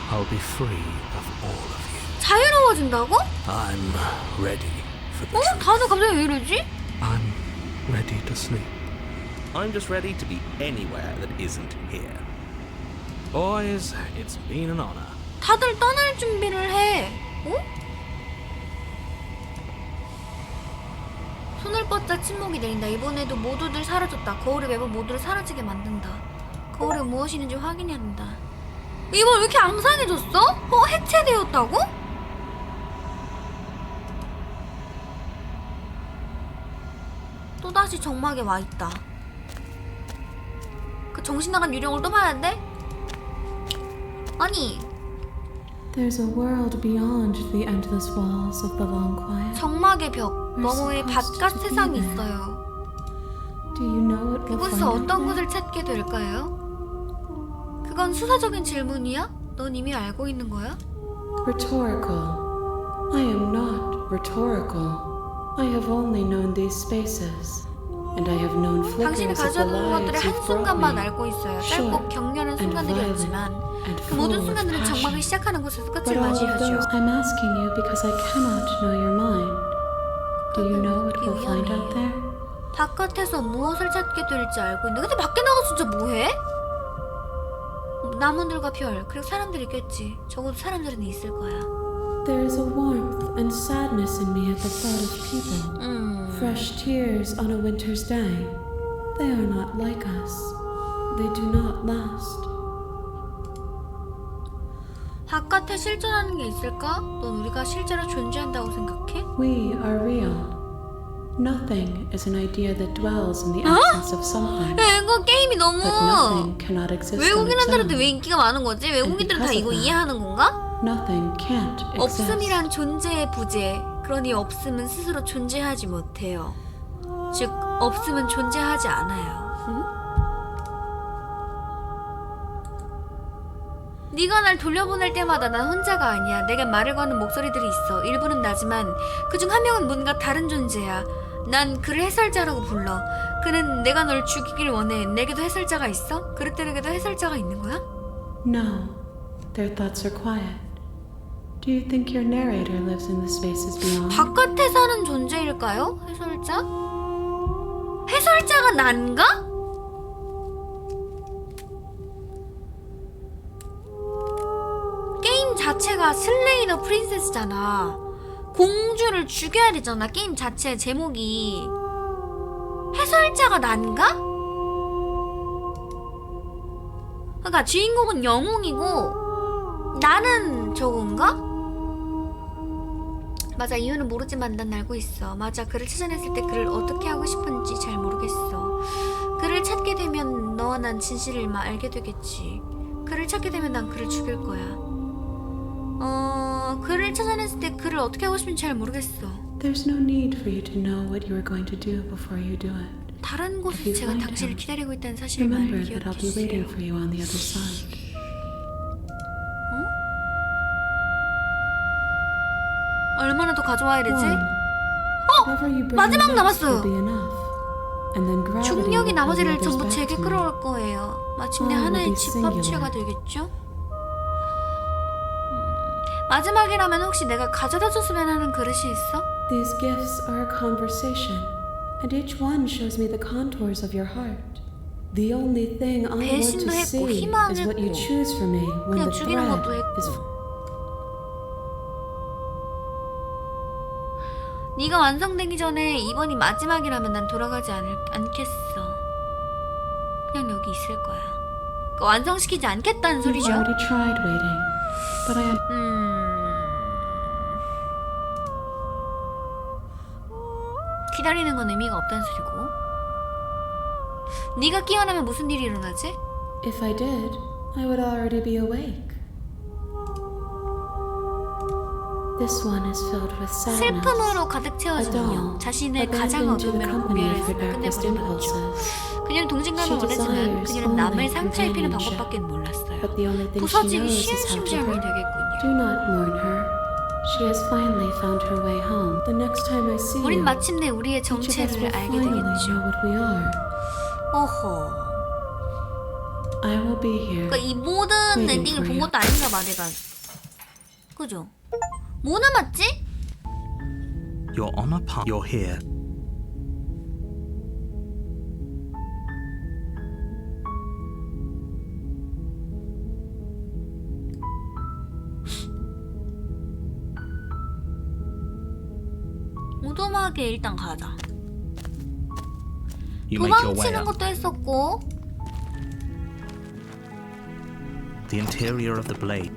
I'll be free of all of you. 자유로워진다고? I'm ready for the 어? truth. 다들 갑자기 왜 이러지? I'm ready to sleep. I'm just ready to be anywhere that isn't here. Boys, it's been an honor. 다들 떠날 준비를 해. 어? 손을 뻗자 침묵이 내린다. 이번에도 모두들 사라졌다. 거울이 매번 모두를 사라지게 만든다. 거울에 무엇이 있는지 확인해야 한다. 이번 왜 이렇게 앙상해졌어? 어? 해체되었다고? 또다시 정막에 와있다. 그 정신 나간 유령을 또 봐야 돼? 아니 There's a world beyond the endless walls of the long quiet. 정막의 벽 너머에 바깥 세상이 있어요. Do you know what we'll 그곳에서 find out 어떤 there? 것을 찾게 될까요? 그건 수사적인 질문이야? 넌 이미 알고 있는 거야? Rhetorical. I am not rhetorical. I have only known these spaces, and I have known 당신이 flickers of the 가져온 것들의 lives 한 you've brought 순간만 me. 알고 있어요. Short 짧고 격렬한 and 순간들이었지만 and 그 모든 full of 순간들은 passion. 정막을 시작하는 곳에서 끝을 But all of 맞이하죠. those I'm asking you because I cannot know your mind. Do you know what we'll find out there? 바깥에서 무엇을 찾게 될지 알고 있는데 근데 밖에 나가서 진짜 뭐해? 나무들과 별 그리고 사람들이 있겠지. 적어도 사람들은 있을 거야. There is a warmth and sadness in me at the thought of people. Fresh tears on a winter's day. They are not like us. They do not last. 바깥에 실존하는 게 있을까? 넌 우리가 실제로 존재한다고 생각해? We are real. Nothing is an idea that dwells in the absence of something. 야 이거 게임이 너무 But nothing cannot exist on its 외국인한테도 왜 own. 인기가 많은 거지? 외국인들은 다 이거 이해하는 건가? Nothing can't exist. 없음이란 존재의 부재. 그러니 없음은 스스로 존재하지 못해요. 즉 없음은 존재하지 않아요. 네가 날 돌려보낼 때마다 난 혼자가 아니야. 내게 말을 거는 목소리들이 있어. 일부는 나지만 그중 한 명은 뭔가 다른 존재야. 난 그를 해설자라고 불러. 그는 내가 널 죽이길 원해. 내게도 해설자가 있어? 그릇들에게도 해설자가 있는 거야? No, their thoughts are quiet. Do you think your narrator lives in the spaces beyond? 바깥에 사는 존재일까요? 해설자? 해설자가 난가? 게임 자체가 슬레이 더 프린세스잖아. 공주를 죽여야 되잖아. 게임 자체 제목이. 해설자가 난가? 그러니까 주인공은 영웅이고 나는 저건가? 맞아, 이유는 모르지만 난 알고 있어. 맞아, 그를 찾아냈을 때 그를 어떻게 하고 싶은지 잘 모르겠어. 그를 찾게 되면 너와 난 진실을 알게 되겠지. 그를 찾게 되면 난 그를 죽일 거야. 그를 찾아냈을 때 그를 어떻게 하고 싶은지 잘 모르겠어. There's no need for you to know what you are going to do before you do it. 다른 곳에서 제가 당신을 기다리고 있다는 사실을 Remember that I'll be waiting 기억해주세요. for you on the other side. 얼마나 더 가져와야 되지? Whatever you bring 마지막 next 남았어요. will be enough. And then gravity 중력이 will 나머지를 pull the 전부 others 제게 back to me. 끌어올 거예요. 마침내 All will 하나의 be 집합체가 singular. 되겠죠? 마지막이라면 혹시 내가 가져다 줬으면 하는 그릇이 있어? These gifts are a conversation, and each one shows me the contours of your heart. The only thing I want 배신도 to 했고, see is what you 희망했고, choose for me when 그냥 the 죽이는 thread 것도 했고. is 네가 완성되기 전에 이번이 마지막이라면 난 돌아가지 않겠어. 그냥 여기 있을 거야. 그러니까 완성시키지 않겠다는 You've 소리죠. already tried waiting, but I 기다리는 건 의미가 없다는 소리고. 네가 깨어나면 무슨 일이 일어나지? If I did, I would already be awake. This one is filled with sadness. 슬픔으로 가득 채워진 인형. 자신의 가장 어두운 면을 고별했으며 끝내버린 거죠. 그녀는 동진감을 원했지만 그녀는 남을 상처 입히는 방법밖에 몰랐어요. But the only thing she 부서지기 knows 쉬운 is how to 심장이 hurt. 되겠군요. Do not mourn her. She has finally found her way home. The next time I see 우린 you, 마침내 우리의 each of us 정체를 will 알게 finally 되겠죠. know what we are. 어허. I will be here. 그러니까 이 모든 waiting 엔딩을 for 본 you. 것도 아닌가 봐 내가. 그죠? 뭐 남았지? You're on a path. You're here. 무덤하게 일단 가자. You make your way 도망치는 up. 것도 했었고. The interior of the blade.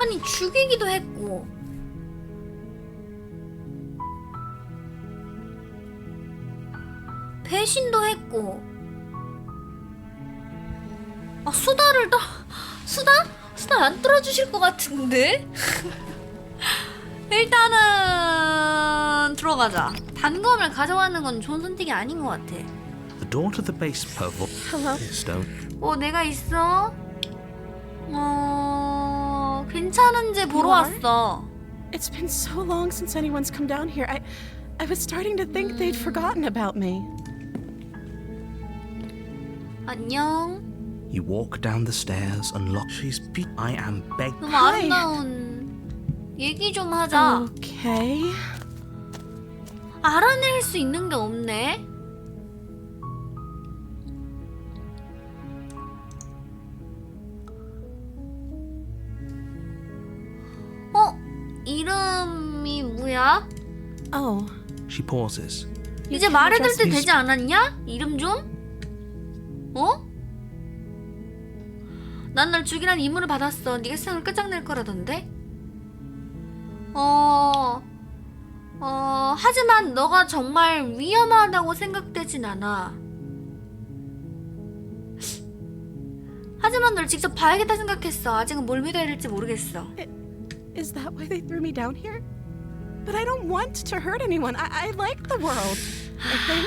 아니 죽이기도 했고. 배신도 했고. 아 수다를 수다 안 떨어주실 것 같은데. 일단은 들어가자. 단검을 가져가는 건 좋은 선택이 아닌 것 같아. The door to the base purple Hello? stone. 내가 있어? 괜찮은지 보러 You are? 왔어. It's been so long since anyone's come down here. I was starting to think they'd forgotten about me. 안녕. You walk down the stairs and lock. I am begging. 너무 아름다운 얘기 좀 하자. Okay. 알아낼 수 있는 게 없네. 이름이 뭐야? Oh, She pauses. 이제 can 말해둘 address 때 me 되지 않았냐? 이름 좀? 난 널 죽이란 임무를 받았어. 네가 세상을 끝장낼 거라던데? 하지만 너가 정말 위험하다고 생각되진 않아. 하지만 널 직접 봐야겠다 생각했어. 아직은 뭘 믿어야 될지 모르겠어. is that why they threw me down here? But I don't want to hurt anyone. I like the world, I think.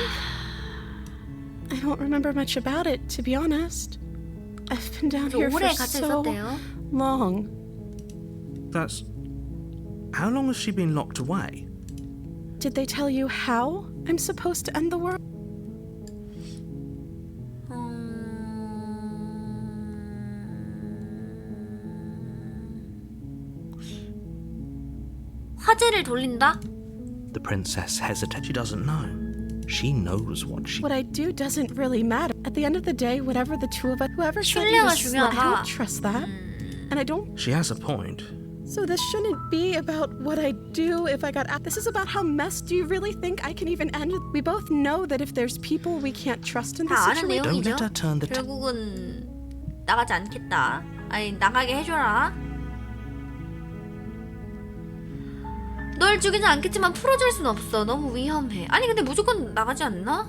I don't remember much about it, to be honest. I've been down here for 오래 갇혀 so 있었대요. long. That's. How long has she been locked away? Did they tell you how I'm supposed to end the world? 화제를 돌린다? The princess hesitates. She doesn't know. She knows what she. What I do doesn't really matter. At the end of the day, whatever the two of us, whoever said you 신뢰가 to I 중요하다. don't trust that. And I don't. She has a point. So this shouldn't be about what I do if I got out. This is about how messed do you really think I can even end? We both know that if there's people we can't trust in this 다 아는 situation. Don't 내용이죠. let her turn the. 결국은 나가지 않겠다. 아니 나가게 해줘라. 널 죽이진 않겠지만 풀어줄 순 없어. 너무 위험해. 아니 근데 무조건 나가지 않나?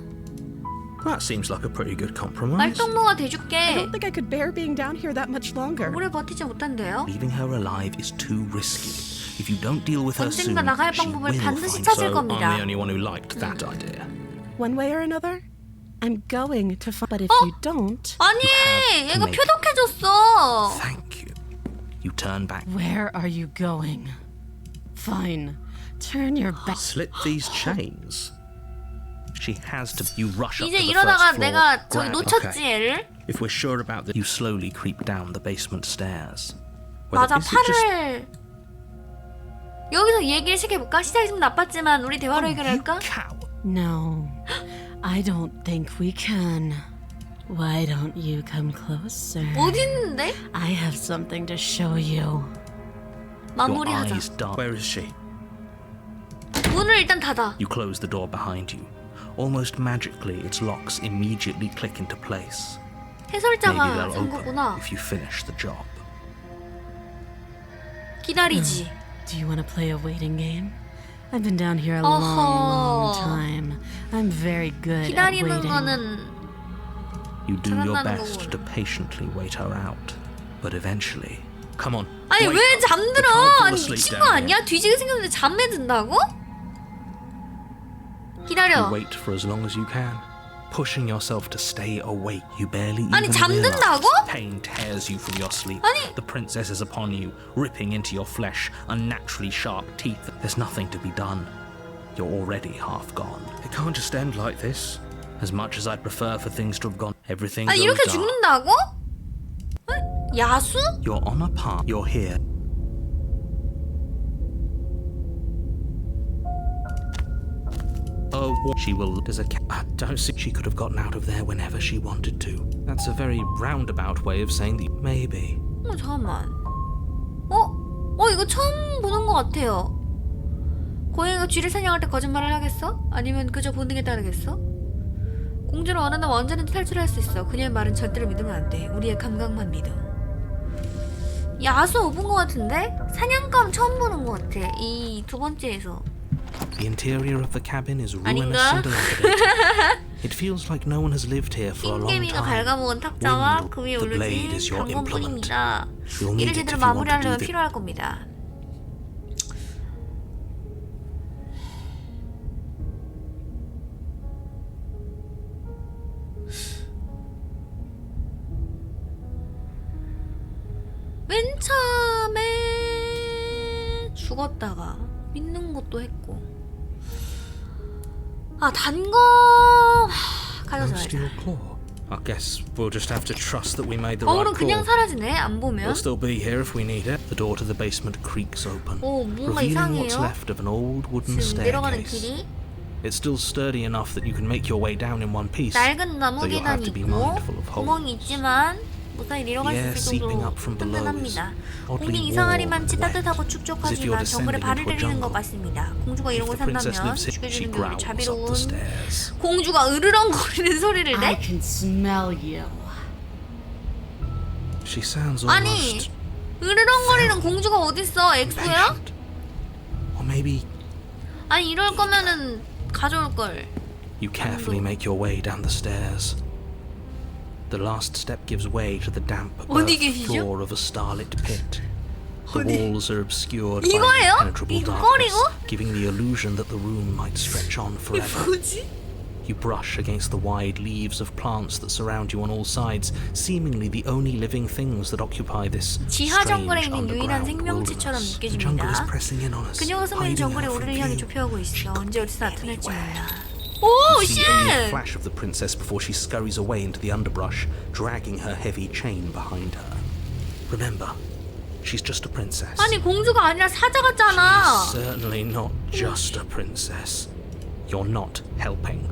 That seems like a pretty good compromise. 말동무가 I 돼줄게. don't think I could bear being down here that much longer. 오래 버티지 못한대요. Leaving her alive is too risky. If you don't deal with her soon, 언젠가 나갈 she 방법을 will 반드시 find. 찾을 So 겁니다. I'm the only one who liked that idea. One way or another, I'm going to find. But if you don't, 아니 have to 얘가 make- 표독해줬어. Thank you. You turn back. Where are you going? Fine. Turn your back. Slip these chains. She has to. You rush up 이제 to the 이러다가 first floor. 내가 저기 grab- 놓쳤지 얘를. If we're sure about that, you slowly creep down the basement stairs. Whether- 맞아 is it just- 팔을 여기서 얘기를 시켜볼까? 시작이 좀 나빴지만 우리 대화로 You 해결할까? coward. No, I don't think we can. Why don't you come closer? 어디 있는데? I have something to show you. Your 마무리하자. eyes dark. Where is she? 문을 일단 닫아. You close the door behind you. Almost magically, its locks immediately click into place. Maybe 해설자가 they'll 산 open 거구나. if you finish the job. 기다리지. Do you want to play a waiting game? I've been down here a long, long 어허. time. I'm very good at 기다리는 waiting. 거는 You do your 잘한다는 best 거군. to patiently wait her out, but eventually, come on. 아니 wake 왜 up. 잠들어? You can't fall 아니 asleep 미친 down 거 here. 아니야? 뒤지게 생겼는데 잠에 든다고? You 기다려. wait for as long as you can, pushing yourself to stay awake. You barely 아니, even 잠든다고? realize pain tears you from your sleep. 아니. The princess is upon you, ripping into your flesh, unnaturally sharp teeth. There's nothing to be done. You're already half gone. It can't just end like this. As much as I'd prefer for things to have gone, everything 아니 goes 이렇게 dark. 죽는다고? 응? 야수? You're on a path. You're here. Oh, she will. There's a cat. I don't see. She could have gotten out of there whenever she wanted to. That's a very roundabout way of saying that. Maybe. 잠깐만. 이거 처음 보는 것 같아요. 고양이가 쥐를 사냥할 때 거짓말을 하겠어? 아니면 그저 본능에 따르겠어? 공주를 원한다면 언제든지 탈출할 수 있어. 그녀의 말은 절대로 믿으면 안 돼. 우리의 감각만 믿어. 야수 못 본 것 같은데? 사냥감 처음 보는 것 같아. 이 두 번째에서. The interior of the cabin is ruinous 아닌가? and dilapidated. It feels like no one has lived here for a long 흰개미가 time. gali 탁자와 Windle, 그 위에 the blade is 올려진 your implement. 단검뿐입니다. You'll need 이를 it 제대로 if you want to do 마무리하려면 this. 필요할 겁니다. 맨 처음에 죽었다가 믿는 것도 했고. 아, 단 거 가져서 No steel 말자. claw. I guess we'll just have to trust that we made the right 거울은 그냥 call. 사라지네. 안 보면. We'll still be here if we need it. The door to the basement creaks open, 오, 뭔가 revealing what's 이상해요. left of an old wooden 지금 내려가는 staircase. 길이 It's still sturdy enough that you can make your way down in one piece. 낡은 나무 though you'll have 계단이 to be 있고 mindful of 구멍이 holes. 있지만 무사히 내려갈 The air 수 있을 seeping 정도로 up from below is 든든합니다. oddly 공기 warm 이상하리만치 and wet, 따뜻하고 as if you're 축축하지만 정글에 descending 발을 into a 내리는 것 jungle. 같습니다. 공주가 이런 If 걸 the princess 산다면 lives here, she 죽여주는 게 growls up 자비로운 the stairs. 공주가 으르렁거리는 소리를 I 내? can smell you. She sounds 아니 almost 으르렁거리는 공주가 어딨어? 엑소야? patient. Or maybe 아니 이럴 거면은 가져올걸. you carefully make your way down the stairs. The last step gives way to the damp 어디 earth 계시죠? floor of a starlit pit. The walls are obscured by 이거예요? impenetrable 이거 darkness, 꺼리고? giving the illusion that the room might stretch on forever. 뭐지? You brush against the wide leaves of plants that surround you on all sides, seemingly the only living things that occupy this 지하 정글에 strange 있는 유일한 underground 생명체처럼 wilderness. The jungle is 느껴집니다. pressing in on us, 그녀가 숨은 hiding 정글이 out from 우리를 향해 view. 좁혀오고 있어. 언제 어디서 나타날지 몰라. 오, You see only a 쉣! flash of the princess before she scurries away into the underbrush, dragging her heavy chain behind her. Remember, she's just a princess. 아니 공주가 아니라 사자 같잖아. Certainly not just a princess. You're not helping.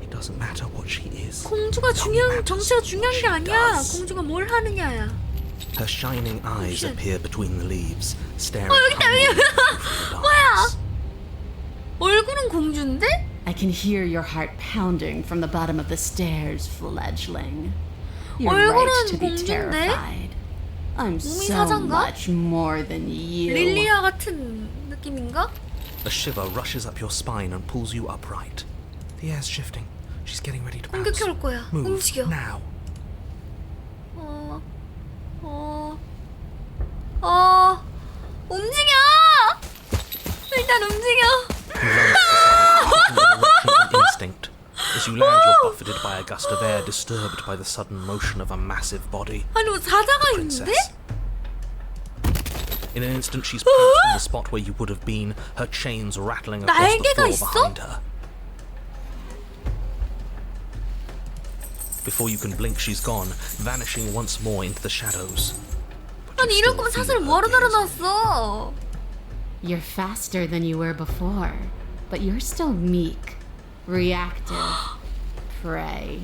It doesn't matter what she is. 공주가 정체가 중요한 게 아니야. 공주가 뭘 하느냐야. Her shining eyes shit. appear between the leaves, staring 여기 있다, 여기. calmly from the 뭐야? darkness. 얼굴은 공주인데? I can hear your heart pounding from the bottom of the stairs, fledgling. You're 얼굴은 right to be 공주인데? terrified. I'm 몸이 so 사자인가? much more than you. 릴리아 같은 느낌인가? A shiver rushes up your spine and pulls you upright. The air's shifting. She's getting ready to bounce. 공격해 올 거야. Move 움직여. now. 움직여! 일단 움직여. Instinct. As you land, you're buffeted by a gust of air disturbed by the sudden motion of a massive body. 아니 뭐 사자가 있는데? Princess. In an instant, she's pounced on the spot where you would have been, her chains rattling across the 날개가 floor 있어? behind her. Before you can blink, she's gone, vanishing once more into the shadows. But 아니 you 이럴 still 거면 feel 사슴을 her 뭐하러 gaze. 달아놨어? You're faster than you were before, but you're still meek, reactive, prey.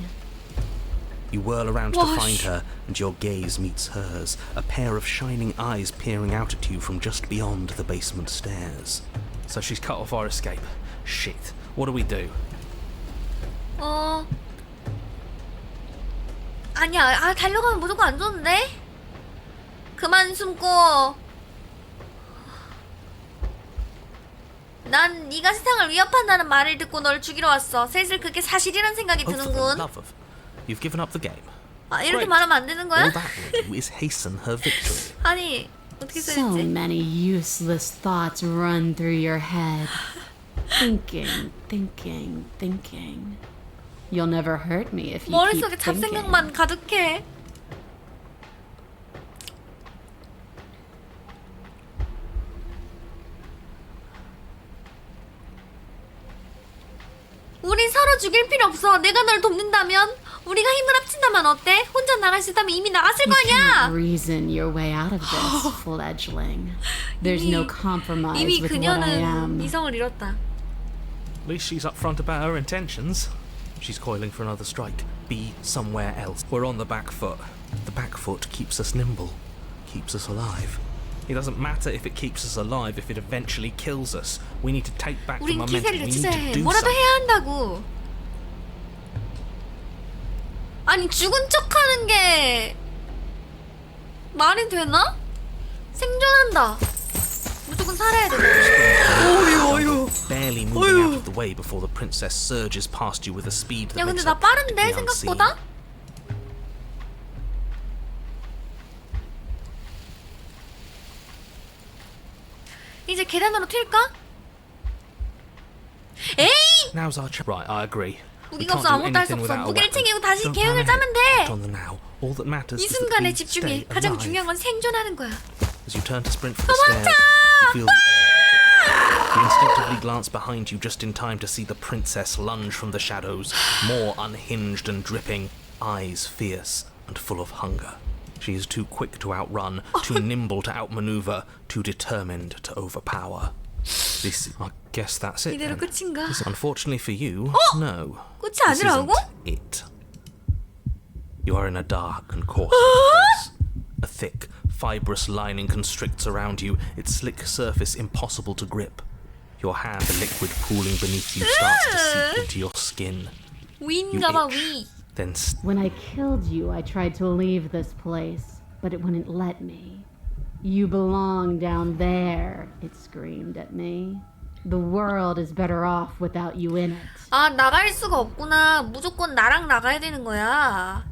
You whirl around to Wash. find her, and your gaze meets hers, a pair of shining eyes peering out at you from just beyond the basement stairs. So she's cut off our escape. Shit. What do we do? 아니야. 달려가면 무조건 안 좋은데? 그만 숨고. 난 네가 세상을 위협한다는 말을 듣고 널 죽이러 왔어. 슬슬 그게 사실이란 생각이 Oh, for the 드는군. love of... You've given up the game. 아, 이렇게 Great. 말하면 안 되는 거야? All that will do is hasten her victory. 아니, 어떻게 So 써야지? many useless thoughts run through your head. Thinking, thinking, thinking. You'll never hurt me if you 머릿속에 keep thinking. 잡생각만 가득해. 우린 서로 죽일 필요 없어. 내가 널 돕는다면, 우리가 힘을 합친다면 어때? 혼자 나갈 수 있다면 이미 나갔을 거 You can't 아니야. reason your way out of this, fledgling. There's no compromise 이미 with what I 그녀는 am. 이성을 잃었다. At least she's upfront about her intentions. She's coiling for another strike. Be somewhere else. We're on the back foot. The back foot keeps us nimble, keeps us alive. It doesn't matter if it keeps us alive if it eventually kills us. We need to take back the 우린 momentum. 기세를 We need 내치자 to 해. do 뭐라도 something. 해야 한다고. 아니 죽은 척하는 게 말이 되나? 생존한다. 무조건 살아야 돼. Barely moving out of the way before the princess surges past you with a speed that 야 근데 makes 나 her 빠른데 practically unseen. 생각보다? 이제 계단으로 튈까? 에이! Now's our chance. Right, I agree. 무기가 없어 아무것도 할 수 없어. 무기를 챙기고 다시 계획을 짜면 돼. 이 순간에 집중해. 가장 중요한 건 생존하는 거야. As you turn to sprint for the stairs, you feel the air. You instinctively glance behind you just in time to see the princess lunge from the shadows, more unhinged and dripping, eyes fierce and full of hunger. She is too quick to outrun, too nimble to outmaneuver, too determined to overpower. I guess that's it. 이대로 Then. 끝인가? Unfortunately for you, no. 끝이 This 아니라고? isn't it. You are in a dark and coarse place. A thick, fibrous lining constricts around you, its slick surface impossible to grip. Your hand, the liquid pooling beneath you, starts to seep into your skin. 위인가봐 itch. 위. Then When I killed you, I tried to leave this place, but it wouldn't let me. You belong down there, it screamed at me. The world is better off without you in it. 아 나갈 수가 없구나. 무조건 나랑 나가야 되는 거야.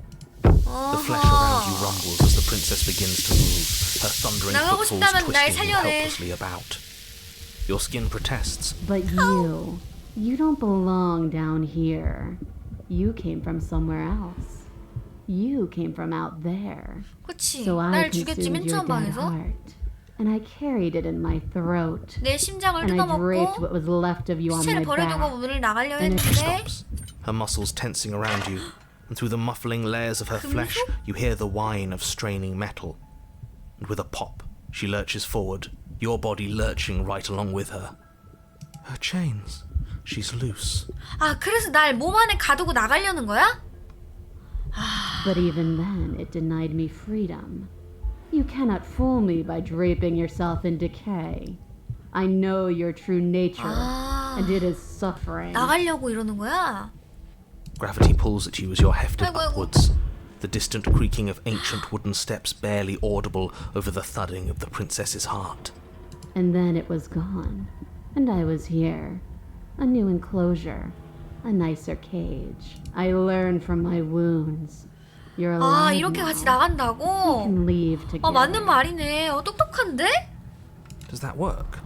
the flesh around you rumbles as the princess begins to move, her thundering 나가고 footfalls 싶다면 날 twisting you 살려내. helplessly about. Your skin protests. But you don't belong down here. You came from somewhere else. You came from out there. 그치. So I 날 죽였지 consumed 맨 your 처음 dead 방에서. heart, and I carried it in my throat. 내 심장을 And I draped 뜯어먹고 what was left of you on 시체를 my 버려두고 back. 문을 나가려 And it 했는데 Stops, her muscles tensing around you, and through the muffling layers of her flesh, you hear the whine of straining metal. And with a pop, she lurches forward, your body lurching right along with her. Her chains. She's loose. 아 그래서 날 몸 안에 가두고 나가려는 거야? But even then, it denied me freedom. You cannot fool me by draping yourself in decay. I know your true nature, and it is suffering. 나가려고 이러는 거야? Gravity pulls at you as you're hefted 아이고, 아이고. upwards. The distant creaking of ancient wooden steps barely audible over the thudding of the princess's heart. And then it was gone, and I was here. A new enclosure, a nicer cage. I learned from my wounds. You're 아 alive 이렇게 같이 now. 나간다고? And leave together. 아 맞는 말이네. 똑똑한데? Does that work?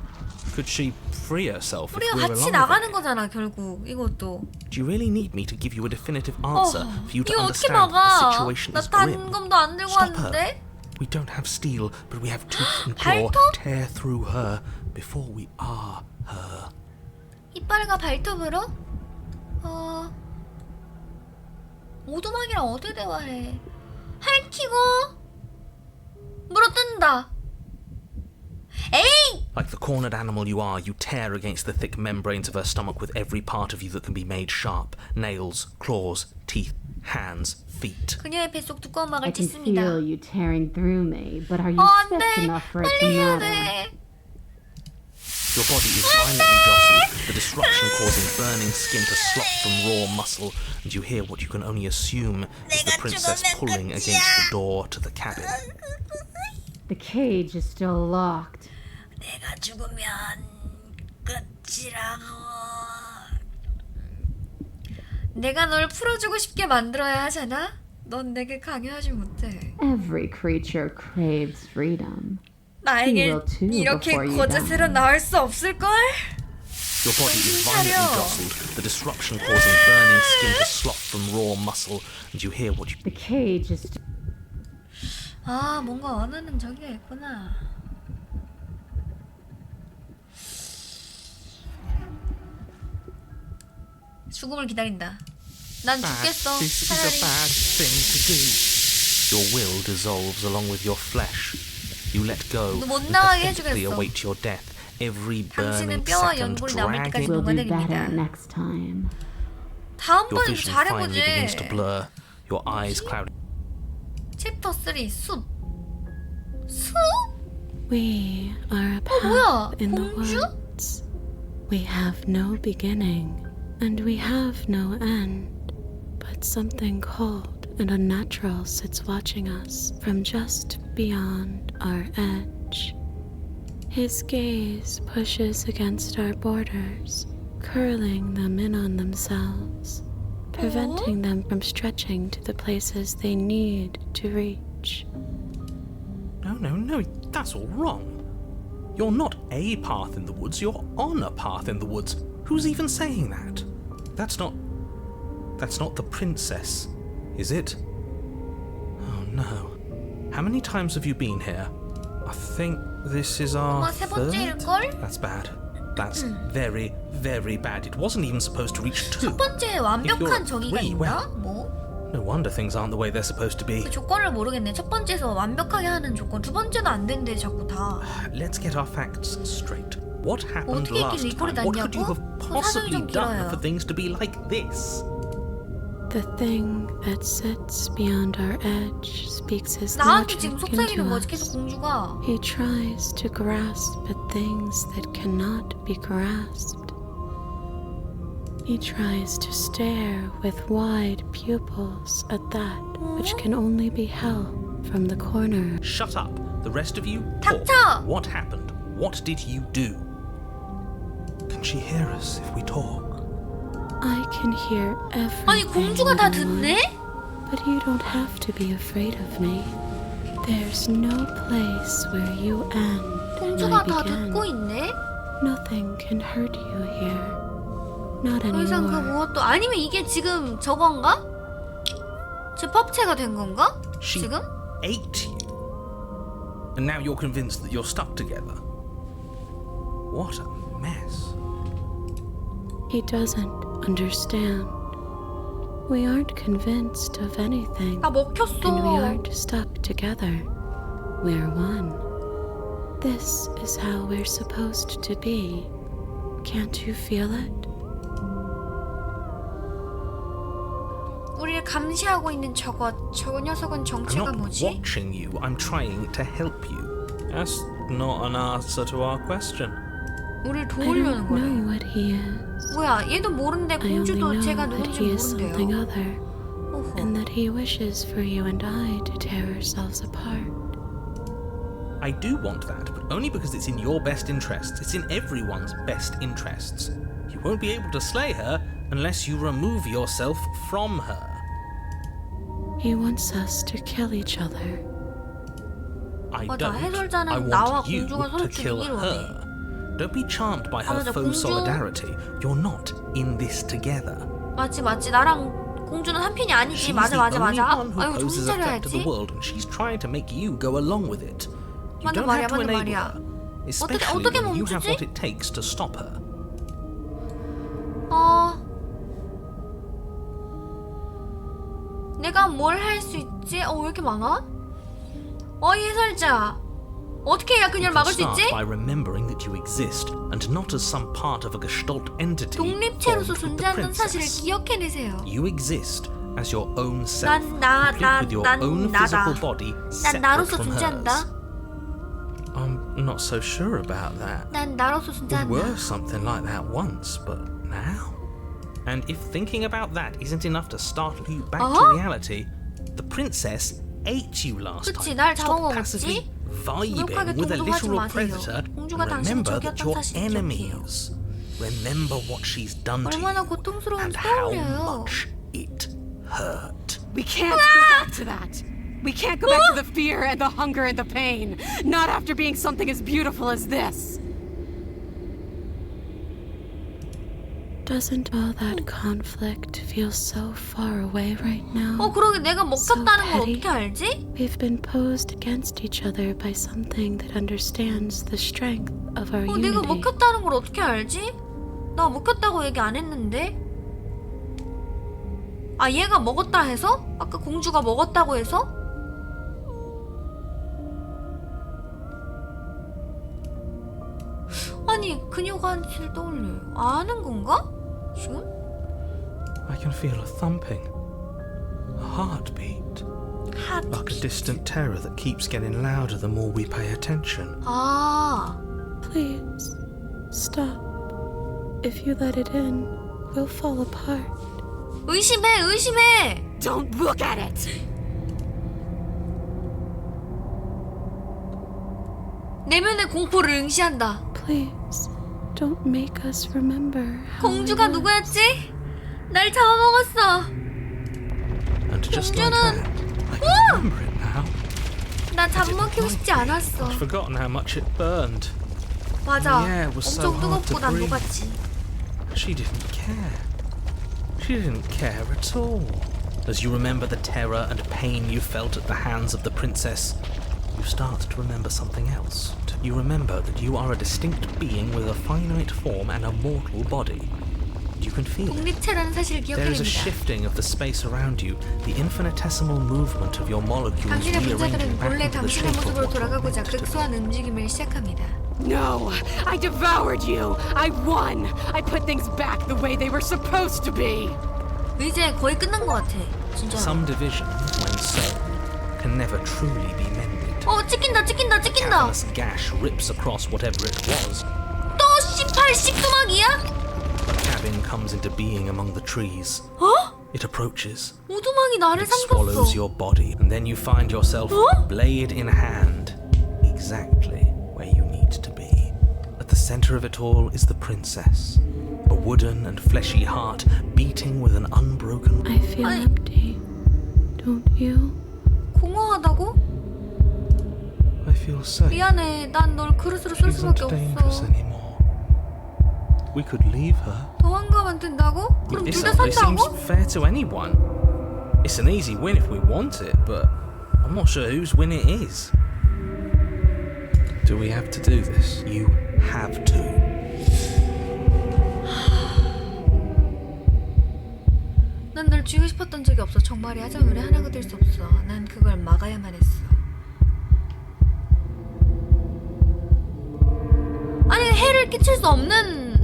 Could she free herself if 우리가 we're 같이 alive 나가는 again? 거잖아 결국 이것도. Do you really need me to give you a definitive answer for you to 이거 어떻게 understand that the 막아? situation 나 is grim? 단검도 안 들고 Stop her. 왔는데? We don't have steel, but we have tooth and claw. 발톱? Tear through her before we are her. 이빨과 발톱으로? 오두막이랑 어떻게 대화해? 핥히고 물어뜯는다. 에이! Like the cornered animal you are, you tear against the thick membranes of her stomach with every part of you that can be made sharp. Nails, claws, teeth, hands, feet. 그녀의 뱃속 두꺼운 막을 I can 찢습니다. feel you tearing through me, but are you 안 sick 돼! enough for it to 빨리 해야 matter? 돼. Your body is violently jostled, the disruption causing burning skin to slop from raw muscle, and you hear what you can only assume is the princess pulling against the door to the cabin. The cage is still locked. 내가 죽으면 끝이라고. 내가 널 풀어주고 싶게 만들어야 하잖아? 넌 내게 강요하지 못해. Every creature craves freedom. 나에게 will too 이렇게 before you 고자세로 die. 나올 수 없을걸? Your body is 정신 violently 차려. jostled, the disruption causing burning skin to slop from raw muscle, and you hear what you The cage is 아 뭔가 원하는 저기가 있구나. 죽음을 기다린다. 난 죽겠어. This is a 차라리. bad thing to do. Your will dissolves along with your flesh. You let go 너 못 and 나가게 pathetically 해주겠어. await your death. Every burning 당신은 뼈와 second 연골이 남을 때까지 dragging. will do 녹아내립니다. better next time. Your 다음번에 vision finally 잘해보지. begins to blur. Your eyes cloud. 챕터 3 숲. 숲? We are a 뭐야? path in the 공주? woods. We have no beginning, and we have no end. But something cold and unnatural sits watching us from just beyond our edge. His gaze pushes against our borders, curling them in on themselves, preventing them from stretching to the places they need to reach. No, that's all wrong. You're not a path in the woods, you're on a path in the woods. Who's even saying that? That's not... That's not the princess, is it? Oh no. How many times have you been here? I think this is our 아마 세 번째일걸? That's bad. That's very, very bad. It wasn't even supposed to reach 2. 첫 번째에 완벽한 정의가 three, 있나? 뭐? No wonder things aren't the way they're supposed to be. 그 조건을 모르겠네. 첫 번째에서 완벽하게 하는 조건, 두 번째는 안 된대 자꾸 다. Let's get our facts straight. What happened 어떻게 last 이렇게 리콜이 time? What could you 났냐고? have 그 possibly 사정이 좀 done 길어요. for things to be like this? The thing that sits beyond our edge speaks his 나한테 logic 지금 into 속삭이는 거지 계속 us. 공주가. He tries to grasp at things that cannot be grasped. He tries to stare with wide pupils at that which can only be held from the corner. Shut up. The rest of you, talk. 닥쳐! What happened? What did you do? Can she hear us if we talk? I can hear 아니 everything 공주가 다 I want, 듣네? but you don't have to be afraid of me. There's no place where you end and I 공주가 다 begin. 듣고 있네? Nothing can hurt you here. Not 더 이상 그 anymore. 무엇도 아니면 이게 지금 저건가? 재법체가 된 건가? She 지금? ate you. And now you're convinced that you're stuck together. What a mess. He doesn't understand. We aren't convinced of anything. 나 먹혔어. And we aren't stuck together. We're one. This is how we're supposed to be. Can't you feel it? 우리를 감시하고 있는 저 녀석은 I'm 정체가 not 뭐지? watching you. I'm trying to help you. That's not an answer to our question. 우리를 I 도우려는 don't 거래. know what he is. 뭐야 얘도 모른대. I only 공주도 know 제가 that 누군지 he is something 모른대요. other, 어허. and that he wishes for you and I to tear ourselves apart. I do want that, but only because it's in your best interests. It's in everyone's best interests. You won't be able to slay her unless you remove yourself from her. He wants us to kill each other. I 맞아, don't. 해설자는 I 나와 want you 공주가 서로 to kill 죽이기를 her. Don't be charmed by her 맞아, faux 공주- solidarity. You're not in this together. 맞지 나랑 공주는 한 편이 아니지. She's 맞아 the only 맞아. one who 아이고 정신 poses a threat to the 차려야지. world, and she's trying to make you go along with it. You 맞는 don't 말이야, have to 맞는 enable 말이야. her, especially 어떻게 when you have 멈추지? what it takes to stop her. 내가 뭘 할 수 있지? 왜 이렇게 많아? 이 해설자 어떻게 해야 그녀를 You 막을 can 수 start 있지? by remembering that you exist, and not as some part of a gestalt entity 독립체로서 formed with the 존재하는 사실을 princess. 기억해내세요. You exist as your own self, 난 complete with your own 나다. physical body 난 separate 나로서 from 존재한다. hers. I'm not so sure about that. 난 나로서 We 존재한다. were something like that once, but now? And if thinking about that isn't enough to startle you back to reality, the princess ate you last 그치, time. 날 Stop 잡아먹었지? passively vibing 무력하게 with a 동조하지 literal 마세요. predator. 공주가 And 당신의 remember that 적이었던 you're 사실을 기억해요. enemies. Remember what she's done to 얼마나 you 고통스러운지 and how 떠올려요. much it hurt. We can't go back to that. We can't go back to the fear and the hunger and the pain. Not after being something as beautiful as this. Doesn't all that conflict feel so far away right now? 그러게 내가 먹혔다는 걸 petty. 어떻게 알지? We've been posed against each other by something that understands the strength of our 내가 unity. 먹혔다는 걸 어떻게 알지? 나 먹혔다고 얘기 안 했는데? 얘가 먹었다 해서? 아까 공주가 먹었다고 해서? 아니 그녀가 한 짓을 떠올려요. 아는 건가? 지금? I can feel a thumping, a heartbeat, like a distant terror that keeps getting louder the more we pay attention. Please, stop. If you let it in, we'll fall apart. 의심해! Don't look at it. 내면의 공포를 응시한다. Please, don't make us remember how 공주가 it was. 누구였지? 날 잡아먹었어. And just like 공주는 that, I can remember it now. 나 잡먹히고 싶지 않았어. I'd forgotten how much it burned. 맞아. Yeah, it was so 엄청 hard to 뜨겁고 난 breathe. 녹았지. She didn't care. She didn't care at all. As you remember the terror and pain you felt at the hands of the princess, you start to remember something else. You remember that you are a distinct being with a finite form and a mortal body. You can feel it. 독립체라는 사실을 There is a 기억해냅니다. shifting of the space around you, the infinitesimal movement of your molecules 당신의 rearranging 분자들은 back 본래 into the 당신의 shape of 모습으로 what you 돌아가고자 meant to be. 극소한 움직임을 시작합니다. No, I devoured you. I won. I put things back the way they were supposed to be. 이제 거의 끝난 것 같아. 진짜. Some division, when sown, can never truly be mended. 찍힌다. Cavernous gash rips across whatever it was. 또 18식 토막이야? A cabin comes into being among the trees. 어? It approaches. 오두막이 나를 It swallows 삼켰어. your body, and then you find yourself, blade in hand, exactly where you need to be. At the center of it all is the princess, a wooden and fleshy heart beating with an unbroken. I feel empty. Don't you? 공허하다고? I feel safe. 미안해. 난 널 그릇으로 쓸 She isn't 수밖에 dangerous 없어. anymore. We could leave her. 더 한가하면 된다고? 그럼 This 둘 다 hardly seems 산다고? fair to anyone. It's an easy win if we want it, but I'm not sure whose win it is. Do we have to do this? You have to. 난 널 쥐고 싶었던 적이 없어. 정말이 하자면 우리 하나가 될 수 없어. 난 그걸 막아야만 했어. 아니 해를 끼칠 수 없는.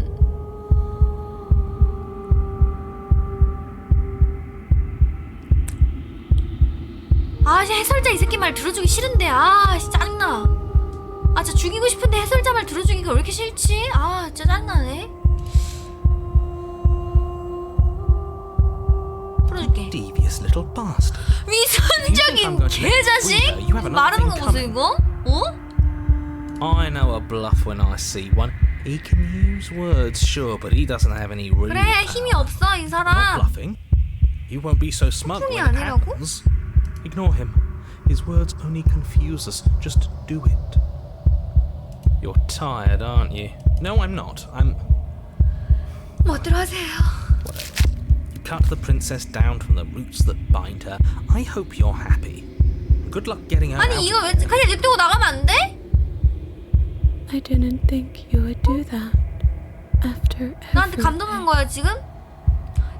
아, 해설자 이 새끼 말 들어주기 싫은데. 아, 짜증나. 아, 진짜 죽이고 싶은데 해설자 말 들어주기가 왜 이렇게 싫지? 아, 진짜 짜증나네. 풀어줄게. Devious little bastard. 위선적인 개자식? 말하는 거 보세요 이거? 어? I know a bluff when I see one. He can use words, sure, but he doesn't have any real 그래 power. 힘이 없어 이 I'm not 사람. bluffing. You won't be so smug 소풍이 when it 아니라고? happens. Ignore him. His words only confuse us. Just do it. You're tired, aren't you? No, I'm not. I'm... 멋대로 하세요. You cut the princess down from the roots that bind her. I hope you're happy. Good luck getting her out. 아니 이거 왜 그냥 냅두고 나가면 안 돼? I didn't think you would do that. After 나한테 everything. 감동한 거야 지금?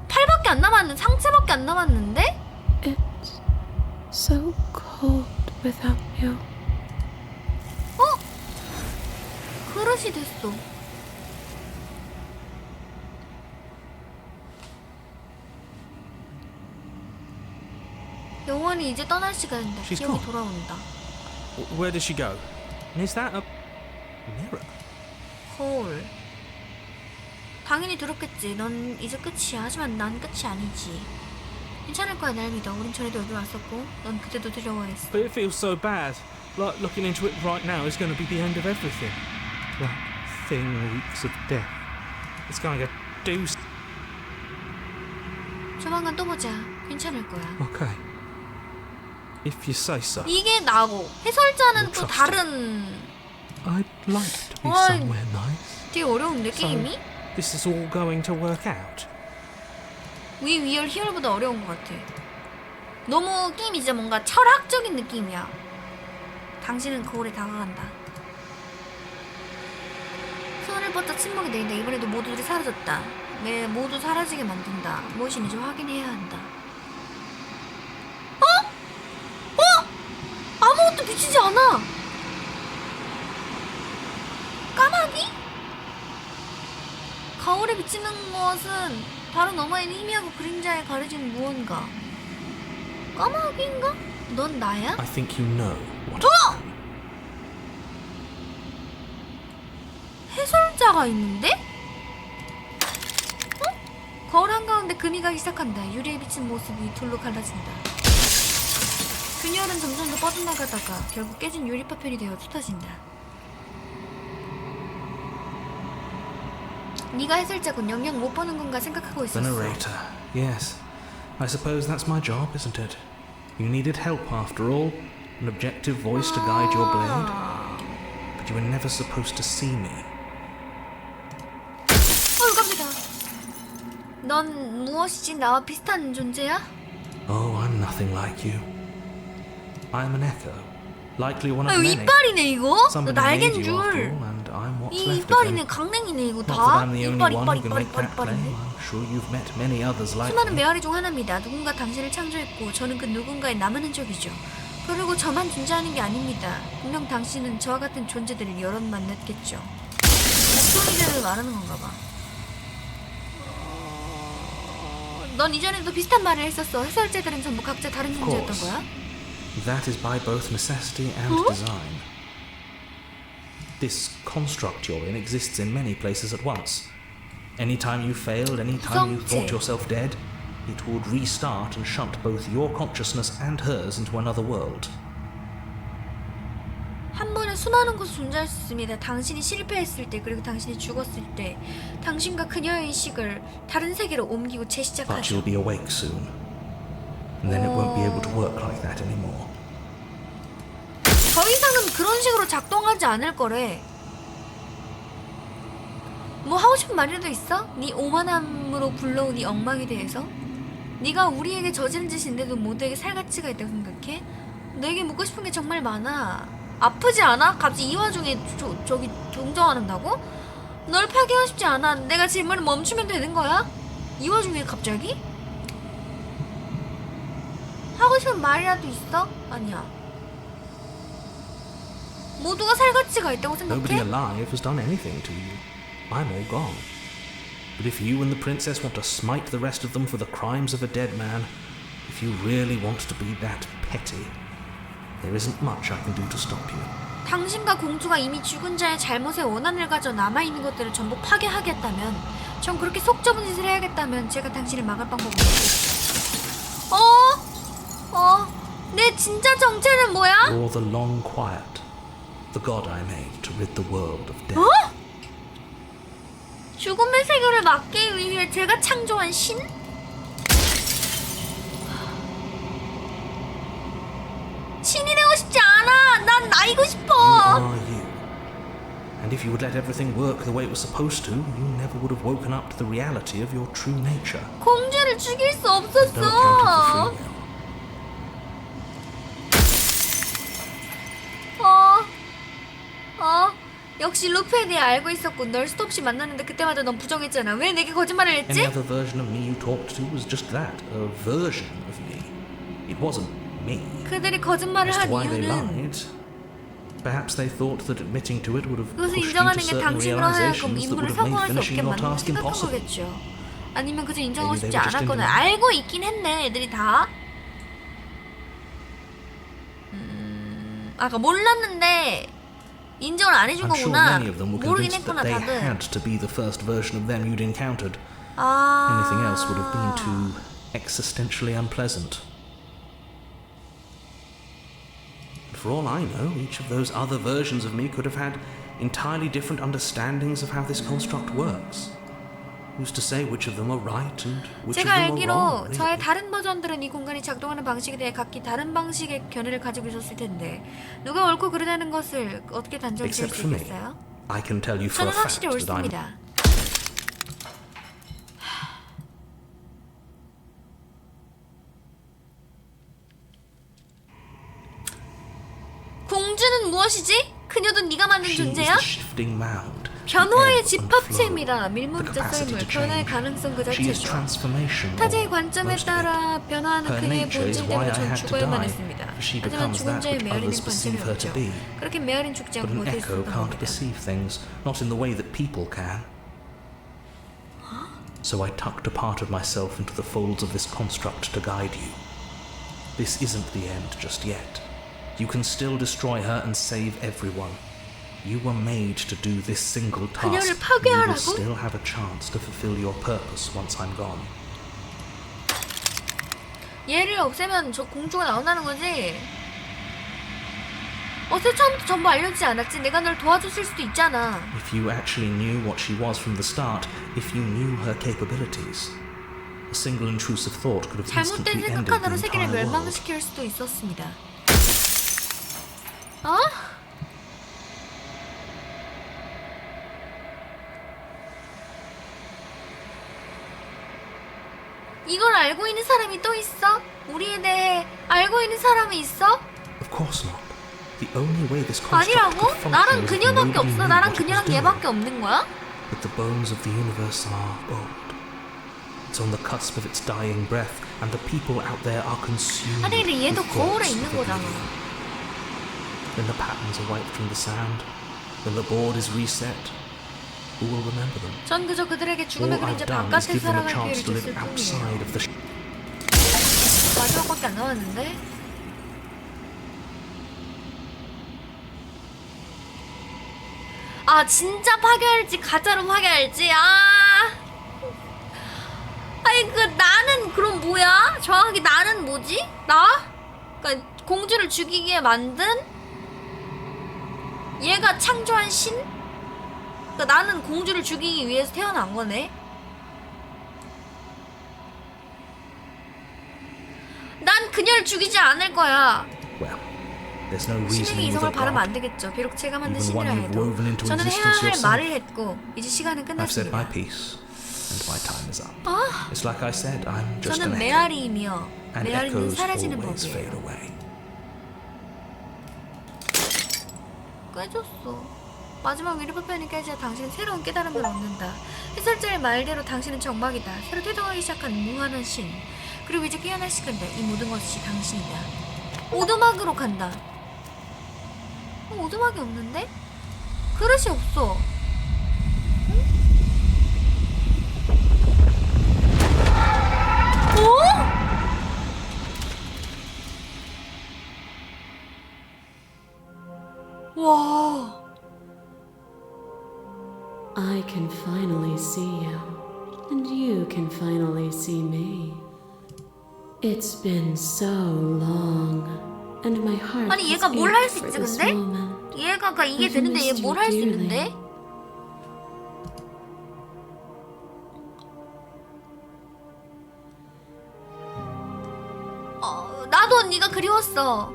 팔밖에 안 남았는데 상체밖에 안 남았는데? It's so cold without you. 그릇이 됐어. 영원히 이제 떠날 시간이다. She's 기억이 gone. 돌아온다. Where does she go? And is that a mirror? 헐. 당연히 들었겠지. 넌 이제 끝이야. 하지만 난 끝이 아니지. 괜찮을 거야. 날 믿어. 우린 전에도 여기 왔었고 넌 그때도 두려워했어. But it feels so bad. Like looking into it right now is going to be the end of everything. That thing reeks of death. It's going to do. 조만간 또 보자. 괜찮을 거야. Okay. If you say so. 이게 나고 해설자는 We'll 또 trust 다른. I'd like to be Why? somewhere nice. 되게 어려운데 게임이? This is all going to work out. 위 위얼 히얼보다 어려운 것 같아. 너무 게임이 진짜 뭔가 철학적인 느낌이야. 당신은 거울에 다가간다. 손을 뻗자 침묵이 내린다. 이번에도 모두들이 사라졌다. 네, 모두 사라지게 만든다. 무엇인지 확인해야 한다. 아무것도 비치지 않아. 까마귀? 거울에 비치는 것은 바로 너머에 있는 희미하고 그림자에 가려진 무언가. 까마귀인가? 넌 나야? I think you know what. 해설자가 있는데? 거울 한가운데 금이 가기 시작한다. 유리에 비친 모습이 둘로 갈라진다. 균열은 점점 더 뻗어나가다가 결국 깨진 유리 파편이 되어 쏟아진다. 네가 해설자군. 영영 못 보는 건가 생각하고 The 있었어. narrator. Yes. I suppose that's my job, isn't it? You needed help after all. An objective voice to guide your blade. But you were never supposed to see me. 어휴 깜짝이야. 넌 무엇이지 나와 비슷한 존재야? Oh, I'm nothing like you. I'm an echo, likely one of 아유 many. 이빨이네 이거? 너 Somebody 날개인 made you after 줄. all, and I'm what's 이 left of 이빨이네 him. 강냉이네 이거 Not that 다. I'm the only 이빨 one 이빨 who can 이빨 make 이빨 that claim. 이빨이네. I'm sure you've met many others like 수많은 me. 메아리 중 하나입니다. 누군가 당신을 창조했고 저는 그 누군가의 남은 흔적이죠. 그리고 저만 존재하는 게 아닙니다. 분명 당신은 저와 같은 존재들을 여럿 만났겠죠. 목소리를 말하는 건가 봐. 넌 이전에도 비슷한 말을 했었어. 해설자들은 전부 각자 다른 존재였던 course. 거야? That is by both necessity and design. This construct you're in exists in many places at once. Anytime you failed, anytime you thought yourself dead, it would restart and shunt both your consciousness and hers into another world. 한 번에 수많은 곳에 존재할 수 있습니다. 당신이 실패했을 때 그리고 당신이 죽었을 때 당신과 그녀의 의식을 다른 세계로 옮기고 But 재시작하죠. you'll be awake soon. And then it won't be able to work like that anymore. 더 이상은 그런 식으로 작동하지 않을 거래. 뭐 하고 싶은 말이라도 있어? 네 오만함으로 불러온 이 엉망에 대해서? 네가 우리에게 저지른 짓인데도 모두에게 살 가치가 있다고 생각해? 너에게 묻고 싶은 게 정말 많아. 아프지 않아? 갑자기 이 와중에 저기 동정한다고? 널 파괴하고 싶지 않아. 내가 질문을 멈추면 되는 거야? 이 와중에 갑자기? 하고 싶은 말이라도 있어? 아니야. 모두가 살 가치가 있다고 Nobody 생각해? alive has done anything to you. I'm all gone. But if you and the princess want to smite the rest of them for the crimes of a dead man, if you really want to be that petty, there isn't much I can do to stop you. 당신과 공주가 이미 죽은 자의 잘못에 원한을 가져 남아있는 것들을 전부 파괴하겠다면, 전 그렇게 속 좁은 짓을 해야겠다면 제가 당신을 막을 방법은 없겠어요. 내 진짜 정체는 뭐야? You're the long quiet, the god I made to rid the world of death. 죽음의 세계를 막기 위해 제가 창조한 신? 신이 되고 싶지 않아! 난 나이고 싶어! Who are you? And if you would let everything work the way it was supposed to, you never would have woken up to the reality of your true nature. 공주를 죽일 수 No accounting for 없었어! free will. 역시 루페에 대해 알고 있었고 널 수도 없이 만났는데 그때마다 넌 부정했잖아. 왜 내게 거짓말을 Any 했지? other version of me you talked to was just that, a version of me. It wasn't me. 그들이 거짓말을 As to 한 why they 이유는 lied, perhaps they thought that admitting to it would have 그것을 pushed you 인정하는 to 게 certain 당신으로 하여금 realizations that 임무를 would have made 성공할 수 finishing 없게 your 만든다고 task 생각한 impossible. 거겠죠. 아니면 그저 인정하고 Maybe 싶지 they were just 않았거나 in 알고 있긴 했네 애들이 다. 아까 몰랐는데 인정을 안 해준 I'm sure 거구나. many of them were 모르긴 convinced 했구나 that they 다들. had to be the first version of them you'd encountered. 아. Anything else would have been too existentially unpleasant. For all I know, each of those other versions of me could have had entirely different understandings of how this construct works. Who's to say which of them are right and which of 제가 them are 알기로 wrong, 저의 really? 다른 버전들은 이 공간이 작동하는 방식에 대해 각기 다른 방식의 견해를 가지고 있었을 텐데 누가 옳고 그르다는 것을 어떻게 단정 지을 Except 수 for me. 있겠어요? I can tell you for a 저는 fact 확실히 that I'm 옳습니다. 공주는 무엇이지? 그녀도 네가 만든 She is 존재야? the shifting mound, 변화의 the ebb and flow, 집합체입니다. the 밀물자 capacity 썰물, to 변화의 change. 가능성 그 She is 자체죠. transformation. 타자의 or 관점에 most of it. 따라 변화하는 Her 그녀의 nature is 본질 why 때문에 I 전 had to 죽어야만 die, 했습니다. for she 하지만 becomes 죽은 that 자의 which 메아리는 others 관점이 perceive her to 없죠. be. 그렇게 메아리는 죽지 But 않고 an 버틸 수 echo 있는 can't 겁니다. perceive things, not in the way that people can. So I tucked a part of myself into the folds of this construct to guide you. This isn't the end just yet. You can still destroy her and save everyone. You were made to do this single task. 그녀를 You will 파괴하라고? still have a chance to fulfill your purpose once I'm gone. 얘를 없애면 저 공주가 나온다는 거지? 어제 처음부터 전부 알려주지 않았지? 내가 널 도와줬을 수도 있잖아. If you actually knew what she was from the start, if you knew her capabilities, a single intrusive thought could have 잘못된 instantly ended 생각 하나로 the 세계를 entire world. 멸망시킬 수도 있었습니다. 어? 이걸 알고 있는 사람이 또 있어? 우리에 대해 알고 있는 사람이 있어? Of course not. The only way this construct 아니라고? could function 나랑 was if 그녀밖에 nobody 없어. knew 나랑 what it was 그녀랑 doing. 얘밖에 없는 거야? But the bones of the universe are old. It's on the cusp of its dying breath, and the people out there are consumed 아니 근데 얘도 with 거울에 thoughts 있는 of 거잖아. oblivion. When the patterns are wiped from the sand, when the board is reset, who will remember them? 전 그저 그들에게 죽음의 All 그림자 I've done is 바깥에 give them a 살아갈 chance 기회를 to live 줬을 뿐이에요. outside of the 마지막밖에 안 남았는데? 아 진짜 파괴할지 가짜로 파괴할지 아니 그 나는 그럼 뭐야? 정확하게 나는 뭐지? 나? 그러니까 공주를 죽이게 만든 얘가 창조한 신? 그러니까 나는 공주를 죽이기 위해서 태어난 거네. 난 그녀를 죽이지 않을 거야. well. There's no reasoning 신에게 with 이성을 a 바르면 god. 안 되겠죠. 비록 제가 만든 Even one 신이라 you've 해도 woven into 저는 해야 existence 할 yourself. 말을 했고 이제 시간은 I've said my 끝났습니다. piece, and my time is up. 아, It's like I said, I'm just 저는 an echo, 메아리이며 and 메아리는 echoes 사라지는 always 법이에요. fade away. 깨졌어. 마지막 위로표현이 깨져야 당신은 새로운 깨달음을 얻는다. 해설자의 말대로 당신은 정막이다. 새로 태동하기 시작한 무한한 신. 그리고 이제 깨어날 시간이다. 이 모든 것이 당신이다. 오두막으로 간다. 오두막이 없는데? 그릇이 없어. 어? 와. I can finally see you, and you can finally see me. It's been so long, and my heart 아니 has 얘가 뭘 할 수 ached for 있지 this 근데? moment. 얘가 이게 I've 되는데 얘 missed 뭘 you 할 수 dearly. 있는데? 나도 언니가 그리웠어.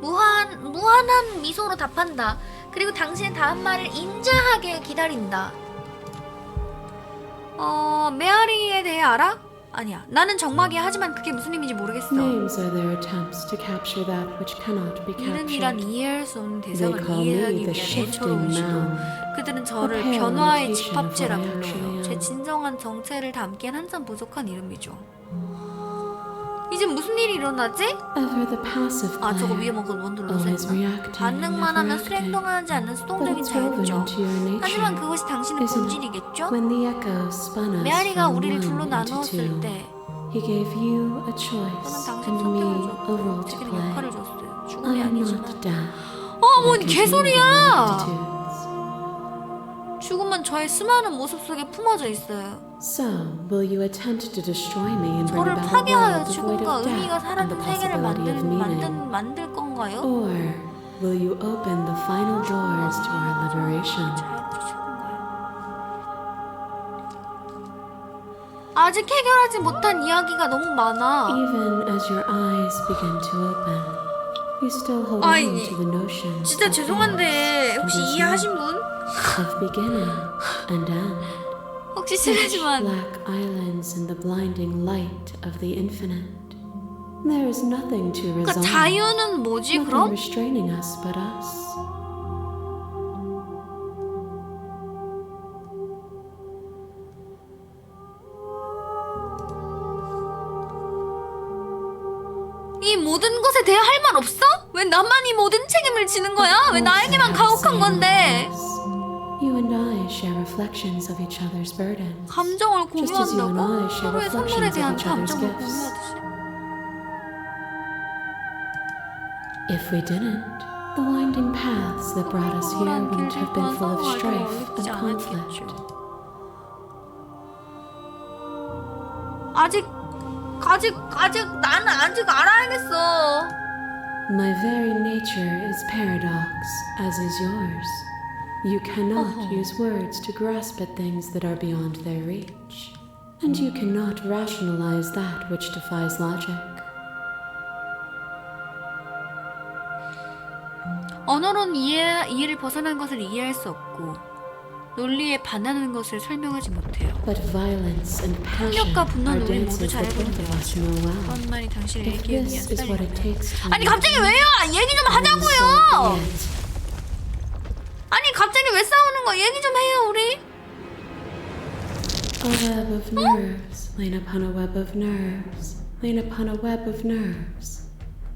무한한 미소로 답한다. 그리고 당신의 다음 말을 인자하게 기다린다. 메아리에 대해 알아? 아니야. 나는 정막이야. 하지만 그게 무슨 의미인지 모르겠어. Names are their attempts to capture that which cannot be 이름이란 captured. 이해할 수 없는 They 대상을 call me 이해하기 the 위한 애처로운 shifting 시도. mound. 그들은 저를 A pale 변화의 imitation of 집합체라 what I actually 불러요. 제 am. 진정한 정체를 담기엔 한참 부족한 이름이죠. 이제 무슨 일이 일어나지? Ever the passive 아 저거 player, 위험한 건 원더로 always 넣었나? reacting, 반응만 never 하면 acting. 수행동하지 않는 But 수동적인 it's woven 자유죠. into your nature, 하지만 그것이 당신의 isn't it? 본질이겠죠? When the echoes spun us 메아리가 from 우리를 one 둘로 into 나누었을 two, 때 he gave you a 저는 choice 당신 and me 선택을 a role 줬고 to 제게는 play. 역할을 줬어요. I 죽음이 am 아니지만 not death. 뭔 I can 개소리야! change my attitudes. 죽음은 저의 수많은 모습 속에 품어져 있어요. So, will you attempt to destroy me and bring 저를 about a 파괴하여 world devoid 죽음과 of 의미가 death and the 사라진 세계를 possibility of meaning? 만들 건가요? Or will you open the final doors to our liberation? 자유롭게 건가요? 아직 해결하지 못한 이야기가 너무 많아. Even as your eyes begin to open, you still hold 아니, on to the notion 진짜 of 죄송한데 혹시 and 이해하신 분? of beginning and end. 혹시 Such 실례지만 black islands in the blinding light of the infinite. There is nothing to 그러니까 resolve. 자유는 뭐지 Nothing 그럼? restraining us but us. 이 모든 것에 대해 할 말 없어? 왜 나만 이 모든 책임을 지는 거야? 왜 나에게만 가혹한 건데? You and I share reflections of each other's burdens. 감정을 Just as you and I 공유한다고? share 서로의 선물에 reflections of 대한 each other's 감정을 gifts. 공유하듯이. If we didn't, the winding paths that brought us here wouldn't have been full of strife and conflict. 나는 아직 알아야겠어. My very nature is paradox, as is yours. You cannot use words to grasp at things that are beyond their reach, and you cannot rationalize that which defies logic. 언어로는 이해를 벗어난 것을 이해할 수 없고 논리에 반하는 것을 설명하지 못해요. But violence and passion 폭력과 분노는 are 우리 모두 dances 잘 that both of us know well. 그런 말이 당신을 If 얘기하기 위한 this is what it 수단입니다. takes to 아니 갑자기 왜요? 얘기 좀 하자고요. 아니 갑자기 왜 싸우는 거야? 얘기 좀 해요 우리. A web of nerves, lain upon a web of nerves, lain upon a web of nerves.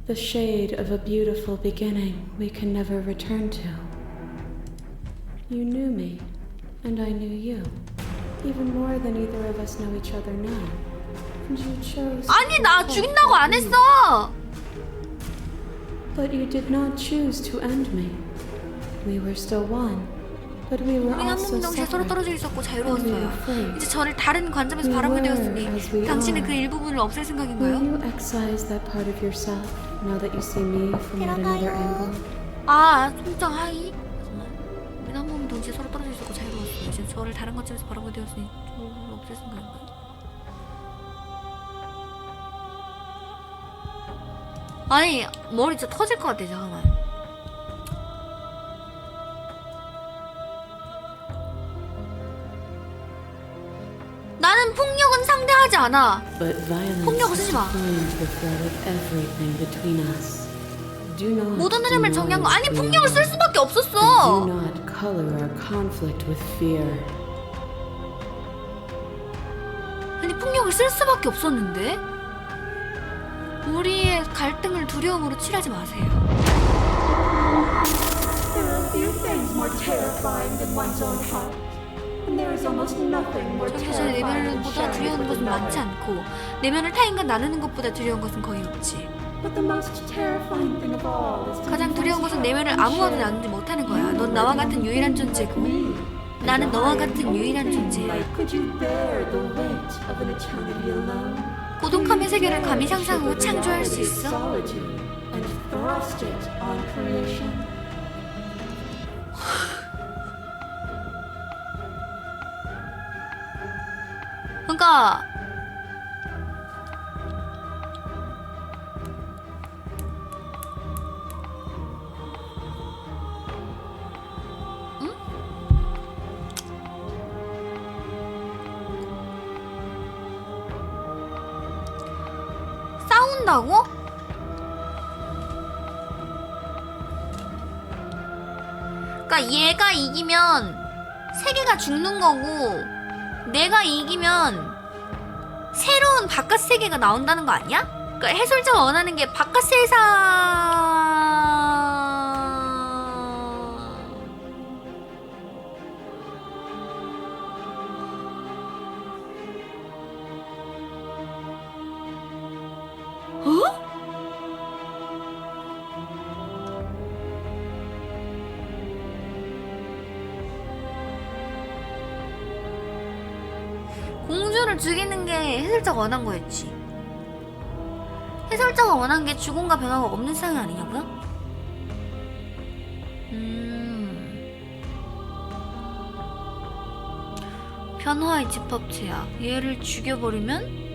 The shade of a beautiful beginning we can never return to. You knew me, and I knew you, even more than either of us know each other now. And you chose. 아니 나 죽인다고 안 했어. But you did not choose to end me. We were still one, but we were 우리 한 also 몸 동시에 서로 separate. 떨어져 있었고 자유로웠어요. 이제 저를 다른 관점에서 바라보게 되었으니 당신은 그 일부분을 없앨 Will 생각인가요? you excise that part of yourself now that you see me from yet another angle? 아 송장 하이. 잠깐만. 우리 한 몸 동시에 서로 떨어져 있었고 자유로웠어요. 이제 저를 다른 관점에서 바라보게 되었으니 저를 없앨 생각인가요? 아니 머리 진짜 터질 것 같아. 잠깐만. 나는 폭력은 상대하지 않아. But violence 폭력을 쓰지 마. claimed the thread of everything between us. Do not 모든 흐름을 정리한 거. deny 아니 its 폭력을 쓸 reality. 수밖에 Do 없었어. not color our conflict with fear. 아니 폭력을 쓸 수밖에 없었는데. 우리의 갈등을 두려움으로 칠하지 마세요. There are few things more terrifying than one's own heart. And there is almost nothing more 저기 저 terrifying than 내면보다 sharing it 두려운 with 것은 많지 another. 않고 내면을 타인과 나누는 것보다 두려운 것은 거의 없지. But the most terrifying thing of all is to 가장 두려운 것은 내면을 아무와도 나누지 못하는 거야. 넌 나와 같은 유일한 존재고 나는 너와 같은 유일한 존재야. Could you bear the weight of an eternity alone? 고독함의 세계를 감히 상상하고 창조할 수 있어? Solitude and thrust it on creation. 그러니까 응? 싸운다고? 그러니까 얘가 이기면 세계가 죽는 거고 내가 이기면 새로운 바깥 세계가 나온다는 거 아니야? 그러니까 해설자가 원하는 게 바깥 세상. 어? 공주를 죽이는 게 해설자가 원한 거였지. 해설자가 원한 게 죽음과 변화가 없는 세상이 아니냐고요? 변화의 집합체야. 얘를 죽여버리면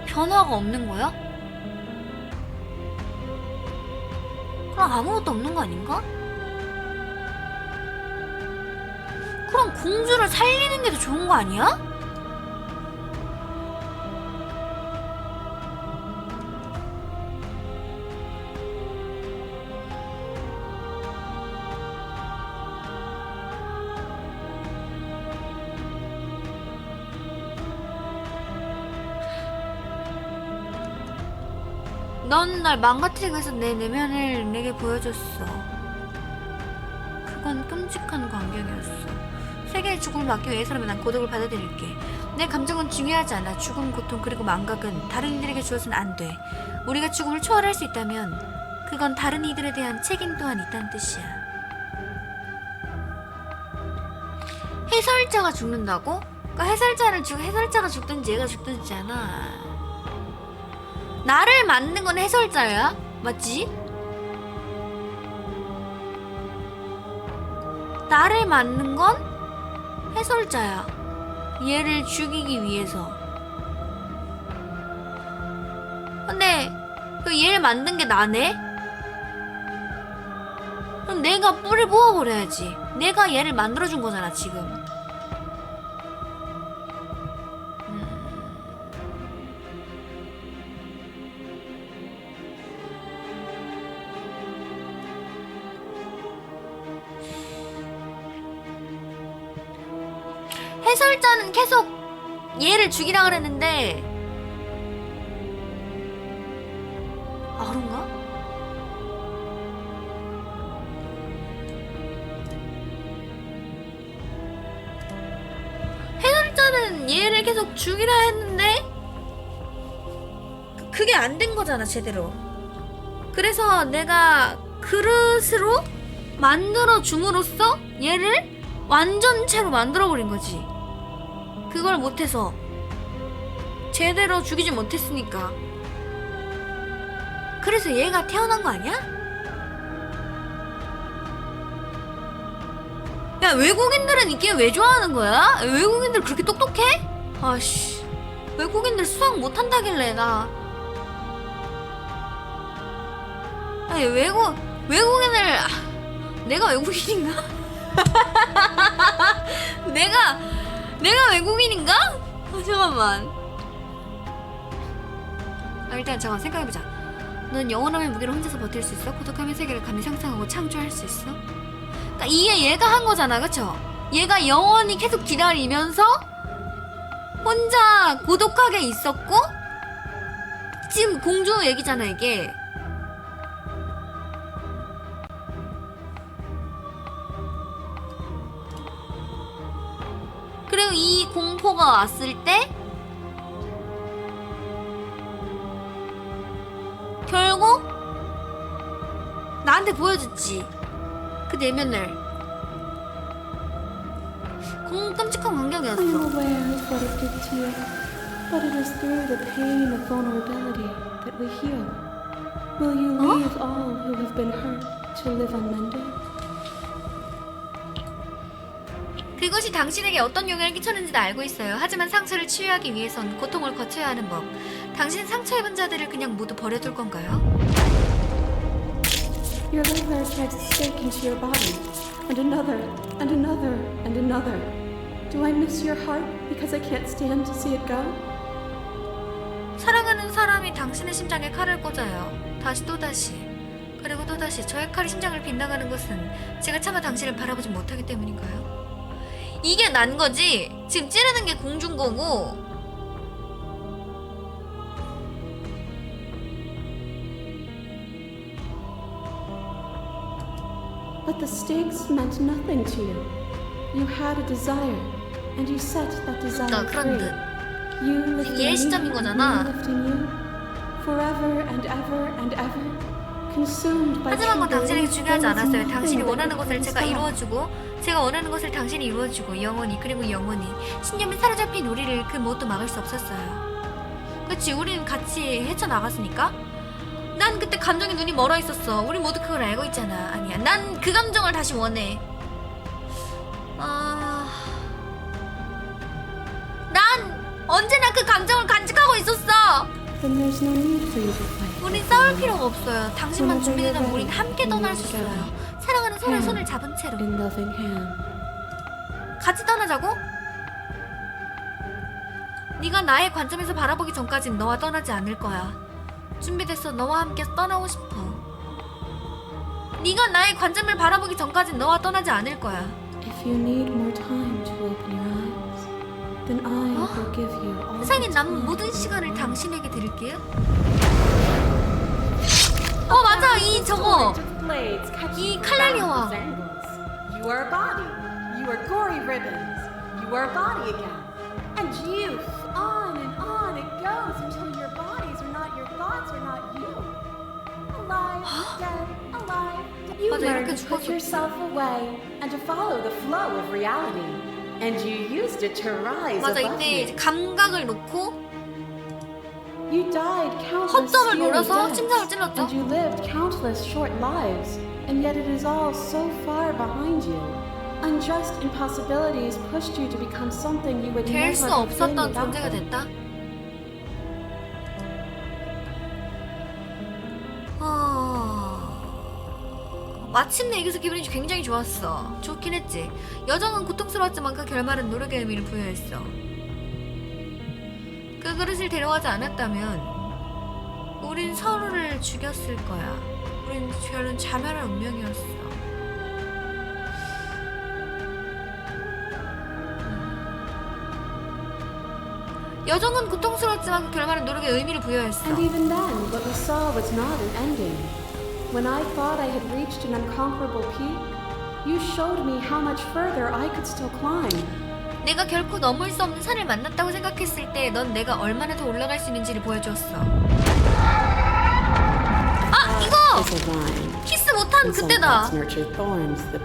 변화가 없는 거야? 그럼 아무것도 없는 거 아닌가? 그럼 공주를 살리는 게 더 좋은 거 아니야? 넌 날 망가뜨리기 위해서 내 내면을 내게 보여줬어. 그건 끔찍한 광경이었어. 세계의 죽음을 막기 위해서라면 난 고독을 받아들일게. 내 감정은 중요하지 않아. 죽음, 고통, 그리고 망각은 다른 이들에게 주어서는 안 돼. 우리가 죽음을 초월할 수 있다면 그건 다른 이들에 대한 책임 또한 있다는 뜻이야. 해설자가 죽는다고? 그러니까 해설자가 죽든지 얘가 죽든지잖아. 나를 만든 건 해설자야? 맞지? 나를 만든 건 해설자야. 얘를 죽이기 위해서. 근데 그 얘를 만든 게 나네? 그럼 그럼 내가 뿔을 뽑아버려야지. 내가 얘를 만들어준 거잖아 지금. 해설자는 계속 얘를 죽이라 그랬는데 아 그런가? 해설자는 얘를 계속 죽이라 했는데 그게 안 된 거잖아 제대로. 그래서 내가 그릇으로 만들어 줌으로써 얘를 완전체로 만들어버린 거지. 그걸 못해서 제대로 죽이지 못했으니까. 그래서 얘가 태어난 거 아니야? 야 외국인들은 이 게임 왜 좋아하는 거야? 외국인들 그렇게 똑똑해? 아씨 외국인들 수학 못한다길래 나 아니 외국인을 내가 외국인인가? 내가 외국인인가? 잠깐만. 일단 잠깐 생각해보자. 넌 영원함의 무게를 혼자서 버틸 수 있어? 고독함의 세계를 감히 상상하고 창조할 수 있어? 그러니까 이게 얘가 한 거잖아, 그쵸? 얘가 영원히 계속 기다리면서 혼자 고독하게 있었고 지금 공주 얘기잖아 이게. 그리고 이 공포가 왔을 때 결국 나한테 보여줬지 그 내면을. 끔찍한 광경이었어. I'm aware of what it did to you, but it is through the pain of vulnerability that we heal. Will you leave all who have been hurt to live unmended? 그것이 당신에게 어떤 영향을 끼쳤는지도 알고 있어요. 하지만 상처를 치유하기 위해선 고통을 거쳐야 하는 법. 당신은 상처 입은 자들을 그냥 모두 버려둘 건가요? Your liver drags a stake into your body, and another, and another, and another. Do I miss your heart because I can't stand to see it go? 사랑하는 사람이 당신의 심장에 칼을 꽂아요. 다시 또다시. 그리고 또다시 저의 칼이 심장을 빗나가는 것은 제가 차마 당신을 바라보지 못하기 때문인가요? 이게 난 거지. 지금 찌르는 게 공주인 거고. But the stakes meant nothing to you. You had a desire, and you set that desire 그런 free. 듯. You lifting 얘 me, 시점인 거잖아. me lifting you, forever and ever and ever, consumed by 하지만 그건 true 당신에게 belief 중요하지 there was 않았어요. nothing 당신이 that 원하는 could 것을 제가 stop. 이루어주고 제가 원하는 것을 당신이 이루어주고 영원히 그리고 영원히 신념에 사로잡힌 우리를 그 무엇도 막을 수 없었어요. 그치 우리는 같이 헤쳐나갔으니까. 난 그때 감정에 눈이 멀어 있었어. 우리 모두 그걸 알고 있잖아. 아니야 난 그 감정을 다시 원해. 난 언제나 그 감정을 간직하고 있었어. Then there's no need for you to fight. 우린 싸울 필요가 없어요. 당신만 준비되면 우린 함께 떠날 수 있어요. 사랑하는 손에 손을 잡은 채로 In loving hand. 같이 떠나자고? 네가 나의 관점에서 바라보기 전까진 너와 떠나지 않을 거야. 준비됐어. 너와 함께 떠나고 싶어. 네가 나의 관점을 바라보기 전까진 너와 떠나지 않을 거야. If you need more time to open your eyes, then I will give you all 세상에 the 남은 time 모든 you 시간을 want. 당신에게 드릴게요. 맞아 이 저거 이 칼날리와. You are a body. You are gory ribbons. You are a body again. And you, on it goes until your bodies are not your thoughts, are not you. Alive, dead, alive. You 맞아, learn 이렇게 to put 죽었었지. yourself away and to follow the flow of reality. And you used it to rise 맞아 above 이때 이제 it. 감각을 놓고 You died countless 허점을 years 노려서 deaths, 심장을 찔렀죠. and you lived countless short lives, and yet it is all so far behind you. Unjust impossibilities pushed you to become something you would 될 never 수 have been 없었던 without 존재가 them. 됐다. 마침내 이겨서 기분이 굉장히 좋았어. 좋긴 했지. 여정은 고통스러웠지만 그 결말은 노력의 의미를 부여했어. 그 그릇을 데려가지 않았다면 우린 서로를 죽였을 거야. 우린 별은 자멸한 운명이었어. 여정은 고통스러웠지만 그 결말은 노력의 의미를 부여했어. And even then, what we saw was not an ending. When I thought I had reached an unconquerable peak, you showed me how much further I could still climb. 내가 결코 넘을 수 없는 산을 만났다고 생각했을 때 넌 내가 얼마나 더 올라갈 수 있는지를 보여주었어. 아! 이거! 키스 못한 그때다!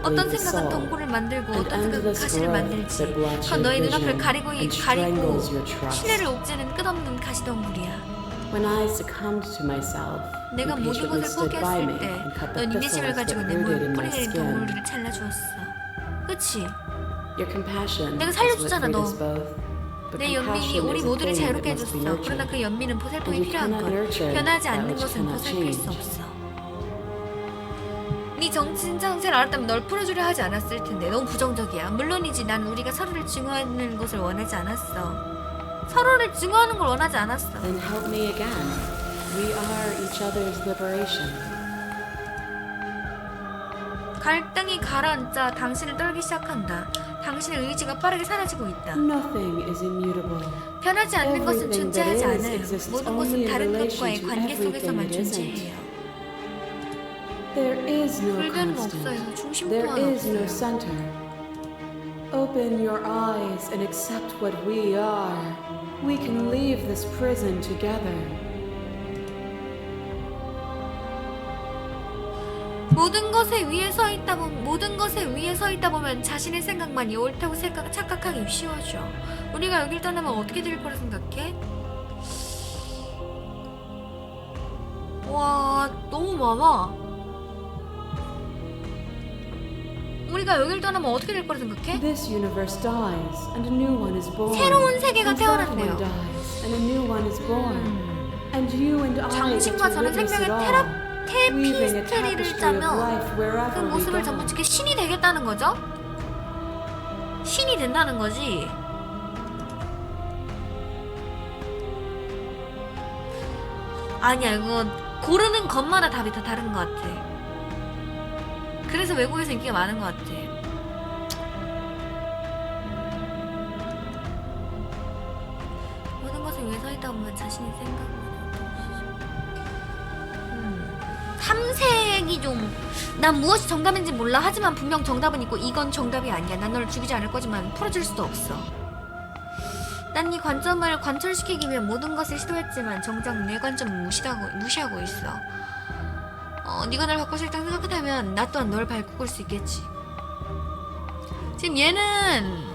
어떤 생각은 동굴을 만들고 어떤 생각은 가시를 만들지. 그건 너의 눈앞을 가리고 시내를 옥죄는 끝없는 가시덩굴이야. 내가 모든 것을 포기했을 때 넌 인내심을 가지고 내 몸을 뿌리 내린 덩굴을 잘라주었어. 그치? 내가 살려줬잖아 너. 내 연민이 우리 모두를 자유롭게 해줬어. 그러나 그 연민은 보살핌이 필요한 것. 변하지 않는 것은 보살필 수 없어. 네 진짜 정체를 알았다면 널 풀어주려 하지 않았을 텐데. 너무 부정적이야. 물론이지. 난 우리가 서로를 증오하는 것을 원하지 않았어. 서로를 증오하는 걸 원하지 않았어. Then help me again. We are each other's liberation. 갈등이 가라앉자 당신을 떨기 시작한다. 당신의 의지가 빠르게 사라지고 있다. Nothing is immutable. 변하지 않는 것은 Everything 존재하지 that is 않아요. exists 모든 only 것은 in 다른 relation 것과의 to 관계 속에서만 everything that 존재해요. There is no 불변은 constant. 없어요. 중심 There 또한 is no 없어요. center. Open your eyes and accept what we are. We can leave this prison together. 모든 것에 위에 서 있다 보면 자신의 생각만이 옳다고 착각하기 쉬워져. 우리가 여길 떠나면 어떻게 될 거라 생각해? 와, 너무 많아. 우리가 여길 떠나면 어떻게 될 거라 생각해? This universe dies and a new one is born. 새로운 세계가 And that one 태어난대요. dies and a new one is born. And you and I get 장신과 to 저는 witness it 생명의 all. Weaving a 테피스트리를 tapestry of 짜며 life 그 wherever we 모습을 go. 전부 찍게 신이 되겠다는 거죠? 신이 된다는 거지. 아니야, 이거 고르는 것마다 답이 다 다른 것 같아. 그래서 외국에서 인기가 많은 것 같아. 모든 것을 위해 서 있다 보면 자신의 생각만 탐색이 좀, 난 무엇이 정답인지 몰라. 하지만 분명 정답은 있고 이건 정답이 아니야. 난 너를 죽이지 않을 거지만 풀어줄 수도 없어. 난 네 관점을 관철시키기 위해 모든 것을 시도했지만 정작 내 관점을 무시하고 있어. 네가 날 바꿔 싶다고 생각한다면 나 또한 널 밟고 올 수 있겠지. 지금 얘는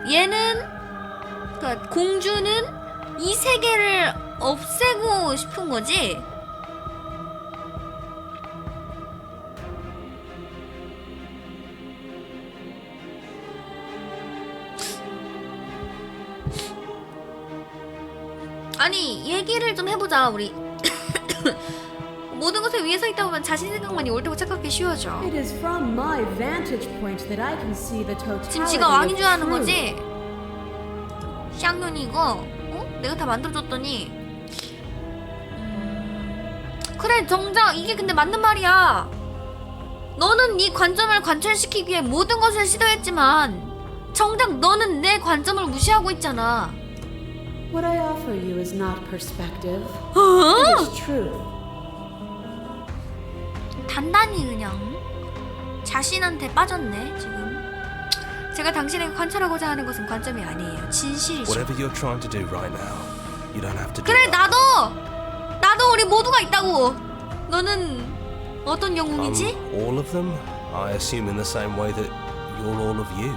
얘는, 그러니까 공주는 이 세계를 없애고 싶은 거지. 아니, 얘기를 좀 해보자 우리. 모든 것에 위에 서 있다 보면 자신 생각만이 옳다고 착각하기 쉬워져. It is from my vantage point that I can see the totality 지금 지가 왕인 줄 아는 of 거지? 쌍년이 이거 내가 다 만들어줬더니 그래, 정작 이게 근데 맞는 말이야. 너는 네 관점을 관철시키기 위해 모든 것을 시도했지만 정작 너는 내 관점을 무시하고 있잖아. What I offer you is not perspective. It is truth. 단단히 그냥 자신한테 빠졌네 지금. 제가 당신에게 관찰하고자 하는 것은 관점이 아니에요. 진실이죠. Whatever you're trying to do right now, you don't have to do 그래, that. 나도 우리 모두가 있다고. 너는 어떤 영웅이지? All of them? I assume in the same way that you're all of you.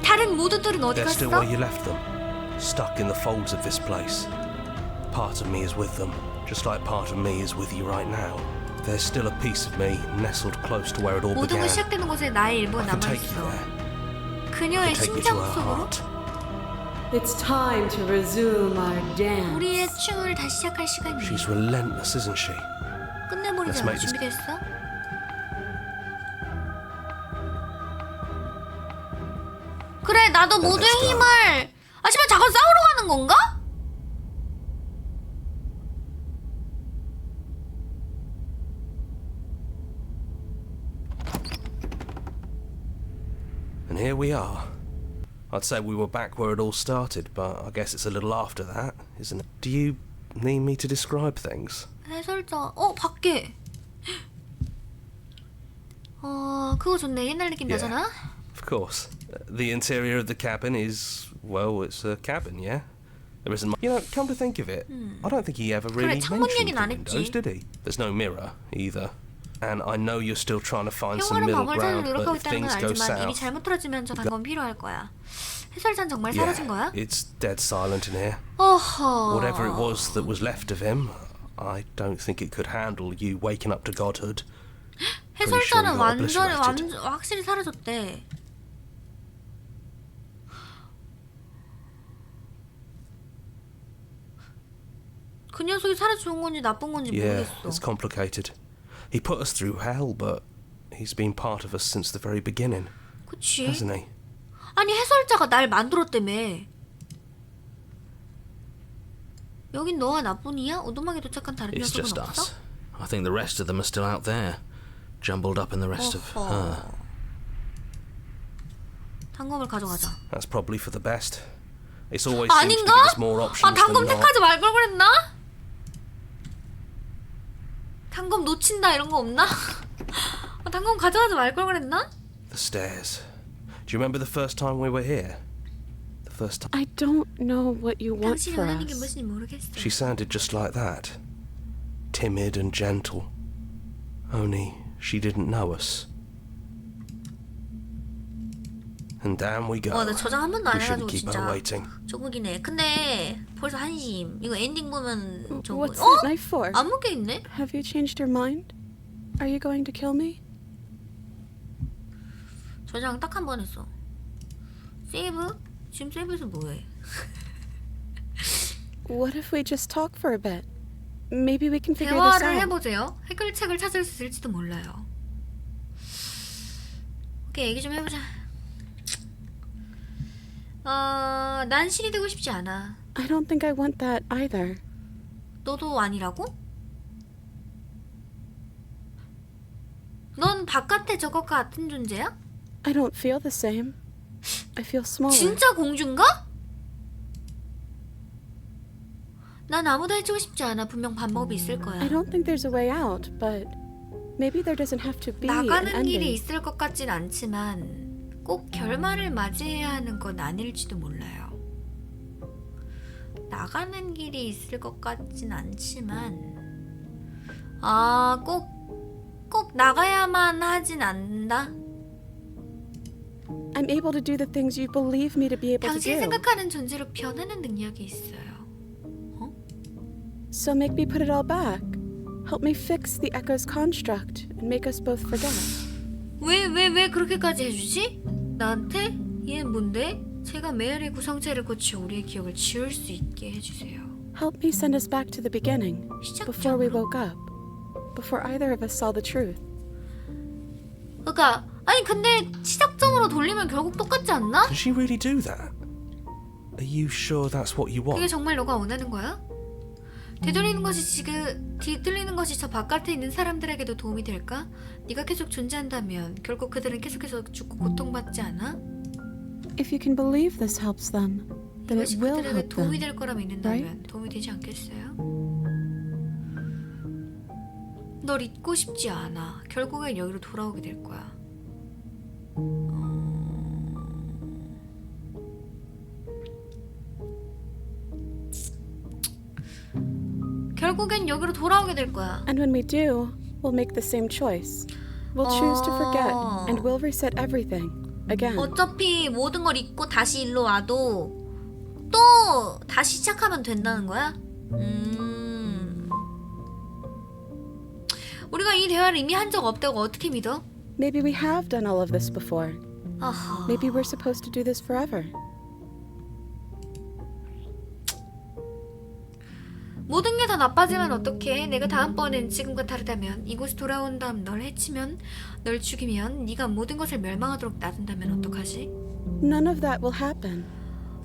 다른 모두들은 어디 They're still 갔어? where you left them. stuck in the folds of this place. Part of me is with them, just like part of me is with you right now. There's still a piece of me nestled close to where it all 모든 began. 것 시작되는 곳에 나의 일부가 I can take you 남아있어. there. 그녀의 Take you to 심장 her 속으로 heart. It's time to resume our dance. 우리의 춤을 다시 시작할 시간이야. She's relentless, isn't she? 끝내버리자. Let's make this- 준비됐어? 그래, 나도 Then 모두의 let's go. 힘을. 아시면 잠깐 싸우러 가는 건가? And here we are. I'd say we were back where it all started, but I guess it's a little after that, isn't it? Do you need me to describe things? 해설자. 밖에. 그거 좋네. 옛날 느낌 Yeah. 나잖아. Of course. The interior of the cabin is, well, it's a cabin, yeah? There isn't much. You know, come to think of it, I don't think he ever really 창문 mentioned 얘기는 the 안 windows, 했지. did he? There's no mirror, either. And I know you're still trying to find some 평화를 middle 마음을 찾으려 ground, but 노력하고 if 있다는 건 things go 알지만 일이 south... 잘못 틀어지면 저 단건 필요할 거야. 해설자는 정말 사라진 거야? Yeah, it's dead silent in here. 어허. Whatever it was that was left of him, I don't think it could handle you waking up to godhood. 해설자는 pretty sure you got 완전 확실히 사라졌대. 그 녀석이 살아 좋은 건지 나쁜 건지 Yeah, it's 모르겠어. complicated. He put us through hell, but he's been part of us since the very beginning, 그치? hasn't he? 아니 해설자가 날 만들었다며. 여긴 너와 나뿐이야? 오두막에 도착한 다른 It's 녀석은 just 없어? us. I think the rest of them are still out there, jumbled up in the rest of her. 단검을 가져가자. That's probably for the best. It's always seems to 아닌가? give us more options 단검 than not. 택하지 말 걸 그랬나? 단검 놓친다 이런 거 없나? 단검 가져가지 말 걸 그랬나? The stairs. Do you remember the first time we were here? The first time I don't know what you want 당신이 for 원하는 게 us. 무엇인지 모르겠어. she sounded just like that. Timid and gentle. Only she didn't know us. And down we go. 와, 나 저장 한 번도 안 We shouldn't 해가지고 keep her 진짜 waiting. 조국이네. 근데 벌써 한심. 이거 엔딩 보면 저거. What's that knife for? 안 묶여 있네? Have you changed your mind? Are you going to kill me? 저장 딱 한 번 했어. 세이브? 지금 세이브에서 뭐해? What if we just talk for a bit? Maybe we can figure this 대화를 out. 해보세요. 해결책을 찾을 수 있을지도 몰라요. 오케이, 얘기 좀 해보자. 난 신이 되고 싶지 않아. I don't think I want that either. 너도 아니라고? 넌 바깥에 저것 같은 존재야? I don't feel the same. I feel smaller. 진짜 공주인가? 난 아무도 해주고 싶지 않아. 분명 방법이 있을 거야. I don't think there's a way out, but maybe there doesn't have to be an 나가는 길이 ending. 있을 것 같진 않지만 꼭 결말을 맞이해야 하는 건 아닐지도 몰라요. 나가는 길이 있을 것 같진 않지만 꼭 나가야만 하진 않는다. I'm able to do the things you believe me to be able to 당신이 do. 생각하는 존재로 변하는 능력이 있어요. So make me put it all back. Help me fix the echo's construct and make us both forget. 왜 그렇게까지 해주지? 나한테? 얘는 뭔데? 제가 메아리 구성체를 고쳐 우리의 기억을 지울 수 있게 해주세요. Help me send us back to the beginning, before we 시작점으로? woke up, before either of us saw the truth. 그러니까 아니 근데 시작점으로 돌리면 결국 똑같지 않나? Can she really do that? Are you sure that's what you 그게 want? 정말 너가 원하는 거야? 뒤돌리는 것이 저 바깥에 있는 사람들에게도 도움이 될까? 네가 계속 존재한다면 결국 그들은 계속해서 죽고 고통받지 않아? If you can believe this helps them, then it 이것이 will 그들에게 help 도움이 them. 될 거라 믿는다면 도움이 되지 않겠어요? 널 잊고 싶지 않아. 결국엔 여기로 돌아오게 될 거야. 결국엔 여기로 돌아오게 될 거야. And when we do, we'll make the same choice. We'll choose to forget, and we'll reset everything again. 어차피 모든 걸 잊고 다시 일로 와도 또 잊고 다시 시작하면 된다는 거야? 우리가 이 대화를 이미 한 적 없다고 어떻게 믿어? Maybe we have done all of this before. 아하. Maybe we're supposed to do this forever. 모든 게 다 나빠지면 어떡해? 내가 다음번엔 지금과 다르다면, 이곳에 돌아온 다음 널 해치면, 널 죽이면, 네가 모든 것을 멸망하도록 놔둔다면 어떡하지? None of that will happen.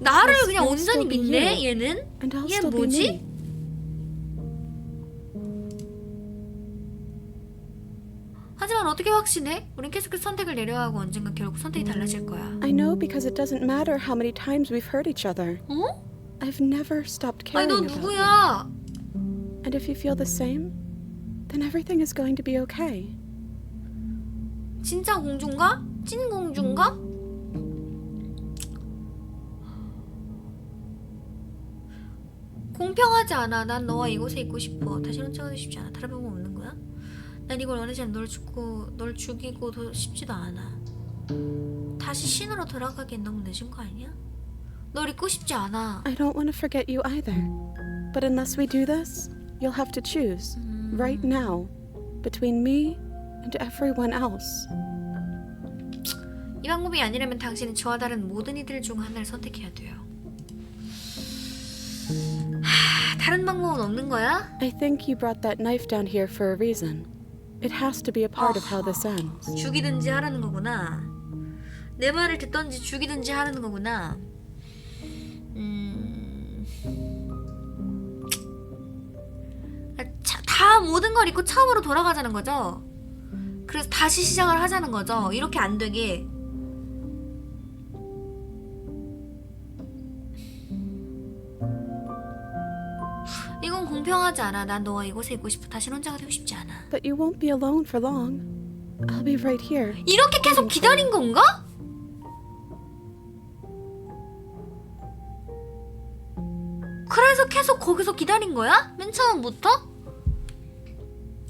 나를 I'll 그냥 still 온전히 be 믿네 you. 얘는? And I'll 얘 still be 뭐지? me. 하지만 어떻게 확신해? 우린 계속해서 선택을 내려야 하고 언젠가 결국 선택이 달라질 거야. I know because it doesn't matter how many times we've hurt each other. 어? I've never stopped 아니 너 caring about you. 누구야? And if you feel the same, then everything is going to be okay. 진짜 공주인가? 찐 공주인가? 공평하지 않아. 난 너와 이곳에 있고 싶어. 다시는 혼자가도 싶지 않아. 다른 방법 없는 거야? 난 이걸 원하지 않아. 널 죽이고도 싶지도 않아. 다시 신으로 돌아가기엔 너무 늦은 거 아니야? 널 잊고 싶지 않아. I don't want to forget you either. But unless we do this, you'll have to choose, right now, between me and everyone else. 이 방법이 아니라면 당신은 저와 다른 모든 이들 중 하나를 선택해야 돼요. 다른 방법은 없는 거야? I think you brought that knife down here for a reason. It has to be a part of how this ends. 죽이든지 하라는 거구나. 내 말을 듣던지 죽이든지 하라는 거구나. 다 모든 걸 잊고 처음으로 돌아가자는 거죠. 그래서 다시 시작을 하자는 거죠. 이렇게 안 되게. 이건 공평하지 않아. 난 너와 이곳에 있고 싶어. 다시는 혼자가 되고 싶지 않아. But you won't be alone for long. I'll be right here. 이렇게 계속 기다린 건가? 그래서 계속 거기서 기다린 거야? 맨 처음부터?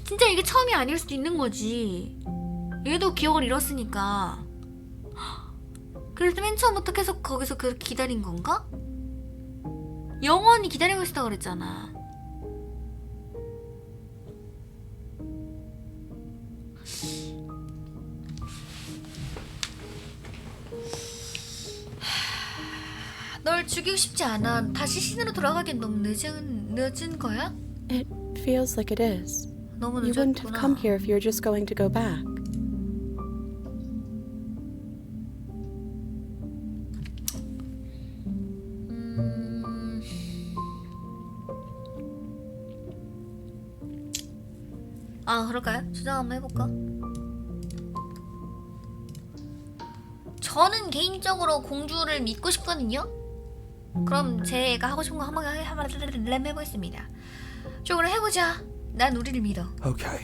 진짜 이게 처음이 아닐 수도 있는 거지. 얘도 기억을 잃었으니까. 그래서 맨 처음부터 계속 거기서 그렇게 기다린 건가? 영원히 기다리고 있었다고 그랬잖아. 널 죽이고 싶지 않아. 다시 신으로 돌아가기엔 너무 늦은 거야? It feels like it is. 너무 You wouldn't have come 늦었구나. here if you were just going to go back. 아 그럴까요? 조정 한번 해볼까? 저는 개인적으로 공주를 믿고 싶거든요. 그럼 제가 하고 싶은 거 한번 해보겠습니다. 조금 해보자. 난 우리를 믿어. Okay,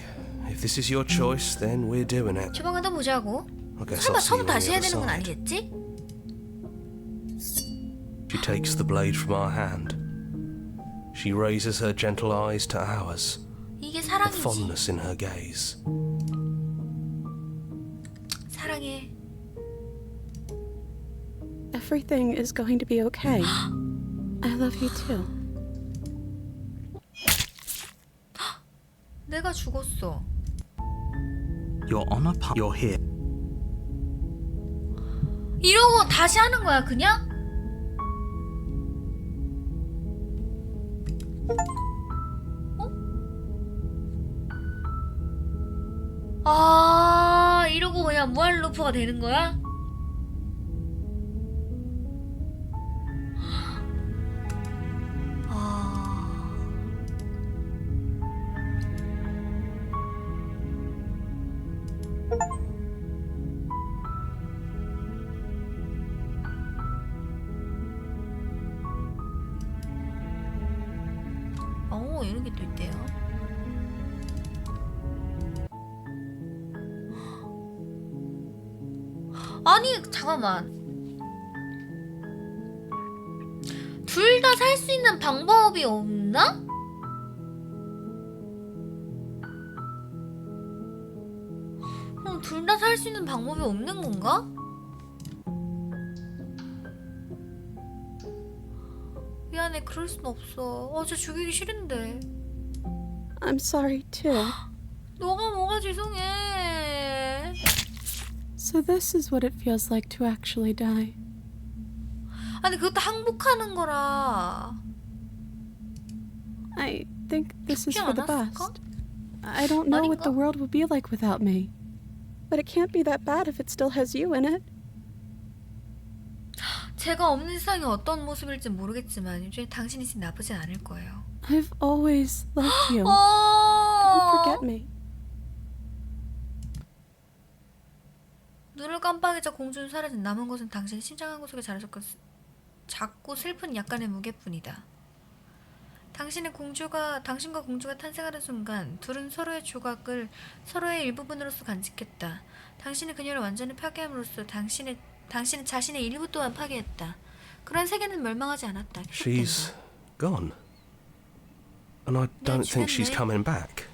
if this is your choice, then we're doing it. 조만간 더 보자고. I guess 설마 I'll see 처음 you on 다시 the 해야 other 되는 건 side. 아니겠지? She takes the blade from our hand. She raises her gentle eyes to ours, 이게 a 사랑이지. fondness in her gaze. 사랑해. Everything is going to be okay. I love you too. 내가 죽었어. You're on a path. You're here. 이러고 다시 하는 거야 그냥? 아 이러고 그냥 무한 루프가 되는 거야? 아 이런 게 또 있대요. 아니 잠깐만, 둘 다 살 수 있는 방법이 없나? 그럼 둘 다 살 수 있는 방법이 없는 건가? 미안해. 그럴 순 없어. 저 죽이기 싫은데. I'm sorry too. 너가 뭐가 죄송해. So this is what it feels like to actually die. 아니 그것도 항복하는 거라. I think this is 죽지 for the 않았을까? best. I don't know what the 아닌가? world would be like without me. But it can't be that bad if it still has you in it. 제가 없는 세상이 어떤 모습일지 모르겠지만 요즘에 당신이 진짜 나쁘진 않을 거예요. I've always loved you. Don't forget me. 눈을 깜빡이자 공주는 사라진 남은 것은 당신의 심장한 곳속에 자라졌고 작고 슬픈 약간의 무게뿐이다. 당신과 공주가 탄생하는 순간 둘은 서로의 조각을 서로의 일부분으로서 간직했다. 당신은 그녀를 완전히 파괴함으로써 당신은 자신의 일부 또한 파괴했다. 그런 세계는 멸망하지 않았다. She's gone. And I don't think she's coming back.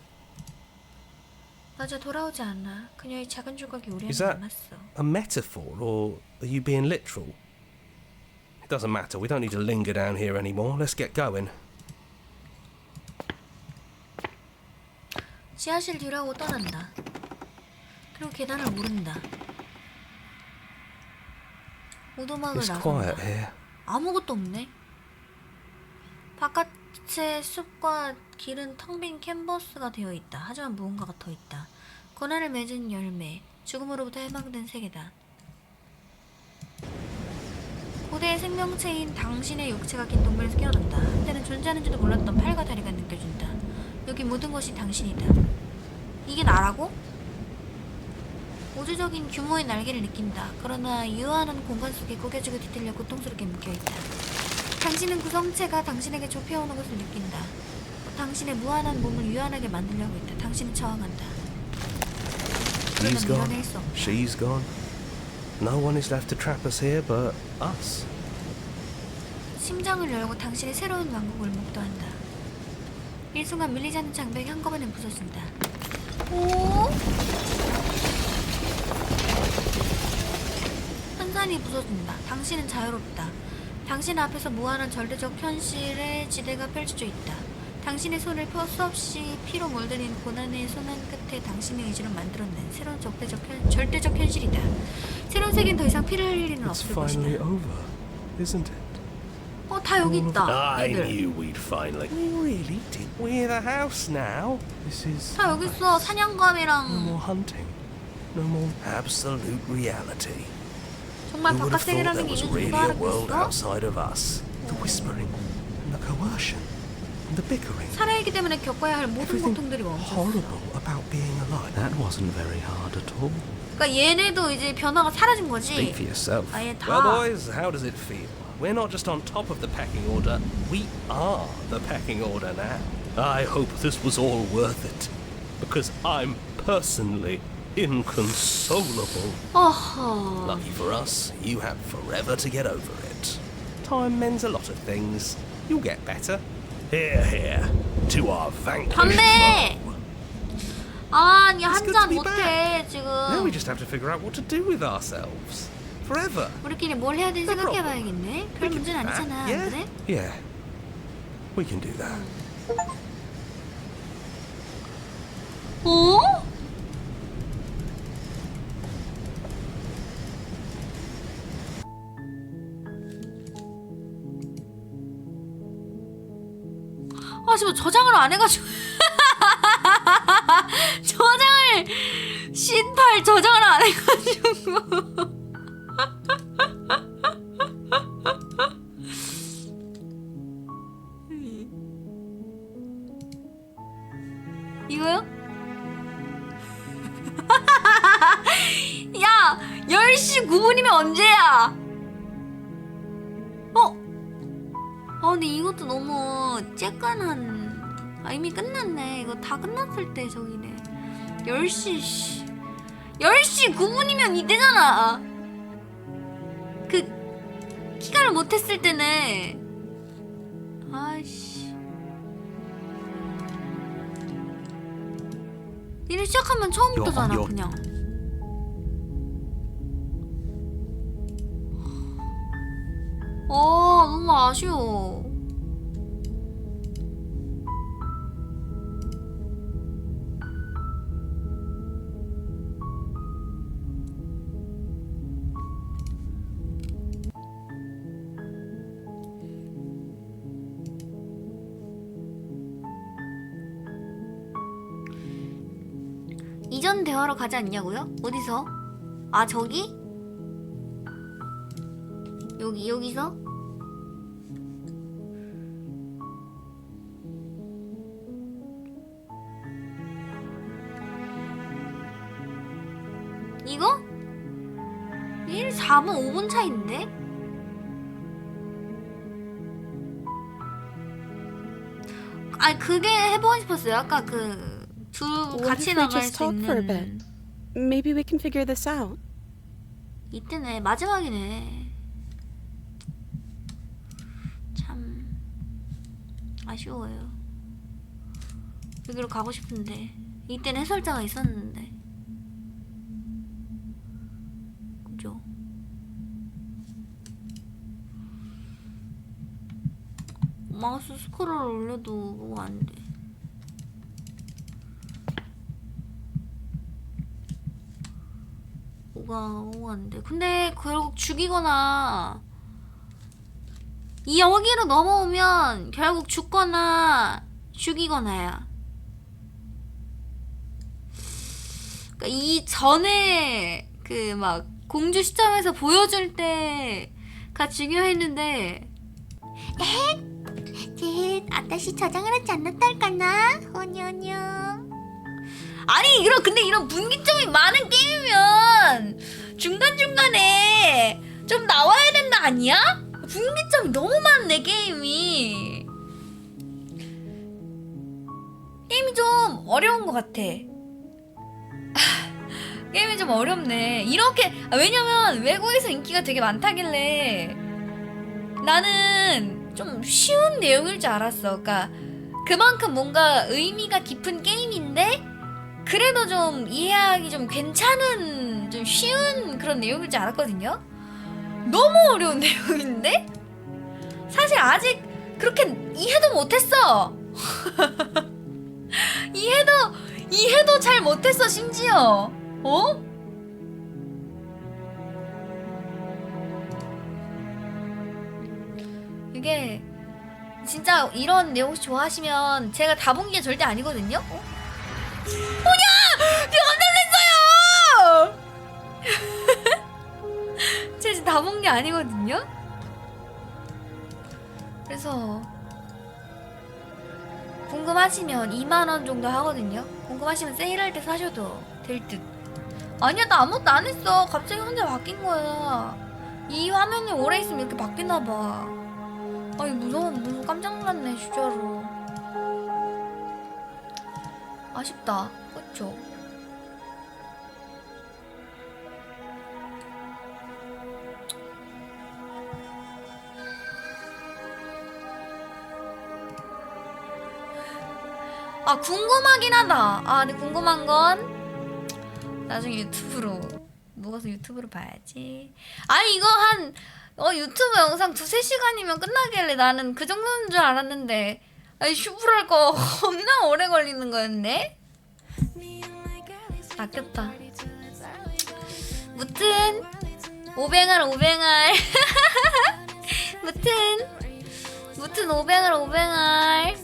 맞아, 돌아오지 않아. 그녀의 작은 조각이 우리한테 Is that 남았어. a metaphor, or are you being literal? It doesn't matter. We don't need to linger down here anymore. Let's get going. 지하실 뒤라고 떠난다. 그리고 계단을 오른다. 오도막을 It's 나선다. quiet here. 아무것도 없네. 바깥의 숲과 길은 텅 빈 캔버스가 되어 있다. 하지만 무언가가 더 있다. 고난을 맺은 열매, 죽음으로부터 해방된 세계다. 고대의 생명체인 당신의 육체가 긴 동굴에서 깨어난다. 한때는 존재하는지도 몰랐던 팔과 다리가 느껴진다. 여기 모든 것이 당신이다. 이게 나라고? 우주적인 규모의 날개를 느낀다. 그러나 유한한 공간 속에 구겨지고 뒤틀려 고통스럽게 묶여있다. 당신은 구성체가 당신에게 좁혀오는 것을 느낀다. 당신의 무한한 몸을 유한하게 만들려고 했다. 당신은 저항한다. He's gone. 밀어낼 수 없다. She's gone. No one is left to trap us here but us. 심장을 열고 당신의 새로운 왕국을 목도한다. 일순간 밀리지 않는 장벽이 한꺼번에 부서진다. 오? 환산이 부서진다. 당신은 자유롭다. 당신 앞에서 무한한 절대적 현실의 지대가 펼쳐져 있다. 당신의 손을 수없이 피로 물들인 고난의 손안 끝에 당신의 의지로 만들어낸 새로운 절대적 현실이다. 새로운 세계는 더 이상 피를 흘릴 일은 It's 없을 finally 것이다. over, isn't it? 다 여기 있다. I 얘들. knew we'd finally. We really did. We're the house now. This is. 다 여기 있어. No 사냥감이랑 more hunting. No more absolute reality. 정말 Who would 바깥 have thought 세계라는 there 게 was 있는지 really 누가 a world 알았겠어? outside of us? The whispering, and the coercion, and the bickering. 살아있기 때문에 겪어야 할 모든 Everything 고통들이 멈췄어. horrible about being alive. That wasn't very hard at all. 그러니까 얘네도 이제 변화가 사라진 거지. Speak for yourself. 아예 다. Well, boys, how does it feel? We're not just on top of the pecking order, we are the pecking order now. I hope this was all worth it, because I'm personally inconsolable. 어허. Lucky for us, you have forever to get over it. Time mends a lot of things. You'll get better. Here, here, to our vanquished 담배! foe. 아니 It's good 한잔 to be 못해 Now we 지금. just have to figure out what to do with ourselves. Forever. 우리끼리 뭘 해야 되는지 생각해봐야겠네. 별 문제는 아니잖아. 안 Yeah? 그래? Yeah. We can do that. 어? 아 지금 저장을 안 해가지고 신발 저장을 안 해가지고 이거요? 야 10시 9분이면 언제야? 근데 이것도 너무 쬐깐한. 이미 끝났네. 이거 다 끝났을 때 저기네. 10시 9분이면 이때잖아. 키가를 못했을 때네. 아이씨. 일을 시작하면 처음부터잖아 그냥. 너무 아쉬워. 이전 대화로 가지 않냐고요? 어디서? 아 저기? 여기서? 이거? 1, 4분 5분 차인데? 아니 그게 해보고 싶었어요. 아까 그 둘 What 같이 if we 나갈 just 수 talk for a bit? 있는 Maybe we can figure this out. 이때네. 마지막이네. 참 아쉬워요. 여기로 가고 싶은데 이때는 해설자가 있었는데. 그죠? 마우스 스크롤 올려도 뭐가 안 돼. 뭐가 안 돼. 근데 결국 죽이거나 이 여기로 넘어오면 결국 죽거나 죽이거나야. 그러니까 이 전에 그 막 공주 시점에서 보여줄 때가 중요했는데. 아따시 저장을 하지 않았달까나? 허녀녀. 아니 근데 이런 분기점이 많은 게임이면 중간중간에 좀 나와야 된다 아니야? 분기점이 너무 많네 게임이. 게임이 좀 어려운 것 같아. 게임이 좀 어렵네. 이렇게 왜냐면 외국에서 인기가 되게 많다길래 나는 좀 쉬운 내용일 줄 알았어. 그러니까 그만큼 뭔가 의미가 깊은 게임인데 그래도 좀 이해하기 좀 괜찮은 좀 쉬운 그런 내용일 줄 알았거든요. 너무 어려운 내용인데 사실 아직 그렇게 이해도 못했어. 이해도 잘 못했어 심지어. 어? 이게 진짜 이런 내용 혹시 좋아하시면 제가 다 본 게 절대 아니거든요. 뭐냐! 제가 놀랐어요! 제가 다 본 게 아니거든요. 그래서 궁금하시면 2만원 정도 하거든요. 궁금하시면 세일할 때 사셔도 될 듯. 아니야 나 아무것도 안 했어. 갑자기 혼자 바뀐 거야. 이 화면이 오래 있으면 이렇게 바뀌나봐. 아니 무서워 깜짝 놀랐네 진짜로. 아쉽다 그쵸? 아 궁금하긴 하다. 아 근데 궁금한 건 나중에 유튜브로 누가서 유튜브로 봐야지. 아니 이거 한 유튜브 영상 2-3시간이면 끝나길래 나는 그 정도인 줄 알았는데 아니 슈프할 거 겁나 오래 걸리는 거였네? 아꼈다. 무튼 오뱅알 무튼 오뱅알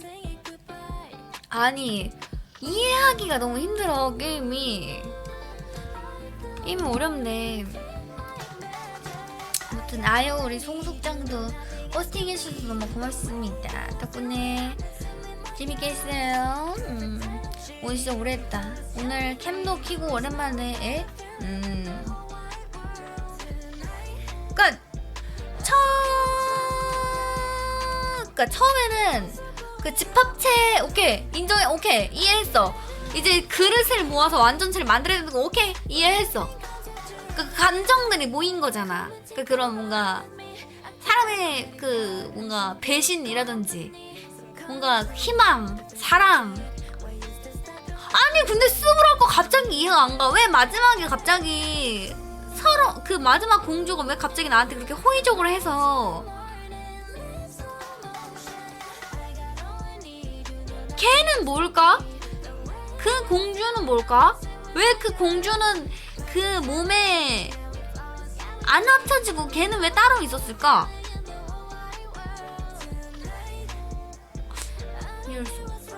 아니 이해하기가 너무 힘들어. 게임이 어렵네. 아무튼 아유 우리 송숙장도 호스팅해주셔서 너무 고맙습니다. 덕분에 재밌게 했어요. 오늘 진짜 오래 했다. 오늘 캠도 켜고 오랜만에 그니까 처음에는 그 집합체 오케이 인정해. 오케이 이해했어. 이제 그릇을 모아서 완전체를 만들어야 되는 거 오케이 이해했어. 그 감정들이 모인 거잖아. 그 그런 뭔가 사람의 그 뭔가 배신이라든지 뭔가 희망, 사랑. 아니 근데 습을 거 갑자기 이해가 안 가. 왜 마지막에 갑자기 서로 그 마지막 공주가 왜 갑자기 나한테 그렇게 호의적으로 해서 걔는 뭘까? 그 공주는 뭘까? 왜 그 공주는 그 몸에 안 합쳐지고 걔는 왜 따로 있었을까? 이해할 수 없어.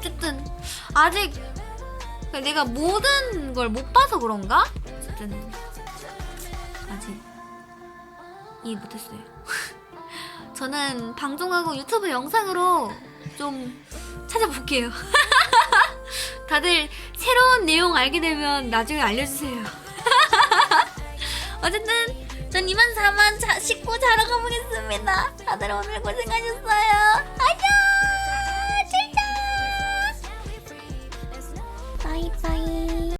어쨌든 아직 내가 모든 걸 못 봐서 그런가? 어쨌든 아직 이해 못했어요. 저는 방송하고 유튜브 영상으로 좀 찾아볼게요. 다들 새로운 내용 알게 되면 나중에 알려주세요. 어쨌든 전 이만 4만 씻고 자러 가보겠습니다. 다들 오늘 고생하셨어요. 안녕. 칠자. 바이바이.